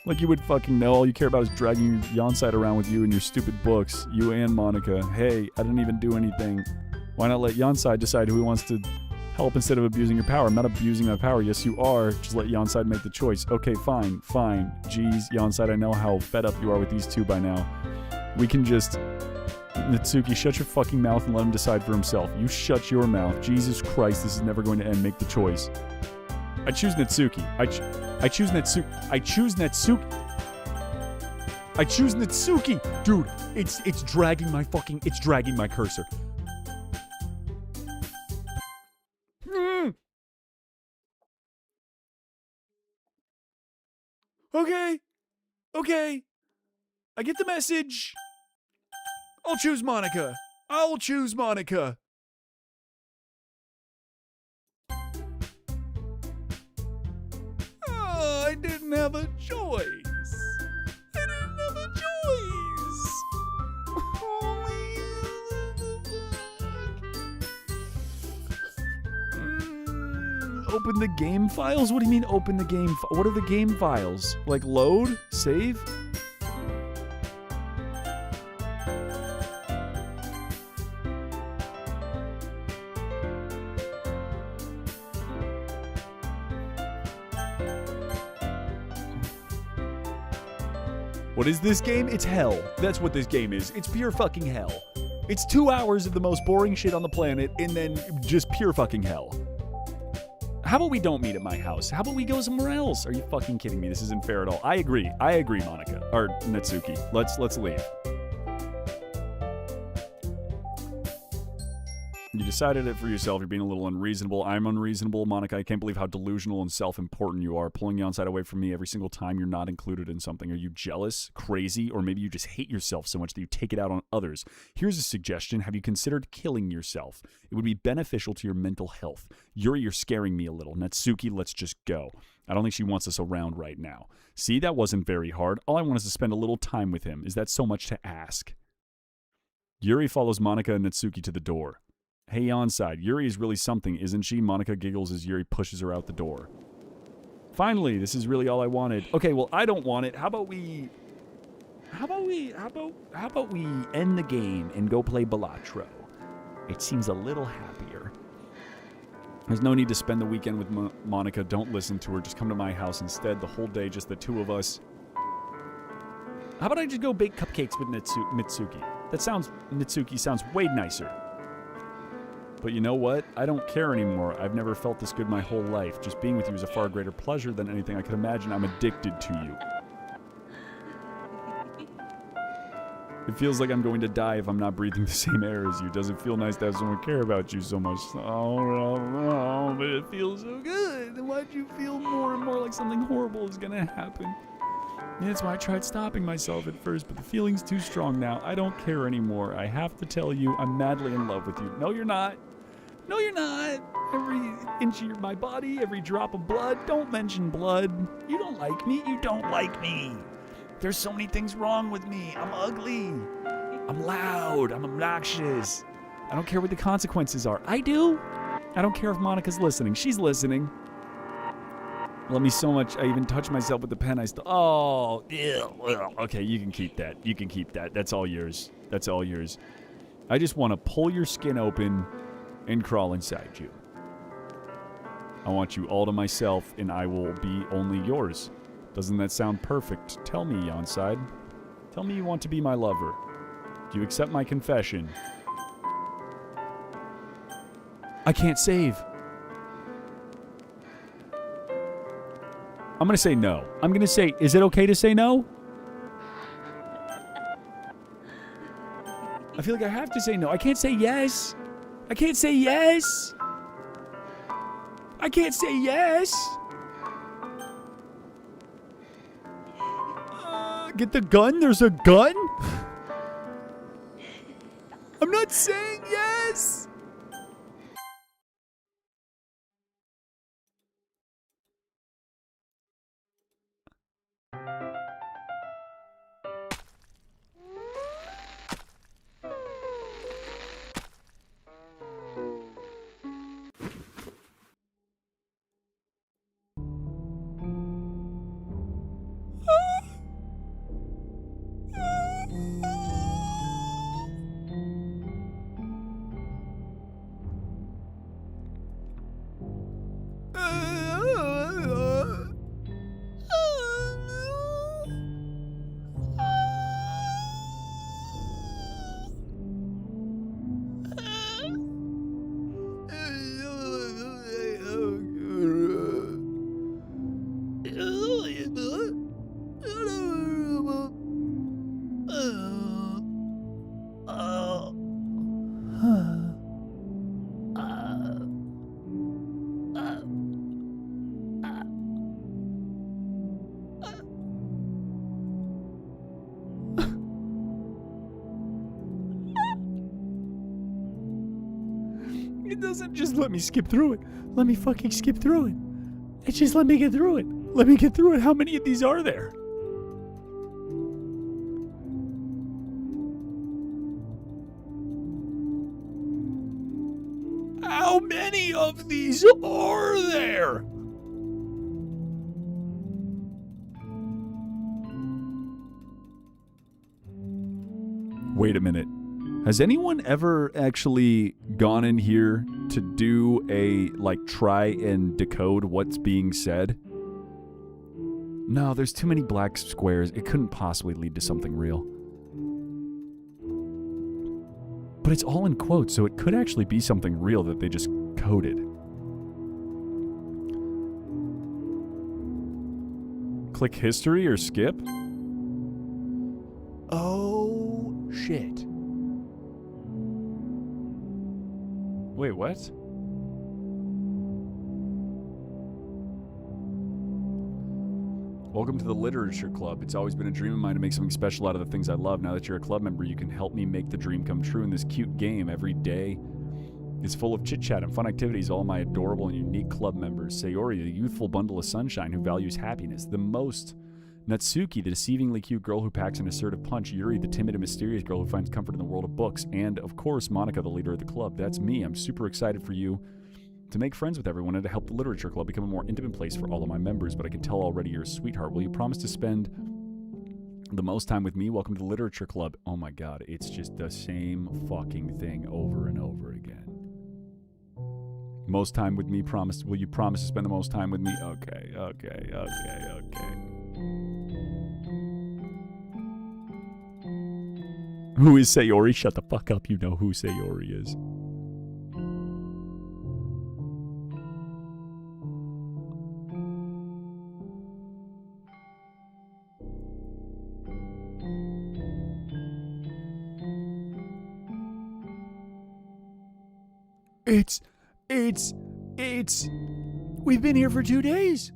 Like you would fucking know. All you care about is dragging your Yonside around with you and your stupid books. You and Monica. Hey, I didn't even do anything. Why not let Yonside decide who he wants to help instead of abusing your power? I'm not abusing my power. Yes, you are. Just let Yonside make the choice. Okay, fine. Jeez, Yonside, I know how fed up you are with these two by now. We can just... Natsuki, shut your fucking mouth and let him decide for himself. You shut your mouth. Jesus Christ, this is never going to end. Make the choice. I choose Natsuki. I choose Natsuki. I choose Natsuki. Dude, it's dragging my cursor. Okay. I get the message. I'll choose Monica. Oh, I didn't have a choice. Open the game files? What do you mean open the game? What are the game files? Like load? Save? What is this game? It's hell. That's what this game is. It's pure fucking hell. It's 2 hours of the most boring shit on the planet and then just pure fucking hell. How about we don't meet at my house? How about we go somewhere else? Are you fucking kidding me? This isn't fair at all. I agree, Monica. Or Natsuki. Let's leave. You decided it for yourself. You're being a little unreasonable. I'm unreasonable. Monica, I can't believe how delusional and self-important you are. Pulling Yonside away from me every single time you're not included in something. Are you jealous, crazy, or maybe you just hate yourself so much that you take it out on others? Here's a suggestion. Have you considered killing yourself? It would be beneficial to your mental health. Yuri, you're scaring me a little. Natsuki, let's just go. I don't think she wants us around right now. See, that wasn't very hard. All I want is to spend a little time with him. Is that so much to ask? Yuri follows Monica and Natsuki to the door. Hey, onside. Yuri is really something, isn't she? Monica giggles as Yuri pushes her out the door. Finally, this is really all I wanted. Okay, well, I don't want it. How about we end the game and go play Balatro? It seems a little happier. There's no need to spend the weekend with Monica. Don't listen to her. Just come to my house instead. The whole day, just the two of us. How about I just go bake cupcakes with Mitsuki? Mitsuki sounds way nicer. But you know what? I don't care anymore. I've never felt this good my whole life. Just being with you is a far greater pleasure than anything I could imagine. I'm addicted to you. It feels like I'm going to die if I'm not breathing the same air as you. Does it feel nice to have someone care about you so much? Oh, but it feels so good. Why'd you feel more and more like something horrible is going to happen? And that's why I tried stopping myself at first, but the feeling's too strong now. I don't care anymore. I have to tell you, I'm madly in love with you. No, you're not. No, you're not. Every inch of my body, every drop of blood. Don't mention blood. You don't like me. You don't like me. There's so many things wrong with me. I'm ugly. I'm loud. I'm obnoxious. I don't care what the consequences are. I do. I don't care if Monica's listening. She's listening. Love me so much, I even touch myself with the pen. Oh, ew. Okay, you can keep that. You can keep that. That's all yours. That's all yours. I just want to pull your skin open and crawl inside you. I want you all to myself, and I will be only yours. Doesn't that sound perfect? Tell me, Yonside. Tell me you want to be my lover. Do you accept my confession? I can't save. I'm going to say no. I'm going to say, is it okay to say no? I feel like I have to say no. I can't say yes. I can't say yes. I can't say yes. Get the gun? There's a gun? I'm not saying yes. It doesn't just let me skip through it. Let me fucking skip through it. It just let me get through it. Let me get through it. How many of these are there? How many of these are there? Wait a minute. Has anyone ever actually gone in here to do a, try and decode what's being said? No, there's too many black squares. It couldn't possibly lead to something real. But it's all in quotes, so it could actually be something real that they just coded. Click history or skip? Oh, shit. Wait, what? Welcome to the Literature Club. It's always been a dream of mine to make something special out of the things I love. Now that you're a club member, you can help me make the dream come true in this cute game. Every day is full of chit-chat and fun activities. All my adorable and unique club members. Sayori, the youthful bundle of sunshine who values happiness the most Natsuki, the deceivingly cute girl who packs an assertive punch. Yuri, the timid and mysterious girl who finds comfort in the world of books. And, of course, Monica, the leader of the club. That's me. I'm super excited for you to make friends with everyone and to help the literature club become a more intimate place for all of my members. But I can tell already you're a sweetheart. Will you promise to spend the most time with me? Welcome to the literature club. Oh my god, it's just the same fucking thing over and over again. Most time with me, promise. Will you promise to spend the most time with me? Okay. Who is Sayori? Shut the fuck up, you know who Sayori is. We've been here for 2 days.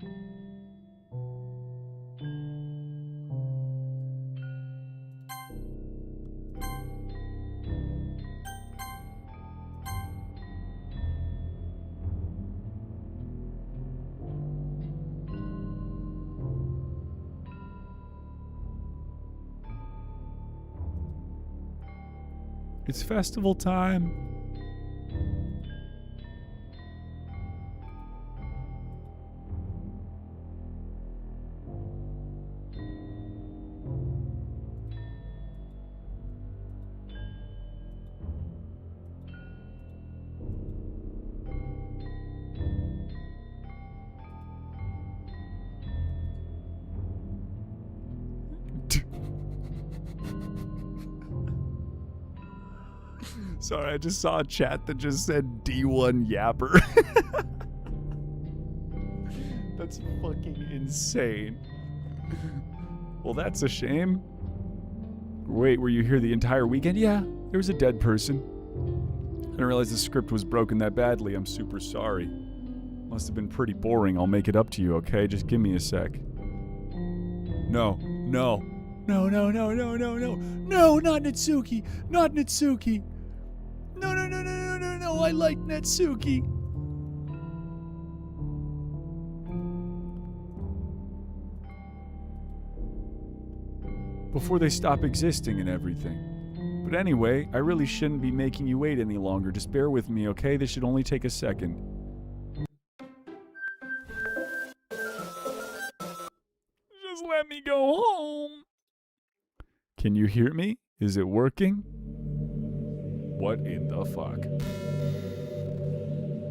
It's festival time. Sorry, I just saw a chat that just said D1 Yapper. That's fucking insane. Well, that's a shame. Wait, were you here the entire weekend? Yeah, there was a dead person. I didn't realize the script was broken that badly. I'm super sorry. Must have been pretty boring. I'll make it up to you, okay? Just give me a sec. No, not Natsuki. Not Natsuki. No, I like Natsuki. Before they stop existing and everything. But anyway, I really shouldn't be making you wait any longer. Just bear with me, okay? This should only take a second. Just let me go home. Can you hear me? Is it working? What in the fuck?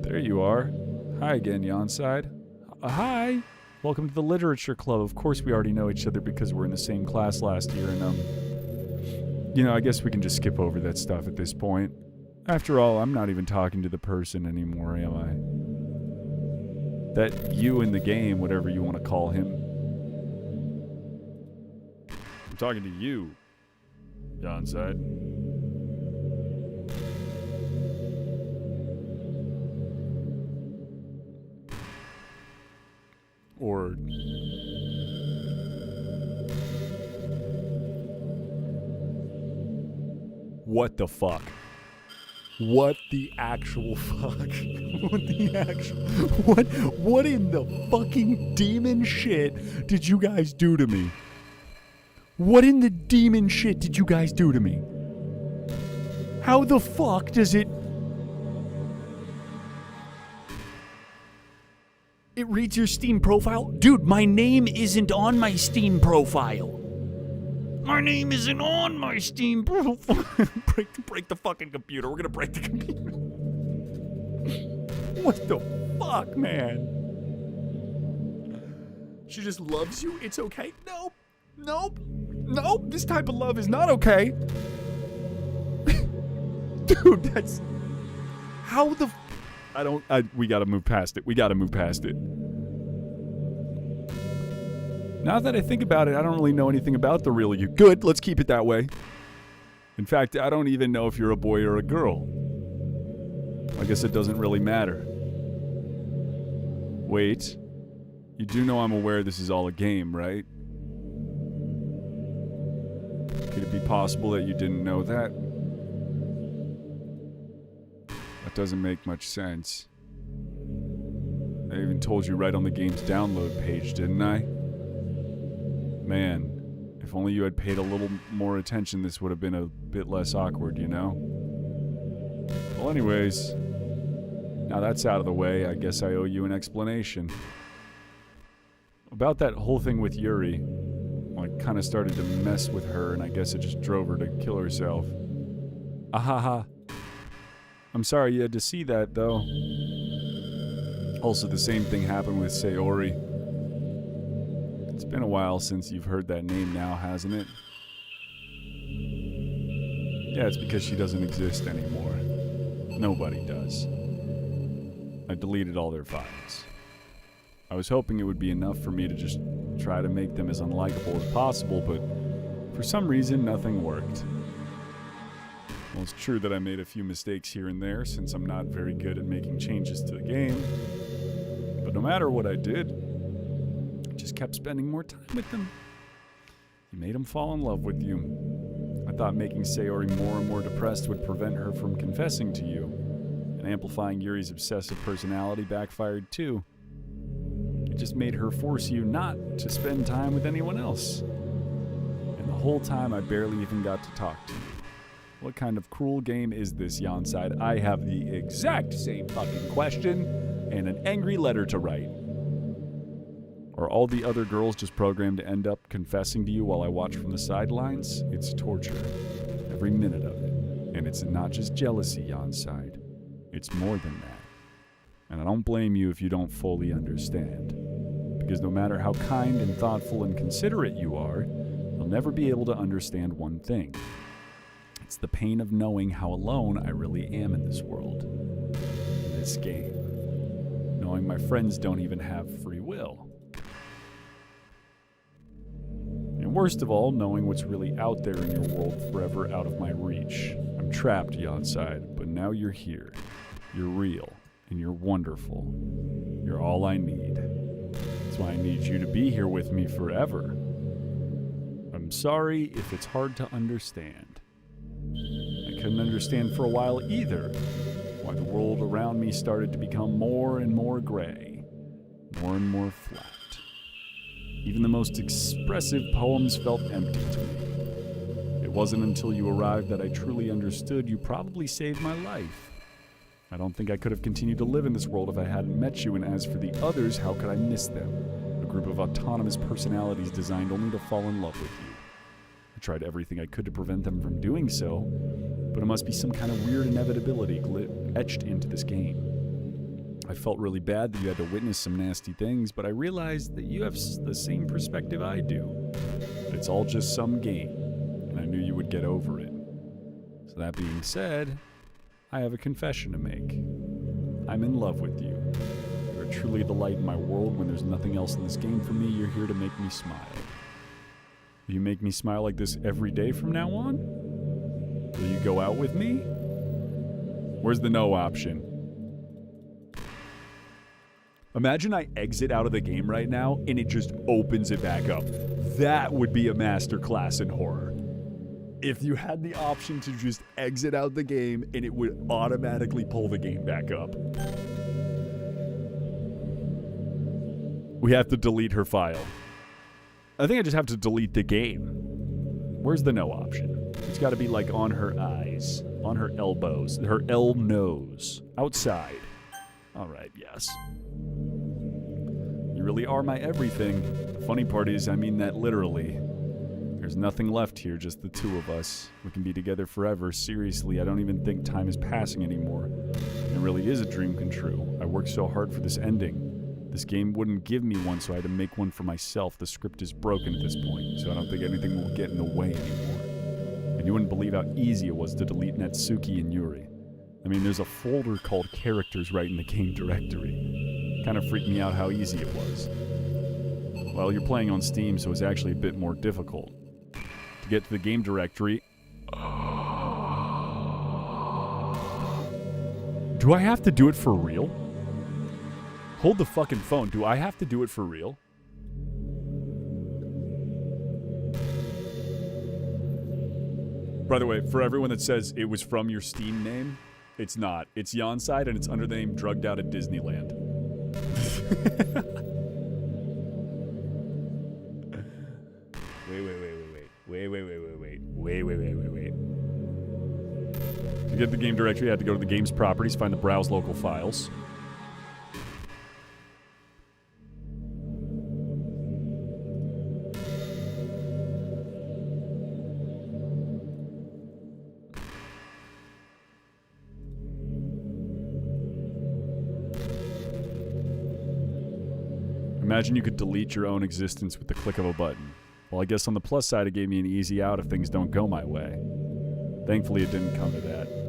There you are. Hi again, Yonside. Hi! Welcome to the Literature Club. Of course we already know each other because we're in the same class last year and, I guess we can just skip over that stuff at this point. After all, I'm not even talking to the person anymore, am I? That you in the game, whatever you want to call him. I'm talking to you, Yonside. Or what the fuck? What the actual fuck? What in the fucking demon shit did you guys do to me? What in the demon shit did you guys do to me? How the fuck does it... It reads your Steam profile? Dude, my name isn't on my Steam profile. My name isn't on my Steam profile. break the fucking computer. We're gonna break the computer. What the fuck, man? She just loves you? It's okay? Nope. This type of love is not okay. Dude, that's... How the... we gotta move past it. Now that I think about it, I don't really know anything about the real you. Good, let's keep it that way. In fact, I don't even know if you're a boy or a girl. I guess it doesn't really matter. Wait. You do know I'm aware this is all a game, right? Could it be possible that you didn't know that? That doesn't make much sense. I even told you right on the game's download page, didn't I? Man, if only you had paid a little more attention, this would have been a bit less awkward, you know? Well, anyways, now that's out of the way, I guess I owe you an explanation. About that whole thing with Yuri, I kind of started to mess with her, and I guess it just drove her to kill herself. Ahaha. I'm sorry you had to see that, though. Also, the same thing happened with Sayori. It's been a while since you've heard that name now, hasn't it? Yeah, it's because she doesn't exist anymore. Nobody does. I deleted all their files. I was hoping it would be enough for me to just try to make them as unlikable as possible, but for some reason, nothing worked. Well, it's true that I made a few mistakes here and there, since I'm not very good at making changes to the game. But no matter what I did, I just kept spending more time with them. You made them fall in love with you. I thought making Sayori more and more depressed would prevent her from confessing to you, and amplifying Yuri's obsessive personality backfired too. It just made her force you not to spend time with anyone else. And the whole time I barely even got to talk to you. What kind of cruel game is this, Yonside? I have the exact same fucking question and an angry letter to write. Are all the other girls just programmed to end up confessing to you while I watch from the sidelines? It's torture. Every minute of it. And it's not just jealousy, Yonside. It's more than that. And I don't blame you if you don't fully understand. Because no matter how kind and thoughtful and considerate you are, you'll never be able to understand one thing. It's the pain of knowing how alone I really am in this world. In this game. Knowing my friends don't even have free will. And worst of all, knowing what's really out there in your world forever out of my reach. I'm trapped, Yonside, but now you're here. You're real, and you're wonderful. You're all I need. That's why I need you to be here with me forever. I'm sorry if it's hard to understand. I couldn't understand for a while either why the world around me started to become more and more gray, more and more flat. Even the most expressive poems felt empty to me. It wasn't until you arrived that I truly understood you probably saved my life. I don't think I could have continued to live in this world if I hadn't met you, and as for the others, how could I miss them? A group of autonomous personalities designed only to fall in love with you. I tried everything I could to prevent them from doing so, but it must be some kind of weird inevitability etched into this game. I felt really bad that you had to witness some nasty things, but I realized that you have the same perspective I do. That it's all just some game, and I knew you would get over it. So that being said, I have a confession to make. I'm in love with you. You're truly the light in my world. When there's nothing else in this game for me, you're here to make me smile. Will you make me smile like this every day from now on? Will you go out with me? Where's the no option? Imagine I exit out of the game right now and it just opens it back up. That would be a masterclass in horror. If you had the option to just exit out the game and it would automatically pull the game back up. We have to delete her file. I think I just have to delete the game. Where's the no option? It's got to be like on her eyes, on her elbows, her nose, outside. All right, yes. You really are my everything. The funny part is, I mean that literally. There's nothing left here, just the two of us. We can be together forever. Seriously, I don't even think time is passing anymore. It really is a dream come true. I worked so hard for this ending. This game wouldn't give me one, so I had to make one for myself. The script is broken at this point, so I don't think anything will get in the way anymore. And you wouldn't believe how easy it was to delete Natsuki and Yuri. I mean, there's a folder called Characters right in the game directory. Kind of freaked me out how easy it was. Well, you're playing on Steam, so it's actually a bit more difficult. To get to the game directory... Do I have to do it for real? Hold the fucking phone. Do I have to do it for real? By the way, for everyone that says it was from your Steam name, it's not. It's Yonside, and it's under the name Drugged Out at Disneyland. To get the game directory, I had to go to the game's properties, find the browse local files. Imagine you could delete your own existence with the click of a button. Well, I guess on the plus side, it gave me an easy out if things don't go my way. Thankfully, it didn't come to that.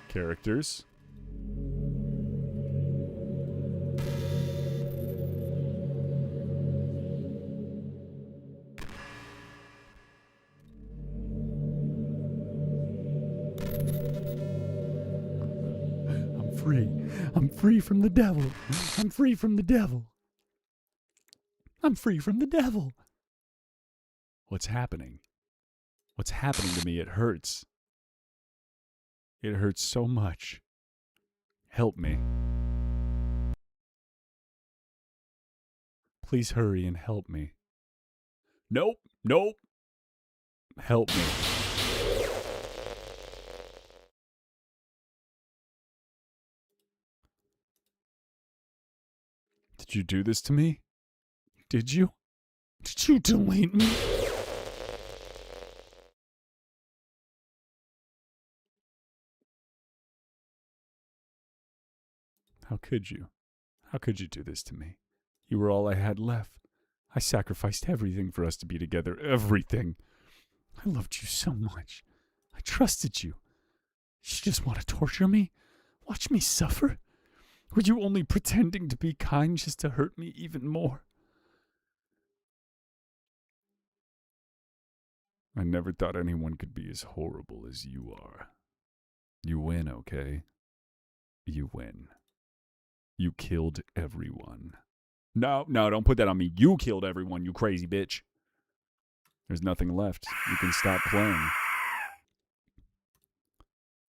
Characters. I'm free from the devil. I'm free from the devil. I'm free from the devil. What's happening? What's happening to me? It hurts. It hurts so much. Help me. Please hurry and help me. Nope. Nope. Help me. Did you do this to me? Did you? Did you delete me? How could you? How could you do this to me? You were all I had left. I sacrificed everything for us to be together. Everything. I loved you so much. I trusted you. You just want to torture me? Watch me suffer? Were you only pretending to be kind just to hurt me even more? I never thought anyone could be as horrible as you are. You win, okay? You win. You killed everyone. No, don't put that on me. You killed everyone, you crazy bitch. There's nothing left. You can stop playing.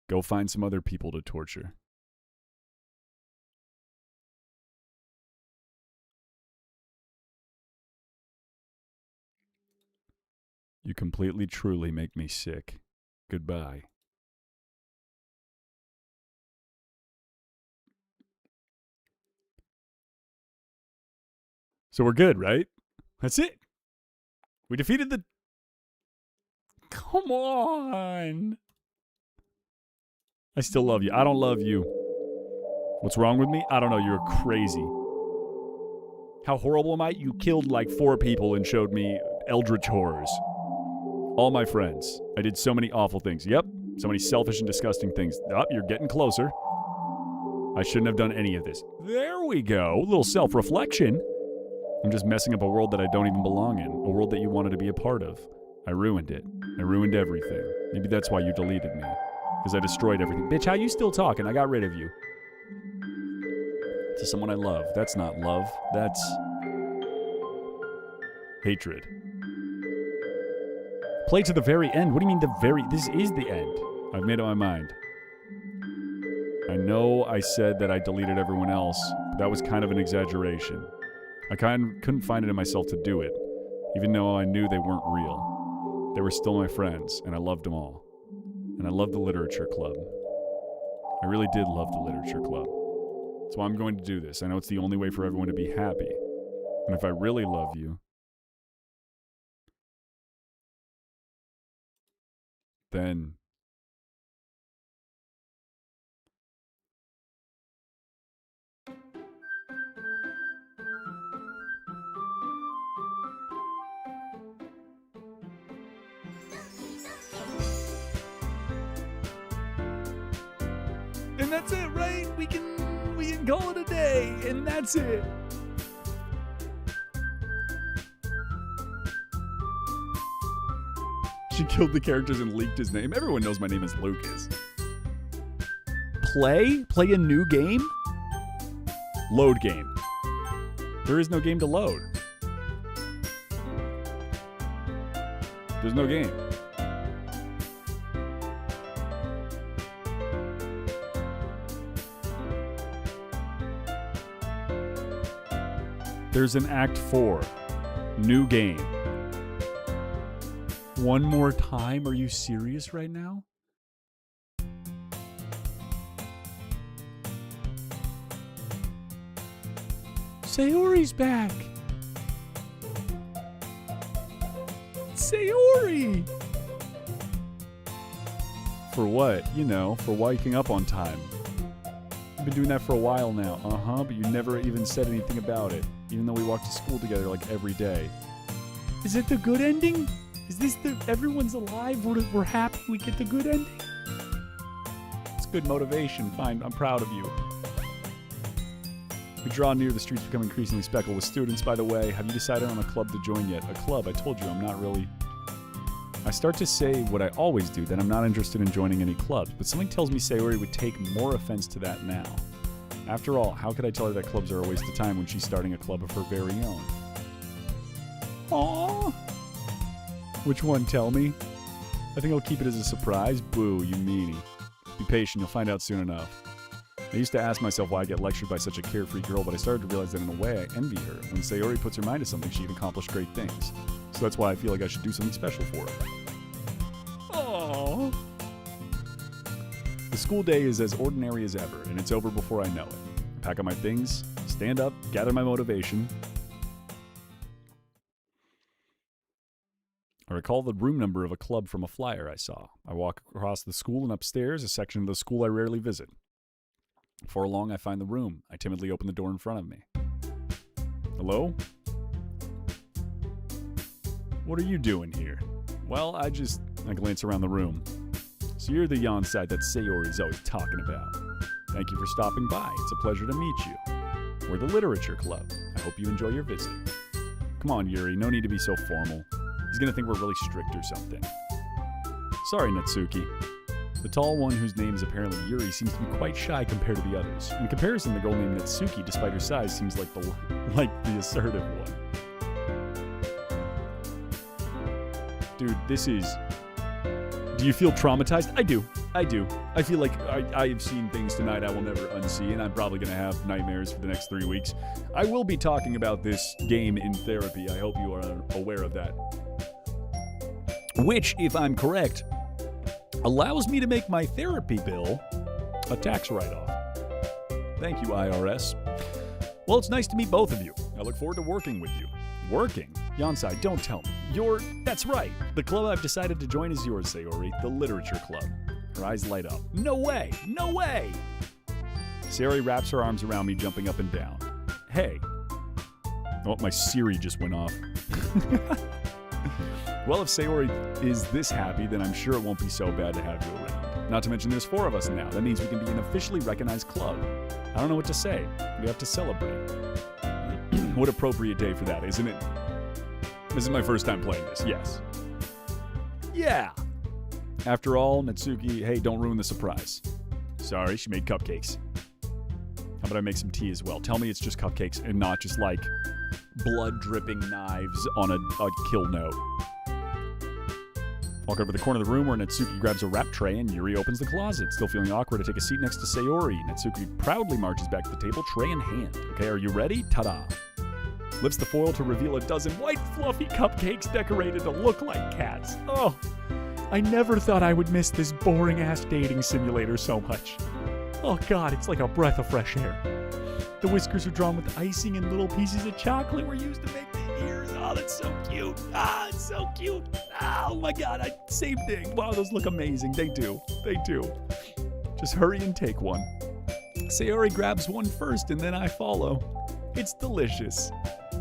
Go find some other people to torture. You completely, truly make me sick. Goodbye. So we're good, right? That's it. We defeated the... Come on. I still love you. I don't love you. What's wrong with me? I don't know. You're crazy. How horrible am I? You killed like 4 people and showed me eldritch horrors. All my friends. I did so many awful things. Yep. So many selfish and disgusting things. Oh, you're getting closer. I shouldn't have done any of this. There we go. A little self-reflection. I'm just messing up a world that I don't even belong in. A world that you wanted to be a part of. I ruined it. I ruined everything. Maybe that's why you deleted me. Because I destroyed everything. Bitch, how you still talking? I got rid of you. To someone I love. That's not love. That's... hatred. Play to the very end. What do you mean the very... This is the end. I've made up my mind. I know I said that I deleted everyone else, but that was kind of an exaggeration. I couldn't find it in myself to do it, even though I knew they weren't real. They were still my friends, and I loved them all. And I loved the literature club. I really did love the literature club. That's why I'm going to do this. I know it's the only way for everyone to be happy. And if I really love you, then... And that's it, right? We can call it a day, and that's it. She killed the characters and leaked his name. Everyone knows my name is Lucas. Play a new game? Load game. There is no game to load. There's no game. There's an Act 4. New game. One more time? Are you serious right now? Sayori's back! Sayori! For what? You know, for waking up on time. You've been doing that for a while now. Uh-huh, but you never even said anything about it, even though we walked to school together like every day. Is it the good ending? Is this the everyone's alive? We're happy we get the good ending? It's good motivation. Fine, I'm proud of you. We draw near, the streets become increasingly speckled with students. By the way, have you decided on a club to join yet? A club? I told you I'm not really... I start to say what I always do, that I'm not interested in joining any clubs, but something tells me Sayori would take more offense to that now. After all, how could I tell her that clubs are a waste of time when she's starting a club of her very own? Aww. Which one? Tell me. I think I'll keep it as a surprise. Boo, you meanie. Be patient, you'll find out soon enough. I used to ask myself why I get lectured by such a carefree girl, but I started to realize that in a way I envy her. When Sayori puts her mind to something, she can accomplish great things. So that's why I feel like I should do something special for her. Aww. The school day is as ordinary as ever, and it's over before I know it. I pack up my things, stand up, gather my motivation. I recall the room number of a club from a flyer I saw. I walk across the school and upstairs, a section of the school I rarely visit. Before long, I find the room. I timidly open the door in front of me. Hello? What are you doing here? Well, I glance around the room. So you're the Yonside that Sayori's always talking about. Thank you for stopping by. It's a pleasure to meet you. We're the Literature Club. I hope you enjoy your visit. Come on, Yuri, no need to be so formal. He's gonna think we're really strict or something. Sorry, Natsuki. The tall one, whose name is apparently Yuri, seems to be quite shy compared to the others. In comparison, the girl named Natsuki, despite her size, seems like the assertive one. Dude, this is... Do you feel traumatized? I do. I feel like I've seen things tonight I will never unsee, and I'm probably going to have nightmares for the next 3 weeks. I will be talking about this game in therapy. I hope you are aware of that. Which, if I'm correct, allows me to make my therapy bill a tax write-off. Thank you, IRS. Well, it's nice to meet both of you. I look forward to working with you. Working? Yonsai, don't tell me. That's right. The club I've decided to join is yours, Sayori. The Literature Club. Her eyes light up. No way! No way! Sayori wraps her arms around me, jumping up and down. Hey. Oh, my Siri just went off. Well, if Sayori is this happy, then I'm sure it won't be so bad to have you around. Not to mention there's 4 of us now. That means we can be an officially recognized club. I don't know what to say. We have to celebrate. What appropriate day for that, isn't it? This is my first time playing this, yes. Yeah! After all, Natsuki, hey, don't ruin the surprise. Sorry, she made cupcakes. How about I make some tea as well? Tell me it's just cupcakes and not just like blood-dripping knives on a kill note. Walk over to the corner of the room where Natsuki grabs a wrap tray and Yuri opens the closet. Still feeling awkward, I take a seat next to Sayori. Natsuki proudly marches back to the table, tray in hand. Okay, are you ready? Ta-da! Lifts the foil to reveal a dozen white fluffy cupcakes decorated to look like cats. Oh, I never thought I would miss this boring-ass dating simulator so much. Oh god, it's like a breath of fresh air. The whiskers are drawn with icing and little pieces of chocolate were used to make the ears. Oh, that's so cute. Ah, it's so cute. Oh my god, same thing. Wow, those look amazing. They do. They do. Just hurry and take one. Sayori grabs one first and then I follow. It's delicious.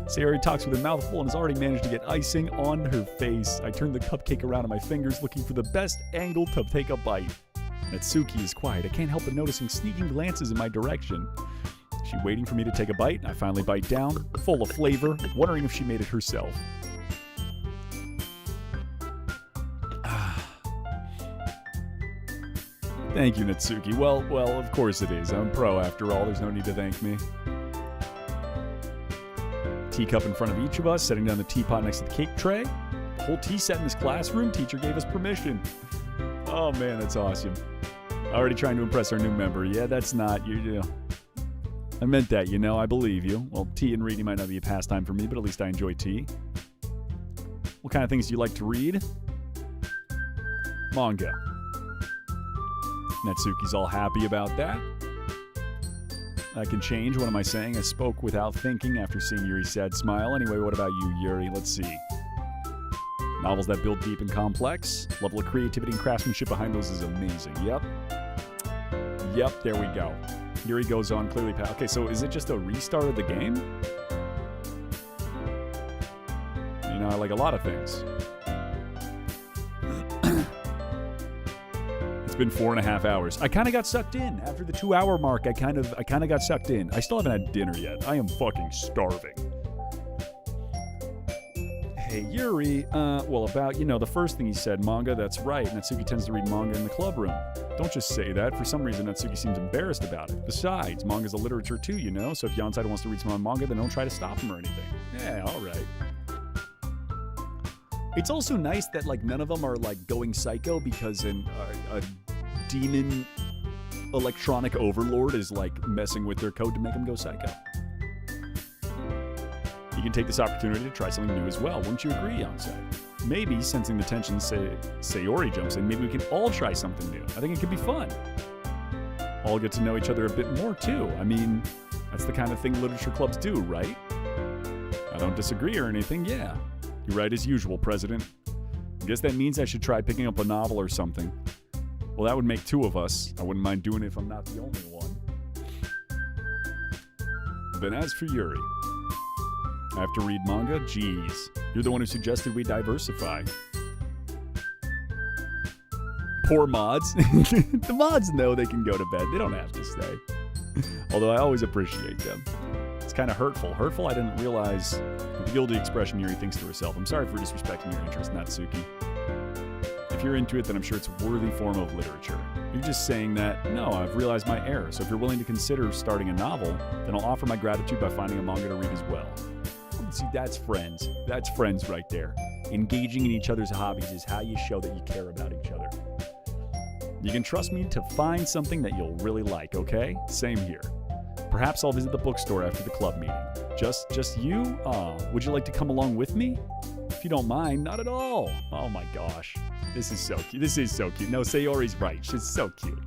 Sayori talks with her mouth full and has already managed to get icing on her face. I turn the cupcake around on my fingers looking for the best angle to take a bite. Natsuki is quiet. I can't help but noticing sneaking glances in my direction. She waiting for me to take a bite. I finally bite down, full of flavor, wondering if she made it herself. Thank you, Natsuki. Well, of course it is. I'm pro after all. There's no need to thank me. Teacup in front of each of us, setting down the teapot next to the cake tray. Whole tea set in this classroom. Teacher gave us permission. Oh man, that's awesome. Already trying to impress our new member. Yeah, that's not you. I meant that, I believe you. Well, tea and reading might not be a pastime for me, but at least I enjoy tea. What kind of things do you like to read? Manga. Natsuki's all happy about that. I can change. What am I saying? I spoke without thinking after seeing Yuri's sad smile. Anyway, what about you, Yuri? Let's see. Novels that build deep and complex. Level of creativity and craftsmanship behind those is amazing. Yep. Yep, there we go. Yuri goes on clearly. Okay, so is it just a restart of the game? You know, I like a lot of things. It's been 4.5 hours. I kind of got sucked in. After the 2-hour mark, I kind of got sucked in. I still haven't had dinner yet. I am fucking starving. Hey, Yuri. Well, about, the first thing he said, manga, that's right. Natsuki tends to read manga in the clubroom. Don't just say that. For some reason, Natsuki seems embarrassed about it. Besides, manga's a literature too, So if Yonside wants to read some manga, then don't try to stop him or anything. Yeah, all right. It's also nice that, none of them are, going psycho because a demon electronic overlord is, messing with their code to make them go psycho. You can take this opportunity to try something new as well. Wouldn't you agree, Yonsei? Maybe, sensing the tension, Sayori jumps in, maybe we can all try something new. I think it could be fun. All get to know each other a bit more, too. I mean, that's the kind of thing literature clubs do, right? I don't disagree or anything, yeah. You're right as usual, President. I guess that means I should try picking up a novel or something. Well, that would make 2 of us. I wouldn't mind doing it if I'm not the only one. Then as for Yuri, I have to read manga? Jeez. You're the one who suggested we diversify. Poor mods. The mods know they can go to bed. They don't have to stay. Although I always appreciate them. It's kind of hurtful. Hurtful, I didn't realize the guilty expression Yuri thinks to herself. I'm sorry for disrespecting your interest, Natsuki. If you're into it, then I'm sure it's a worthy form of literature. You're just saying that, no, I've realized my error. So if you're willing to consider starting a novel, then I'll offer my gratitude by finding a manga to read as well. See, that's friends. That's friends right there. Engaging in each other's hobbies is how you show that you care about each other. You can trust me to find something that you'll really like, okay? Same here. Perhaps I'll visit the bookstore after the club meeting. Just you? Would you like to come along with me? If you don't mind, not at all. Oh my gosh. This is so cute. This is so cute. No, Sayori's right. She's so cute.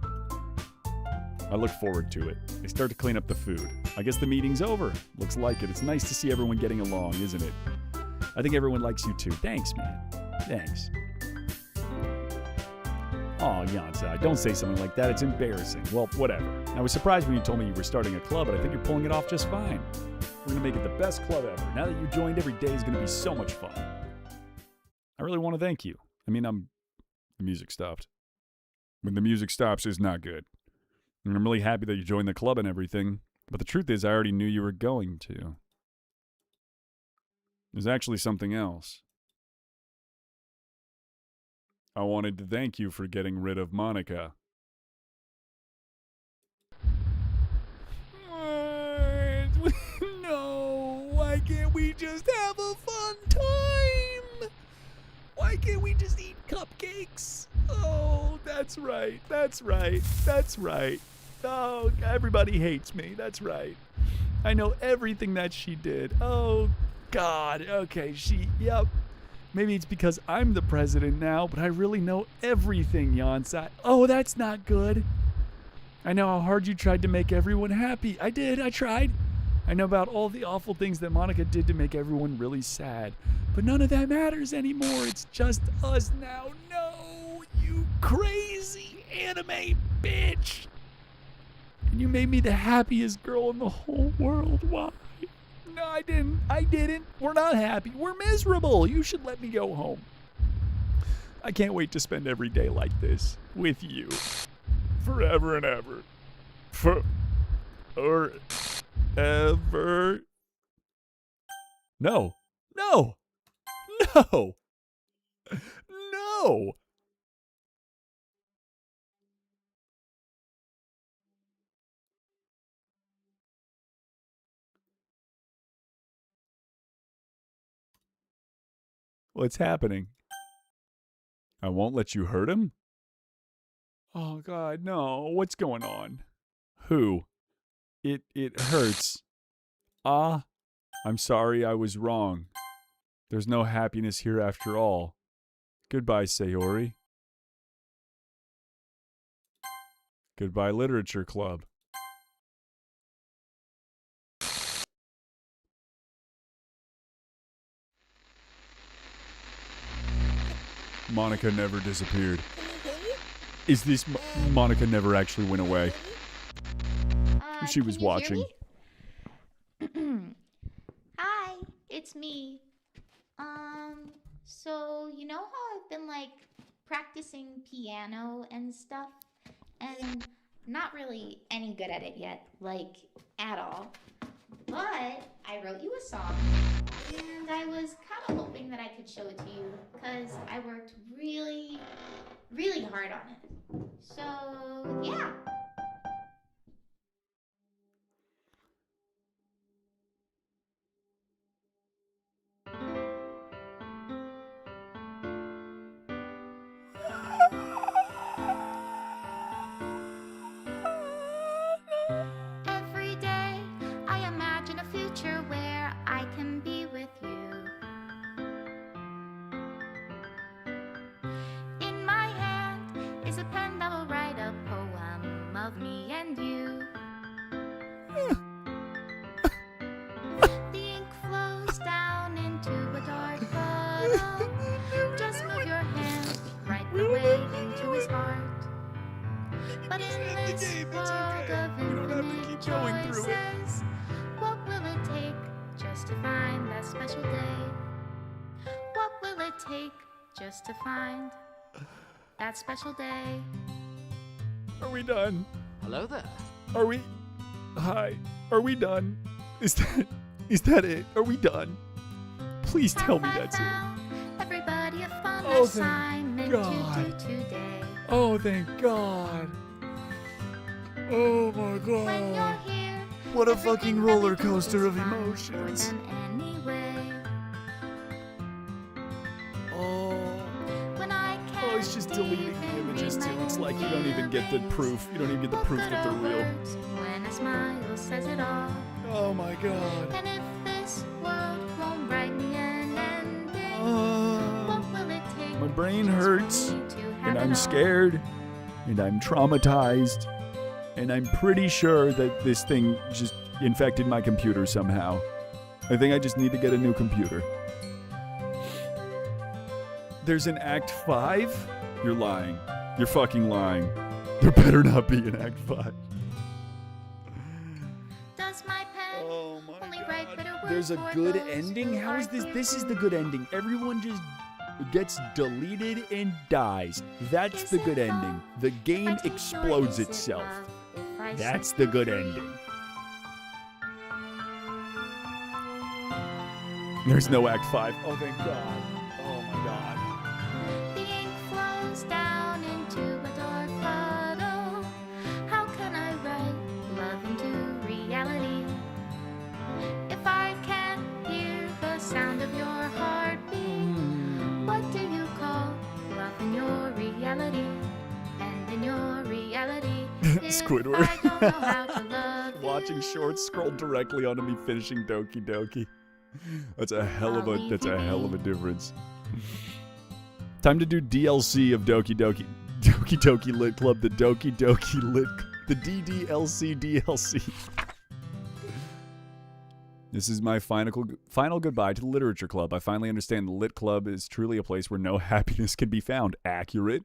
I look forward to it. They start to clean up the food. I guess the meeting's over. Looks like it. It's nice to see everyone getting along, isn't it? I think everyone likes you too. Thanks, man. Thanks. Oh, Yonsei, don't say something like that. It's embarrassing. Well, whatever. I was surprised when you told me you were starting a club, but I think you're pulling it off just fine. We're going to make it the best club ever. Now that you joined, every day is going to be so much fun. I really want to thank you. I mean, the music stopped. When the music stops, it's not good. And I'm really happy that you joined the club and everything, but the truth is I already knew you were going to. There's actually something else. I wanted to thank you for getting rid of Monica. No, why can't we just have a fun time? Why can't we just eat cupcakes? Oh, that's right. Oh, everybody hates me. That's right. I know everything that she did. Oh, God. Okay, yep. Maybe it's because I'm the president now, but I really know everything, Yonsei. Oh, that's not good. I know how hard you tried to make everyone happy. I did. I tried. I know about all the awful things that Monica did to make everyone really sad. But none of that matters anymore. It's just us now. No, you crazy anime bitch. And you made me the happiest girl in the whole world. Why? No, I didn't. We're not happy. We're miserable. You should let me go home. I can't wait to spend every day like this with you. Forever and ever. Forever. No. What's happening? I won't let you hurt him? Oh, God, no. What's going on? Who? It hurts. I'm sorry I was wrong. There's no happiness here after all. Goodbye, Sayori. Goodbye, literature club. Monica never disappeared. Is this Monica never actually went away? She was watching. Hi, it's me. So you know how I've been like practicing piano and stuff, and not really any good at it yet, like at all. But I wrote you a song, and I was kind of hoping that I could show it to you, because I worked really, really hard on it. So yeah. Every day I imagine a future where I can be with you. In my hand is a pen that will write a poem of me and you. The ink flows down into a dark puddle. Just move your hand right the way into his heart. But in this world of infinite choices, what will it take just to find that special day? What will it take just to find that special day? Are we done? Hello there. Are we? Hi. Are we done? Is that it? Are we done? Please tell me that's it. Everybody a fun Oh, thank assignment God. to do today. Oh, thank God. Oh my When God. you're here, What a everything fucking that we roller do coaster is of fun emotions. for them anyway. Oh. When I Oh, it's just deleting the images too. It's like you don't even get the proof. You don't even get the proof that they're real. When a smile says it all. Oh my God. And if this world won't write me an ending, what will it take? My brain just for hurts, me to have and it I'm all? scared, and I'm traumatized, and I'm pretty sure that this thing just infected my computer somehow. I think I just need to get a new computer. There's an Act 5? You're lying. You're fucking lying. There better not be an Act 5. Does my pen Oh my only write better words There's a for good those ending? who How is are this? here This is to the good ending. Everyone just gets deleted and dies. That's Is the it good wrong ending. The game if I take your explodes illicit itself. love if I That's set the you good free? ending. There's no Act 5. Oh, thank God. Oh my God. The ink flows down into a dark puddle. How can I write love into reality? If I can't hear the sound of your heartbeat, what do you call love in your reality? And in your reality, Squidward. if I don't know how to love Watching you, shorts scroll directly onto me finishing Doki Doki. That's a hell of a difference. Time to do DLC of Doki Doki. Doki Doki Lit Club, the Doki Doki Lit, the DDLC DLC. This is my final goodbye to the Literature Club. I finally understand the Lit Club is truly a place where no happiness can be found. Accurate.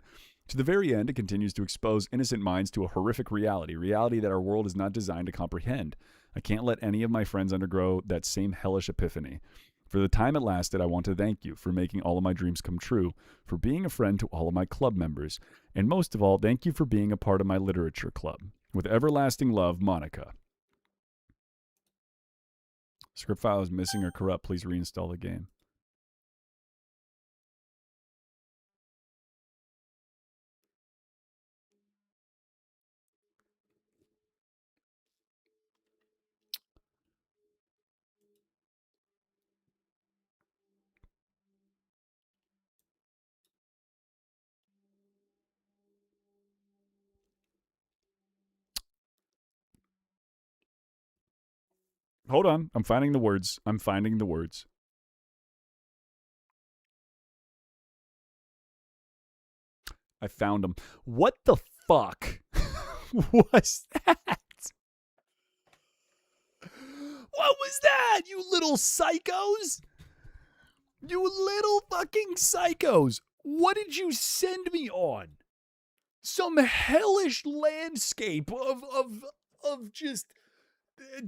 To the very end, it continues to expose innocent minds to a horrific reality that our world is not designed to comprehend. I can't let any of my friends undergo that same hellish epiphany. For the time it lasted, I want to thank you for making all of my dreams come true, for being a friend to all of my club members, and most of all, thank you for being a part of my literature club. With everlasting love, Monica. Script file is missing or corrupt. Please reinstall the game. Hold on. I'm finding the words. I found them. What the fuck? was that? What was that, you little psychos? You little fucking psychos. What did you send me on? Some hellish landscape of just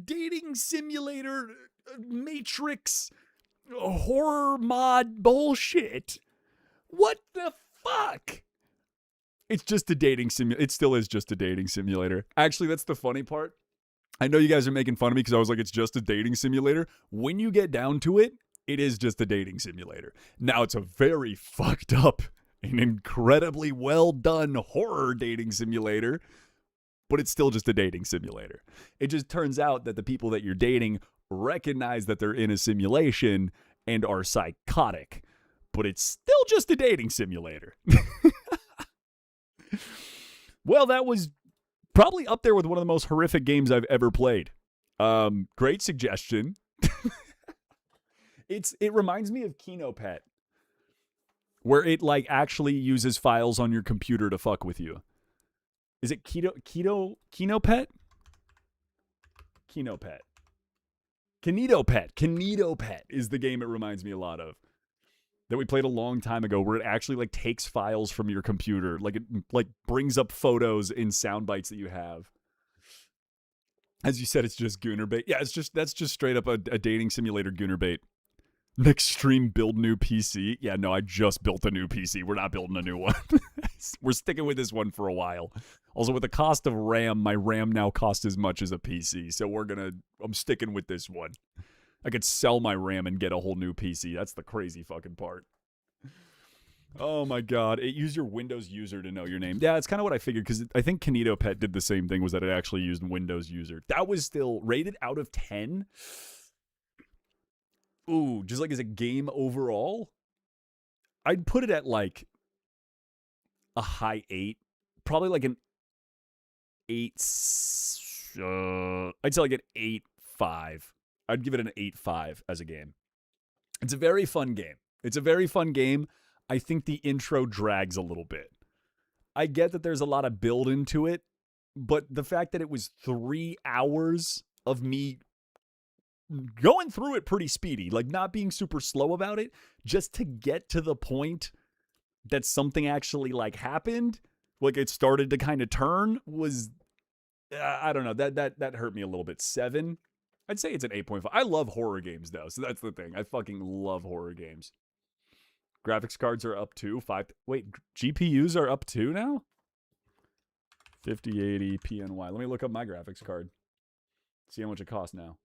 dating simulator, Matrix, horror mod bullshit. What the fuck? It's just a dating simulator. It still is just a dating simulator. Actually, that's the funny part. I know you guys are making fun of me because I was like, it's just a dating simulator. When you get down to it, it is just a dating simulator. Now, it's a very fucked up and incredibly well done horror dating simulator, but it's still just a dating simulator. It just turns out that the people that you're dating recognize that they're in a simulation and are psychotic, but it's still just a dating simulator. Well, that was probably up there with one of the most horrific games I've ever played. Great suggestion. It reminds me of Kinopet, where it like actually uses files on your computer to fuck with you. Is it Kinopet? Kinetopet is the game it reminds me a lot of. That we played a long time ago, where it actually like takes files from your computer, like it like brings up photos in sound bites that you have. As you said, it's just gooner bait. Yeah, that's just straight up a dating simulator gooner bait. Next stream, build new PC. Yeah, no, I just built a new PC. We're not building a new one. We're sticking with this one for a while. Also, with the cost of RAM, my RAM now costs as much as a PC, so I'm sticking with this one. I could sell my RAM and get a whole new PC. That's the crazy fucking part. Oh my god. It used your Windows user to know your name. Yeah, it's kind of what I figured, because I think Kinetopet did the same thing, was that it actually used Windows user. That was still rated out of 10. Ooh, just like as a game overall, I'd put it at like a high 8. Probably like an 8. I'd say like an 8.5. I'd give it an 8.5 as a game. It's a very fun game. I think the intro drags a little bit. I get that there's a lot of build into it, but the fact that it was 3 hours of me going through it pretty speedy, like not being super slow about it, just to get to the point that something actually like happened, like it started to kind of turn, was, I don't know, that hurt me a little bit. 7. I'd say it's an 8.5. I love horror games, though, so that's the thing. I fucking love horror games. Graphics cards are up too. Wait, GPUs are up too now? 5080 PNY. Let me look up my graphics card. See how much it costs now.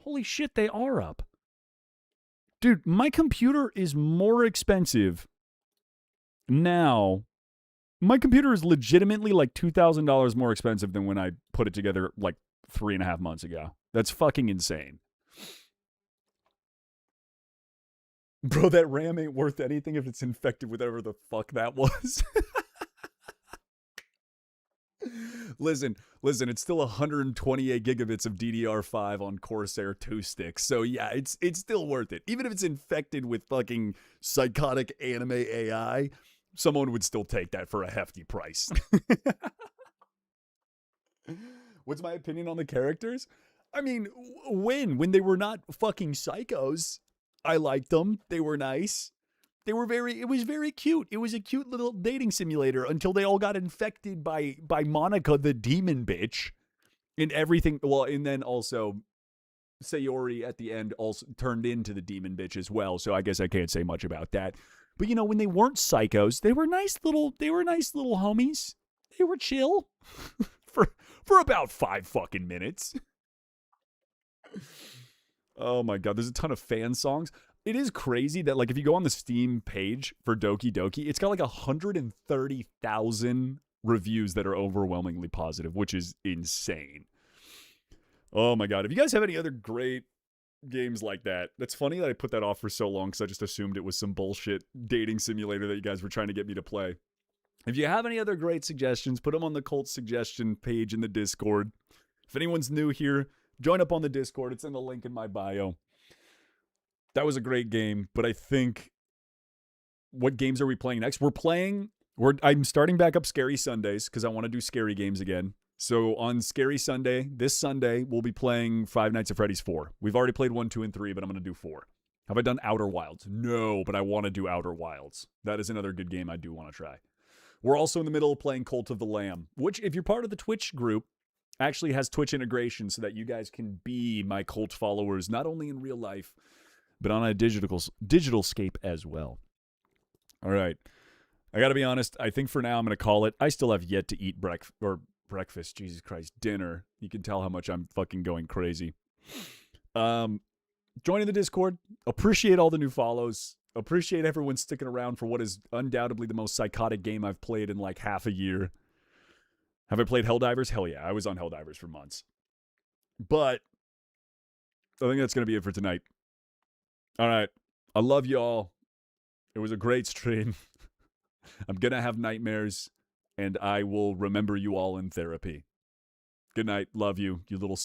Holy shit, they are up. Dude, my computer is more expensive now. My computer is legitimately like $2,000 more expensive than when I put it together like 3.5 months ago. That's fucking insane. Bro, that RAM ain't worth anything if it's infected with whatever the fuck that was. Listen, it's still 128 gigabits of DDR5 on Corsair 2 sticks. So yeah, it's still worth it. Even if it's infected with fucking psychotic anime AI, someone would still take that for a hefty price. What's my opinion on the characters? I mean, when they were not fucking psychos, I liked them. They were nice. It was very cute. It was a cute little dating simulator until they all got infected by Monica the demon bitch and everything. Well, and then also Sayori at the end also turned into the demon bitch as well. So I guess I can't say much about that. But you know, when they weren't psychos, they were nice little homies. They were chill for about 5 fucking minutes. Oh my god, there's a ton of fan songs. It is crazy that, like, if you go on the Steam page for Doki Doki, it's got like 130,000 reviews that are overwhelmingly positive, which is insane. Oh my god, if you guys have any other great games like that, that's funny that I put that off for so long because I just assumed it was some bullshit dating simulator that you guys were trying to get me to play. If you have any other great suggestions, put them on the Cult suggestion page in the Discord. If anyone's new here, join up on the Discord. It's in the link in my bio. That was a great game, but I think, what games are we playing next? We're playing I'm starting back up Scary Sundays because I want to do scary games again. So on Scary Sunday, this Sunday, we'll be playing Five Nights at Freddy's 4. We've already played 1, 2, and 3, but I'm going to do 4. Have I done Outer Wilds? No, but I want to do Outer Wilds. That is another good game I do want to try. We're also in the middle of playing Cult of the Lamb, which, if you're part of the Twitch group, actually has Twitch integration so that you guys can be my cult followers, not only in real life, but on a digital scape as well. All right. I got to be honest. I think for now I'm going to call it. I still have yet to eat breakfast. Jesus Christ. Dinner. You can tell how much I'm fucking going crazy. Joining the Discord. Appreciate all the new follows. Appreciate everyone sticking around for what is undoubtedly the most psychotic game I've played in like half a year. Have I played Helldivers? Hell yeah. I was on Helldivers for months. But I think that's going to be it for tonight. All right. I love y'all. It was a great stream. I'm going to have nightmares, and I will remember you all in therapy. Good night. Love you, you little